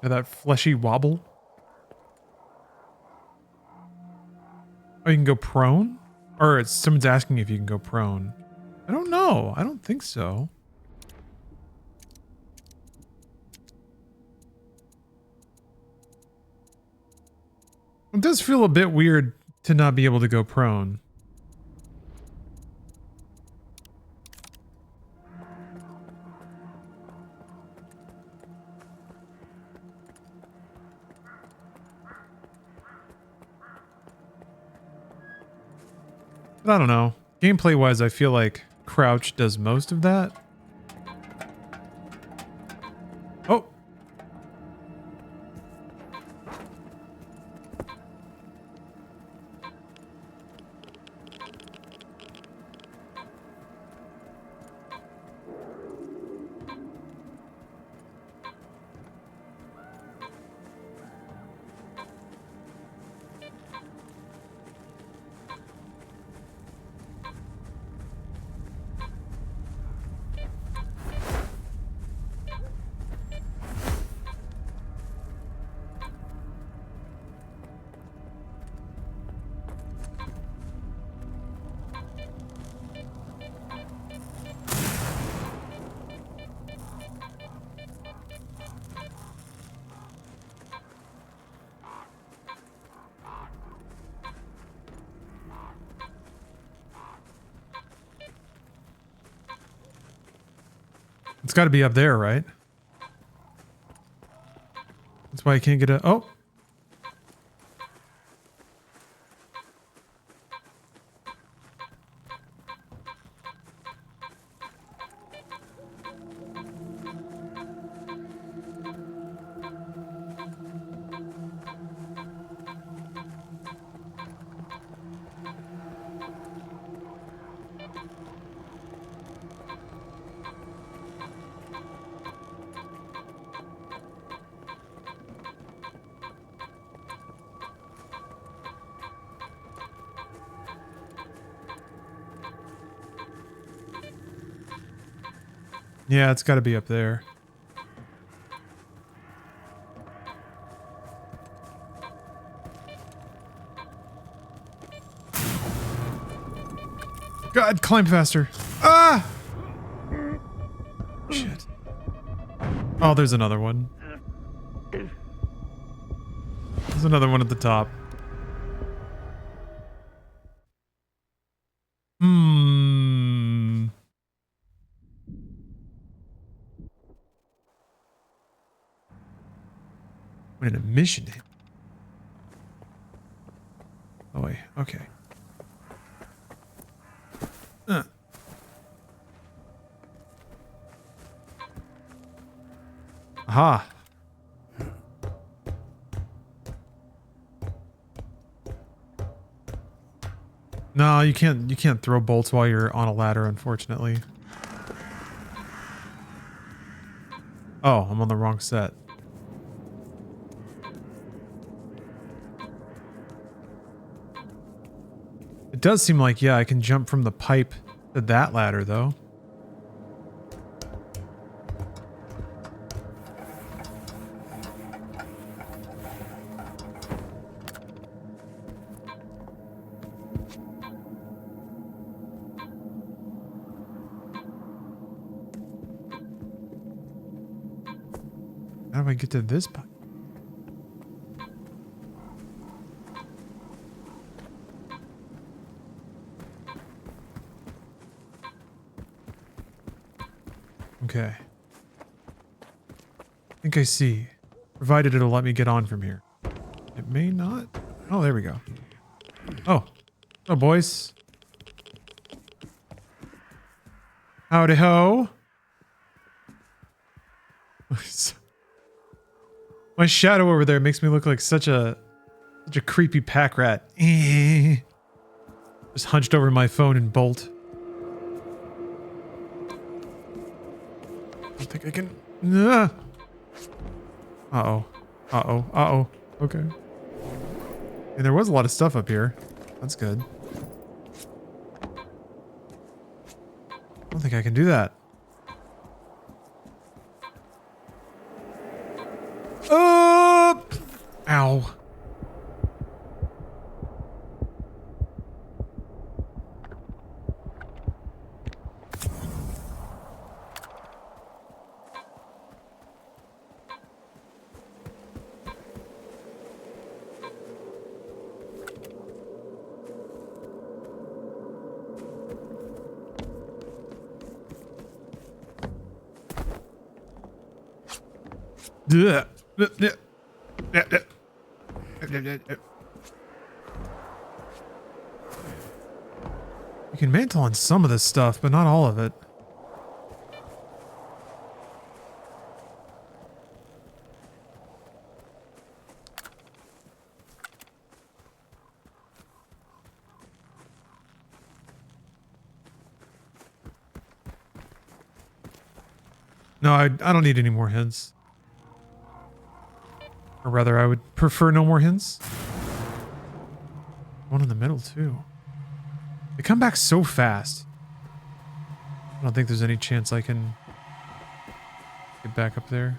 Or that fleshy wobble. Oh, you can go prone? Or it's someone's asking if you can go prone. I don't know. I don't think so. It does feel a bit weird to not be able to go prone. But I don't know. Gameplay wise, I feel like crouch does most of that. Oh. It's got to be up there, right? That's why I can't get a... Oh! Yeah, it's got to be up there. God, climb faster. Ah! Shit. Oh, there's another one. There's another one at the top. Hmm. What an mission. Oh wait, okay. Aha. No, you can't throw bolts while you're on a ladder, unfortunately. Oh, I'm on the wrong set. It does seem like, yeah, I can jump from the pipe to that ladder, though. How do I get to this pipe? Okay. I think I see. Provided it'll let me get on from here. It may not. Oh, there we go. Oh. Oh, boys. Howdy ho. My shadow over there makes me look like such a creepy pack rat. Just hunched over my phone and bolt. I think I can. Uh-oh. Uh-oh. Uh-oh. Okay. And there was a lot of stuff up here. That's good. I don't think I can do that. Oh! You can mantle on some of this stuff, but not all of it. No, I don't need any more hints. Or rather, I would prefer no more hints. One in the middle, too. They come back so fast. I don't think there's any chance I can get back up there.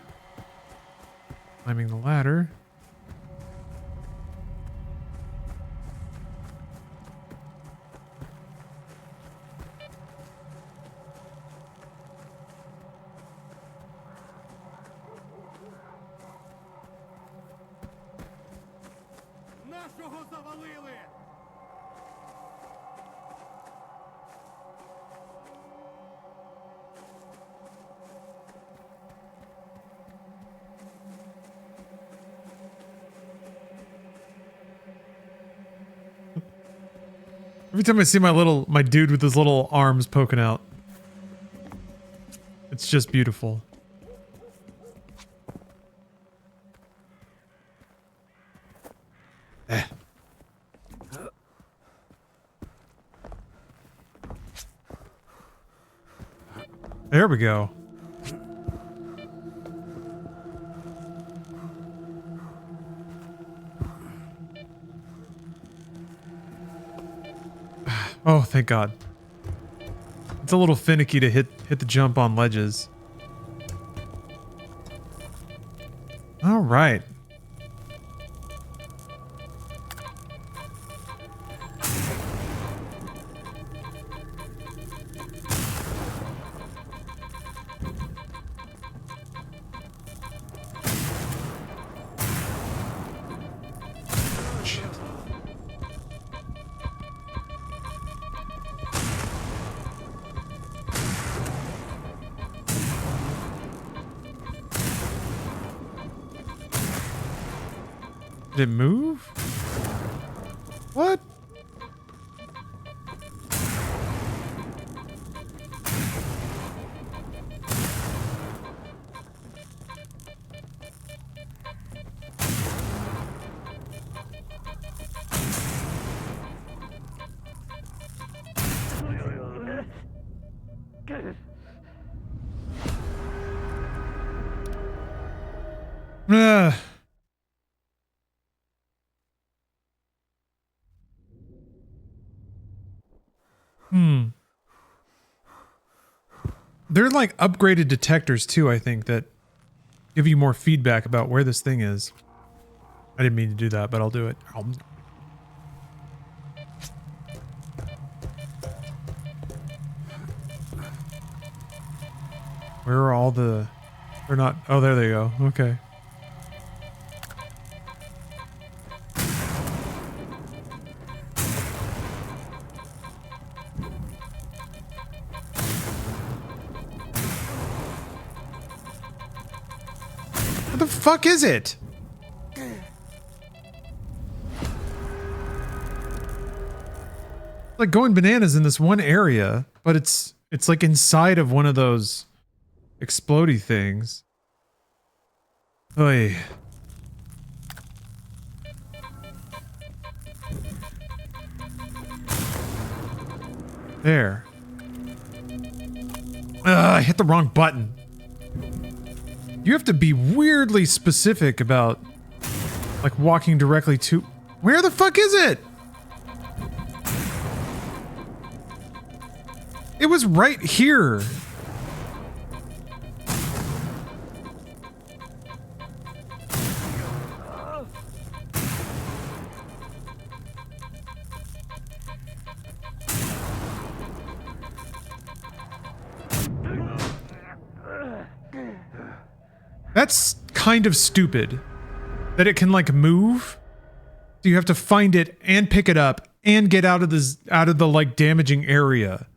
Climbing the ladder. Нашого завалили! Every time I see my dude with his little arms poking out, it's just beautiful. There we go. Oh, thank God. It's a little finicky to hit the jump on ledges. All right. Did it move? What? Ugh. They're like upgraded detectors too, I think, that give you more feedback about where this thing is. I didn't mean to do that, but I'll do it. Where are all the... They're not... Oh, there they go. Okay. What the fuck is it? Like going bananas in this one area, but it's like inside of one of those explodey things. Oy. There. I hit the wrong button. You have to be weirdly specific about, like, walking directly to... Where the fuck is it? It was right here. That's kind of stupid. That it can like move. So you have to find it and pick it up and get out of the like damaging area.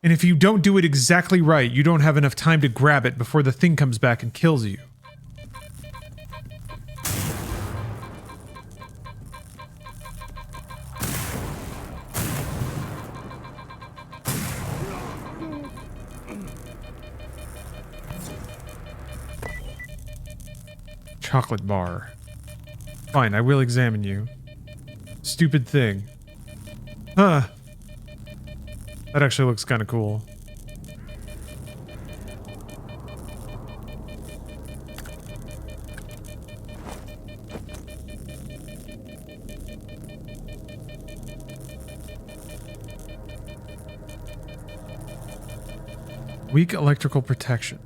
And if you don't do it exactly right, you don't have enough time to grab it before the thing comes back and kills you. Chocolate bar. Fine, I will examine you. Stupid thing. Huh. That actually looks kind of cool. Weak electrical protection.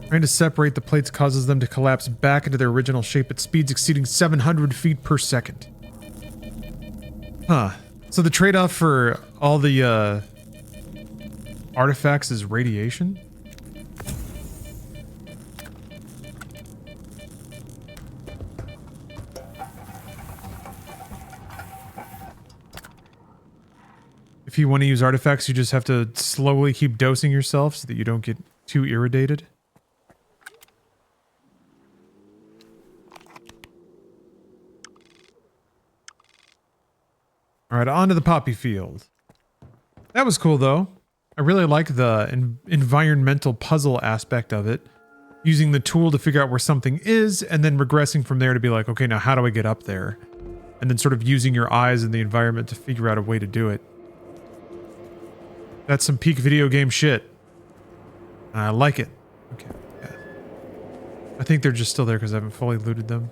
Trying to separate the plates causes them to collapse back into their original shape at speeds exceeding 700 feet per second. Huh. So the trade-off for all the artifacts is radiation? If you want to use artifacts, you just have to slowly keep dosing yourself so that you don't get too irritated. All right, on to the poppy field. That was cool, though. I really like the environmental puzzle aspect of it. Using the tool to figure out where something is, and then regressing from there to be like, okay, now how do I get up there? And then sort of using your eyes and the environment to figure out a way to do it. That's some peak video game shit. And I like it. Okay, yeah. I think they're just still there because I haven't fully looted them.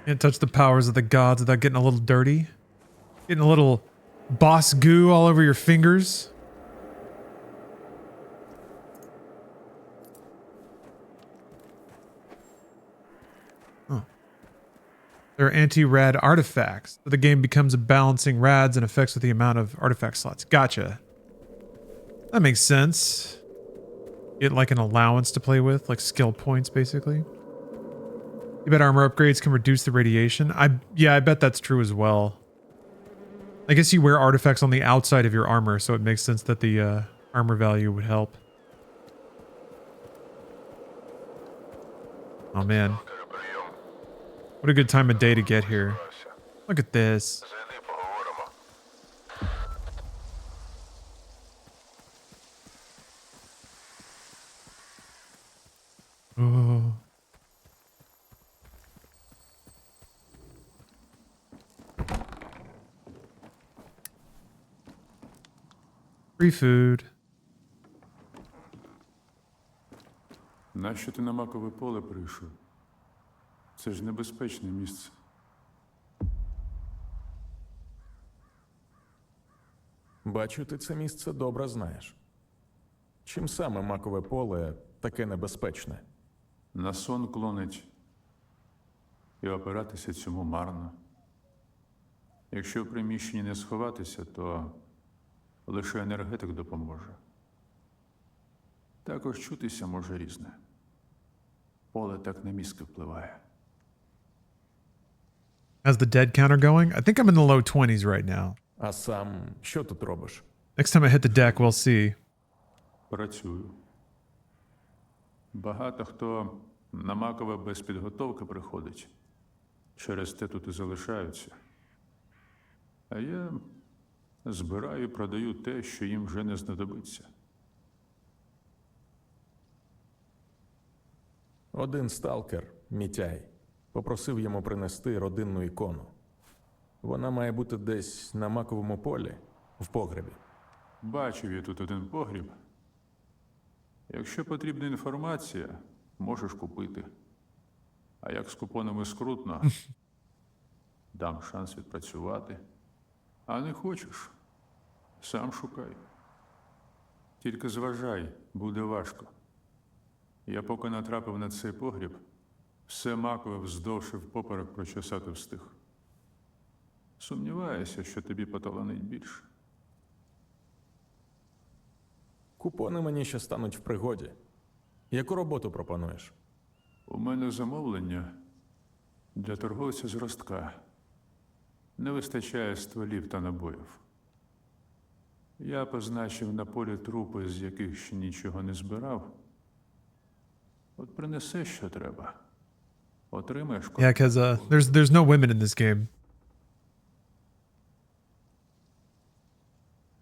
Can't touch the powers of the gods without getting a little dirty. Getting a little boss goo all over your fingers. Oh. They're anti-rad artifacts. So the game becomes a balancing rads and effects with the amount of artifact slots. Gotcha. That makes sense. Get like an allowance to play with, like skill points basically. You bet armor upgrades can reduce the radiation. Yeah, I bet that's true as well. I guess you wear artifacts on the outside of your armor, so it makes sense that the armor value would help. Oh man. What a good time of day to get here. Look at this. Oh. Free food. Нащо ти на макове поле прийшов? Це ж небезпечне місце. Бачу, ти це місце добре знаєш. Чим саме макове поле таке небезпечне? На сон клонить. І опиратися цьому марно. Якщо в приміщенні не сховатися, то лише енергетик допоможе. Також чутися може різне. Поле так на мізки впливає. How's the dead counter going? I think I'm in the low 20s right now. А сам що тут робиш? Next time I hit the deck, we'll see. Працюю. Багато хто на макове без підготовки приходить. Через те тут і залишаються. А я збираю і продаю те, що їм вже не знадобиться. Один сталкер, Мітяй, попросив йому принести родинну ікону. Вона має бути десь на маковому полі, в погребі. Бачив я тут один погріб. Якщо потрібна інформація, можеш купити. А як з купонами скрутно, дам шанс відпрацювати. А не хочеш, сам шукай. Тільки зважай, буде важко. Я поки натрапив на цей погріб, все макове вздовж і впоперек прочесати встиг. Сумніваюся, що тобі поталанить більше. Купони мені ще стануть в пригоді. Яку роботу пропонуєш? У мене замовлення для торговця з ростка. Не вистачає стволів та набоїв. Я позначив на полі трупи, з яких ще нічого не збирав. От принеси, що треба. Отримаєш Yeah, because there's no women in this game.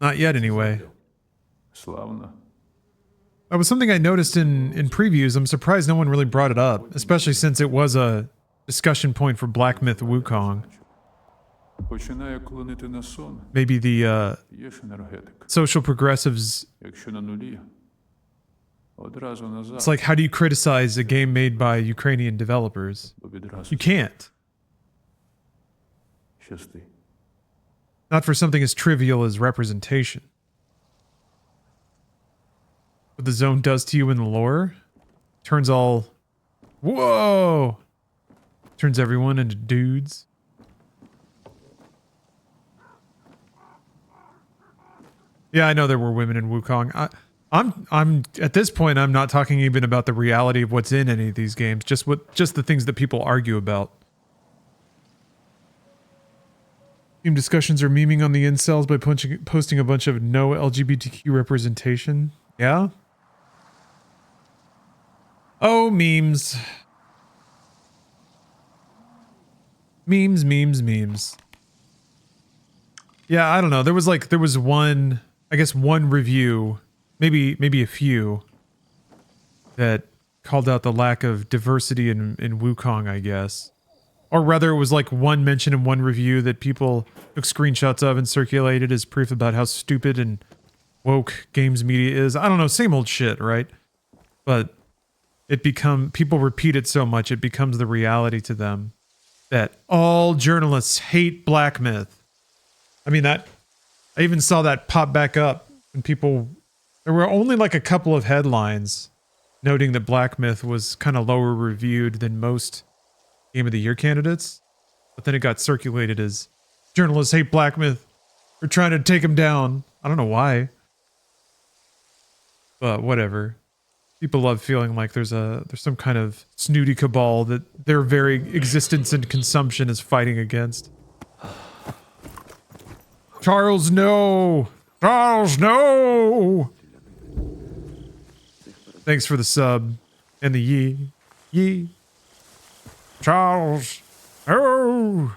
Not yet, anyway. Славно. That was something I noticed in previews. I'm surprised no one really brought it up, especially since it was a discussion point for Black Myth Wukong. Починає клонити на сон. Maybe the Є ж енергетик. social progressives. Якщо на нулі, одразу назад. It's like, how do you criticize a game made by Ukrainian developers? You can't. Щасти. Not for something as trivial as representation. What the zone does to you in the lore? Turns all... Whoa! Turns everyone into dudes. Yeah, I know there were women in Wukong. I'm at this point, I'm not talking even about the reality of what's in any of these games, just the things that people argue about. Team discussions are memeing on the incels by posting a bunch of no LGBTQ representation. Yeah? Oh, memes. Memes. Yeah, I don't know. There was one, I guess one review, maybe a few, that called out the lack of diversity in Wukong, I guess. Or rather, it was like one mention in one review that people took screenshots of and circulated as proof about how stupid and woke games media is. I don't know, same old shit, right? But people repeat it so much, it becomes the reality to them that all journalists hate Black Myth. I mean, I even saw that pop back up when there were only like a couple of headlines noting that Black Myth was kind of lower reviewed than most Game of the Year candidates, but then it got circulated as journalists hate Black Myth. We're trying to take him down. I don't know why, but whatever. People love feeling like there's some kind of snooty cabal that their very existence and consumption is fighting against. Charles, no! Charles, no! Thanks for the sub and the yee. Charles, oh!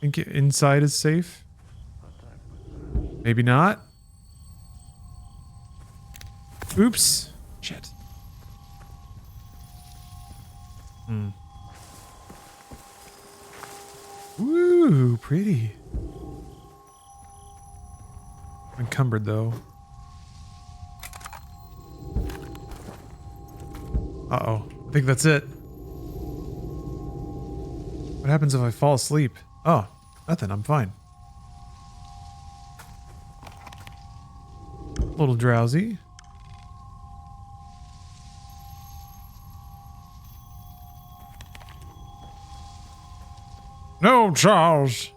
Think inside is safe? Maybe not. Oops. Shit. Woo, pretty. Encumbered though. Uh-oh. I think that's it. What happens if I fall asleep? Oh, nothing. I'm fine. A little drowsy. No, Charles.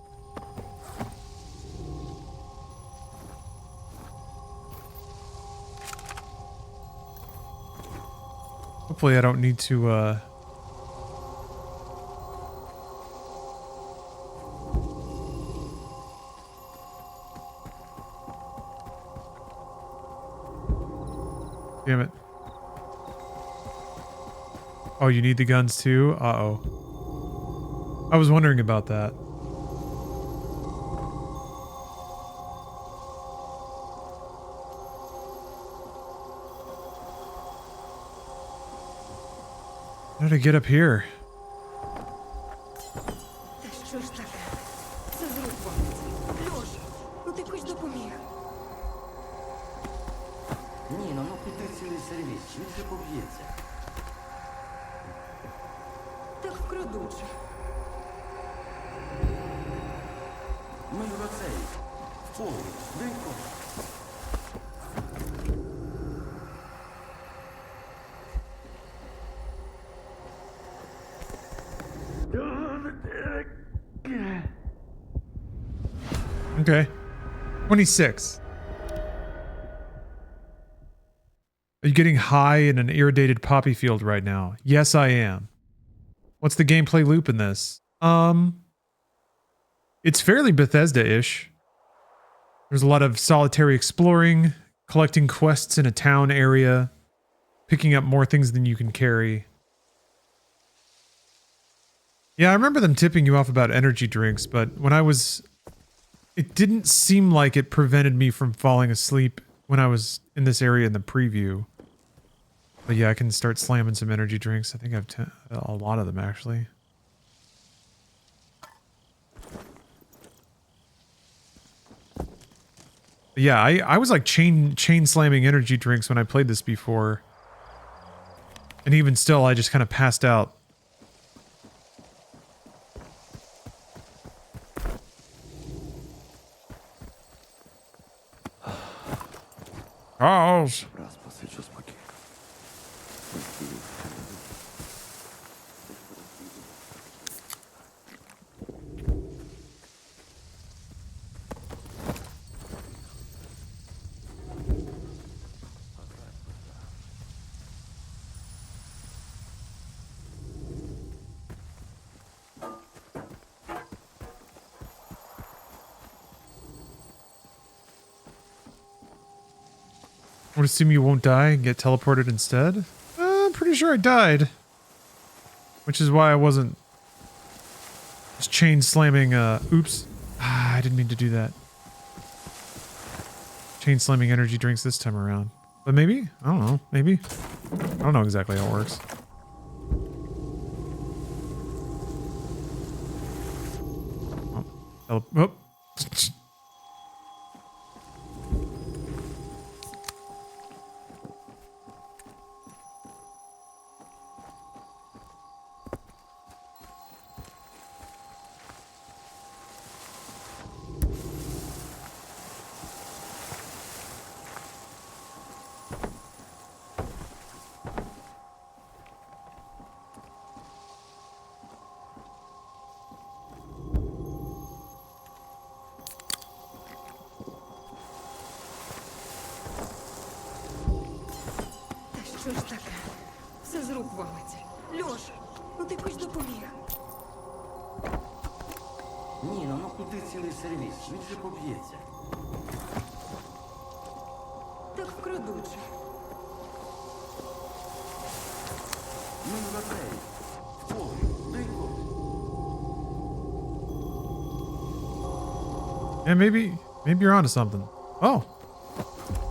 Hopefully I don't need to, Damn it. Oh, you need the guns too? Uh-oh. I was wondering about that. How did I get up here? Та що ж таке? Це зрив вогнець. Льош, ну ти хоч допоміг. Ні, ну куди цілий сервіс? Чим же поб'ється? Так вкрадуче. Ми в оцей, в погріб, швидко. Okay. 26. Are you getting high in an irrigated poppy field right now? Yes, I am. What's the gameplay loop in this? It's fairly Bethesda-ish. There's a lot of solitary exploring, collecting quests in a town area, picking up more things than you can carry. Yeah, I remember them tipping you off about energy drinks, but when I was... It didn't seem like it prevented me from falling asleep when I was in this area in the preview. But yeah, I can start slamming some energy drinks. I think I have a lot of them, actually. But yeah, I was like chain slamming energy drinks when I played this before. And even still, I just kind of passed out. Charles! I would assume you won't die and get teleported instead? I'm pretty sure I died. Which is why I wasn't just chain slamming, oops. I didn't mean to do that. Chain slamming energy drinks this time around. But maybe? I don't know. Maybe? I don't know exactly how it works. Oh. Що ж таке? Все з рук валиться. Льоша, ну ти хоч допоміг. Ніно, ну куди цілий сервіс? Він же поб'ється. Так вкрадуче. Ми на двері. В полі. Дай код. Yeah, maybe you're onto something. Oh,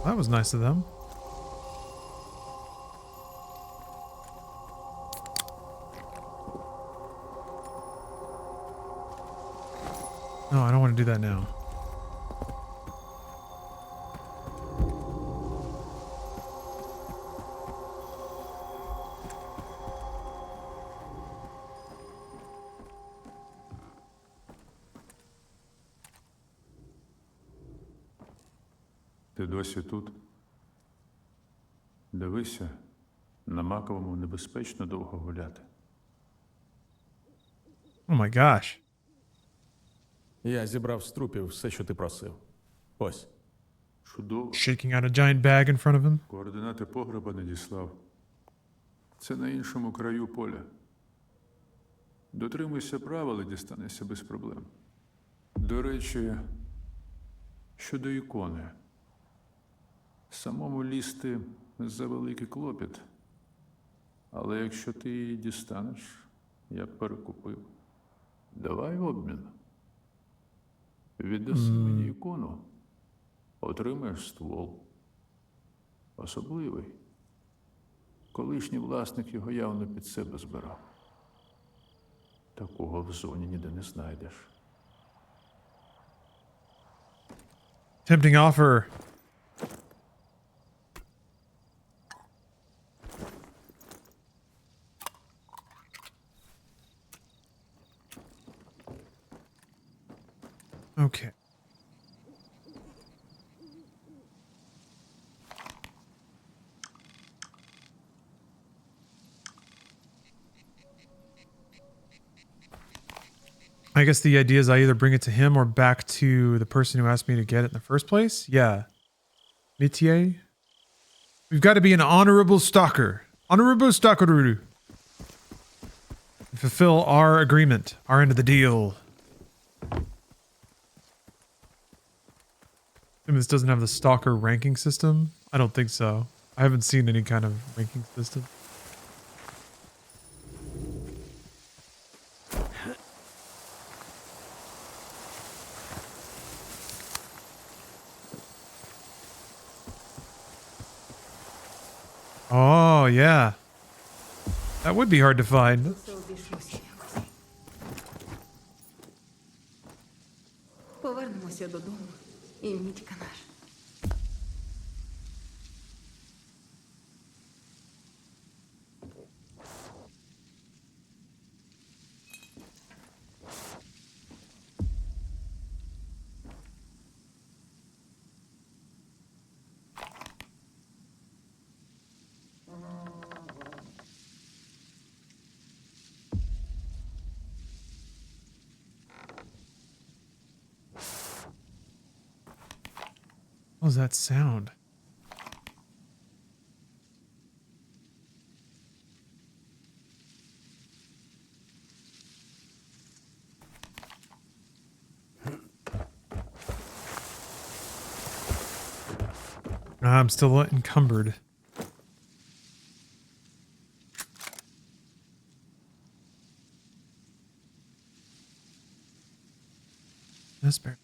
that was nice of them. No, I don't want to do that now. Ти досі тут? Дивися, на Маковому небезпечно довго гуляти. Oh my gosh. Я зібрав з трупів все, що ти просив. Ось. Чудово. Shaking out a giant bag in front of him. Координати погреба надіслав. Це на іншому краю поля. Дотримуйся правил і дістанешся без проблем. До речі, щодо ікони. Самому лізти за великий клопіт. Але якщо ти її дістанеш, я б перекупив. Давай обмін. Віддаси мені ікону, отримаєш ствол. Особливий. Колишній власник його явно під себе збирав. Такого в зоні ніде не знайдеш. Tempting offer. Okay. I guess the idea is I either bring it to him or back to the person who asked me to get it in the first place. Yeah. Métier. We've got to be an honorable stalker. Honorable stalker. Fulfill our agreement, our end of the deal. I mean, this doesn't have the stalker ranking system. I don't think so. I haven't seen any kind of ranking system. Oh, yeah. That would be hard to find. Повернемося додому і мітька наш. What was that sound? I'm still encumbered. That's better.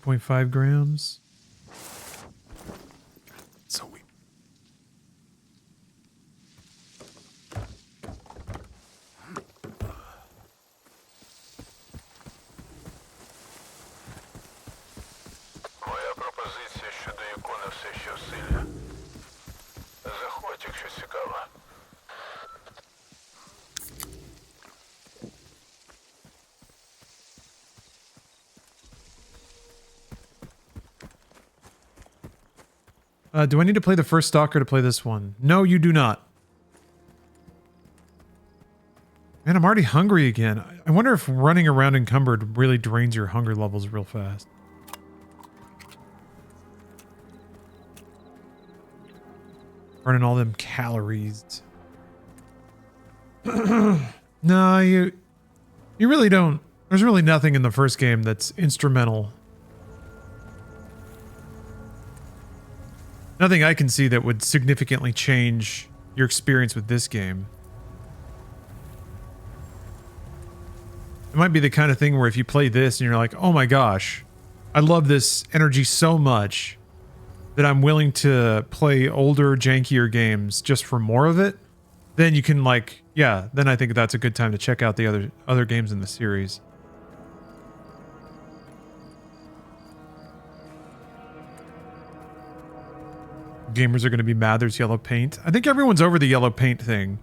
2.5 grams. So weak. Моя пропозиція щодо ікони все ще в силі. Заходь, якщо цікаво. Do I need to play the first Stalker to play this one? No, you do not. Man, I'm already hungry again. I wonder if running around encumbered really drains your hunger levels real fast. Burning all them calories. No, you really don't. There's really nothing in the first game that's instrumental. Nothing I can see that would significantly change your experience with this game. It might be the kind of thing where if you play this and you're like, oh my gosh, I love this energy so much that I'm willing to play older, jankier games just for more of it, then you can like, yeah, then I think that's a good time to check out the other games in the series. Gamers are going to be mad there's yellow paint. I think everyone's over the yellow paint thing.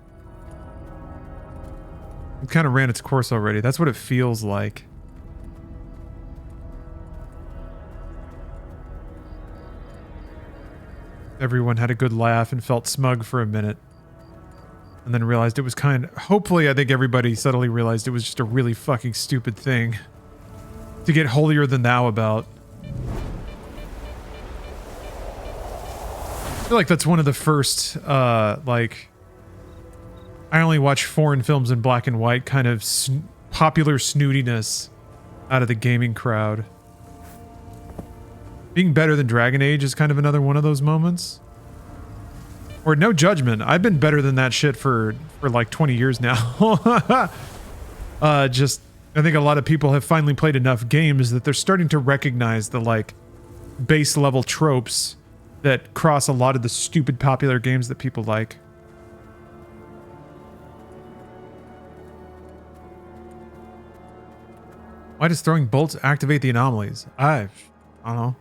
It kind of ran its course already. That's what it feels like. Everyone had a good laugh and felt smug for a minute. And then realized it was hopefully I think everybody subtly realized it was just a really fucking stupid thing to get holier than thou about. I feel like that's one of the first, like, I only watch foreign films in black and white kind of popular snootiness out of the gaming crowd. Being better than Dragon Age is kind of another one of those moments. Or no judgment, I've been better than that shit for like 20 years now. I think a lot of people have finally played enough games that they're starting to recognize the, like, base level tropes that cross a lot of the stupid popular games that people like. Why does throwing bolts activate the anomalies? I don't know.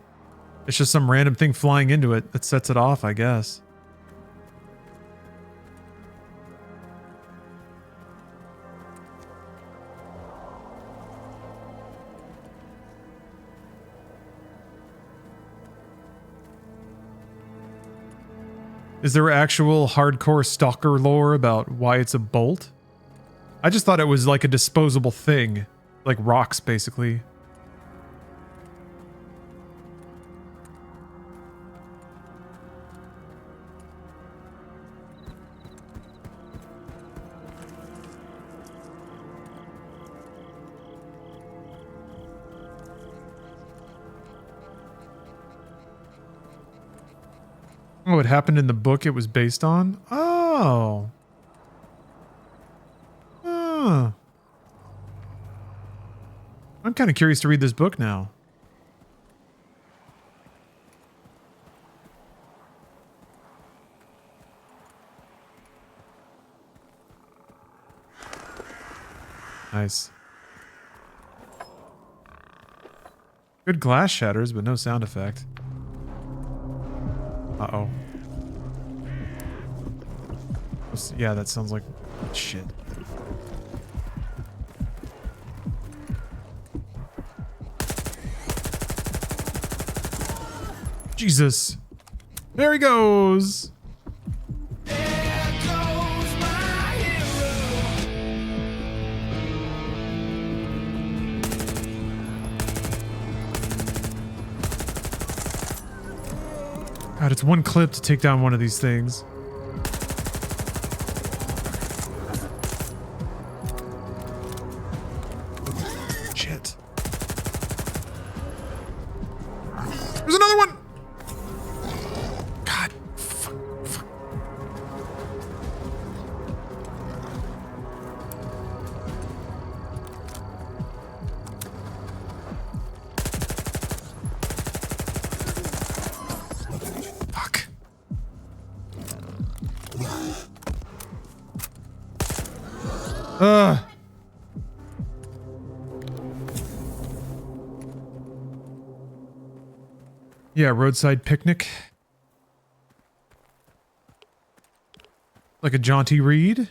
It's just some random thing flying into it that sets it off, I guess. Is there actual hardcore stalker lore about why it's a bolt? I just thought it was like a disposable thing. Like rocks, basically. Oh, it happened in the book it was based on? Oh. Oh. I'm kind of curious to read this book now. Nice. Good glass shatters, but no sound effect. Uh-oh. Yeah, that sounds like shit. Jesus. There he goes. God, it's one clip to take down one of these things. Shit. There's another one! God. Fuck. Yeah, roadside picnic. Like a jaunty read.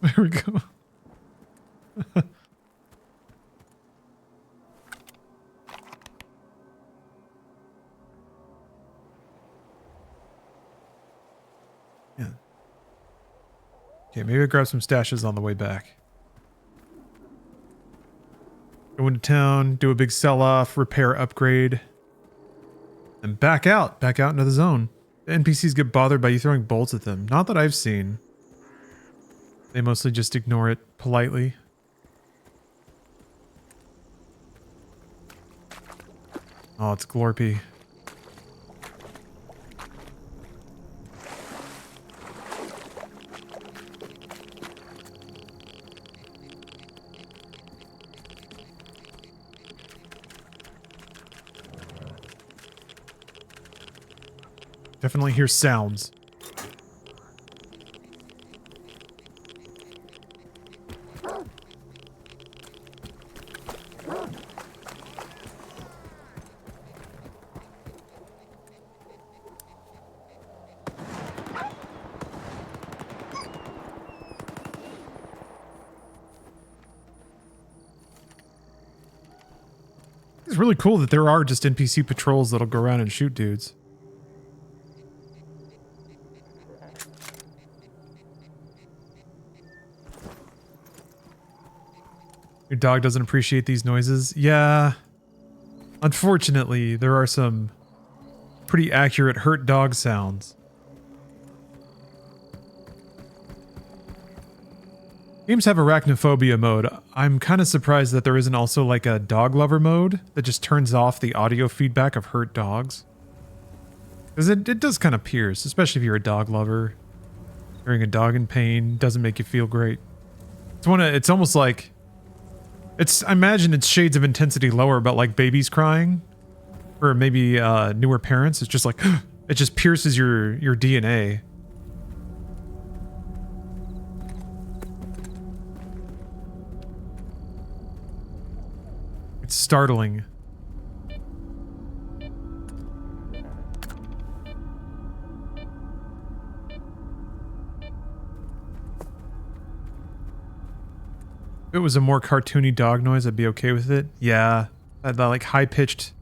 There we go. Yeah. Okay, maybe I'll grab some stashes on the way back. Go into town, do a big sell-off, repair, upgrade, and back out into the zone. The NPCs get bothered by you throwing bolts at them. Not that I've seen. They mostly just ignore it politely. Oh, it's Glorpy. Definitely hear sounds. It's really cool that there are just NPC patrols that'll go around and shoot dudes. Your dog doesn't appreciate these noises? Yeah. Unfortunately, there are some pretty accurate hurt dog sounds. Games have arachnophobia mode. I'm kind of surprised that there isn't also like a dog lover mode that just turns off the audio feedback of hurt dogs. Because it does kind of pierce, especially if you're a dog lover. Hearing a dog in pain doesn't make you feel great. It's almost like... I imagine it's shades of intensity lower, but like babies crying. Or maybe newer parents. It's just like... it just pierces your DNA. It's startling. If it was a more cartoony dog noise, I'd be okay with it. Yeah, that like high-pitched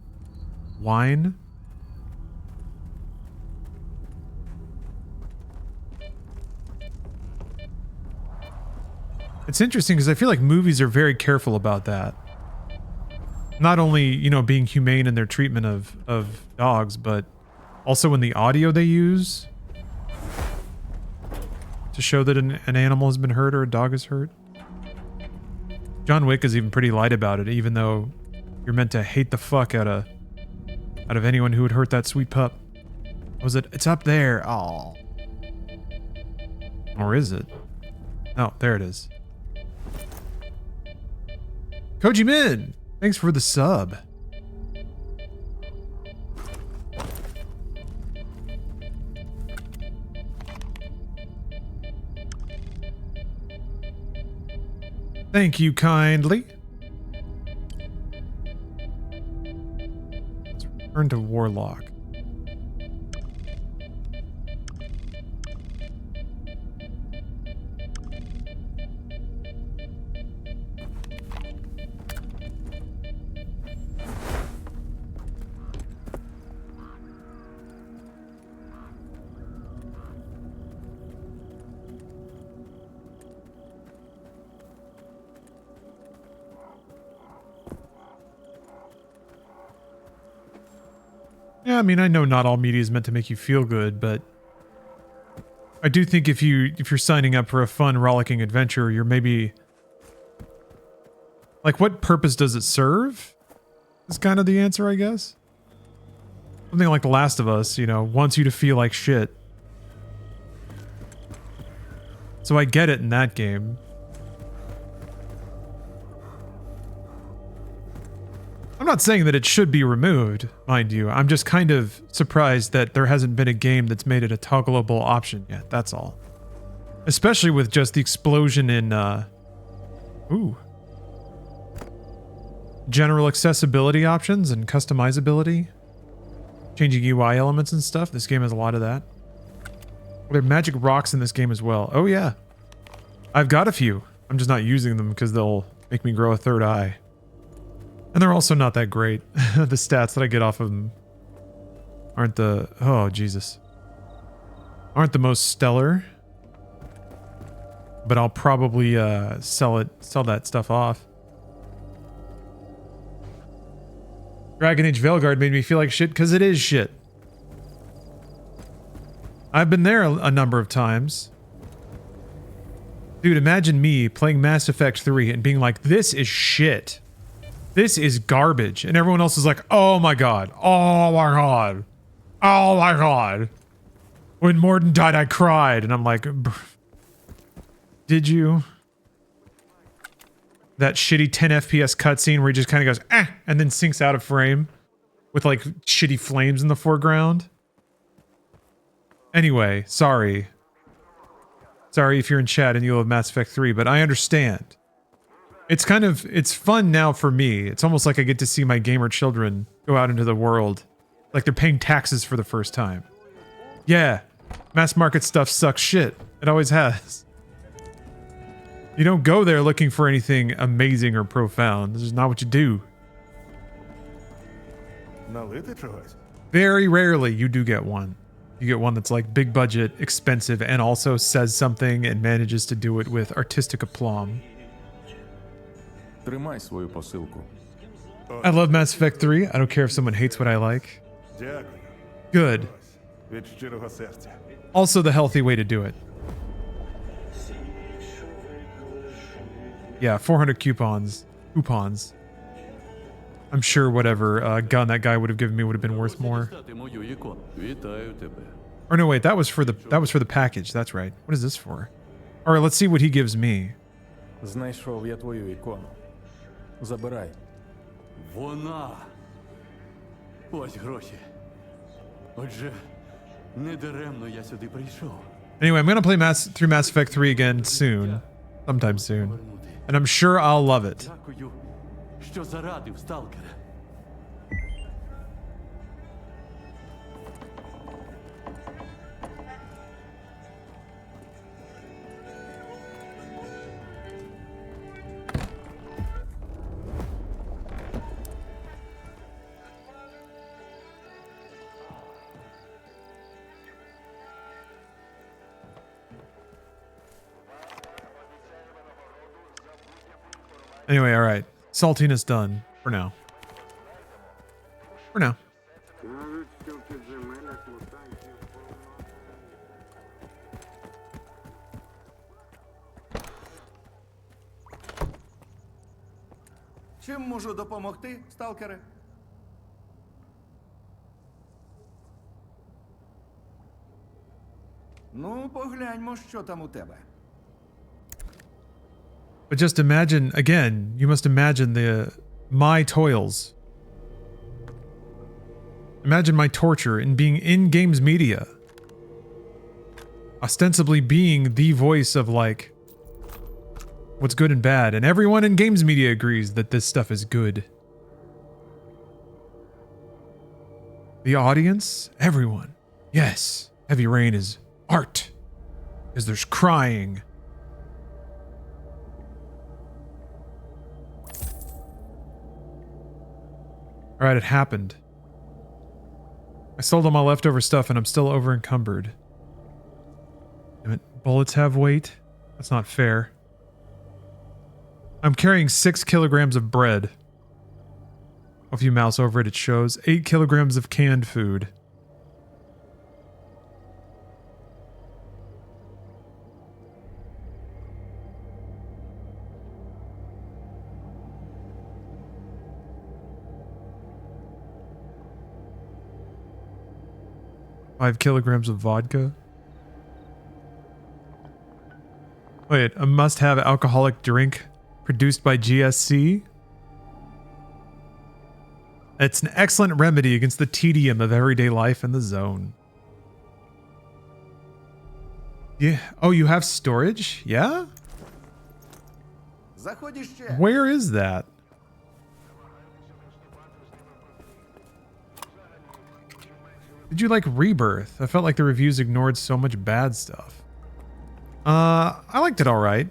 whine. It's interesting because I feel like movies are very careful about that. Not only, you know, being humane in their treatment of dogs, but also in the audio they use to show that an animal has been hurt or a dog is hurt. John Wick is even pretty light about it, even though you're meant to hate the fuck out of anyone who would hurt that sweet pup. Was it? It's up there. Oh. Or is it? Oh, there it is. Koji Min, thanks for the sub. Thank you kindly. Let's return to Warlock. Yeah, I mean, I know not all media is meant to make you feel good, but I do think if you're signing up for a fun, rollicking adventure, you're maybe like, what purpose does it serve? Is kind of the answer, I guess. Something like The Last of Us, you know, wants you to feel like shit. So I get it in that game. I'm not saying that it should be removed, mind you. I'm just kind of surprised that there hasn't been a game that's made it a toggleable option yet, that's all. Especially with just the explosion in, general accessibility options and customizability. Changing UI elements and stuff. This game has a lot of that. There are magic rocks in this game as well. Oh yeah. I've got a few. I'm just not using them because they'll make me grow a third eye. And they're also not that great. The stats that I get off of them aren't the... Oh, Jesus. Aren't the most stellar. But I'll probably sell that stuff off. Dragon Age Veilguard made me feel like shit because it is shit. I've been there a number of times. Dude, imagine me playing Mass Effect 3 and being like, this is shit. This is garbage. And everyone else is like, oh my god. Oh my god. Oh my god. When Morden died, I cried. And I'm like, did you? That shitty 10 FPS cutscene where he just kind of goes, eh, and then sinks out of frame with like shitty flames in the foreground. Anyway, sorry. Sorry if you're in chat and you love Mass Effect 3, but I understand. It's fun now for me. It's almost like I get to see my gamer children go out into the world. Like they're paying taxes for the first time. Yeah, mass market stuff sucks shit. It always has. You don't go there looking for anything amazing or profound. This is not what you do. Very rarely you do get one. You get one that's like big budget, expensive, and also says something and manages to do it with artistic aplomb. Тримай свою посилку. I love Mass Effect 3. I don't care if someone hates what I like. Good. Also the healthy way to do it. Yeah, 400 coupons. I'm sure whatever gun that guy would have given me would have been worth more. Or no, wait, that was for the package. That's right. What is this for? All right, let's see what he gives me. Знайшов я твою ікону. Забирай. Вона. Ось гроші. Отже, не даремно я сюди прийшов. Anyway, I'm gonna play through Mass Effect 3 again soon. Sometime soon. And I'm sure I'll love it. Дякую, що зарадив, сталкера. Anyway, all right. Saltiness done for now. For now. Кажуть, що в підземеллях мутантів повно. Чим можу допомогти, сталкере? Ну, погляньмо, що там у тебе. But just imagine, again, you must imagine my toils. Imagine my torture in being in games media. Ostensibly being the voice of, like, what's good and bad. And everyone in games media agrees that this stuff is good. The audience? Everyone. Yes, Heavy Rain is art. Because there's crying. Alright, it happened. I sold all my leftover stuff and I'm still over encumbered. Damn it, bullets have weight? That's not fair. I'm carrying 6 kilograms of bread. If you mouse over it, it shows 8 kilograms of canned food. Five kilograms of vodka. Wait, a must-have alcoholic drink produced by GSC? It's an excellent remedy against the tedium of everyday life in the zone. Yeah. Oh, you have storage? Yeah? Заходь іще. Where is that? Did you like Rebirth? I felt like the reviews ignored so much bad stuff. I liked it all right.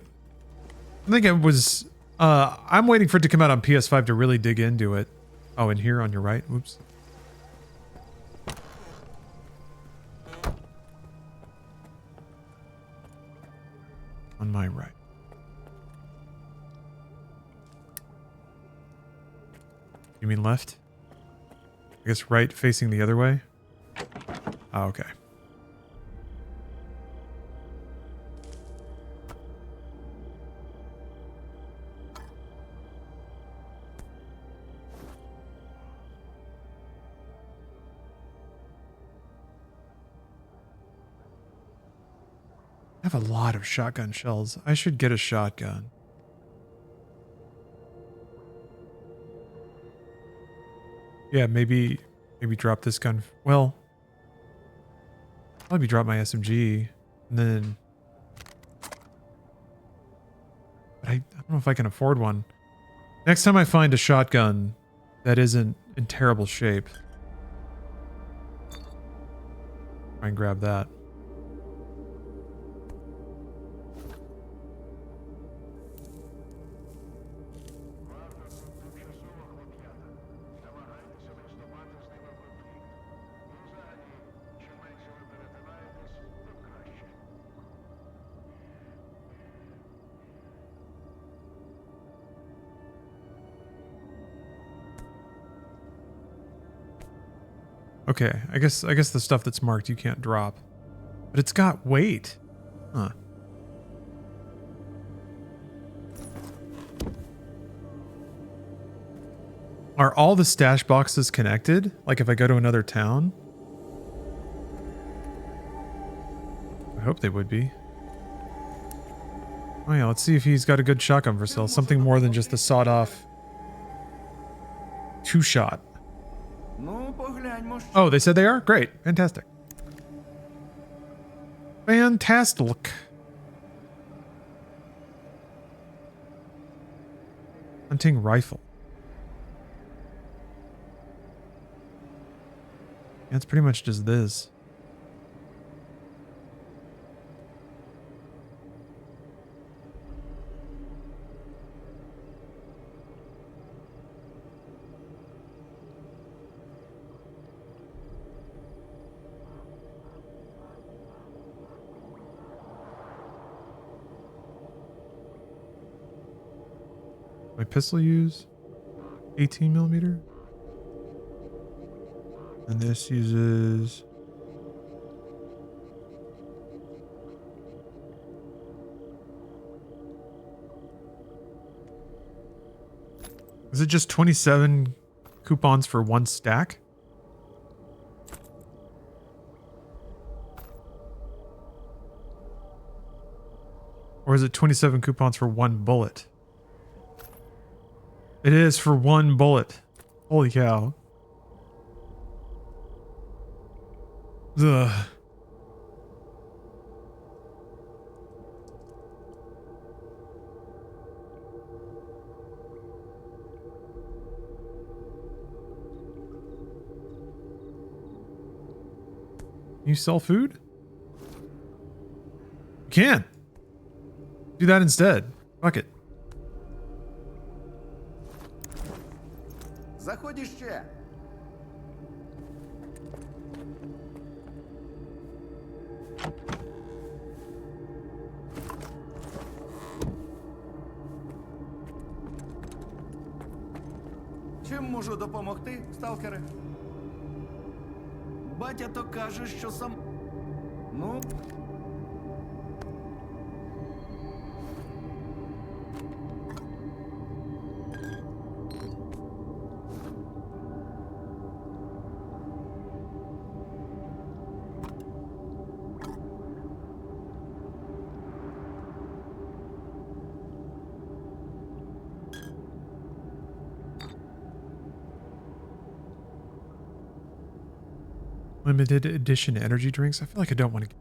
I think it was, I'm waiting for it to come out on PS5 to really dig into it. Oh, and here on your right. Oops. On my right. You mean left? I guess right facing the other way? Oh, okay. I have a lot of shotgun shells. I should get a shotgun. Yeah, maybe drop this gun. Well, maybe drop my SMG and then. But I don't know if I can afford one. Next time I find a shotgun that isn't in terrible shape, try and grab that. Okay, I guess the stuff that's marked you can't drop. But it's got weight. Huh. Are all the stash boxes connected? Like if I go to another town? I hope they would be. Oh yeah, let's see if he's got a good shotgun for sale. Something more than just the sawed-off 2-shot. Oh, they said they are? Great. Fantastic. Fantastic. Hunting rifle. Yeah, it's pretty much just this. My pistol use 18 millimeter. And this uses... Is it just 27 coupons for one stack? Or is it 27 coupons for one bullet? It is for one bullet. Holy cow. Ugh. You sell food? You can. Do that instead. Fuck it. Заходь іще. Чим можу допомогти, сталкере? Батя то каже, що сам... Ну... Limited edition energy drinks. I feel like I don't want to.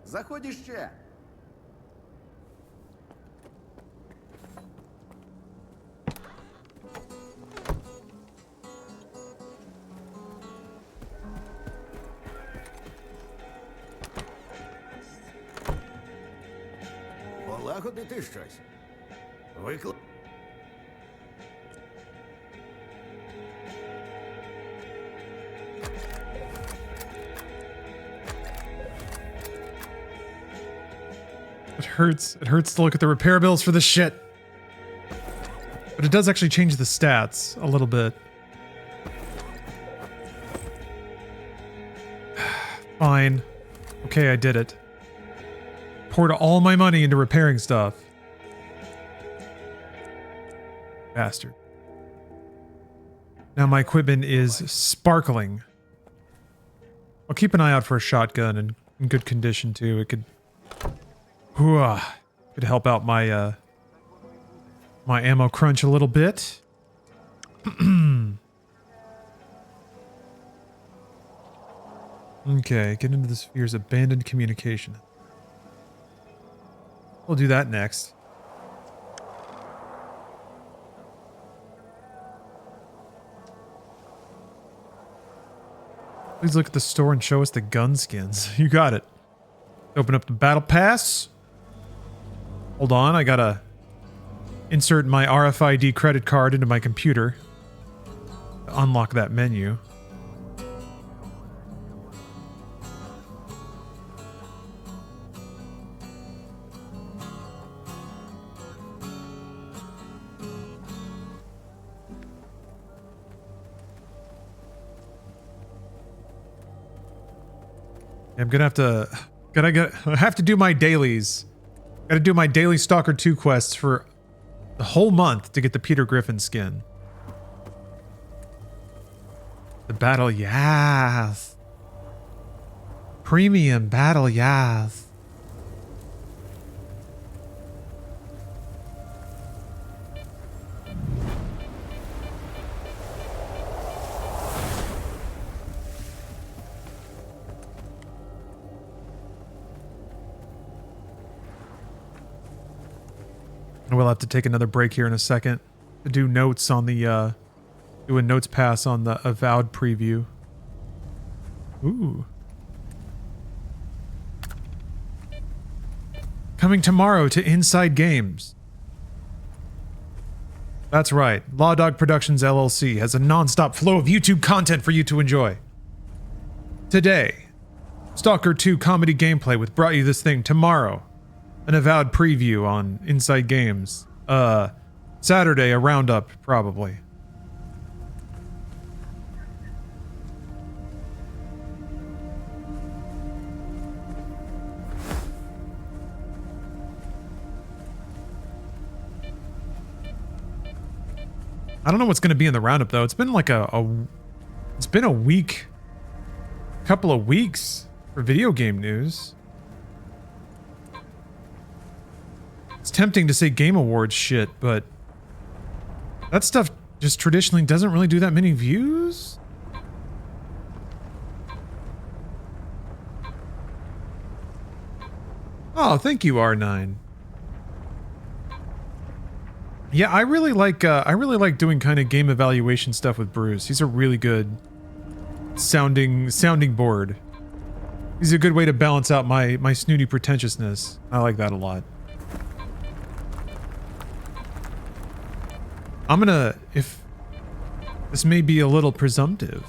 Заходь іще. Полагодити щось. Виклик. It hurts. It hurts to look at the repair bills for this shit. But it does actually change the stats a little bit. Fine. Okay, I did it. Poured all my money into repairing stuff. Bastard. Now my equipment is sparkling. I'll keep an eye out for a shotgun in good condition too. It could help out my my ammo crunch a little bit. Okay, get into the sphere's abandoned communication. We'll do that next. Please look at the store and show us the gun skins. You got it. Open up the battle pass. Hold on, I gotta insert my RFID credit card into my computer to unlock that menu. I'm gonna have to do my dailies. Gotta do my daily Stalker 2 quests for the whole month to get the Peter Griffin skin. The battle, yes. Premium battle, yes. We'll have to take another break here in a second to do notes on the, do a notes pass on the Avowed preview. Ooh. Coming tomorrow to Inside Games. That's right. Law Dog Productions LLC has a non-stop flow of YouTube content for you to enjoy. Today, Stalker 2 comedy gameplay with Brought You This Thing. Tomorrow, an avowed preview on Inside Games. Saturday, a roundup, probably. I don't know what's going to be in the roundup though. It's been like it's been a week, couple of weeks for video game news. It's tempting to say Game Awards shit, but that stuff just traditionally doesn't really do that many views. Oh, thank you, R9. Yeah, I really like doing kind of game evaluation stuff with Bruce. He's a really good sounding board. He's a good way to balance out my snooty pretentiousness. I like that a lot. I'm gonna, if this may be a little presumptive,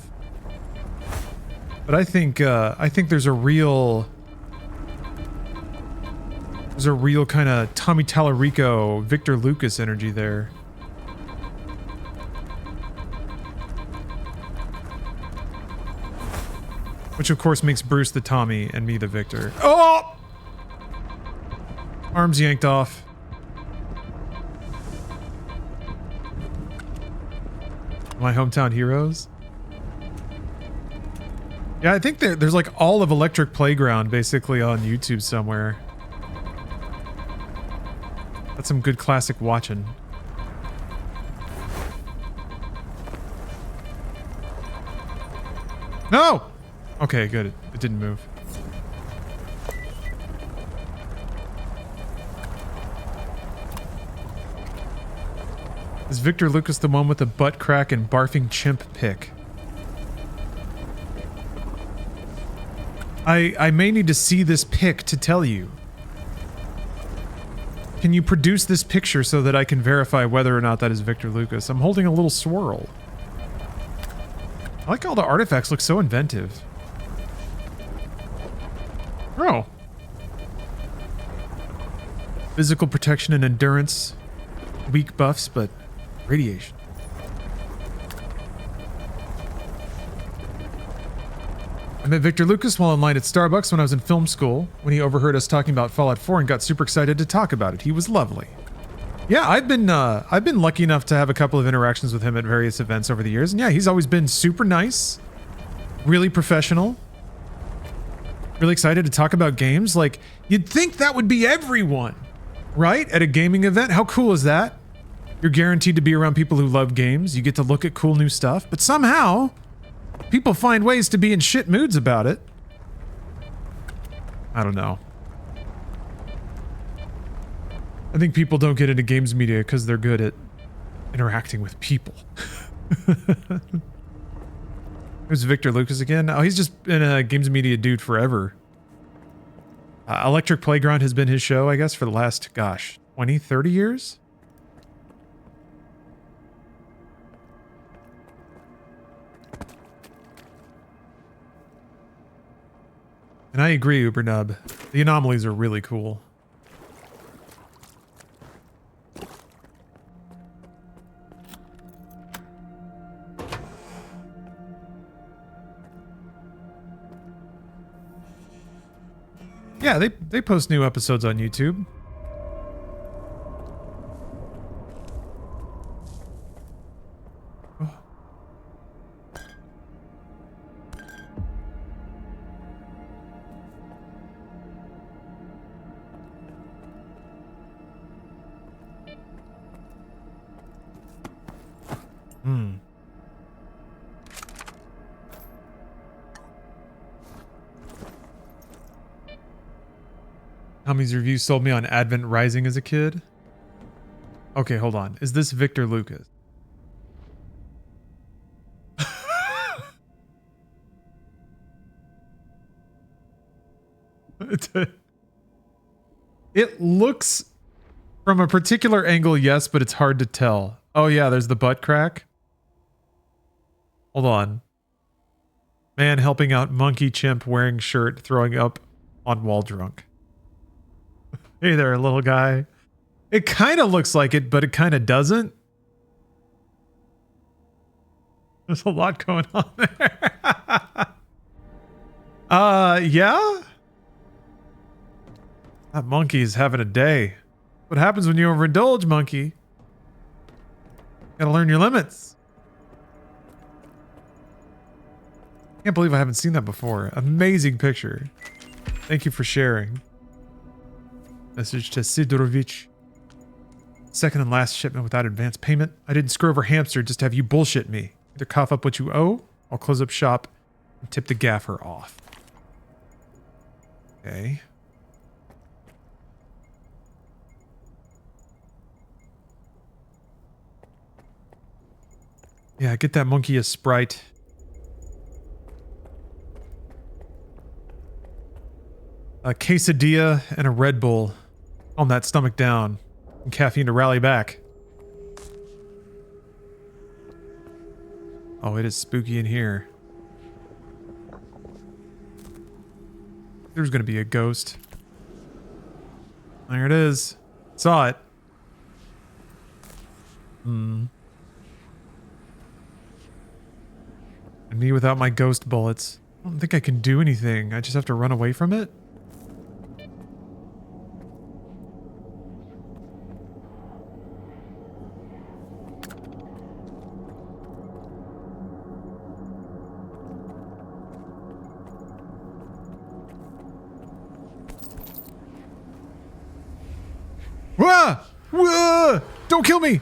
but I think there's a real kind of Tommy Tallarico, Victor Lucas energy there. Which of course makes Bruce the Tommy and me the Victor. Oh! Arms yanked off. My hometown heroes. Yeah, I think there's like all of Electric Playground basically on YouTube somewhere. That's some good classic watching. No! Okay, good. It didn't move. Is Victor Lucas the one with the butt crack and barfing chimp pic? I may need to see this pic to tell you. Can you produce this picture so that I can verify whether or not that is Victor Lucas? I'm holding a little swirl. I like how the artifacts look so inventive. Oh. Physical protection and endurance. Weak buffs, but radiation. I met Victor Lucas while in line at Starbucks when I was in film school, when he overheard us talking about Fallout 4 and got super excited to talk about it. He was lovely. Yeah, I've been lucky enough to have a couple of interactions with him at various events over the years, and yeah, he's always been super nice, really professional, really excited to talk about games. Like, you'd think that would be everyone, right? At a gaming event. How cool is that? You're guaranteed to be around people who love games. You get to look at cool new stuff, but somehow people find ways to be in shit moods about it. I don't know. I think people don't get into games media because they're good at interacting with people. Who's Victor Lucas again? Oh, he's just been a games media dude forever. Electric Playground has been his show, I guess, for the last, gosh, 20, 30 years? And I agree, Ubernub. The anomalies are really cool. Yeah, they post new episodes on YouTube. Oh. Tommy's review sold me on Advent Rising as a kid. Okay, hold on. Is this Victor Lucas? It looks from a particular angle, yes, but it's hard to tell. Oh yeah, there's the butt crack. Hold on. Man helping out monkey chimp wearing shirt throwing up on wall drunk. Hey there, little guy. It kind of looks like it, but it kind of doesn't. There's a lot going on there. Yeah? That monkey is having a day. What happens when you overindulge, monkey? Gotta learn your limits. Can't believe I haven't seen that before. Amazing picture. Thank you for sharing. Message to Sidorovich. Second and last shipment without advance payment. I didn't screw over hamster just to have you bullshit me. Either cough up what you owe, I'll close up shop and tip the gaffer off. Okay. Yeah, get that monkey a Sprite. A quesadilla and a Red Bull. Calm that stomach down. And caffeine to rally back. Oh, it is spooky in here. There's gonna be a ghost. There it is. Saw it. Hmm. And me without my ghost bullets. I don't think I can do anything. I just have to run away from it. Wah! Wah! Don't kill me!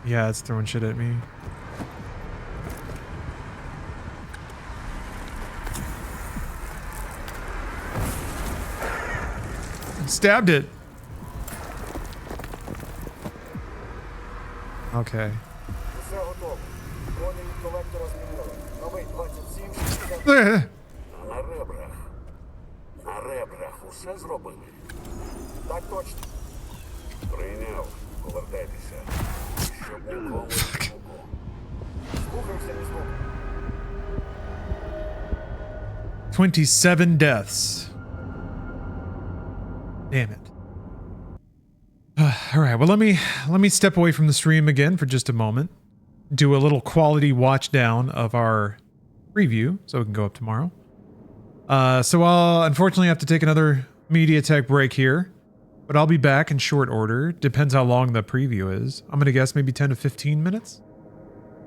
Yeah, it's throwing shit at me. Stabbed it. Okay. На ребрах. На ребрах усе зробили? Так точно. Прийняв. Повертайтеся. Щоб нікому не звуку. Слухався, не звуку. 27 deaths. Damn it. All right, well let me step away from the stream again for just a moment. Do a little quality watch down of our preview so it can go up tomorrow. So I'll unfortunately have to take another MediaTek break here, but I'll be back in short order. Depends how long the preview is. I'm gonna guess maybe 10 to 15 minutes.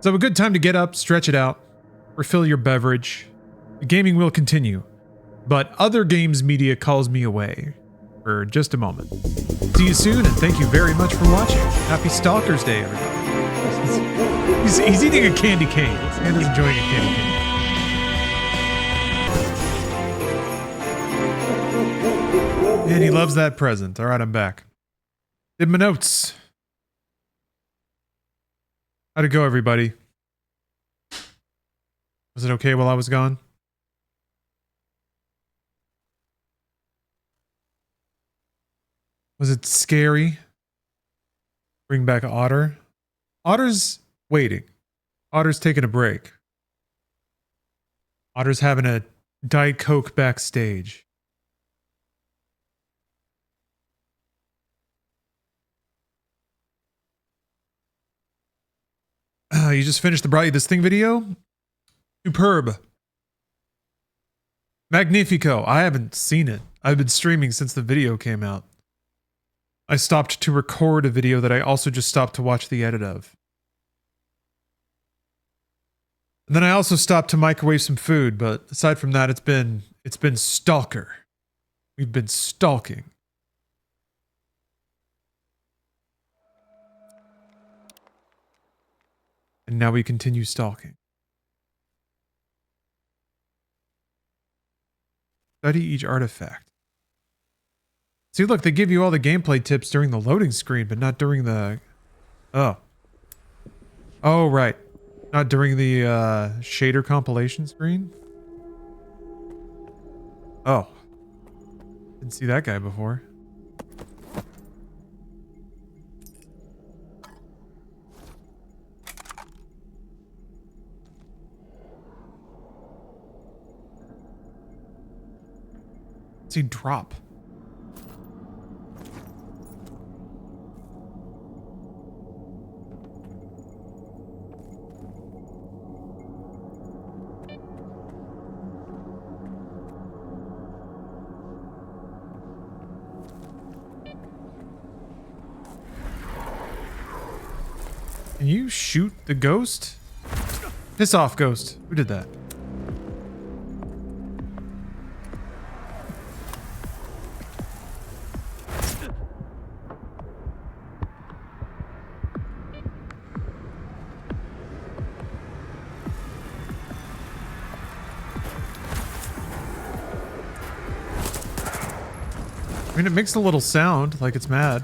So a good time to get up, stretch it out, refill your beverage. The gaming will continue, but other games media calls me away for just a moment. See you soon, and thank you very much for watching. Happy Stalker's Day, everybody. He's eating a candy cane. And is enjoying a candy cane. And he loves that present. All right, I'm back. Did my notes. How'd it go, everybody? Was it okay while I was gone? Was it scary? Bring back Otter. Otter's waiting. Otter's taking a break. Otter's having a Diet Coke backstage. You just finished the Brought You This Thing video? Superb. Magnifico. I haven't seen it. I've been streaming since the video came out. I stopped to record a video that I also just stopped to watch the edit of. And then I also stopped to microwave some food, but aside from that, it's been Stalker. We've been stalking. And now we continue stalking. Study each artifact. See, look, they give you all the gameplay tips during the loading screen, but not during the... Oh. Oh, right. Not during the shader compilation screen? Oh. Didn't see that guy before. What's he drop? Can you shoot the ghost? Piss off, ghost. Who did that? I mean, it makes a little sound like it's mad.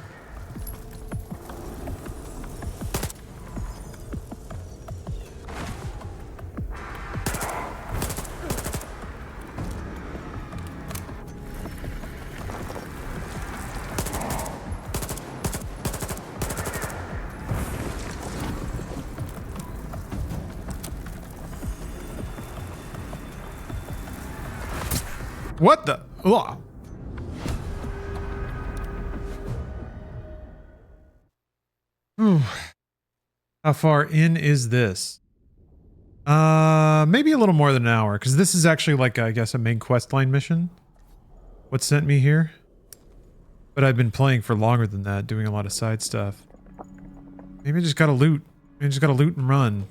What the? Ugh. How far in is this? Maybe a little more than an hour, because this is actually like, I guess, a main questline mission. What sent me here? But I've been playing for longer than that, doing a lot of side stuff. Maybe I just gotta loot. Maybe I just gotta loot and run.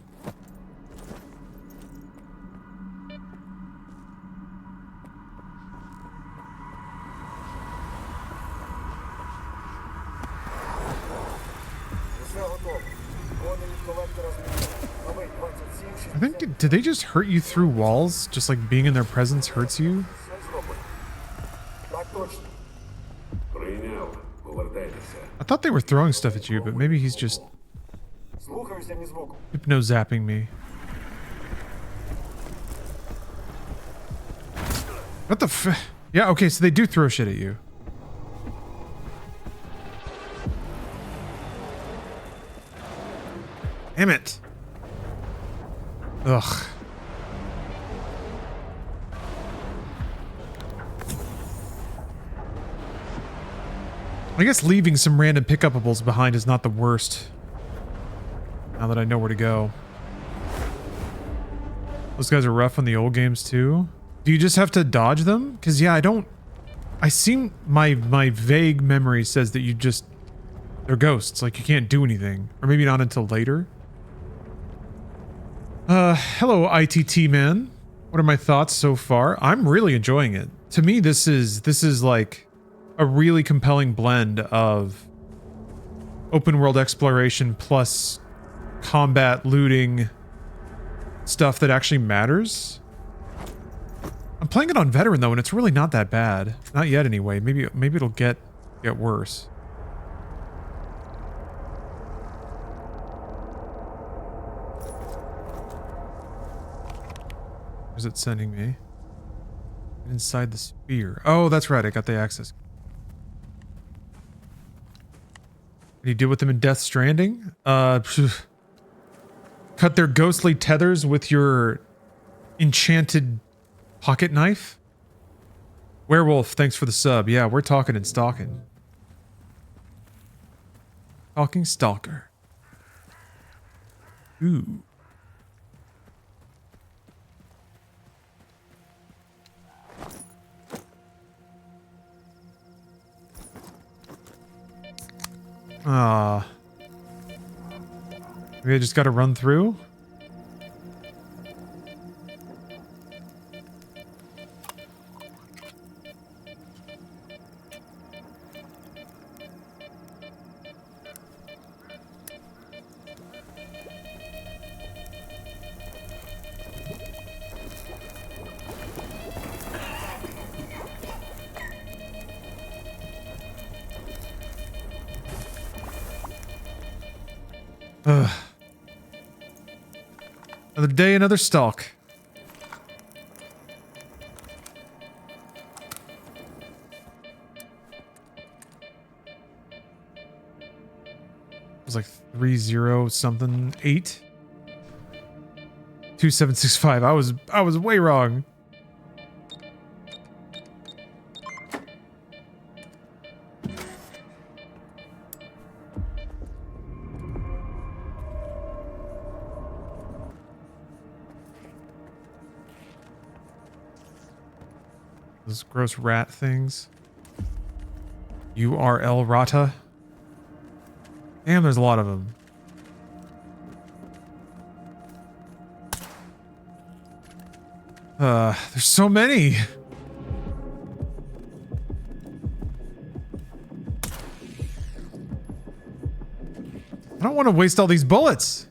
I think, did they just hurt you through walls? Just like being in their presence hurts you? I thought they were throwing stuff at you, but maybe he's just hypno-zapping me. What the f- Yeah, okay, so they do throw shit at you. Damn it. Ugh. I guess leaving some random pickupables behind is not the worst. Now that I know where to go. Those guys are rough on the old games too. Do you just have to dodge them? Because yeah, I seem my vague memory says that you just, they're ghosts, like you can't do anything. Or maybe not until later. Hello ITT man. What are my thoughts so far? I'm really enjoying it. To me, this is like a really compelling blend of open world exploration plus combat, looting, stuff that actually matters. I'm playing it on veteran though, and it's really not that bad. Not yet anyway. Maybe it'll get worse. Where's it sending me? Inside the sphere. Oh, that's right. I got the access. Can you deal with them in Death Stranding? Cut their ghostly tethers with your enchanted pocket knife? Werewolf, thanks for the sub. Yeah, we're talking and stalking. Talking stalker. Ooh. Ah. Maybe I just gotta run through? Ugh. Another day, another stalk. It was like 30 something 8. 2765. I was way wrong. Those gross rat things. URL rata. Damn, there's a lot of them. There's so many. I don't want to waste all these bullets.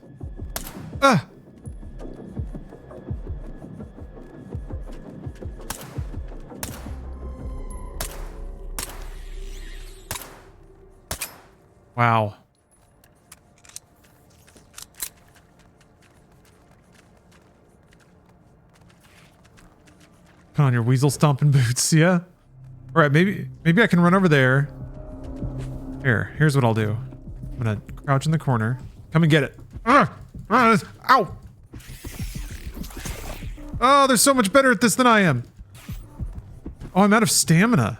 Wow. Put on your weasel stomping boots, yeah? All right, maybe I can run over there. Here's what I'll do. I'm gonna crouch in the corner. Come and get it. Ow! Oh, they're so much better at this than I am. Oh, I'm out of stamina.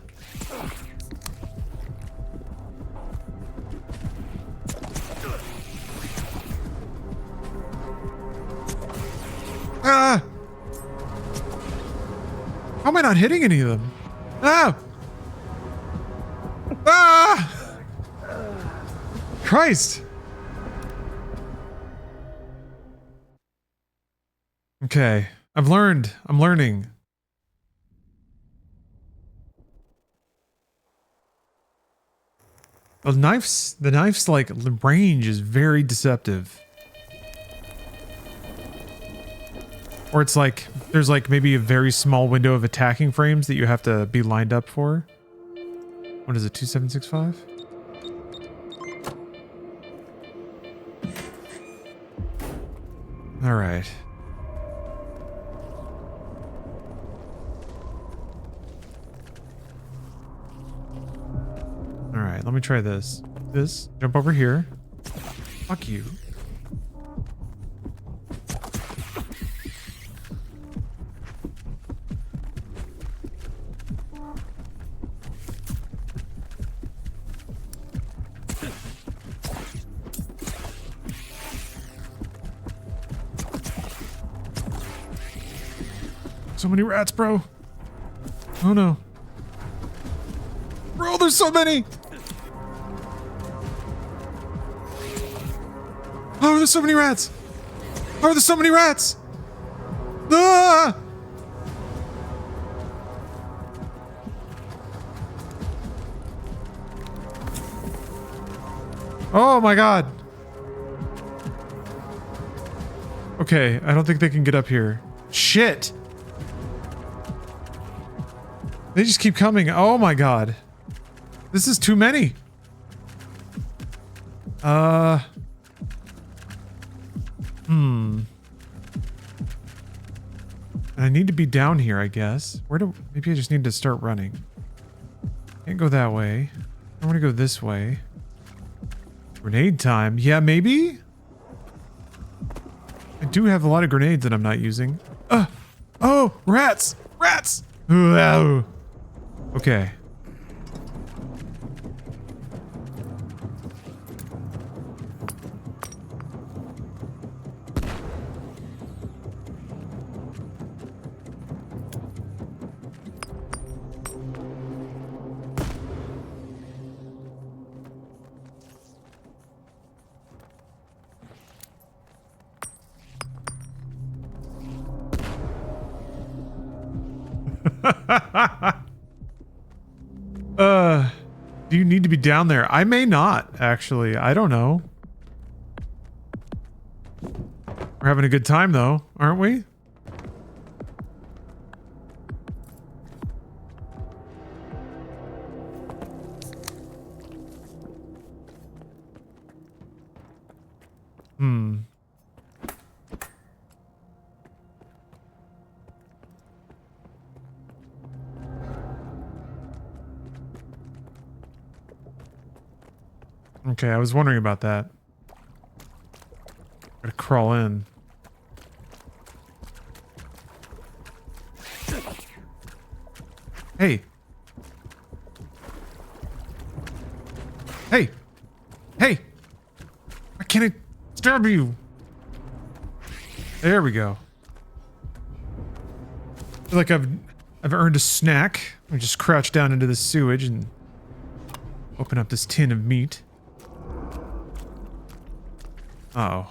Ah! How am I not hitting any of them? Ah! Ah! Christ! Okay, I've learned. I'm learning. The knife's like, the range is very deceptive. Or it's like, there's like maybe a very small window of attacking frames that you have to be lined up for. What is it, 2765? All right. All right, let me try this. Jump over here. Fuck you. So many rats, bro. Oh no. Bro, there's so many. Oh, there's so many rats. Oh, there's so many rats. Ah! Oh my god. Okay, I don't think they can get up here. Shit. They just keep coming. Oh my god. This is too many. And I need to be down here, I guess. Maybe I just need to start running. Can't go that way. I want to go this way. Grenade time. Yeah, maybe? I do have a lot of grenades that I'm not using. Oh, rats! Rats! Wow. Okay. Do you need to be down there? I may not, actually. I don't know. We're having a good time, though, aren't we? Hmm. Okay, I was wondering about that. Gotta crawl in. Hey. Hey. Hey. Why can't I stab you? There we go. I feel like I've earned a snack. I just crouch down into the sewage and open up this tin of meat. Uh-oh.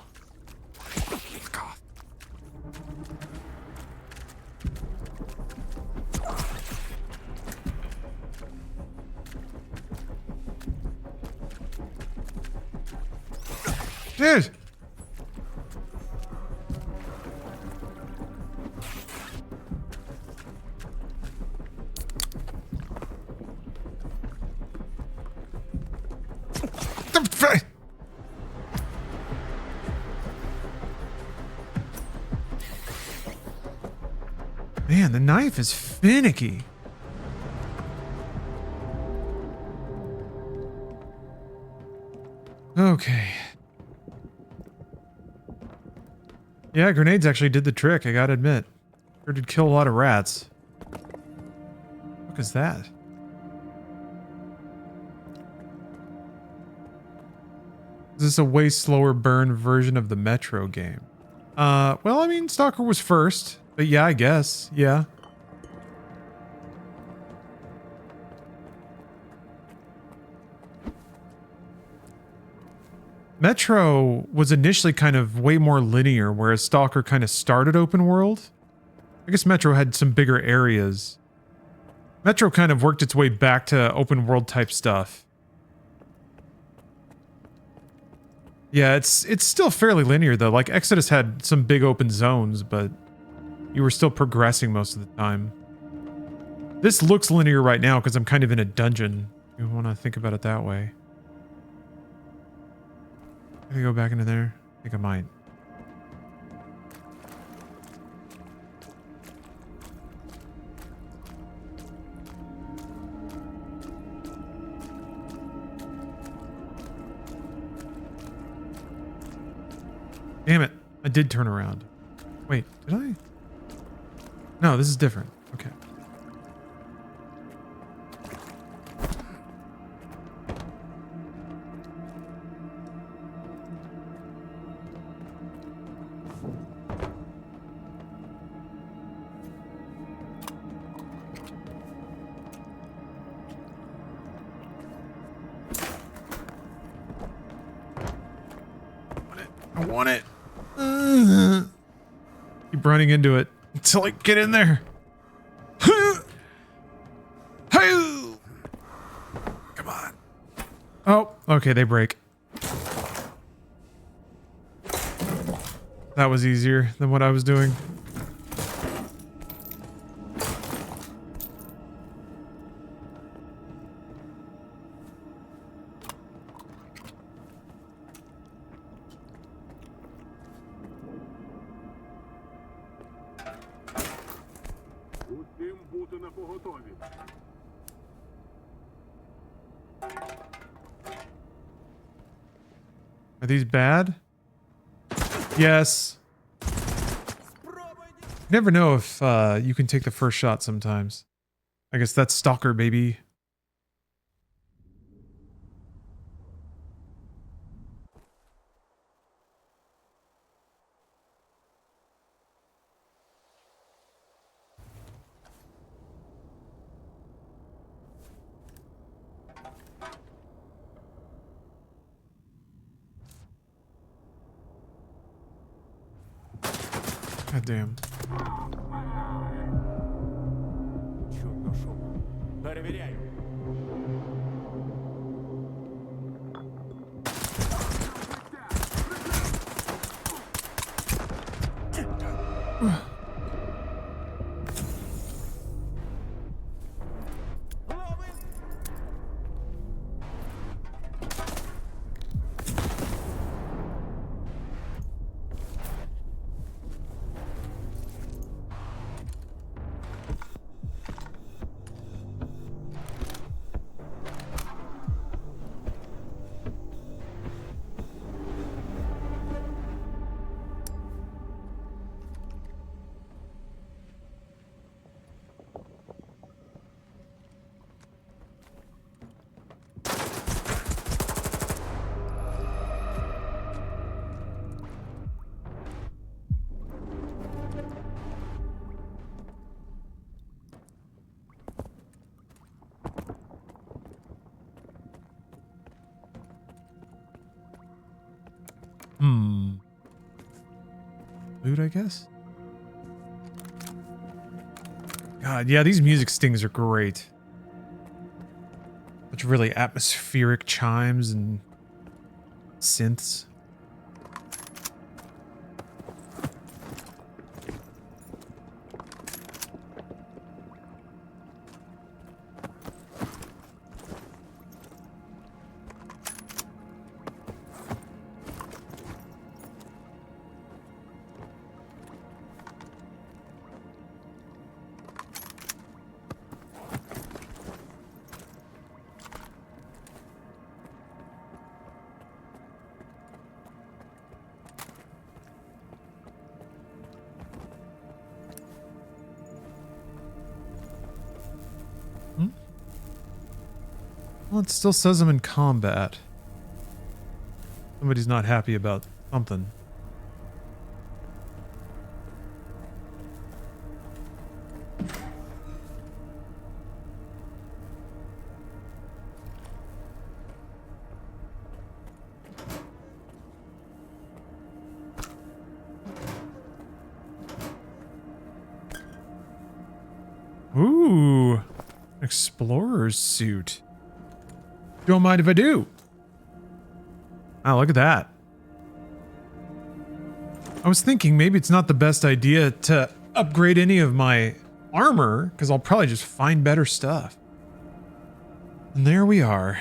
Fuck off. Dude! Man, the knife is finicky. Okay. Yeah, grenades actually did the trick, I gotta admit. Sure did kill a lot of rats. What is that? Is this a way slower burn version of the Metro game? Well, I mean, Stalker was first, but yeah, I guess, yeah. Metro was initially kind of way more linear, whereas Stalker kind of started open world. I guess Metro had some bigger areas. Metro kind of worked its way back to open world type stuff. Yeah, it's still fairly linear though. Like Exodus had some big open zones, but you were still progressing most of the time. This looks linear right now because I'm kind of in a dungeon. You want to think about it that way. Can I go back into there? I think I might. Damn it. I did turn around. Wait, did I? No, this is different. Okay. I want it. Keep running into it until I get in there. Come on. Oh, okay, they break. That was easier than what I was doing. Усім бути на поготові. Are these bad? Yes. You never know if you can take the first shot sometimes. I guess that's Stalker, baby. God damn. Чутно шум. Перевіряю. Food, I guess? God, yeah, these music stings are great. Such really atmospheric chimes and synths. Well, it still says I'm in combat. Somebody's not happy about something. Ooh, explorer's suit. Don't mind if I do. Oh, look at that. I was thinking maybe it's not the best idea to upgrade any of my armor, because I'll probably just find better stuff. And there we are.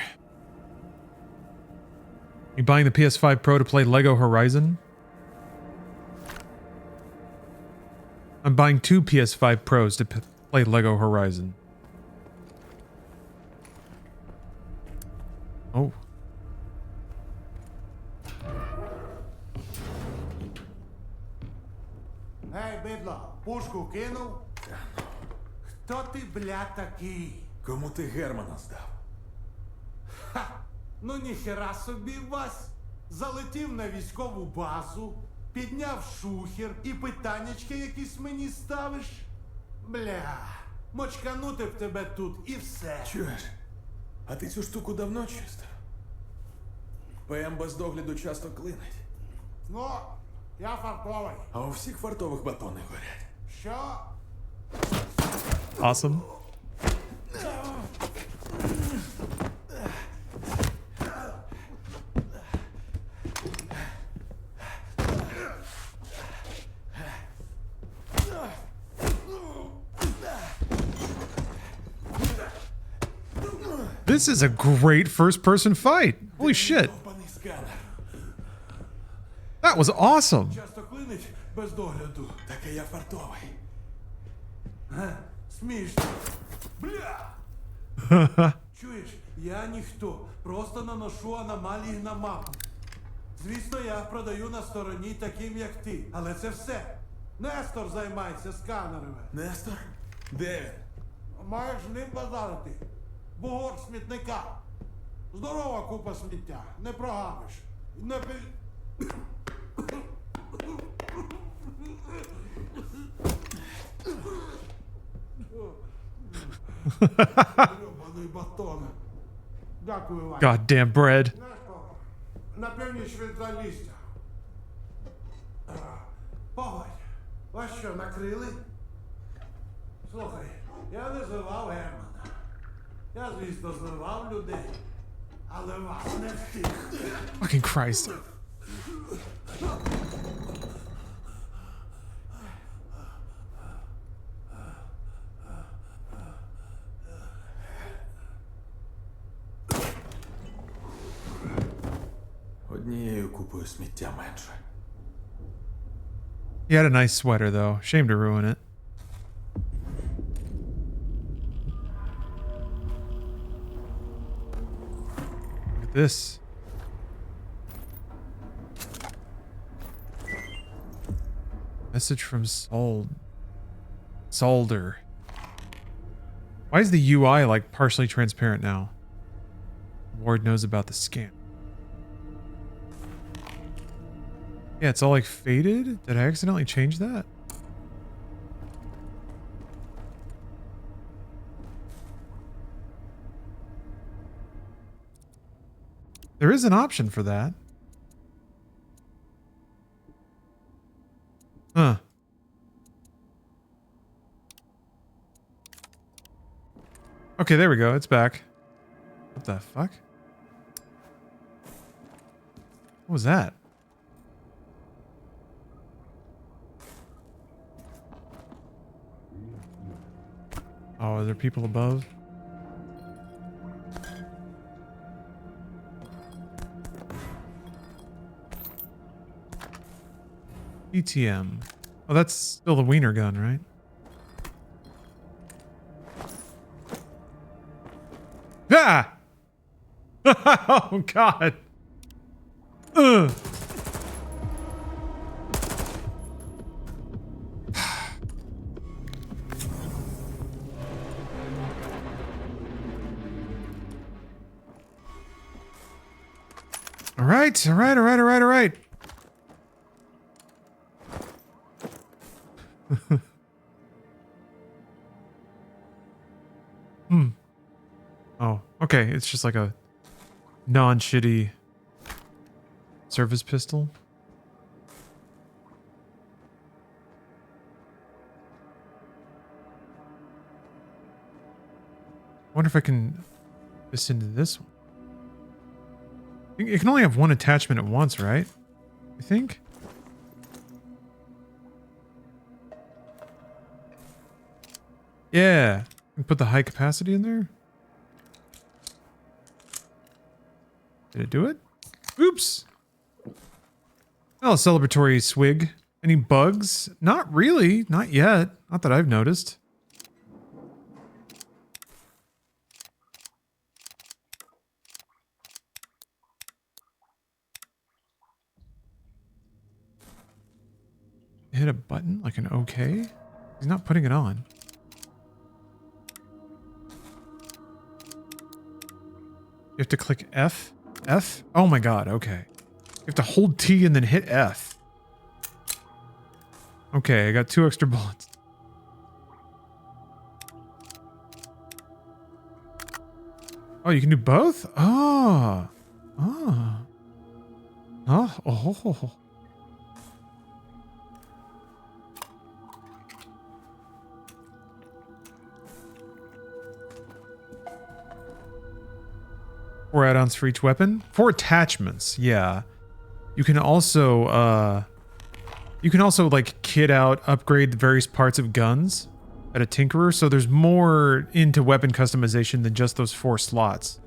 You buying the PS5 Pro to play Lego Horizon? I'm buying 2 PS5 Pros to play Lego Horizon. Oh. Ей, бидло, пушку кинув? Хто ти, бля, такий? Кому ти Германа здав? Ха! Ну ніхера собі вас. Залетів на військову базу, підняв шухер і питаннячки якісь мені ставиш? Бля, мочканути б тебе тут і все. Чуєш? А ти цю штуку давно чистив? ПМ без догляду часто клинить. Ну, я фартовий. А у всіх фартових батони горять. Що? Awesome. This is a great first-person fight. Holy shit. That was awesome. Часто клинить без догляду. Таке я фартовий. Смішно. Бля! Чуєш, я ніхто. Просто наношу аномалії на мапу. Звісно, я продаю на стороні таким, як ти. Але це все. Нестор займається сканерами. Нестор? Де він? Маєш з ним базарити. Бугор смітника. Здорова купа сміття. Не прогавиш. Не пи... Любаний батон. Дякую вам. Goddamn bread. На північ від залістя. Погодь, вас що, накрили? Слухай, я не зливав Германа. Я, звісно, зливав людей. Але вас не втік. Fucking Christ. Однією купою сміття менше. He had a nice sweater, though. Shame to ruin it. Look at this. Message from Solder. Why is the UI like partially transparent now? Ward knows about the scan. Yeah, it's all like faded. Did I accidentally change that? There is an option for that. Huh. Okay, there we go. It's back. What the fuck? What was that? Oh, are there people above? ETM. Oh, that's still the wiener gun, right? Ah! Oh, God. Ugh. All right, all right, all right, all right, all right. Oh, okay. It's just like a non-shitty service pistol. I wonder if I can put this into this one. It can only have one attachment at once, right? I think. Yeah. And put the high capacity in there. Did it do it? Oops. Oh, celebratory swig. Any bugs? Not really. Not yet. Not that I've noticed. Hit a button like an okay? He's not putting it on. You have to click F? F? Oh my god, okay. You have to hold T and then hit F. Okay, I got 2 extra bullets. Oh, you can do both? Oh. Oh. Oh. Oh. Four add-ons for each weapon. 4 attachments, yeah. You can also like kit out, upgrade the various parts of guns at a tinkerer, so there's more into weapon customization than just those 4 slots.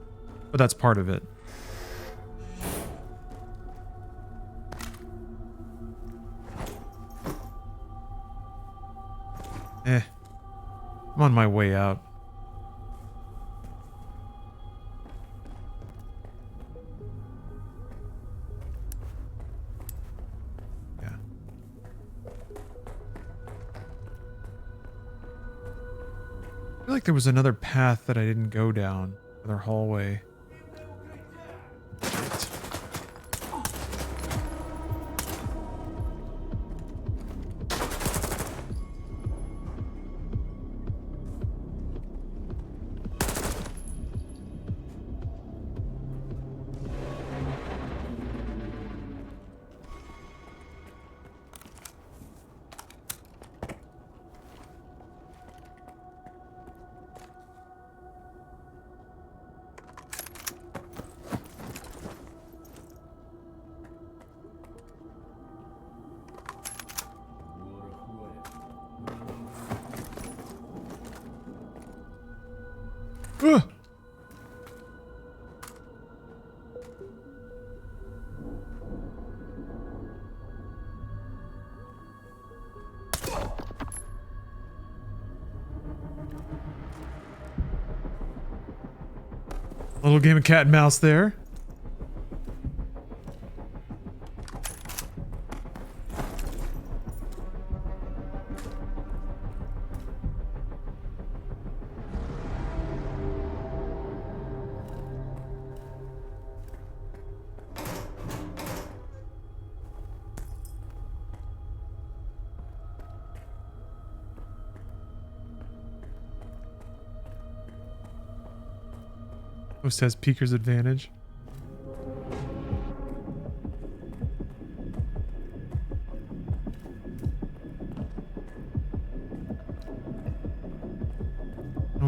But that's part of it. I'm on my way out. I feel like there was another path that I didn't go down. Another hallway. A little game of cat and mouse there. Host has Peeker's advantage.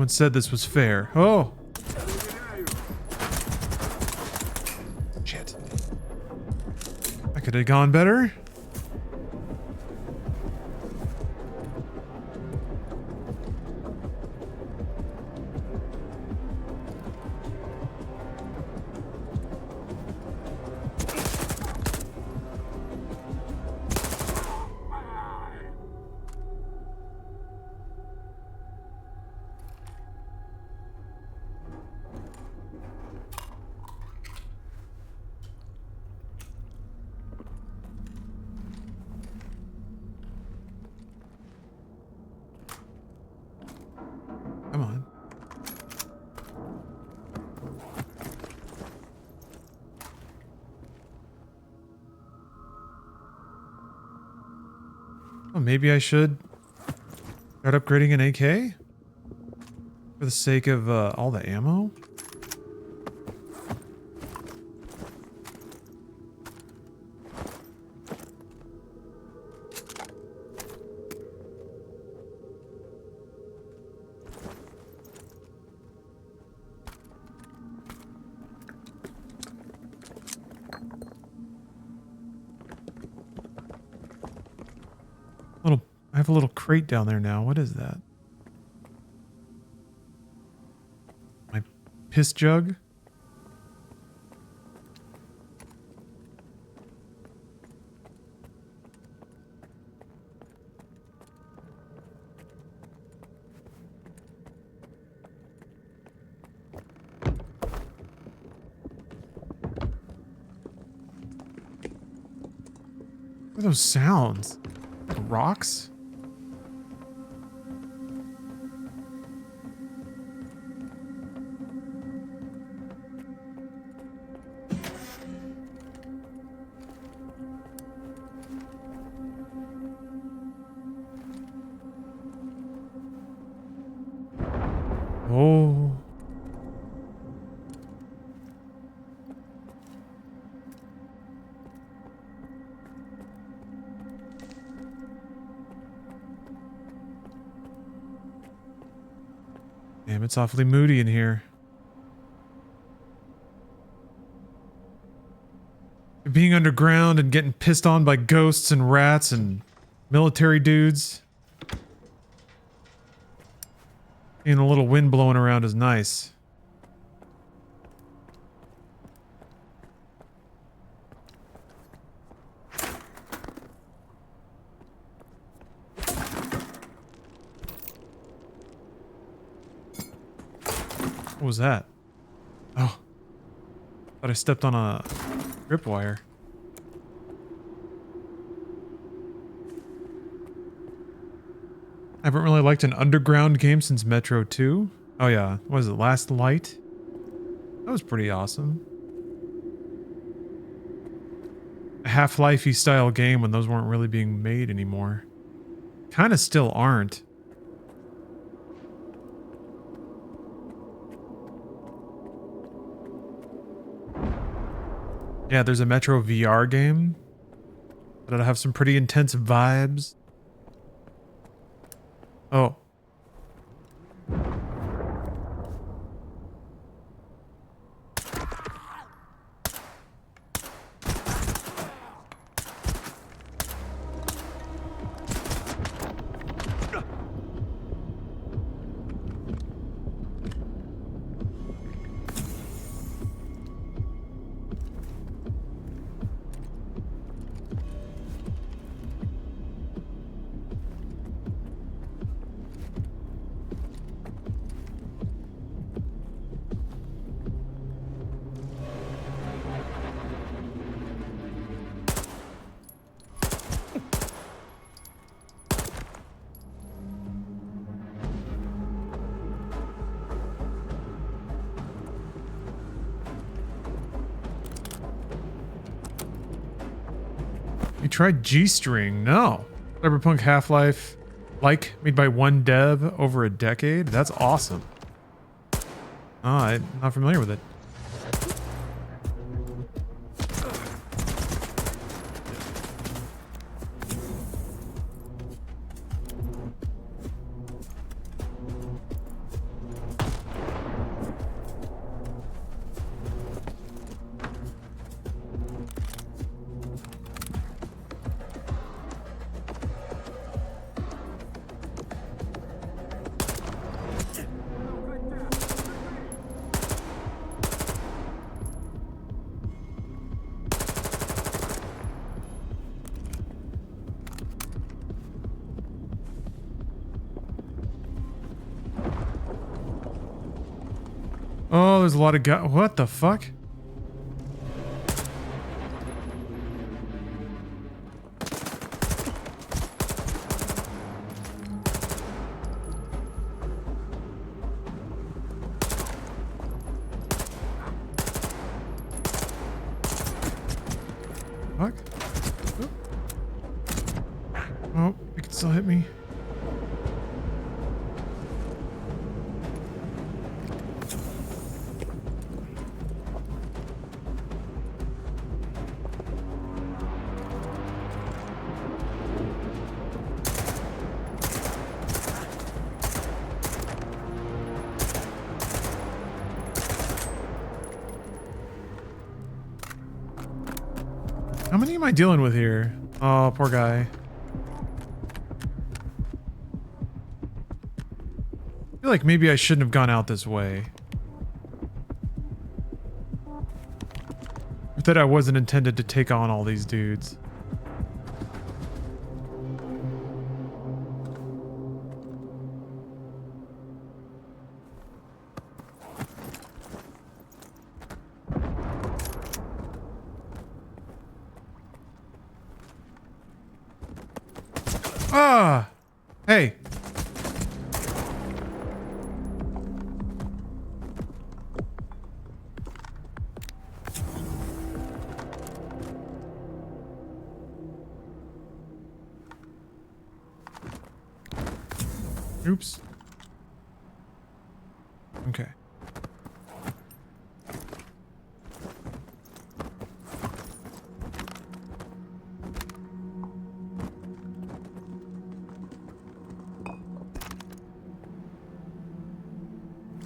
one said this was fair. Oh! Shit. That could have gone better. Come on. Oh, maybe I should start upgrading an AK? For the sake of all the ammo? I have a little crate down there now. What is that? My piss jug? What are those sounds? Like rocks? Oh. Damn, it's awfully moody in here. Being underground and getting pissed on by ghosts and rats and military dudes. And a little wind blowing around is nice. What was that? Oh. Thought I stepped on a tripwire. I haven't really liked an underground game since Metro 2. Oh yeah, what was it, Last Light? That was pretty awesome. A Half-Life-y style game when those weren't really being made anymore. Kinda still aren't. Yeah, there's a Metro VR game that'll have some pretty intense vibes. Oh. You tried G-String? No. Cyberpunk Half-Life, like, made by one dev over a decade? That's awesome. Oh, I'm not familiar with it. Oh, there's a lot of guys. What the fuck? Fuck. Oh, it can still hit me. How many am I dealing with here? Oh, poor guy. I feel like maybe I shouldn't have gone out this way. That I wasn't intended to take on all these dudes. Ah! Hey! Oops. Okay.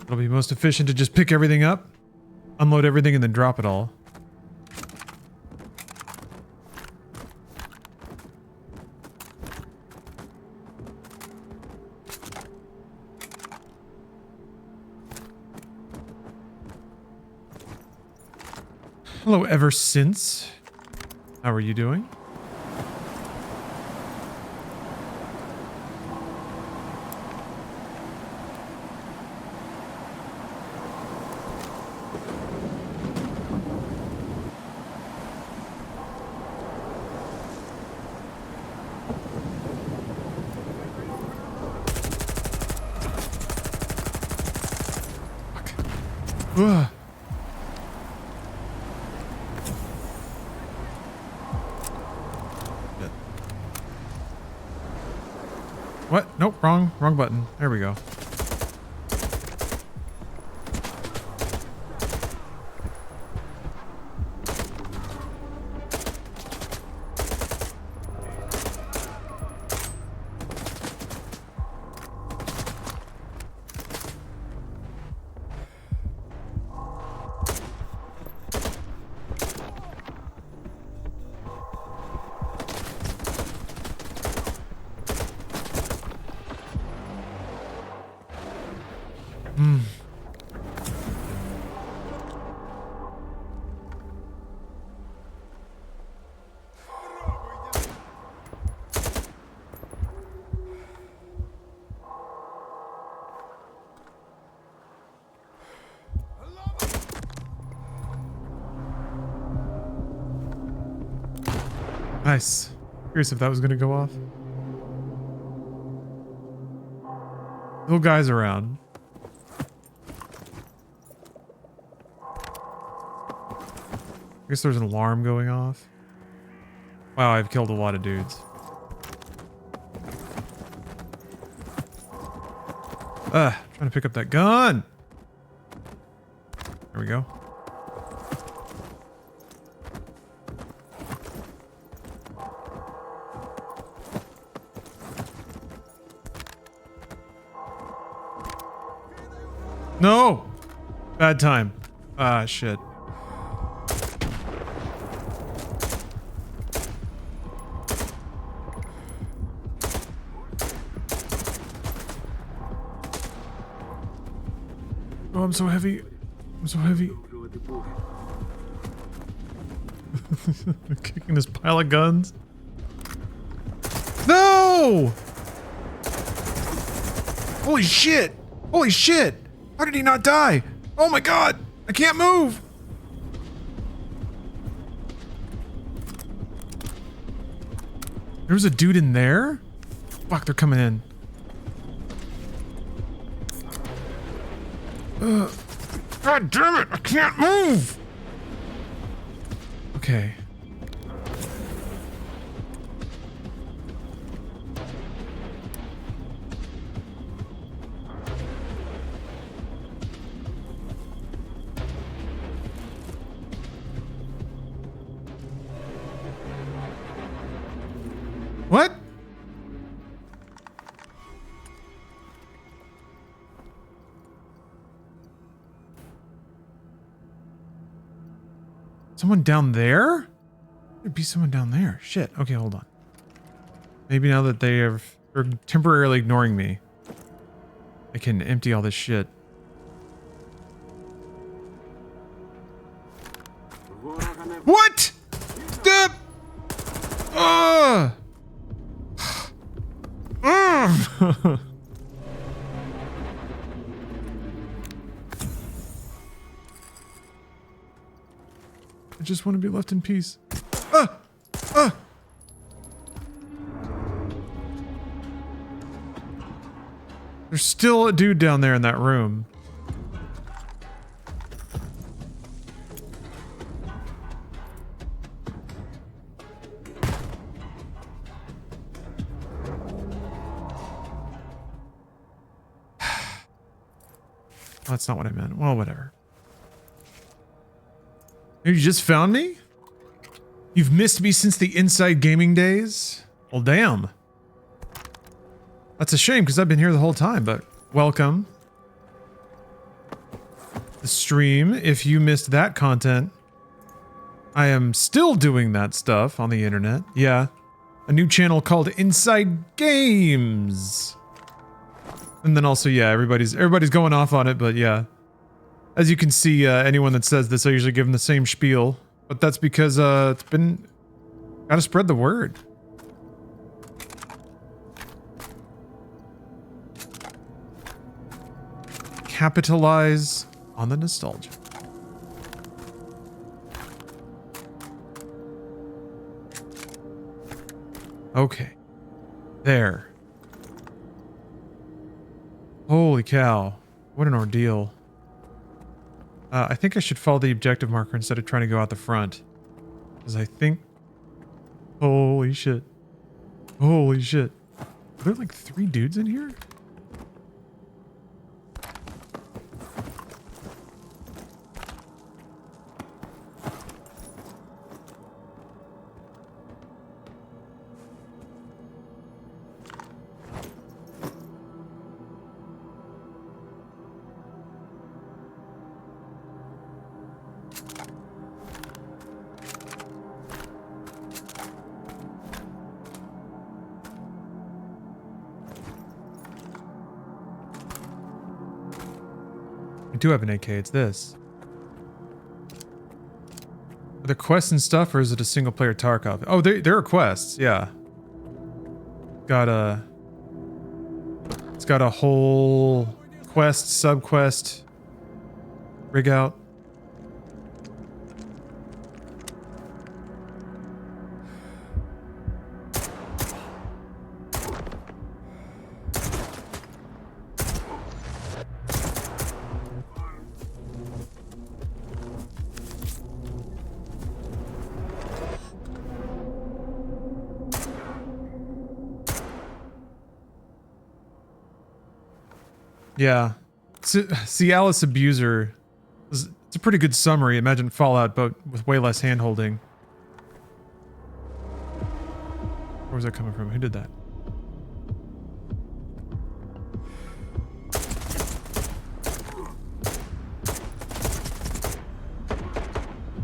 It'll be most efficient to just pick everything up, unload everything, and then drop it all. Hello, ever since. How are you doing? Ugh. What? Nope, wrong button. There we go. Nice. Curious if that was gonna go off. Little guys around. I guess there's an alarm going off. Wow, I've killed a lot of dudes. Trying to pick up that gun. There we go. No! Bad time. Ah, shit. Oh, I'm so heavy. I'm so heavy. Kicking this pile of guns. No! Holy shit! Holy shit! How did he not die? Oh my god! I can't move! There was a dude in there? Fuck, they're coming in. God damn it! I can't move! Okay. What? Someone down there? There'd be someone down there. Shit. Okay, hold on. Maybe now that they're temporarily ignoring me, I can empty all this shit. What? Stop! I just want to be left in peace. There's still a dude down there in that room. That's not what I meant. Well, whatever. You just found me? You've missed me since the Inside Gaming days? Well, damn. That's a shame because I've been here the whole time, but welcome. The stream, if you missed that content, I am still doing that stuff on the internet. Yeah. A new channel called Inside Games. And then also, yeah, everybody's going off on it, but yeah. As you can see, anyone that says this, I usually give them the same spiel. But that's because it's been... Gotta spread the word. Capitalize on the nostalgia. Okay. There. Holy cow. What an ordeal. I think I should follow the objective marker instead of trying to go out the front. Because I think... Holy shit. Holy shit. Are there like 3 dudes in here? I do have an AK, it's this. Are there quests and stuff, or is it a single player Tarkov? Oh, there are quests, yeah. It's got a whole quest, sub-quest rig out. Yeah. Cialis Abuser. It's a pretty good summary. Imagine Fallout, but with way less hand-holding. Where was that coming from? Who did that?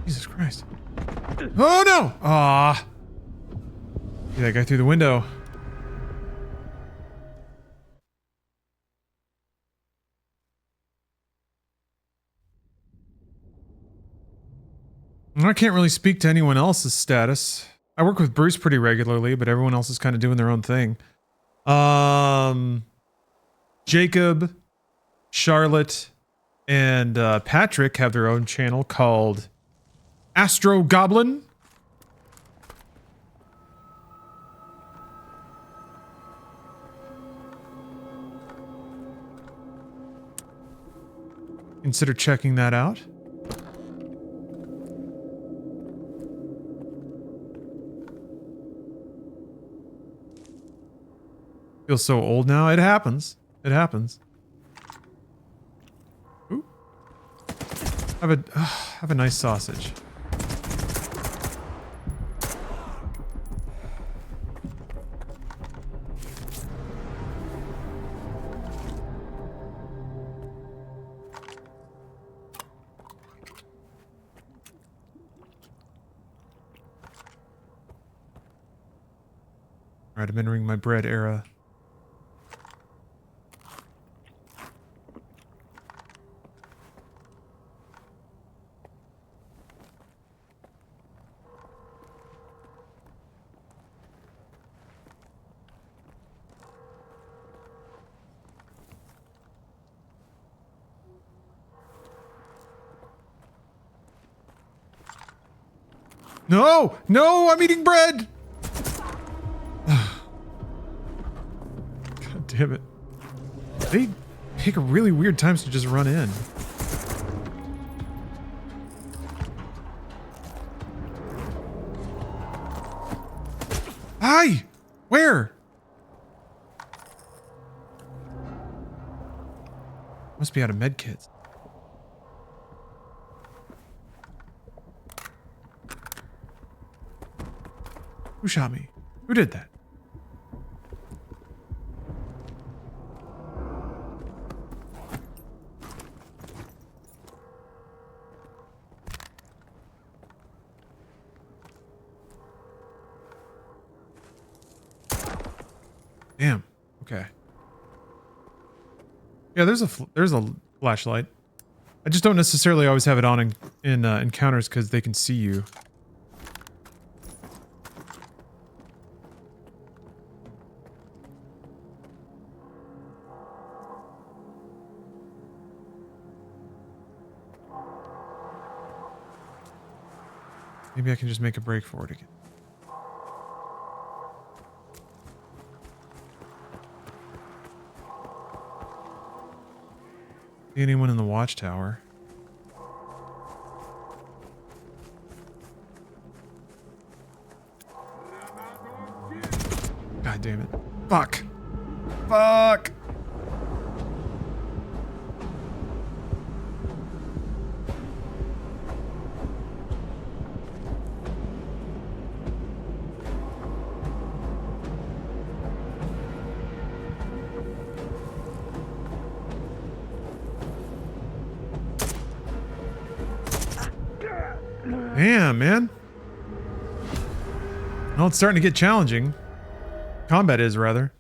Jesus Christ. Oh no! Ah. See that guy through the window. I can't really speak to anyone else's status. I work with Bruce pretty regularly, but everyone else is kind of doing their own thing. Jacob, Charlotte, and Patrick have their own channel called Astro Goblin. Consider checking that out. Feel so old now. It happens. It happens. Ooh. Have a nice sausage. Alright, I'm entering my bread era. No! No! I'm eating bread! God damn it. They pick really weird times to just run in. Hi! Where? Must be out of medkits. Who shot me? Who did that? Damn. Okay. Yeah, there's a flashlight. I just don't necessarily always have it on in encounters because they can see you. Maybe I can just make a break for it again. See anyone in the watchtower? God damn it. Fuck. Fuck. Damn, man. Well, it's starting to get challenging. Combat is, rather.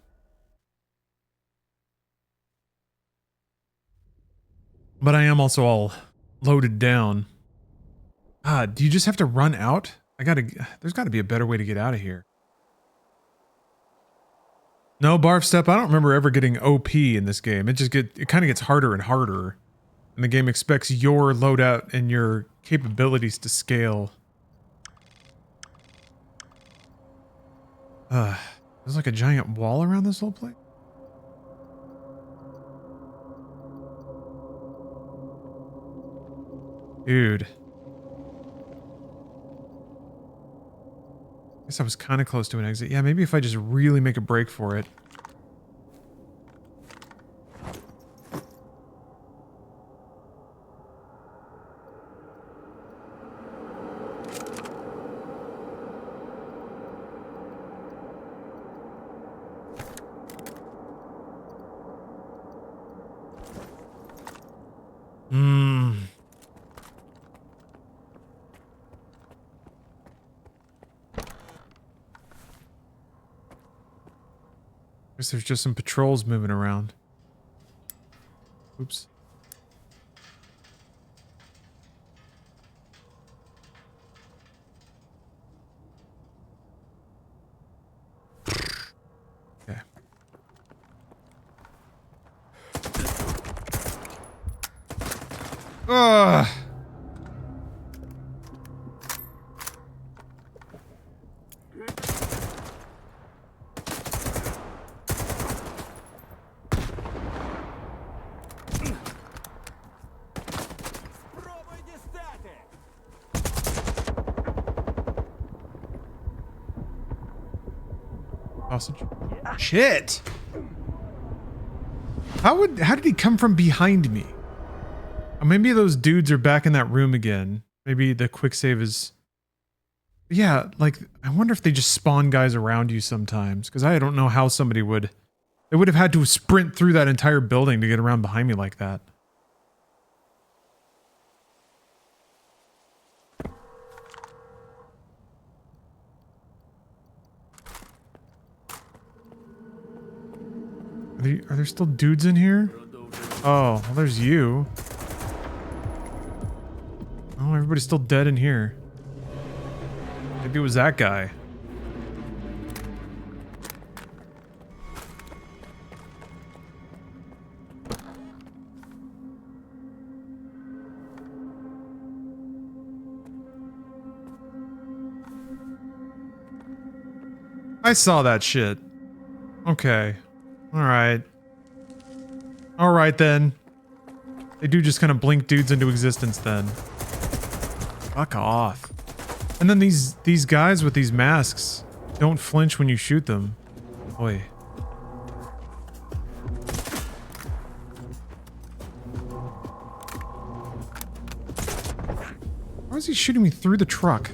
But I am also all loaded down. Do you just have to run out? There's gotta be a better way to get out of here. No, Barf Step, I don't remember ever getting OP in this game. It kind of gets harder and harder. And the game expects your loadout and your capabilities to scale. There's like a giant wall around this whole place. Dude. I guess I was kind of close to an exit. Yeah, maybe if I just really make a break for it. Guess there's just some patrols moving around. Oops. Okay. Ugh. Sausage. Shit. How did he come from behind me? Oh, maybe those dudes are back in that room again. Maybe the quick save is... Yeah, like, I wonder if they just spawn guys around you sometimes. Because I don't know how somebody would... They would have had to sprint through that entire building to get around behind me like that. Are there still dudes in here? Oh, well, there's you. Oh, everybody's still dead in here. Maybe it was that guy. I saw that shit. Okay. Alright. Alright then. They do just kind of blink dudes into existence then. Fuck off. And then these guys with these masks don't flinch when you shoot them. Boy. Why is he shooting me through the truck?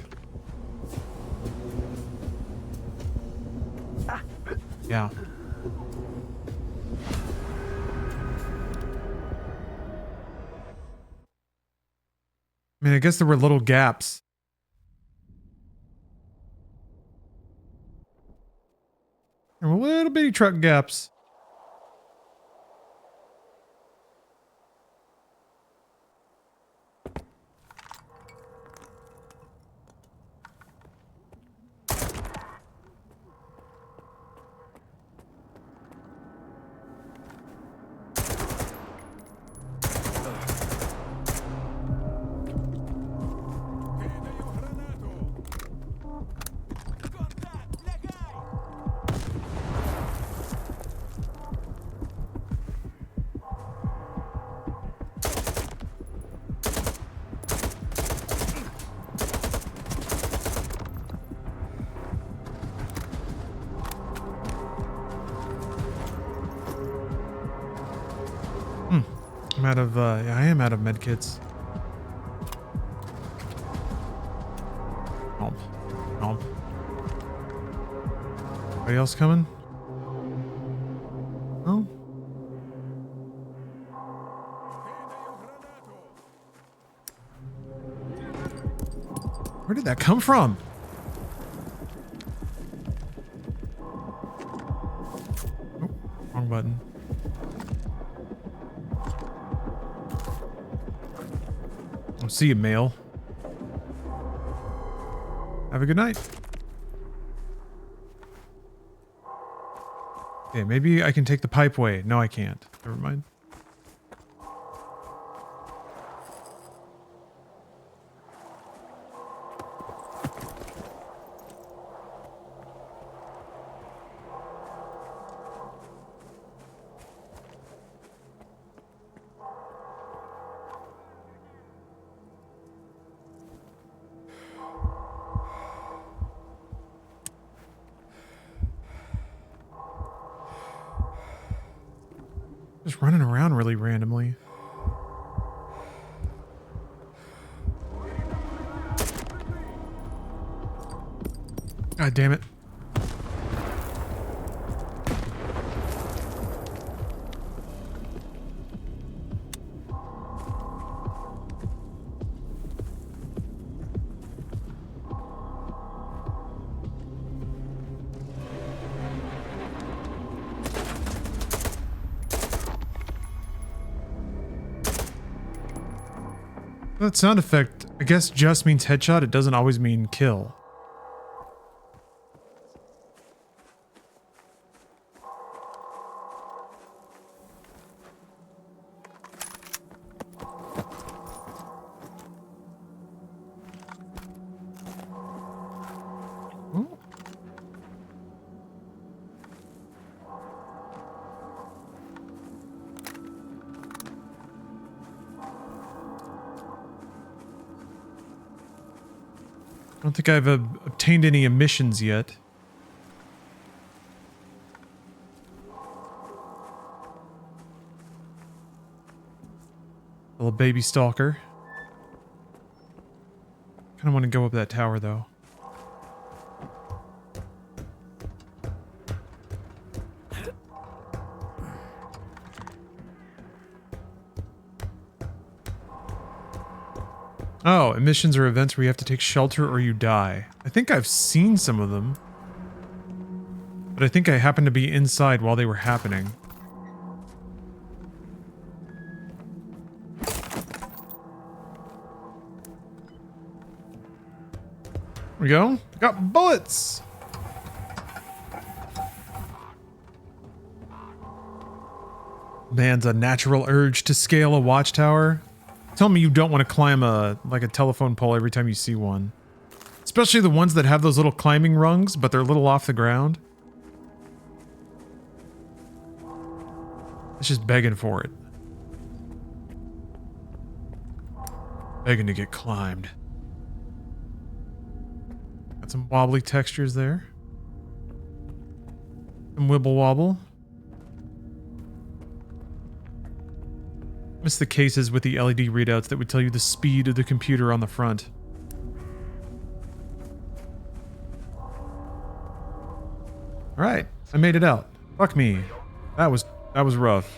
Yeah. I mean, I guess there were little gaps. There were little bitty truck gaps. I'm out of, yeah, I am out of medkits. Help. Help. Anybody else coming? No? Where did that come from? Oh, wrong button. See you, male. Have a good night. Okay, maybe I can take the pipe way. No, I can't. Never mind. Just running around really randomly. God damn it. That sound effect, I guess, just means headshot. It doesn't always mean kill. don't think I've obtained any emissions yet. Little baby stalker. Kind of want to go up that tower though. Oh, emissions are events where you have to take shelter or you die. I think I've seen some of them. But I think I happened to be inside while they were happening. There we go. Got bullets! Man's a natural urge to scale a watchtower. Tell me you don't want to climb a telephone pole every time you see one. Especially the ones that have those little climbing rungs, but they're a little off the ground. It's just begging for it. Begging to get climbed. Got some wobbly textures there. Some wibble wobble. Miss the cases with the LED readouts that would tell you the speed of the computer on the front. Alright, I made it out. Fuck me. That was rough.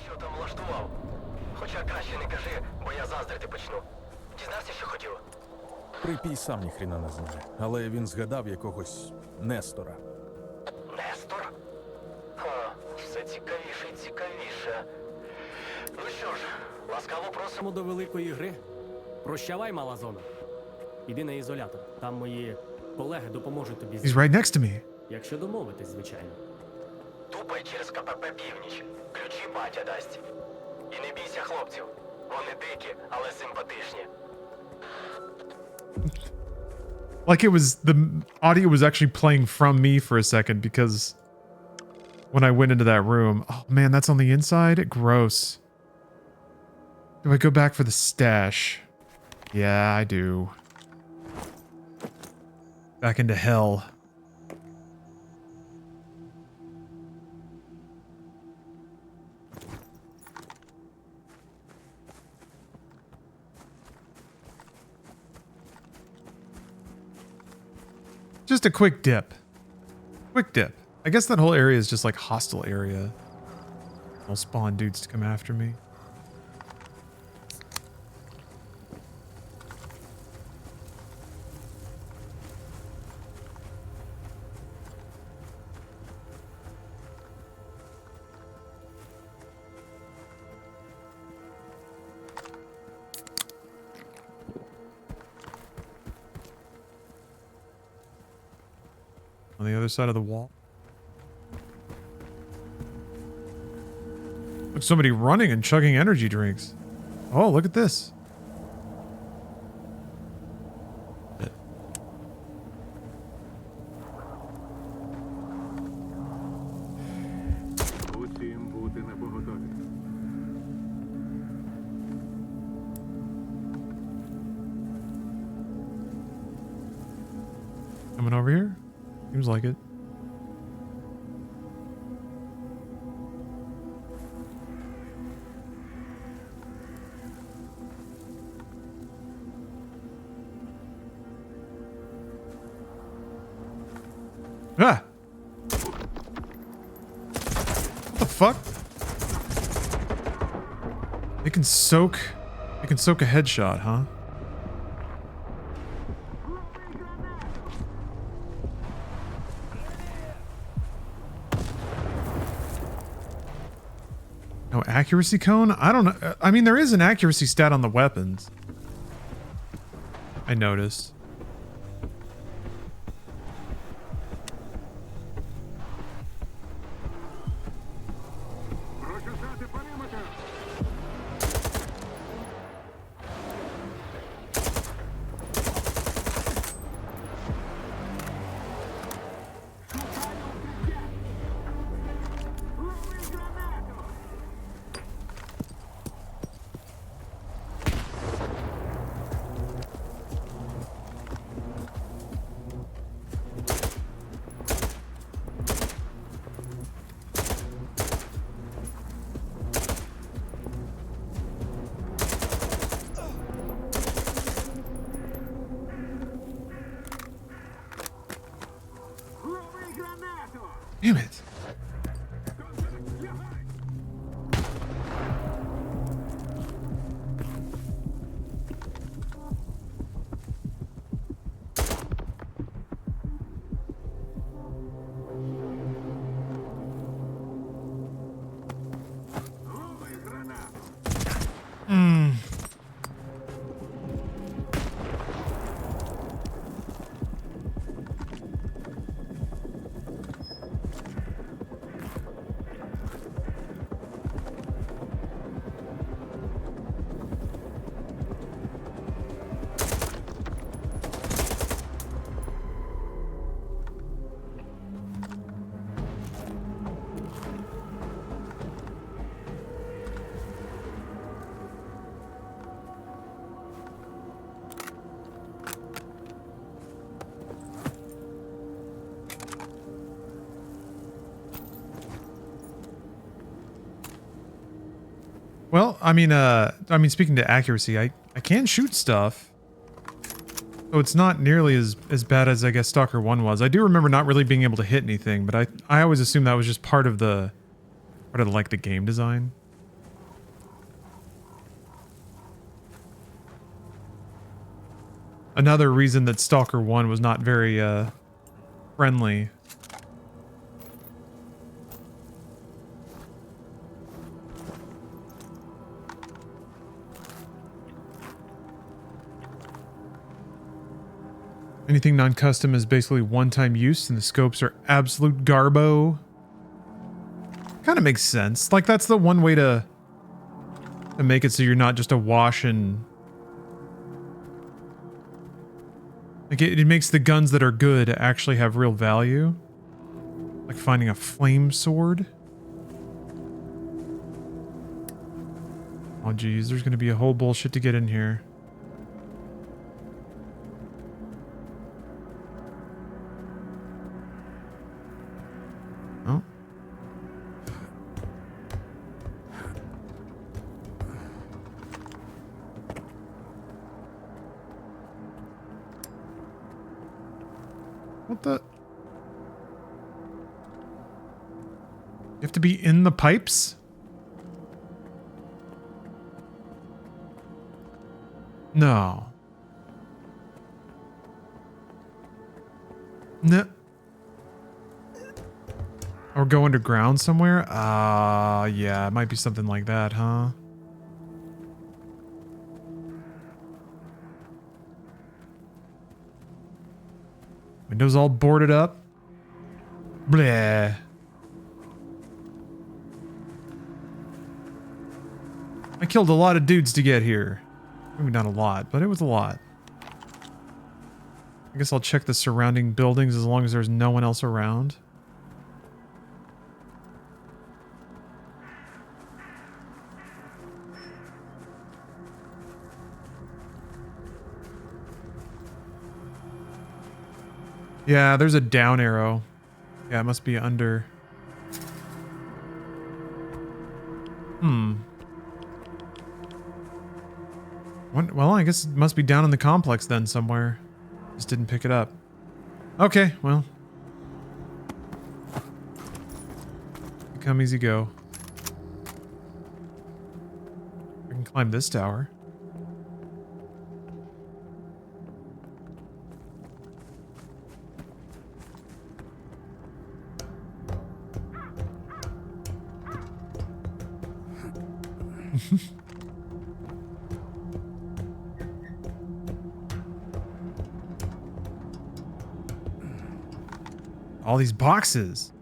Припій сам ніхрена не знає, але він згадав якогось Нестора. Нестор? Все цікавіше і цікавіше. Ну що ж, ласкаво просимо до великої гри. Прощавай, мала зона. Іди на ізолятор. Там мої колеги допоможуть тобі. He's right next to me. Якщо домовитись, звичайно. Тупай через КПП Північ. Ключі батя дасть. І не бійся хлопців. Вони дикі, але симпатичні. Like the audio was actually playing from me for a second because when I went into that room, oh man, that's on the inside? Gross. Do I go back for the stash? Yeah, I do. Back into hell. Just a quick dip. Quick dip. I guess that whole area is just like hostile area. I'll spawn dudes to come after me. On the other side of the wall. Look, somebody running and chugging energy drinks. Oh, look at this. Усім бути напоготові. Coming over here? Seems like it. Ah! What the fuck? It can soak a headshot, huh? No accuracy cone? I don't know. I mean, there is an accuracy stat on the weapons. I noticed. Damn it. Hmm. Well, I mean, speaking to accuracy, I can shoot stuff. So it's not nearly as bad as I guess Stalker 1 was. I do remember not really being able to hit anything, but I always assumed that was just part of like the game design. Another reason that Stalker 1 was not very friendly. Anything non-custom is basically one-time use, and the scopes are absolute garbo. Kind of makes sense. Like, that's the one way to make it so you're not just a wash and... Like, it makes the guns that are good actually have real value. Like finding a flame sword. Oh, geez, there's going to be a whole bullshit to get in here. Oh. What the? You have to be in the pipes? No. No. Or go underground somewhere? Yeah, it might be something like that, huh? Windows all boarded up. Bleh. I killed a lot of dudes to get here. Maybe not a lot, but it was a lot. I guess I'll check the surrounding buildings as long as there's no one else around. Yeah, there's a down arrow. Yeah, it must be under. Well, I guess it must be down in the complex then somewhere. Just didn't pick it up. Okay, well. Come easy go. I can climb this tower. All these boxes.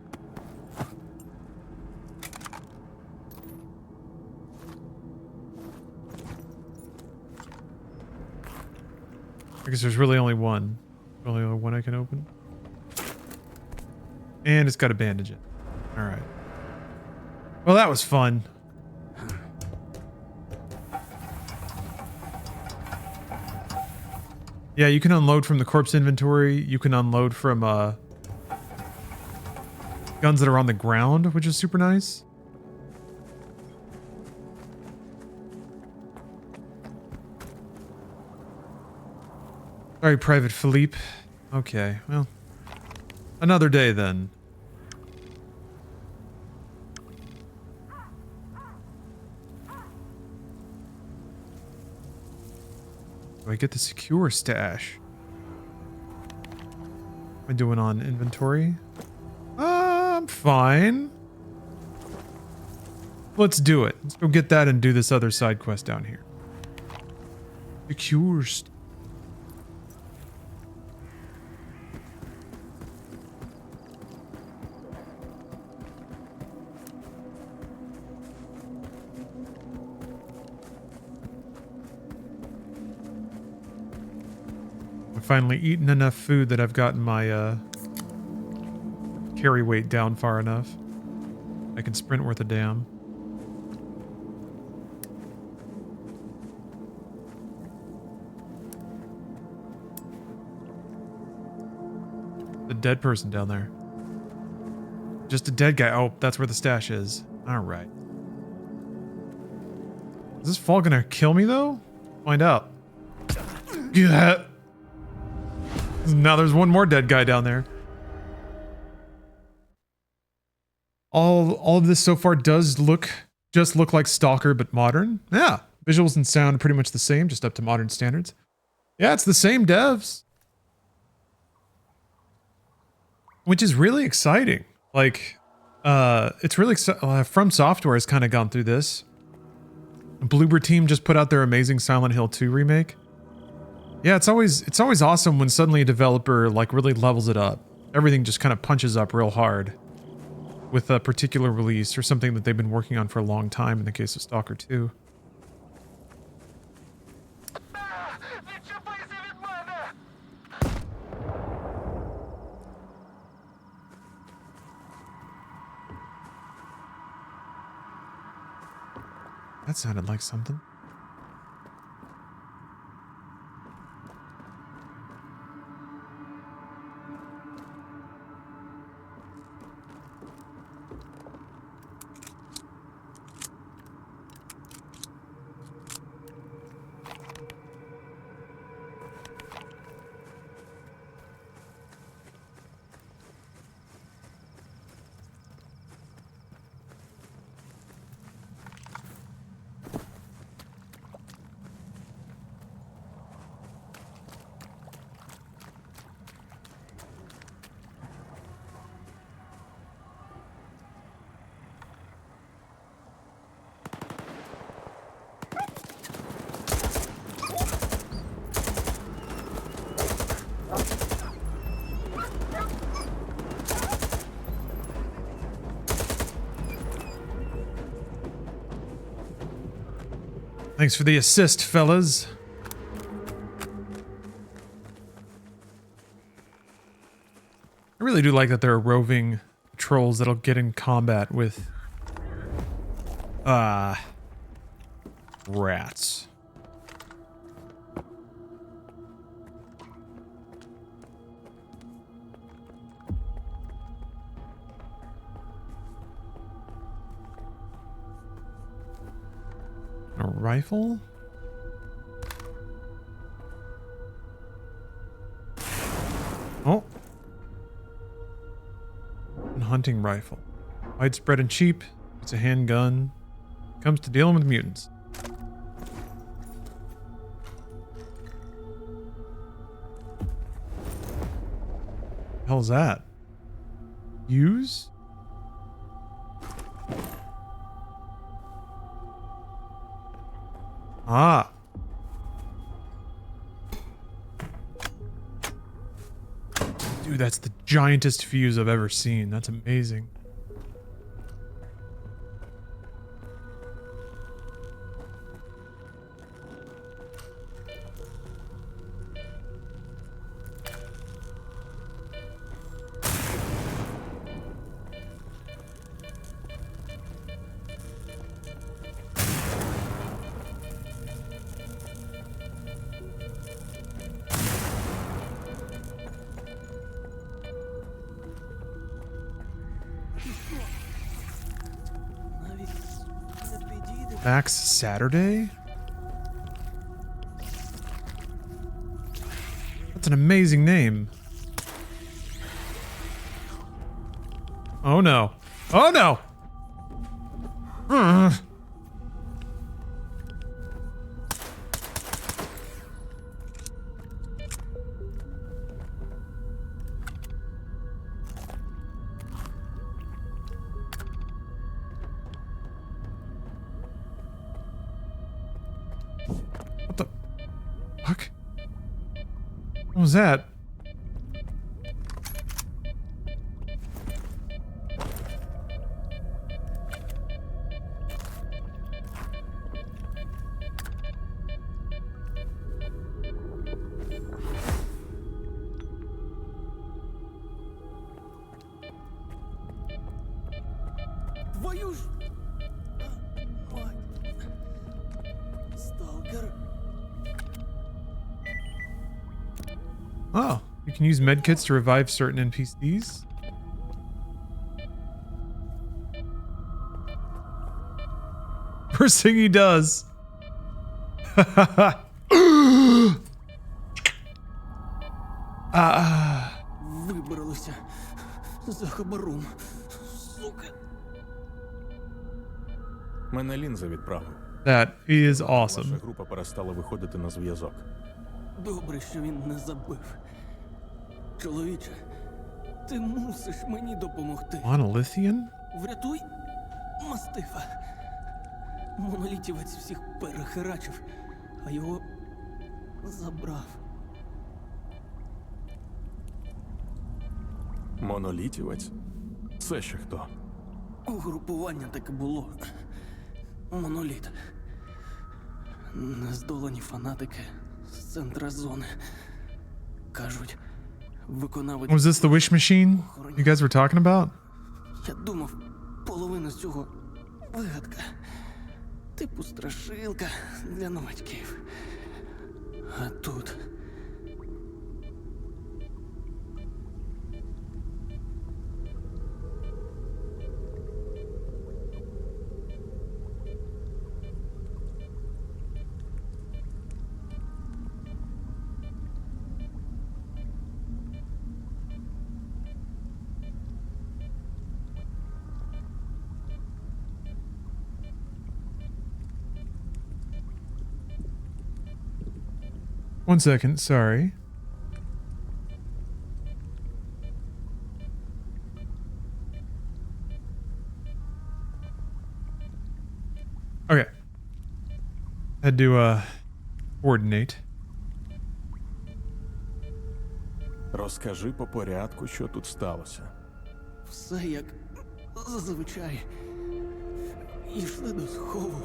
I guess there's really only one. Only one I can open. And it's got a bandage in. Alright. Well, that was fun. Yeah, you can unload from the corpse inventory. You can unload from guns that are on the ground, which is super nice. Sorry, Private Philippe. Okay, well, another day then. I get the secure stash. What am I doing on inventory? I'm fine. Let's do it. Let's go get that and do this other side quest down here. Secure stash. I've finally eaten enough food that I've gotten my carry weight down far enough. I can sprint worth a damn. The dead person down there. Just a dead guy. Oh, that's where the stash is. All right. Is this fall gonna kill me though? Find out. Yeah. Now there's one more dead guy down there. All of this so far does look like Stalker, but modern. Yeah. Visuals and sound are pretty much the same, just up to modern standards. Yeah, it's the same devs. Which is really exciting. Like, it's really From Software has kind of gone through this. Bloober Team just put out their amazing Silent Hill 2 remake. Yeah, it's always awesome when suddenly a developer like really levels it up. Everything just kind of punches up real hard with a particular release or something that they've been working on for a long time in the case of Stalker 2. That sounded like something. Thanks for the assist, fellas. I really do like that there are roving patrols that'll get in combat with rats. A rifle? Oh. A hunting rifle. Widespread and cheap. It's a handgun. Comes to dealing with mutants. The hell is that? Use? Ah. Dude, that's the giantest fuse I've ever seen. That's amazing. Max Saturday? That's an amazing name. Oh no. Oh no! What was that? Твою ж... Мать. Сталкер. Oh, you can use medkits to revive certain NPCs. First thing he does. Вибралися за хабаром. Сука. Мене лінза відправив. That is Ваша awesome. група перестала виходити на зв'язок. Добре, що він не забив. Чоловіче, ти мусиш мені допомогти. Monolithian? Врятуй мастифа. Монолітівець всіх перехерачив, а його забрав. Монолітівець? Це ще хто? Угрупування таке було. Моноліт. Нездолані фанатики з центра зони. Кажуть, виконавець... Was this the wish machine you guys were talking about? Я думав, половина з цього вигадка. Типу страшилка для новачків. А тут... One second, sorry. Okay. Had to coordinate. Розкажи по порядку, що тут сталося. Все як зазвичай. Йшли до схову.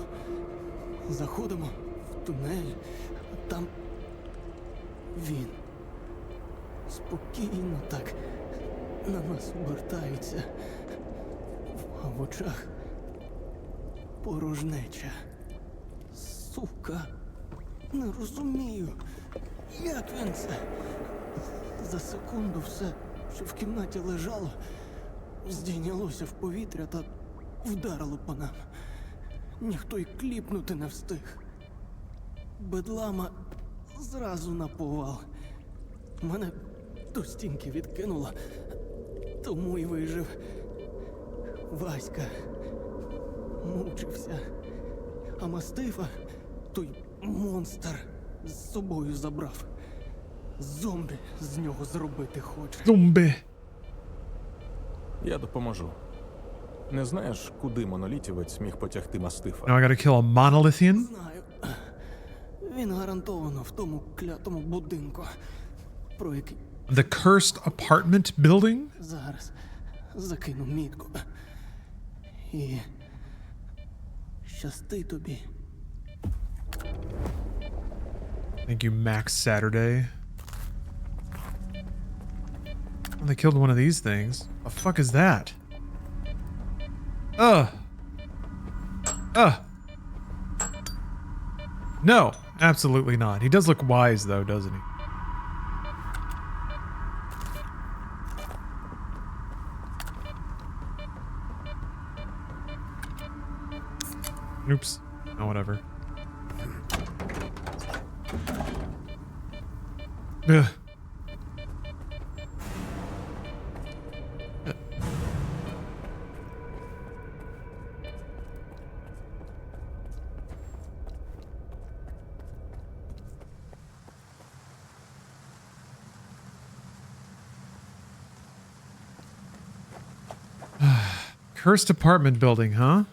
Заходимо в тунель. Там він. Спокійно так на нас обертається. А в очах порожнеча. Сука. Не розумію. Як він це? За секунду все, що в кімнаті лежало, здійнялося в повітря та вдарило по нам. Ніхто й кліпнути не встиг. Бедлама зразу на повал. Мене до стінки відкинуло, тому й вижив. Васька мучився, а мастифа той монстр з собою забрав. Зомбі з нього зробити хоче. Зомбі. Я допоможу. Не знаєш, куди монолітівець міг потягти мастифа? Now I gotta kill a monolithian? Знаю. Він гарантовано в тому клятому будинку, про який The cursed apartment building? зараз закину мітку. І щасти тобі. Thank you, Max Saturday. Well, they killed one of these things. The fuck is that? No, absolutely not. He does look wise though, doesn't he? Oops. Oh, whatever. Ugh. Cursed apartment building, huh?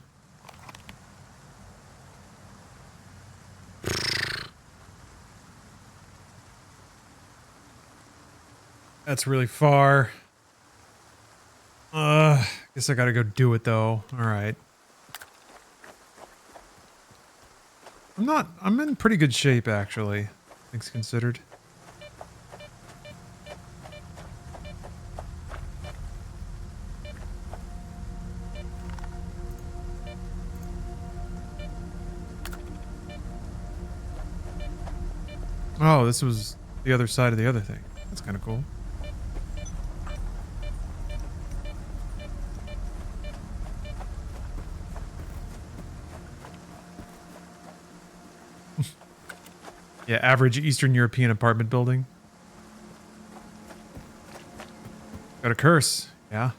That's really far. Guess I gotta go do it though. Alright. I'm in pretty good shape actually, things considered. Oh, this was the other side of the other thing. That's kind of cool. Yeah, average Eastern European apartment building. Got a curse. Yeah.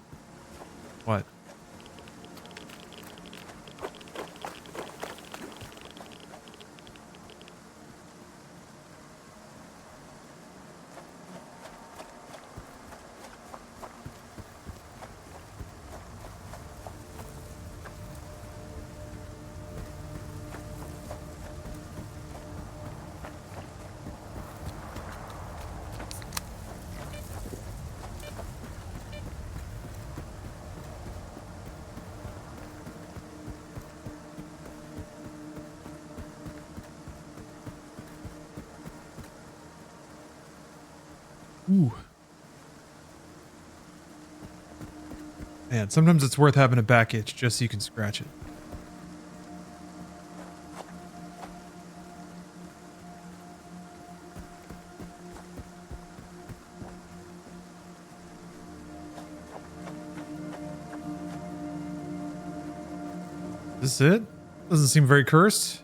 What? Ooh. Man, sometimes it's worth having a back itch just so you can scratch it. Is this it? Doesn't seem very cursed.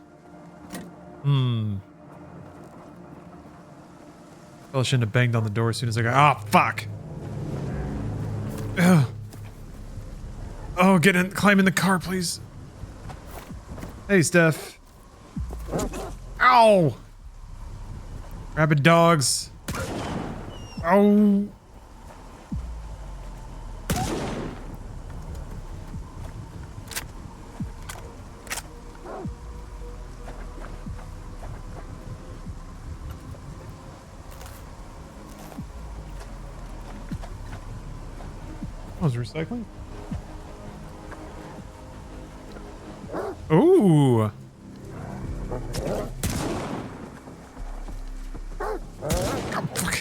Probably shouldn't have banged on the door as soon as I got. Ah, fuck. Ugh. Oh, get in, climb in the car, please. Hey, Steph. Ow! Rabid dogs. Oh. Was recycling? Ooh. Oh, fuck.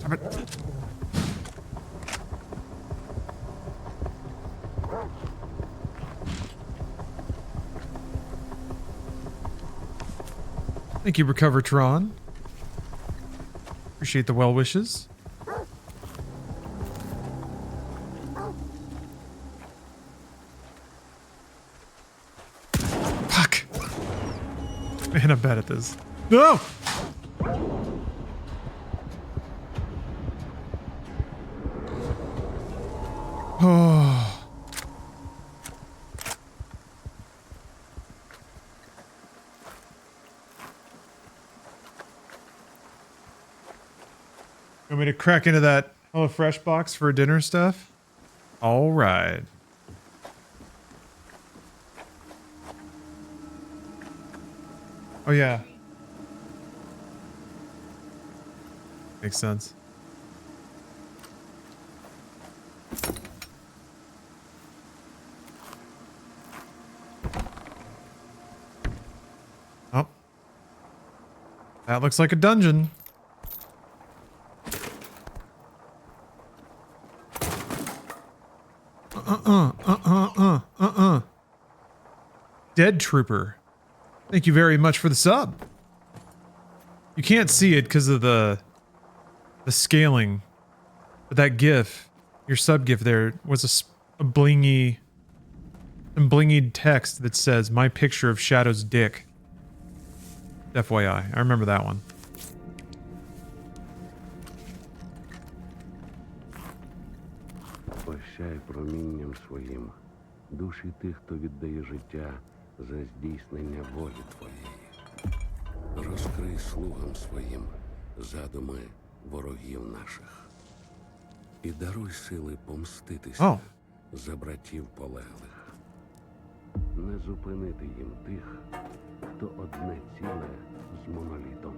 Damn it. Thank you, Recovertron. Appreciate the well wishes. Fuck. Man, I'm bad at this. No! Oh. Want me to crack into that HelloFresh box for dinner stuff? All right. Oh, yeah. Makes sense. Oh. That looks like a dungeon. Dead Trooper. Thank you very much for the sub. You can't see it because of the scaling, but that GIF, your sub GIF there, was a blingy, some blingy text that says "My picture of Shadow's dick." FYI, I remember that one. Прощай промінням своїм душі тих, хто віддає життя за здійснення волі твоєї. Розкрий слугам своїм задуми ворогів наших. І даруй сили помститися за братів полеглих. не зупинити їм тих, хто одне ціле з монолітом.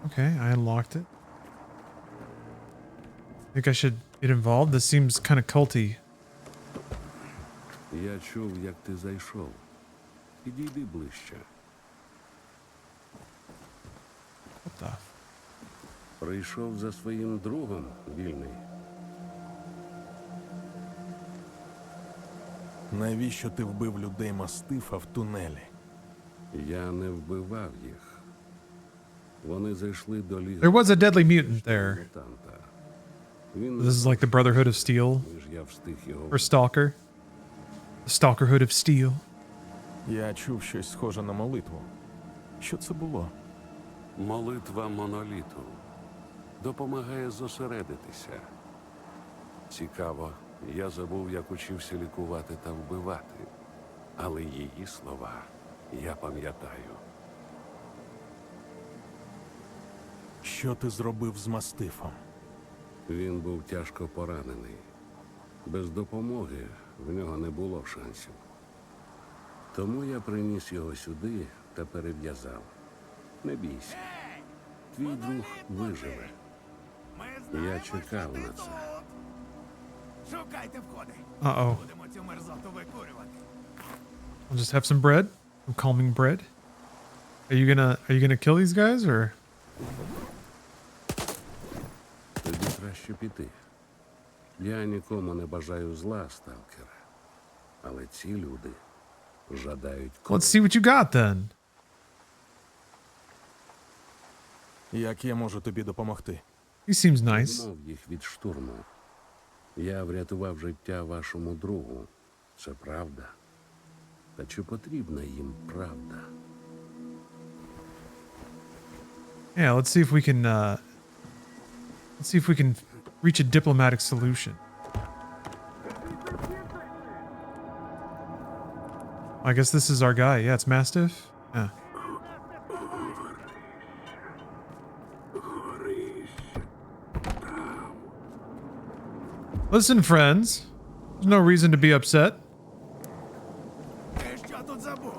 Okay, I unlocked it. Think I should get involved? This seems kind of culty. Я чув, як ти зайшов. Підійди ближче. What the? Прийшов за своїм другом, вільний. Навіщо ти вбив людей мастифа в тунелі? Я не вбивав їх. Вони зайшли до лісу. There was a deadly mutant there. Він This is like the Brotherhood of Steel ніж я встиг його. or Stalker. The Stalkerhood of Steel. Я чув щось схоже на молитву. Що це було? Молитва моноліту допомагає зосередитися. Цікаво, я забув, як учився лікувати та вбивати. Але її слова я пам'ятаю. Що ти зробив з мастифом? Він був тяжко поранений. Без допомоги в нього не було шансів. Тому я приніс його сюди та перев'язав. Не бійся. Твій друг виживе. Я чекав на це. Шукайте входи. Uh-oh. Будемо цю мерзоту викурювати. I'll just have some bread. Some calming bread. Are you gonna kill these guys or? Тобі краще піти. Я нікому не бажаю зла, сталкере. Але ці люди жадають Let's see what you got then. Як я можу тобі допомогти? He seems nice. Відмов їх від штурму. Я врятував життя вашому другу. Це правда. Та чи потрібна їм правда? Yeah, let's see if we can reach a diplomatic solution. I guess this is our guy. Yeah, it's Mastiff. Yeah. Listen, friends. There's no reason to be upset. Ти що тут забув?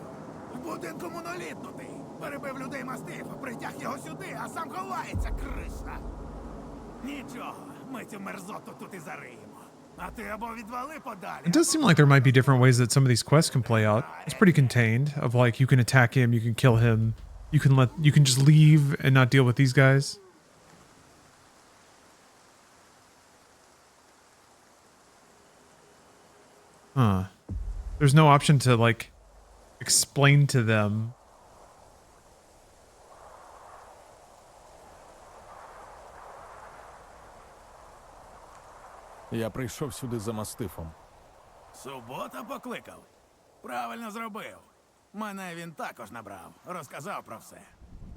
В будинку монолітнутий. Перебив людей мастифа, притяг його сюди, а сам ховається, криса. Нічого, ми цю мерзоту тут і зариємо. А ти або відвали подалі. It does seem like there might be different ways that some of these quests can play out. It's pretty contained of like you can attack him, you can kill him, you can just leave and not deal with these guys. Huh. There's no option to like explain to them. Я прийшов сюди за мастифом. Субота покликав. Правильно зробив. Мене він також набрав. Розказав про все.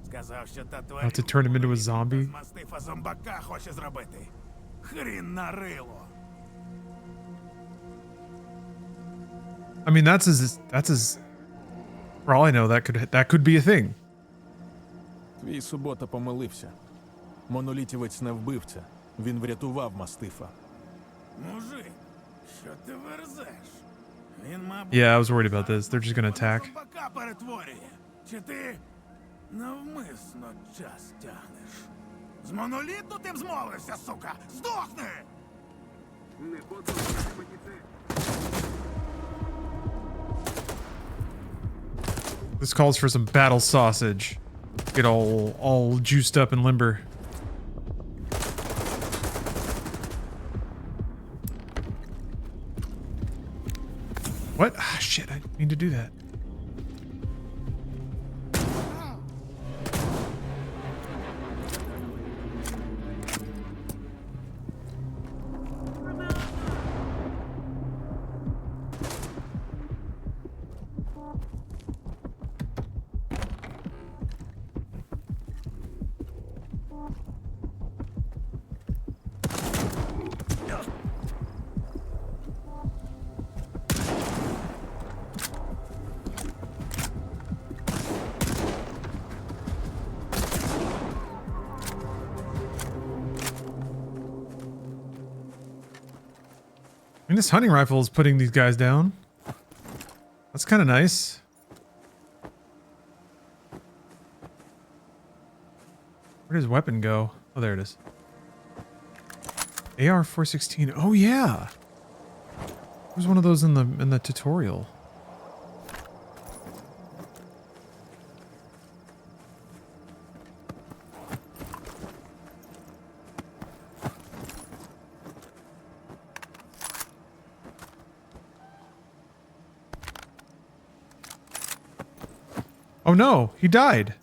Сказав, що та тварь Have to turn him into a zombie. з мастифа зомбака хоче зробити. Хрін на рило. I mean, that's as for all I know, that could be a thing. Твій субота помилився. Монолітівець не вбивця. Він врятував мастифа. Мужик, що ти верзеш? Він, мабуть, Yeah, I was worried about this. They're just gonna attack. зомбака перетворює. Чи ти навмисно час тягнеш? З монолітнутим змовився, сука! Здохни! Не подобається мені це. This calls for some battle sausage. Get all juiced up and limber. What? Ah, shit, I didn't mean to do that. mean, this hunting rifle is putting these guys down. That's kind of nice. Where does weapon go? Oh, there it is. AR-416. Oh yeah. There's one of those in the tutorial. Oh no, he died.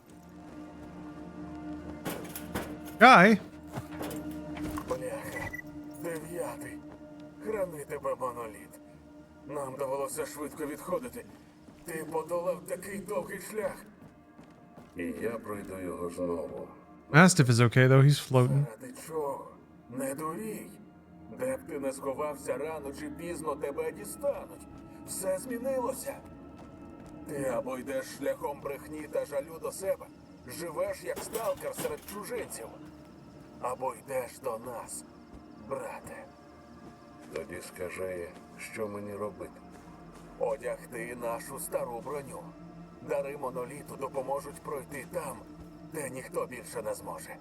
Guy. Бляха, 9. Храни тебе, моноліт. Нам довелося швидко відходити. Ти подолав такий довгий шлях. І я пройду його знову. Mastiff is okay though, he's floating. Ради чого? Не дурій. Де б ти не сховався, рано чи пізно тебе дістануть. Все змінилося. Ти або йдеш шляхом брехні та жалю до себе, живеш як сталкер серед чужинців, або йдеш до нас, брате. Тоді скажи, що мені робити. Одягти нашу стару броню. Дари моноліту допоможуть пройти там, де ніхто більше не зможе.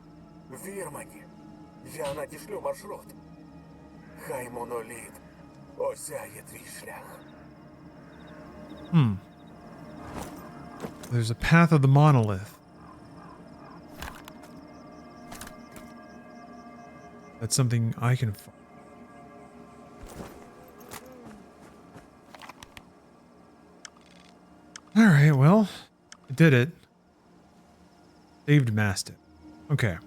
Вір мені, я надішлю маршрут. Хай моноліт осяє твій шлях. There's a path of the monolith. That's something I can follow. Alright, well, I did it. Saved Mastiff. Okay.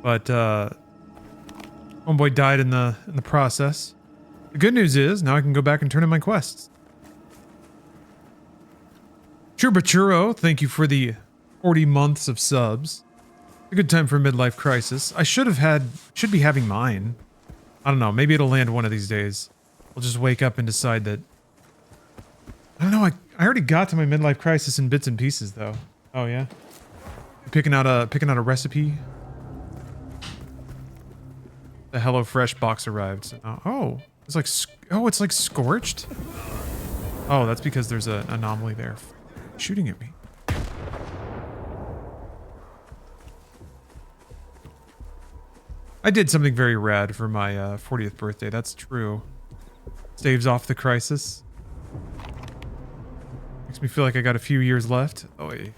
But homeboy died in the process. The good news is now I can go back and turn in my quests. Churro, thank you for the 40 months of subs. A good time for a midlife crisis. should be having mine. I don't know, maybe it'll land one of these days. I'll just wake up and decide that. I don't know, I already got to my midlife crisis in bits and pieces though. Oh yeah? Picking out a recipe. The HelloFresh box arrived. So, oh, it's like scorched? Oh, that's because there's an anomaly there. Shooting at me. I did something very rad for my 40th birthday. That's true. Staves off the crisis. Makes me feel like I got a few years left. Oh, wait.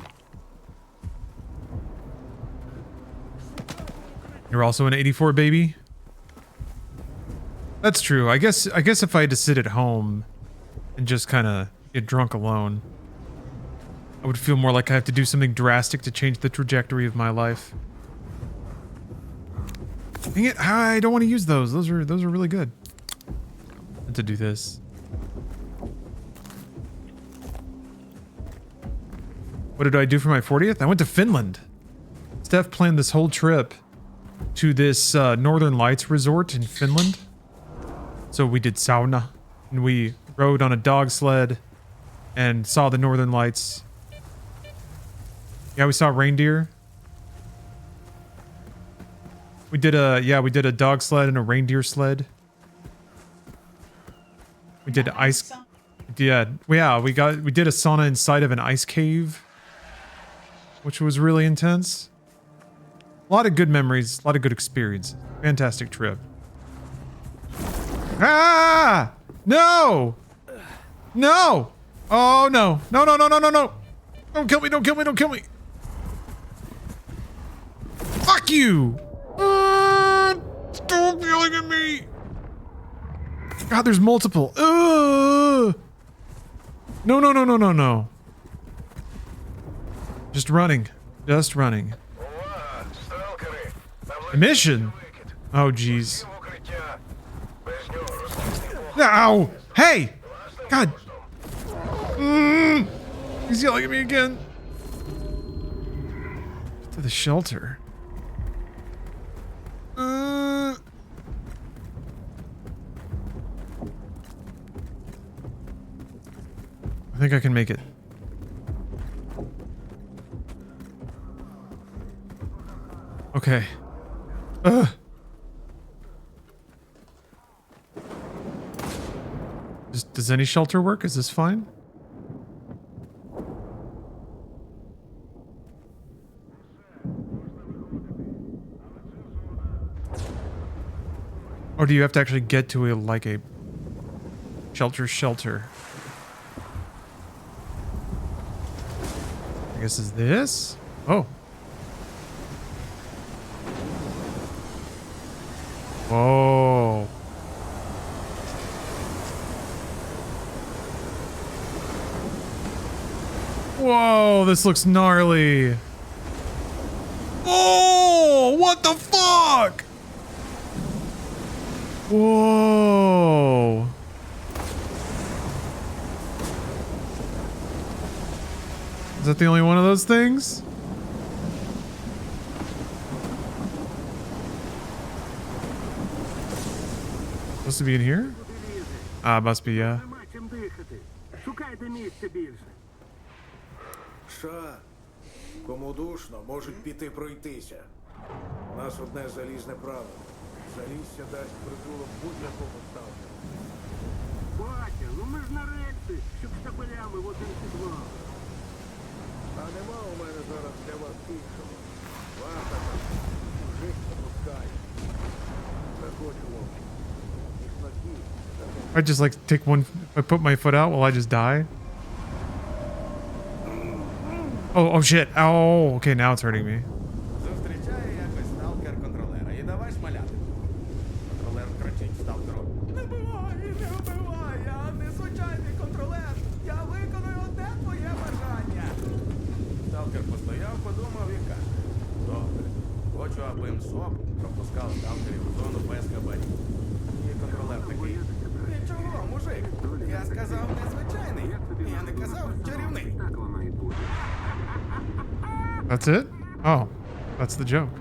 You're also an 84 baby? That's true. I guess if I had to sit at home and just kind of get drunk alone, I would feel more like I have to do something drastic to change the trajectory of my life. Dang it, I don't want to use those. Those are really good. And to do this. What did I do for my 40th? I went to Finland. Steph planned this whole trip to this Northern Lights resort in Finland. So we did sauna, and we rode on a dog sled and saw the Northern Lights. Yeah, we saw reindeer. We did a dog sled and a reindeer sled. We did ice. Yeah, we did a sauna inside of an ice cave, which was really intense. A lot of good memories, a lot of good experience. Fantastic trip. Ah! No! No! Oh no! No! No! No! No! No! No! Don't kill me! Don't kill me! Don't kill me! Fuck you! Stop yelling at me! God, there's multiple. No! No! No! No! No! No! Just running. Just running. Mission? Oh, jeez. Ow! Hey! God! He's yelling at me again. Get to the shelter. I think I can make it. Okay. Does any shelter work? Is this fine? Or do you have to actually get to a shelter? I guess is this? Oh. Whoa. Whoa, this looks gnarly. Oh, what the fuck? Whoa. Is that the only one of those things? Supposed to be in here? Ah, must be, yeah. Шукайте місце більше. Ша, кому душно, можуть піти пройтися. У нас одне залізне правило. Залісся дасть притулок будь-якому сталкеру. Батя, ну ми ж на рельси, щоб штабелями в один підвал. А нема у мене зараз для вас іншого. Варта там, жить попускає. Захочу вам. I just like take one, I put my foot out, will I just die? Oh shit. Oh, okay, now it's hurting me. Зустрічає якось сталкер контролера і давай шмаляти. Контролер кричить сталкеру: "Не вбивай, я не звичайний контролер. Я виконую одне твоє бажання." Сталкер постояв, подумав і каже: "Добре, хочу, аби МСОП пропускав сталкерів у зону без хабарів." І контролер такий: "Нічого, мужик, я сказав незвичайний, я не казав чарівний." That's it? Oh, that's the joke.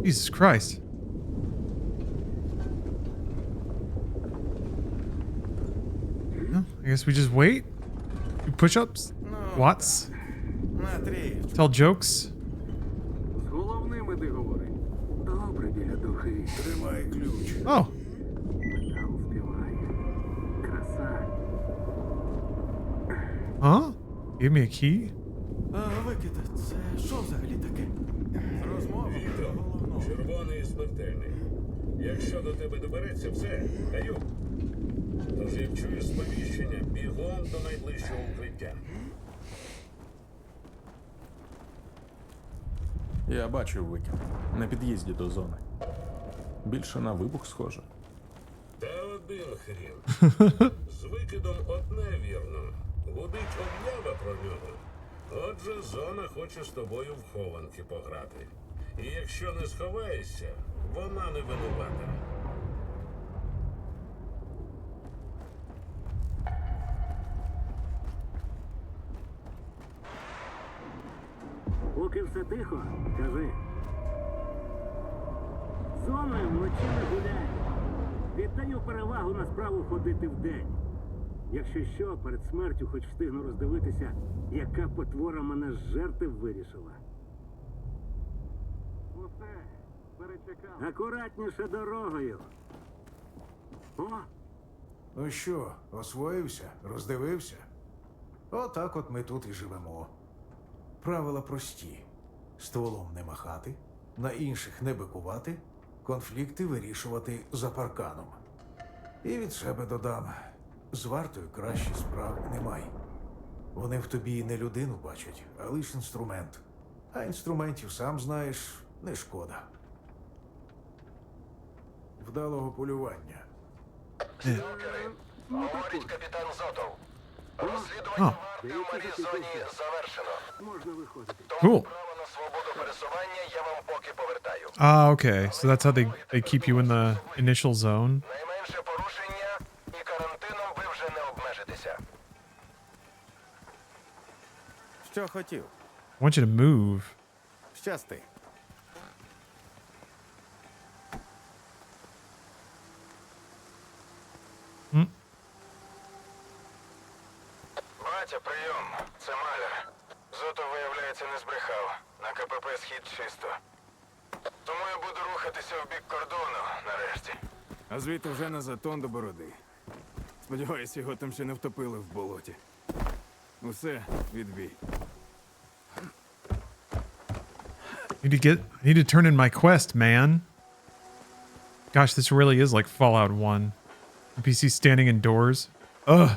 Jesus Christ. No, I guess we just wait. Do push-ups? Watts? Tell jokes? З головним іди говори. Добре, біля духи. Тримай ключ. Oh. Метал співає. Краса. Huh? Give me a key? Викида, це що взагалі таке? Розмова про головного. Червоний і смертельний. Якщо до тебе добереться, все, каю. Тож як чуєш сповіщення, бігом до найближчого укриття. Я бачив викид. На під'їзді до зони. Більше на вибух схоже. Та один хрін. З викидом одне вірно. Гудить об'ява про нього. Отже, зона хоче з тобою в хованки пограти. І якщо не сховаєшся, вона не винувата. Поки все тихо, кажи. Зоною вночі не гуляю. Віддаю перевагу на справу ходити вдень. Якщо що, перед смертю хоч встигну роздивитися, яка потвора мене з жерти вирішила. Усе, перечекав. Акуратніше дорогою. О! Ну що, освоївся? Роздивився? Отак от ми тут і живемо. Правила прості. Стволом не махати, на інших не бикувати, конфлікти вирішувати за парканом. І від себе додам. З вартою краще справ немає. Вони в тобі не людину бачать, а лише інструмент. А інструментів, сам знаєш, не шкода. Вдалого полювання. Сталкери, говорить капітан Зотов. Розслідування варти у малій зоні завершено. Можна виходити. Cool. Право на свободу пересування я вам поки повертаю. Ah, okay. So that's how they keep you in the initial zone. Найменше порушення і карантином ви вже не обмежитеся. Що хотів? I want you to move. Щасти. Батя, прийом. Це Маляр. Зотов, виявляється, не збрехав. На КПП схід чисто. Тому я буду рухатися рухатися в бік кордону, нарешті. А звідти вже на затон до бороди. Сподіваюсь, його там ще не втопили в болоті. Усе, відбій. I need to turn in my quest, man. Gosh, this really is like Fallout 1. NPC standing indoors. Ugh.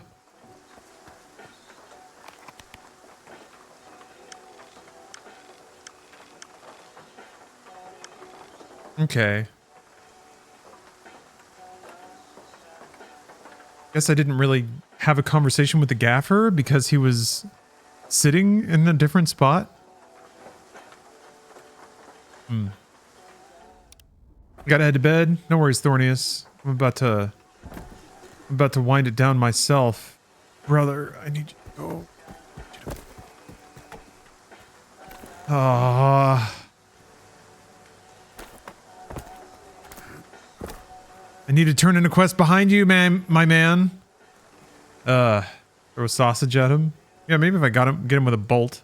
Okay. Guess I didn't really have a conversation with the gaffer because he was sitting in a different spot. Gotta head to bed. No worries, Thornius. I'm about to wind it down myself. Brother, I need you to go. I need to turn in a quest behind you, man, my man. Throw a sausage at him. Yeah, maybe if I get him with a bolt.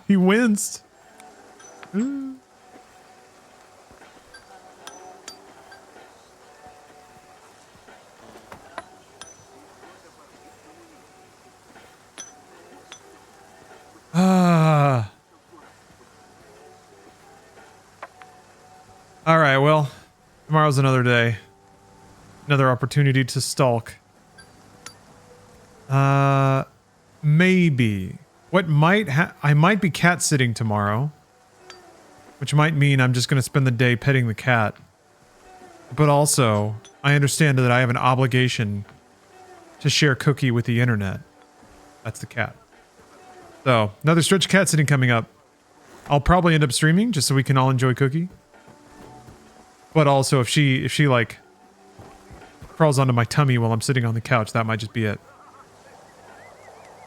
He winced. All right, well, tomorrow's another day. Another opportunity to stalk. Maybe. I might be cat sitting tomorrow, which might mean I'm just going to spend the day petting the cat. But also, I understand that I have an obligation to share Cookie with the internet. That's the cat. So, another stretch of cat sitting coming up. I'll probably end up streaming just so we can all enjoy Cookie. But also, if she like crawls onto my tummy while I'm sitting on the couch, that might just be it.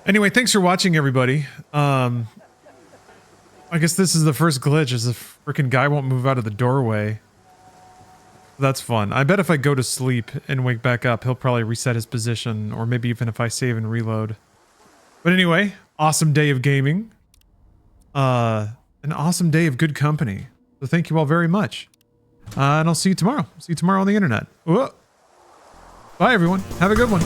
Anyway, thanks for watching, everybody. I guess this is the first glitch, is the freaking guy won't move out of the doorway. That's fun. I bet if I go to sleep and wake back up, he'll probably reset his position, or maybe even if I save and reload. But anyway, awesome day of gaming. An awesome day of good company. So thank you all very much. And I'll see you tomorrow. See you tomorrow on the internet. Whoa. Bye, everyone. Have a good one.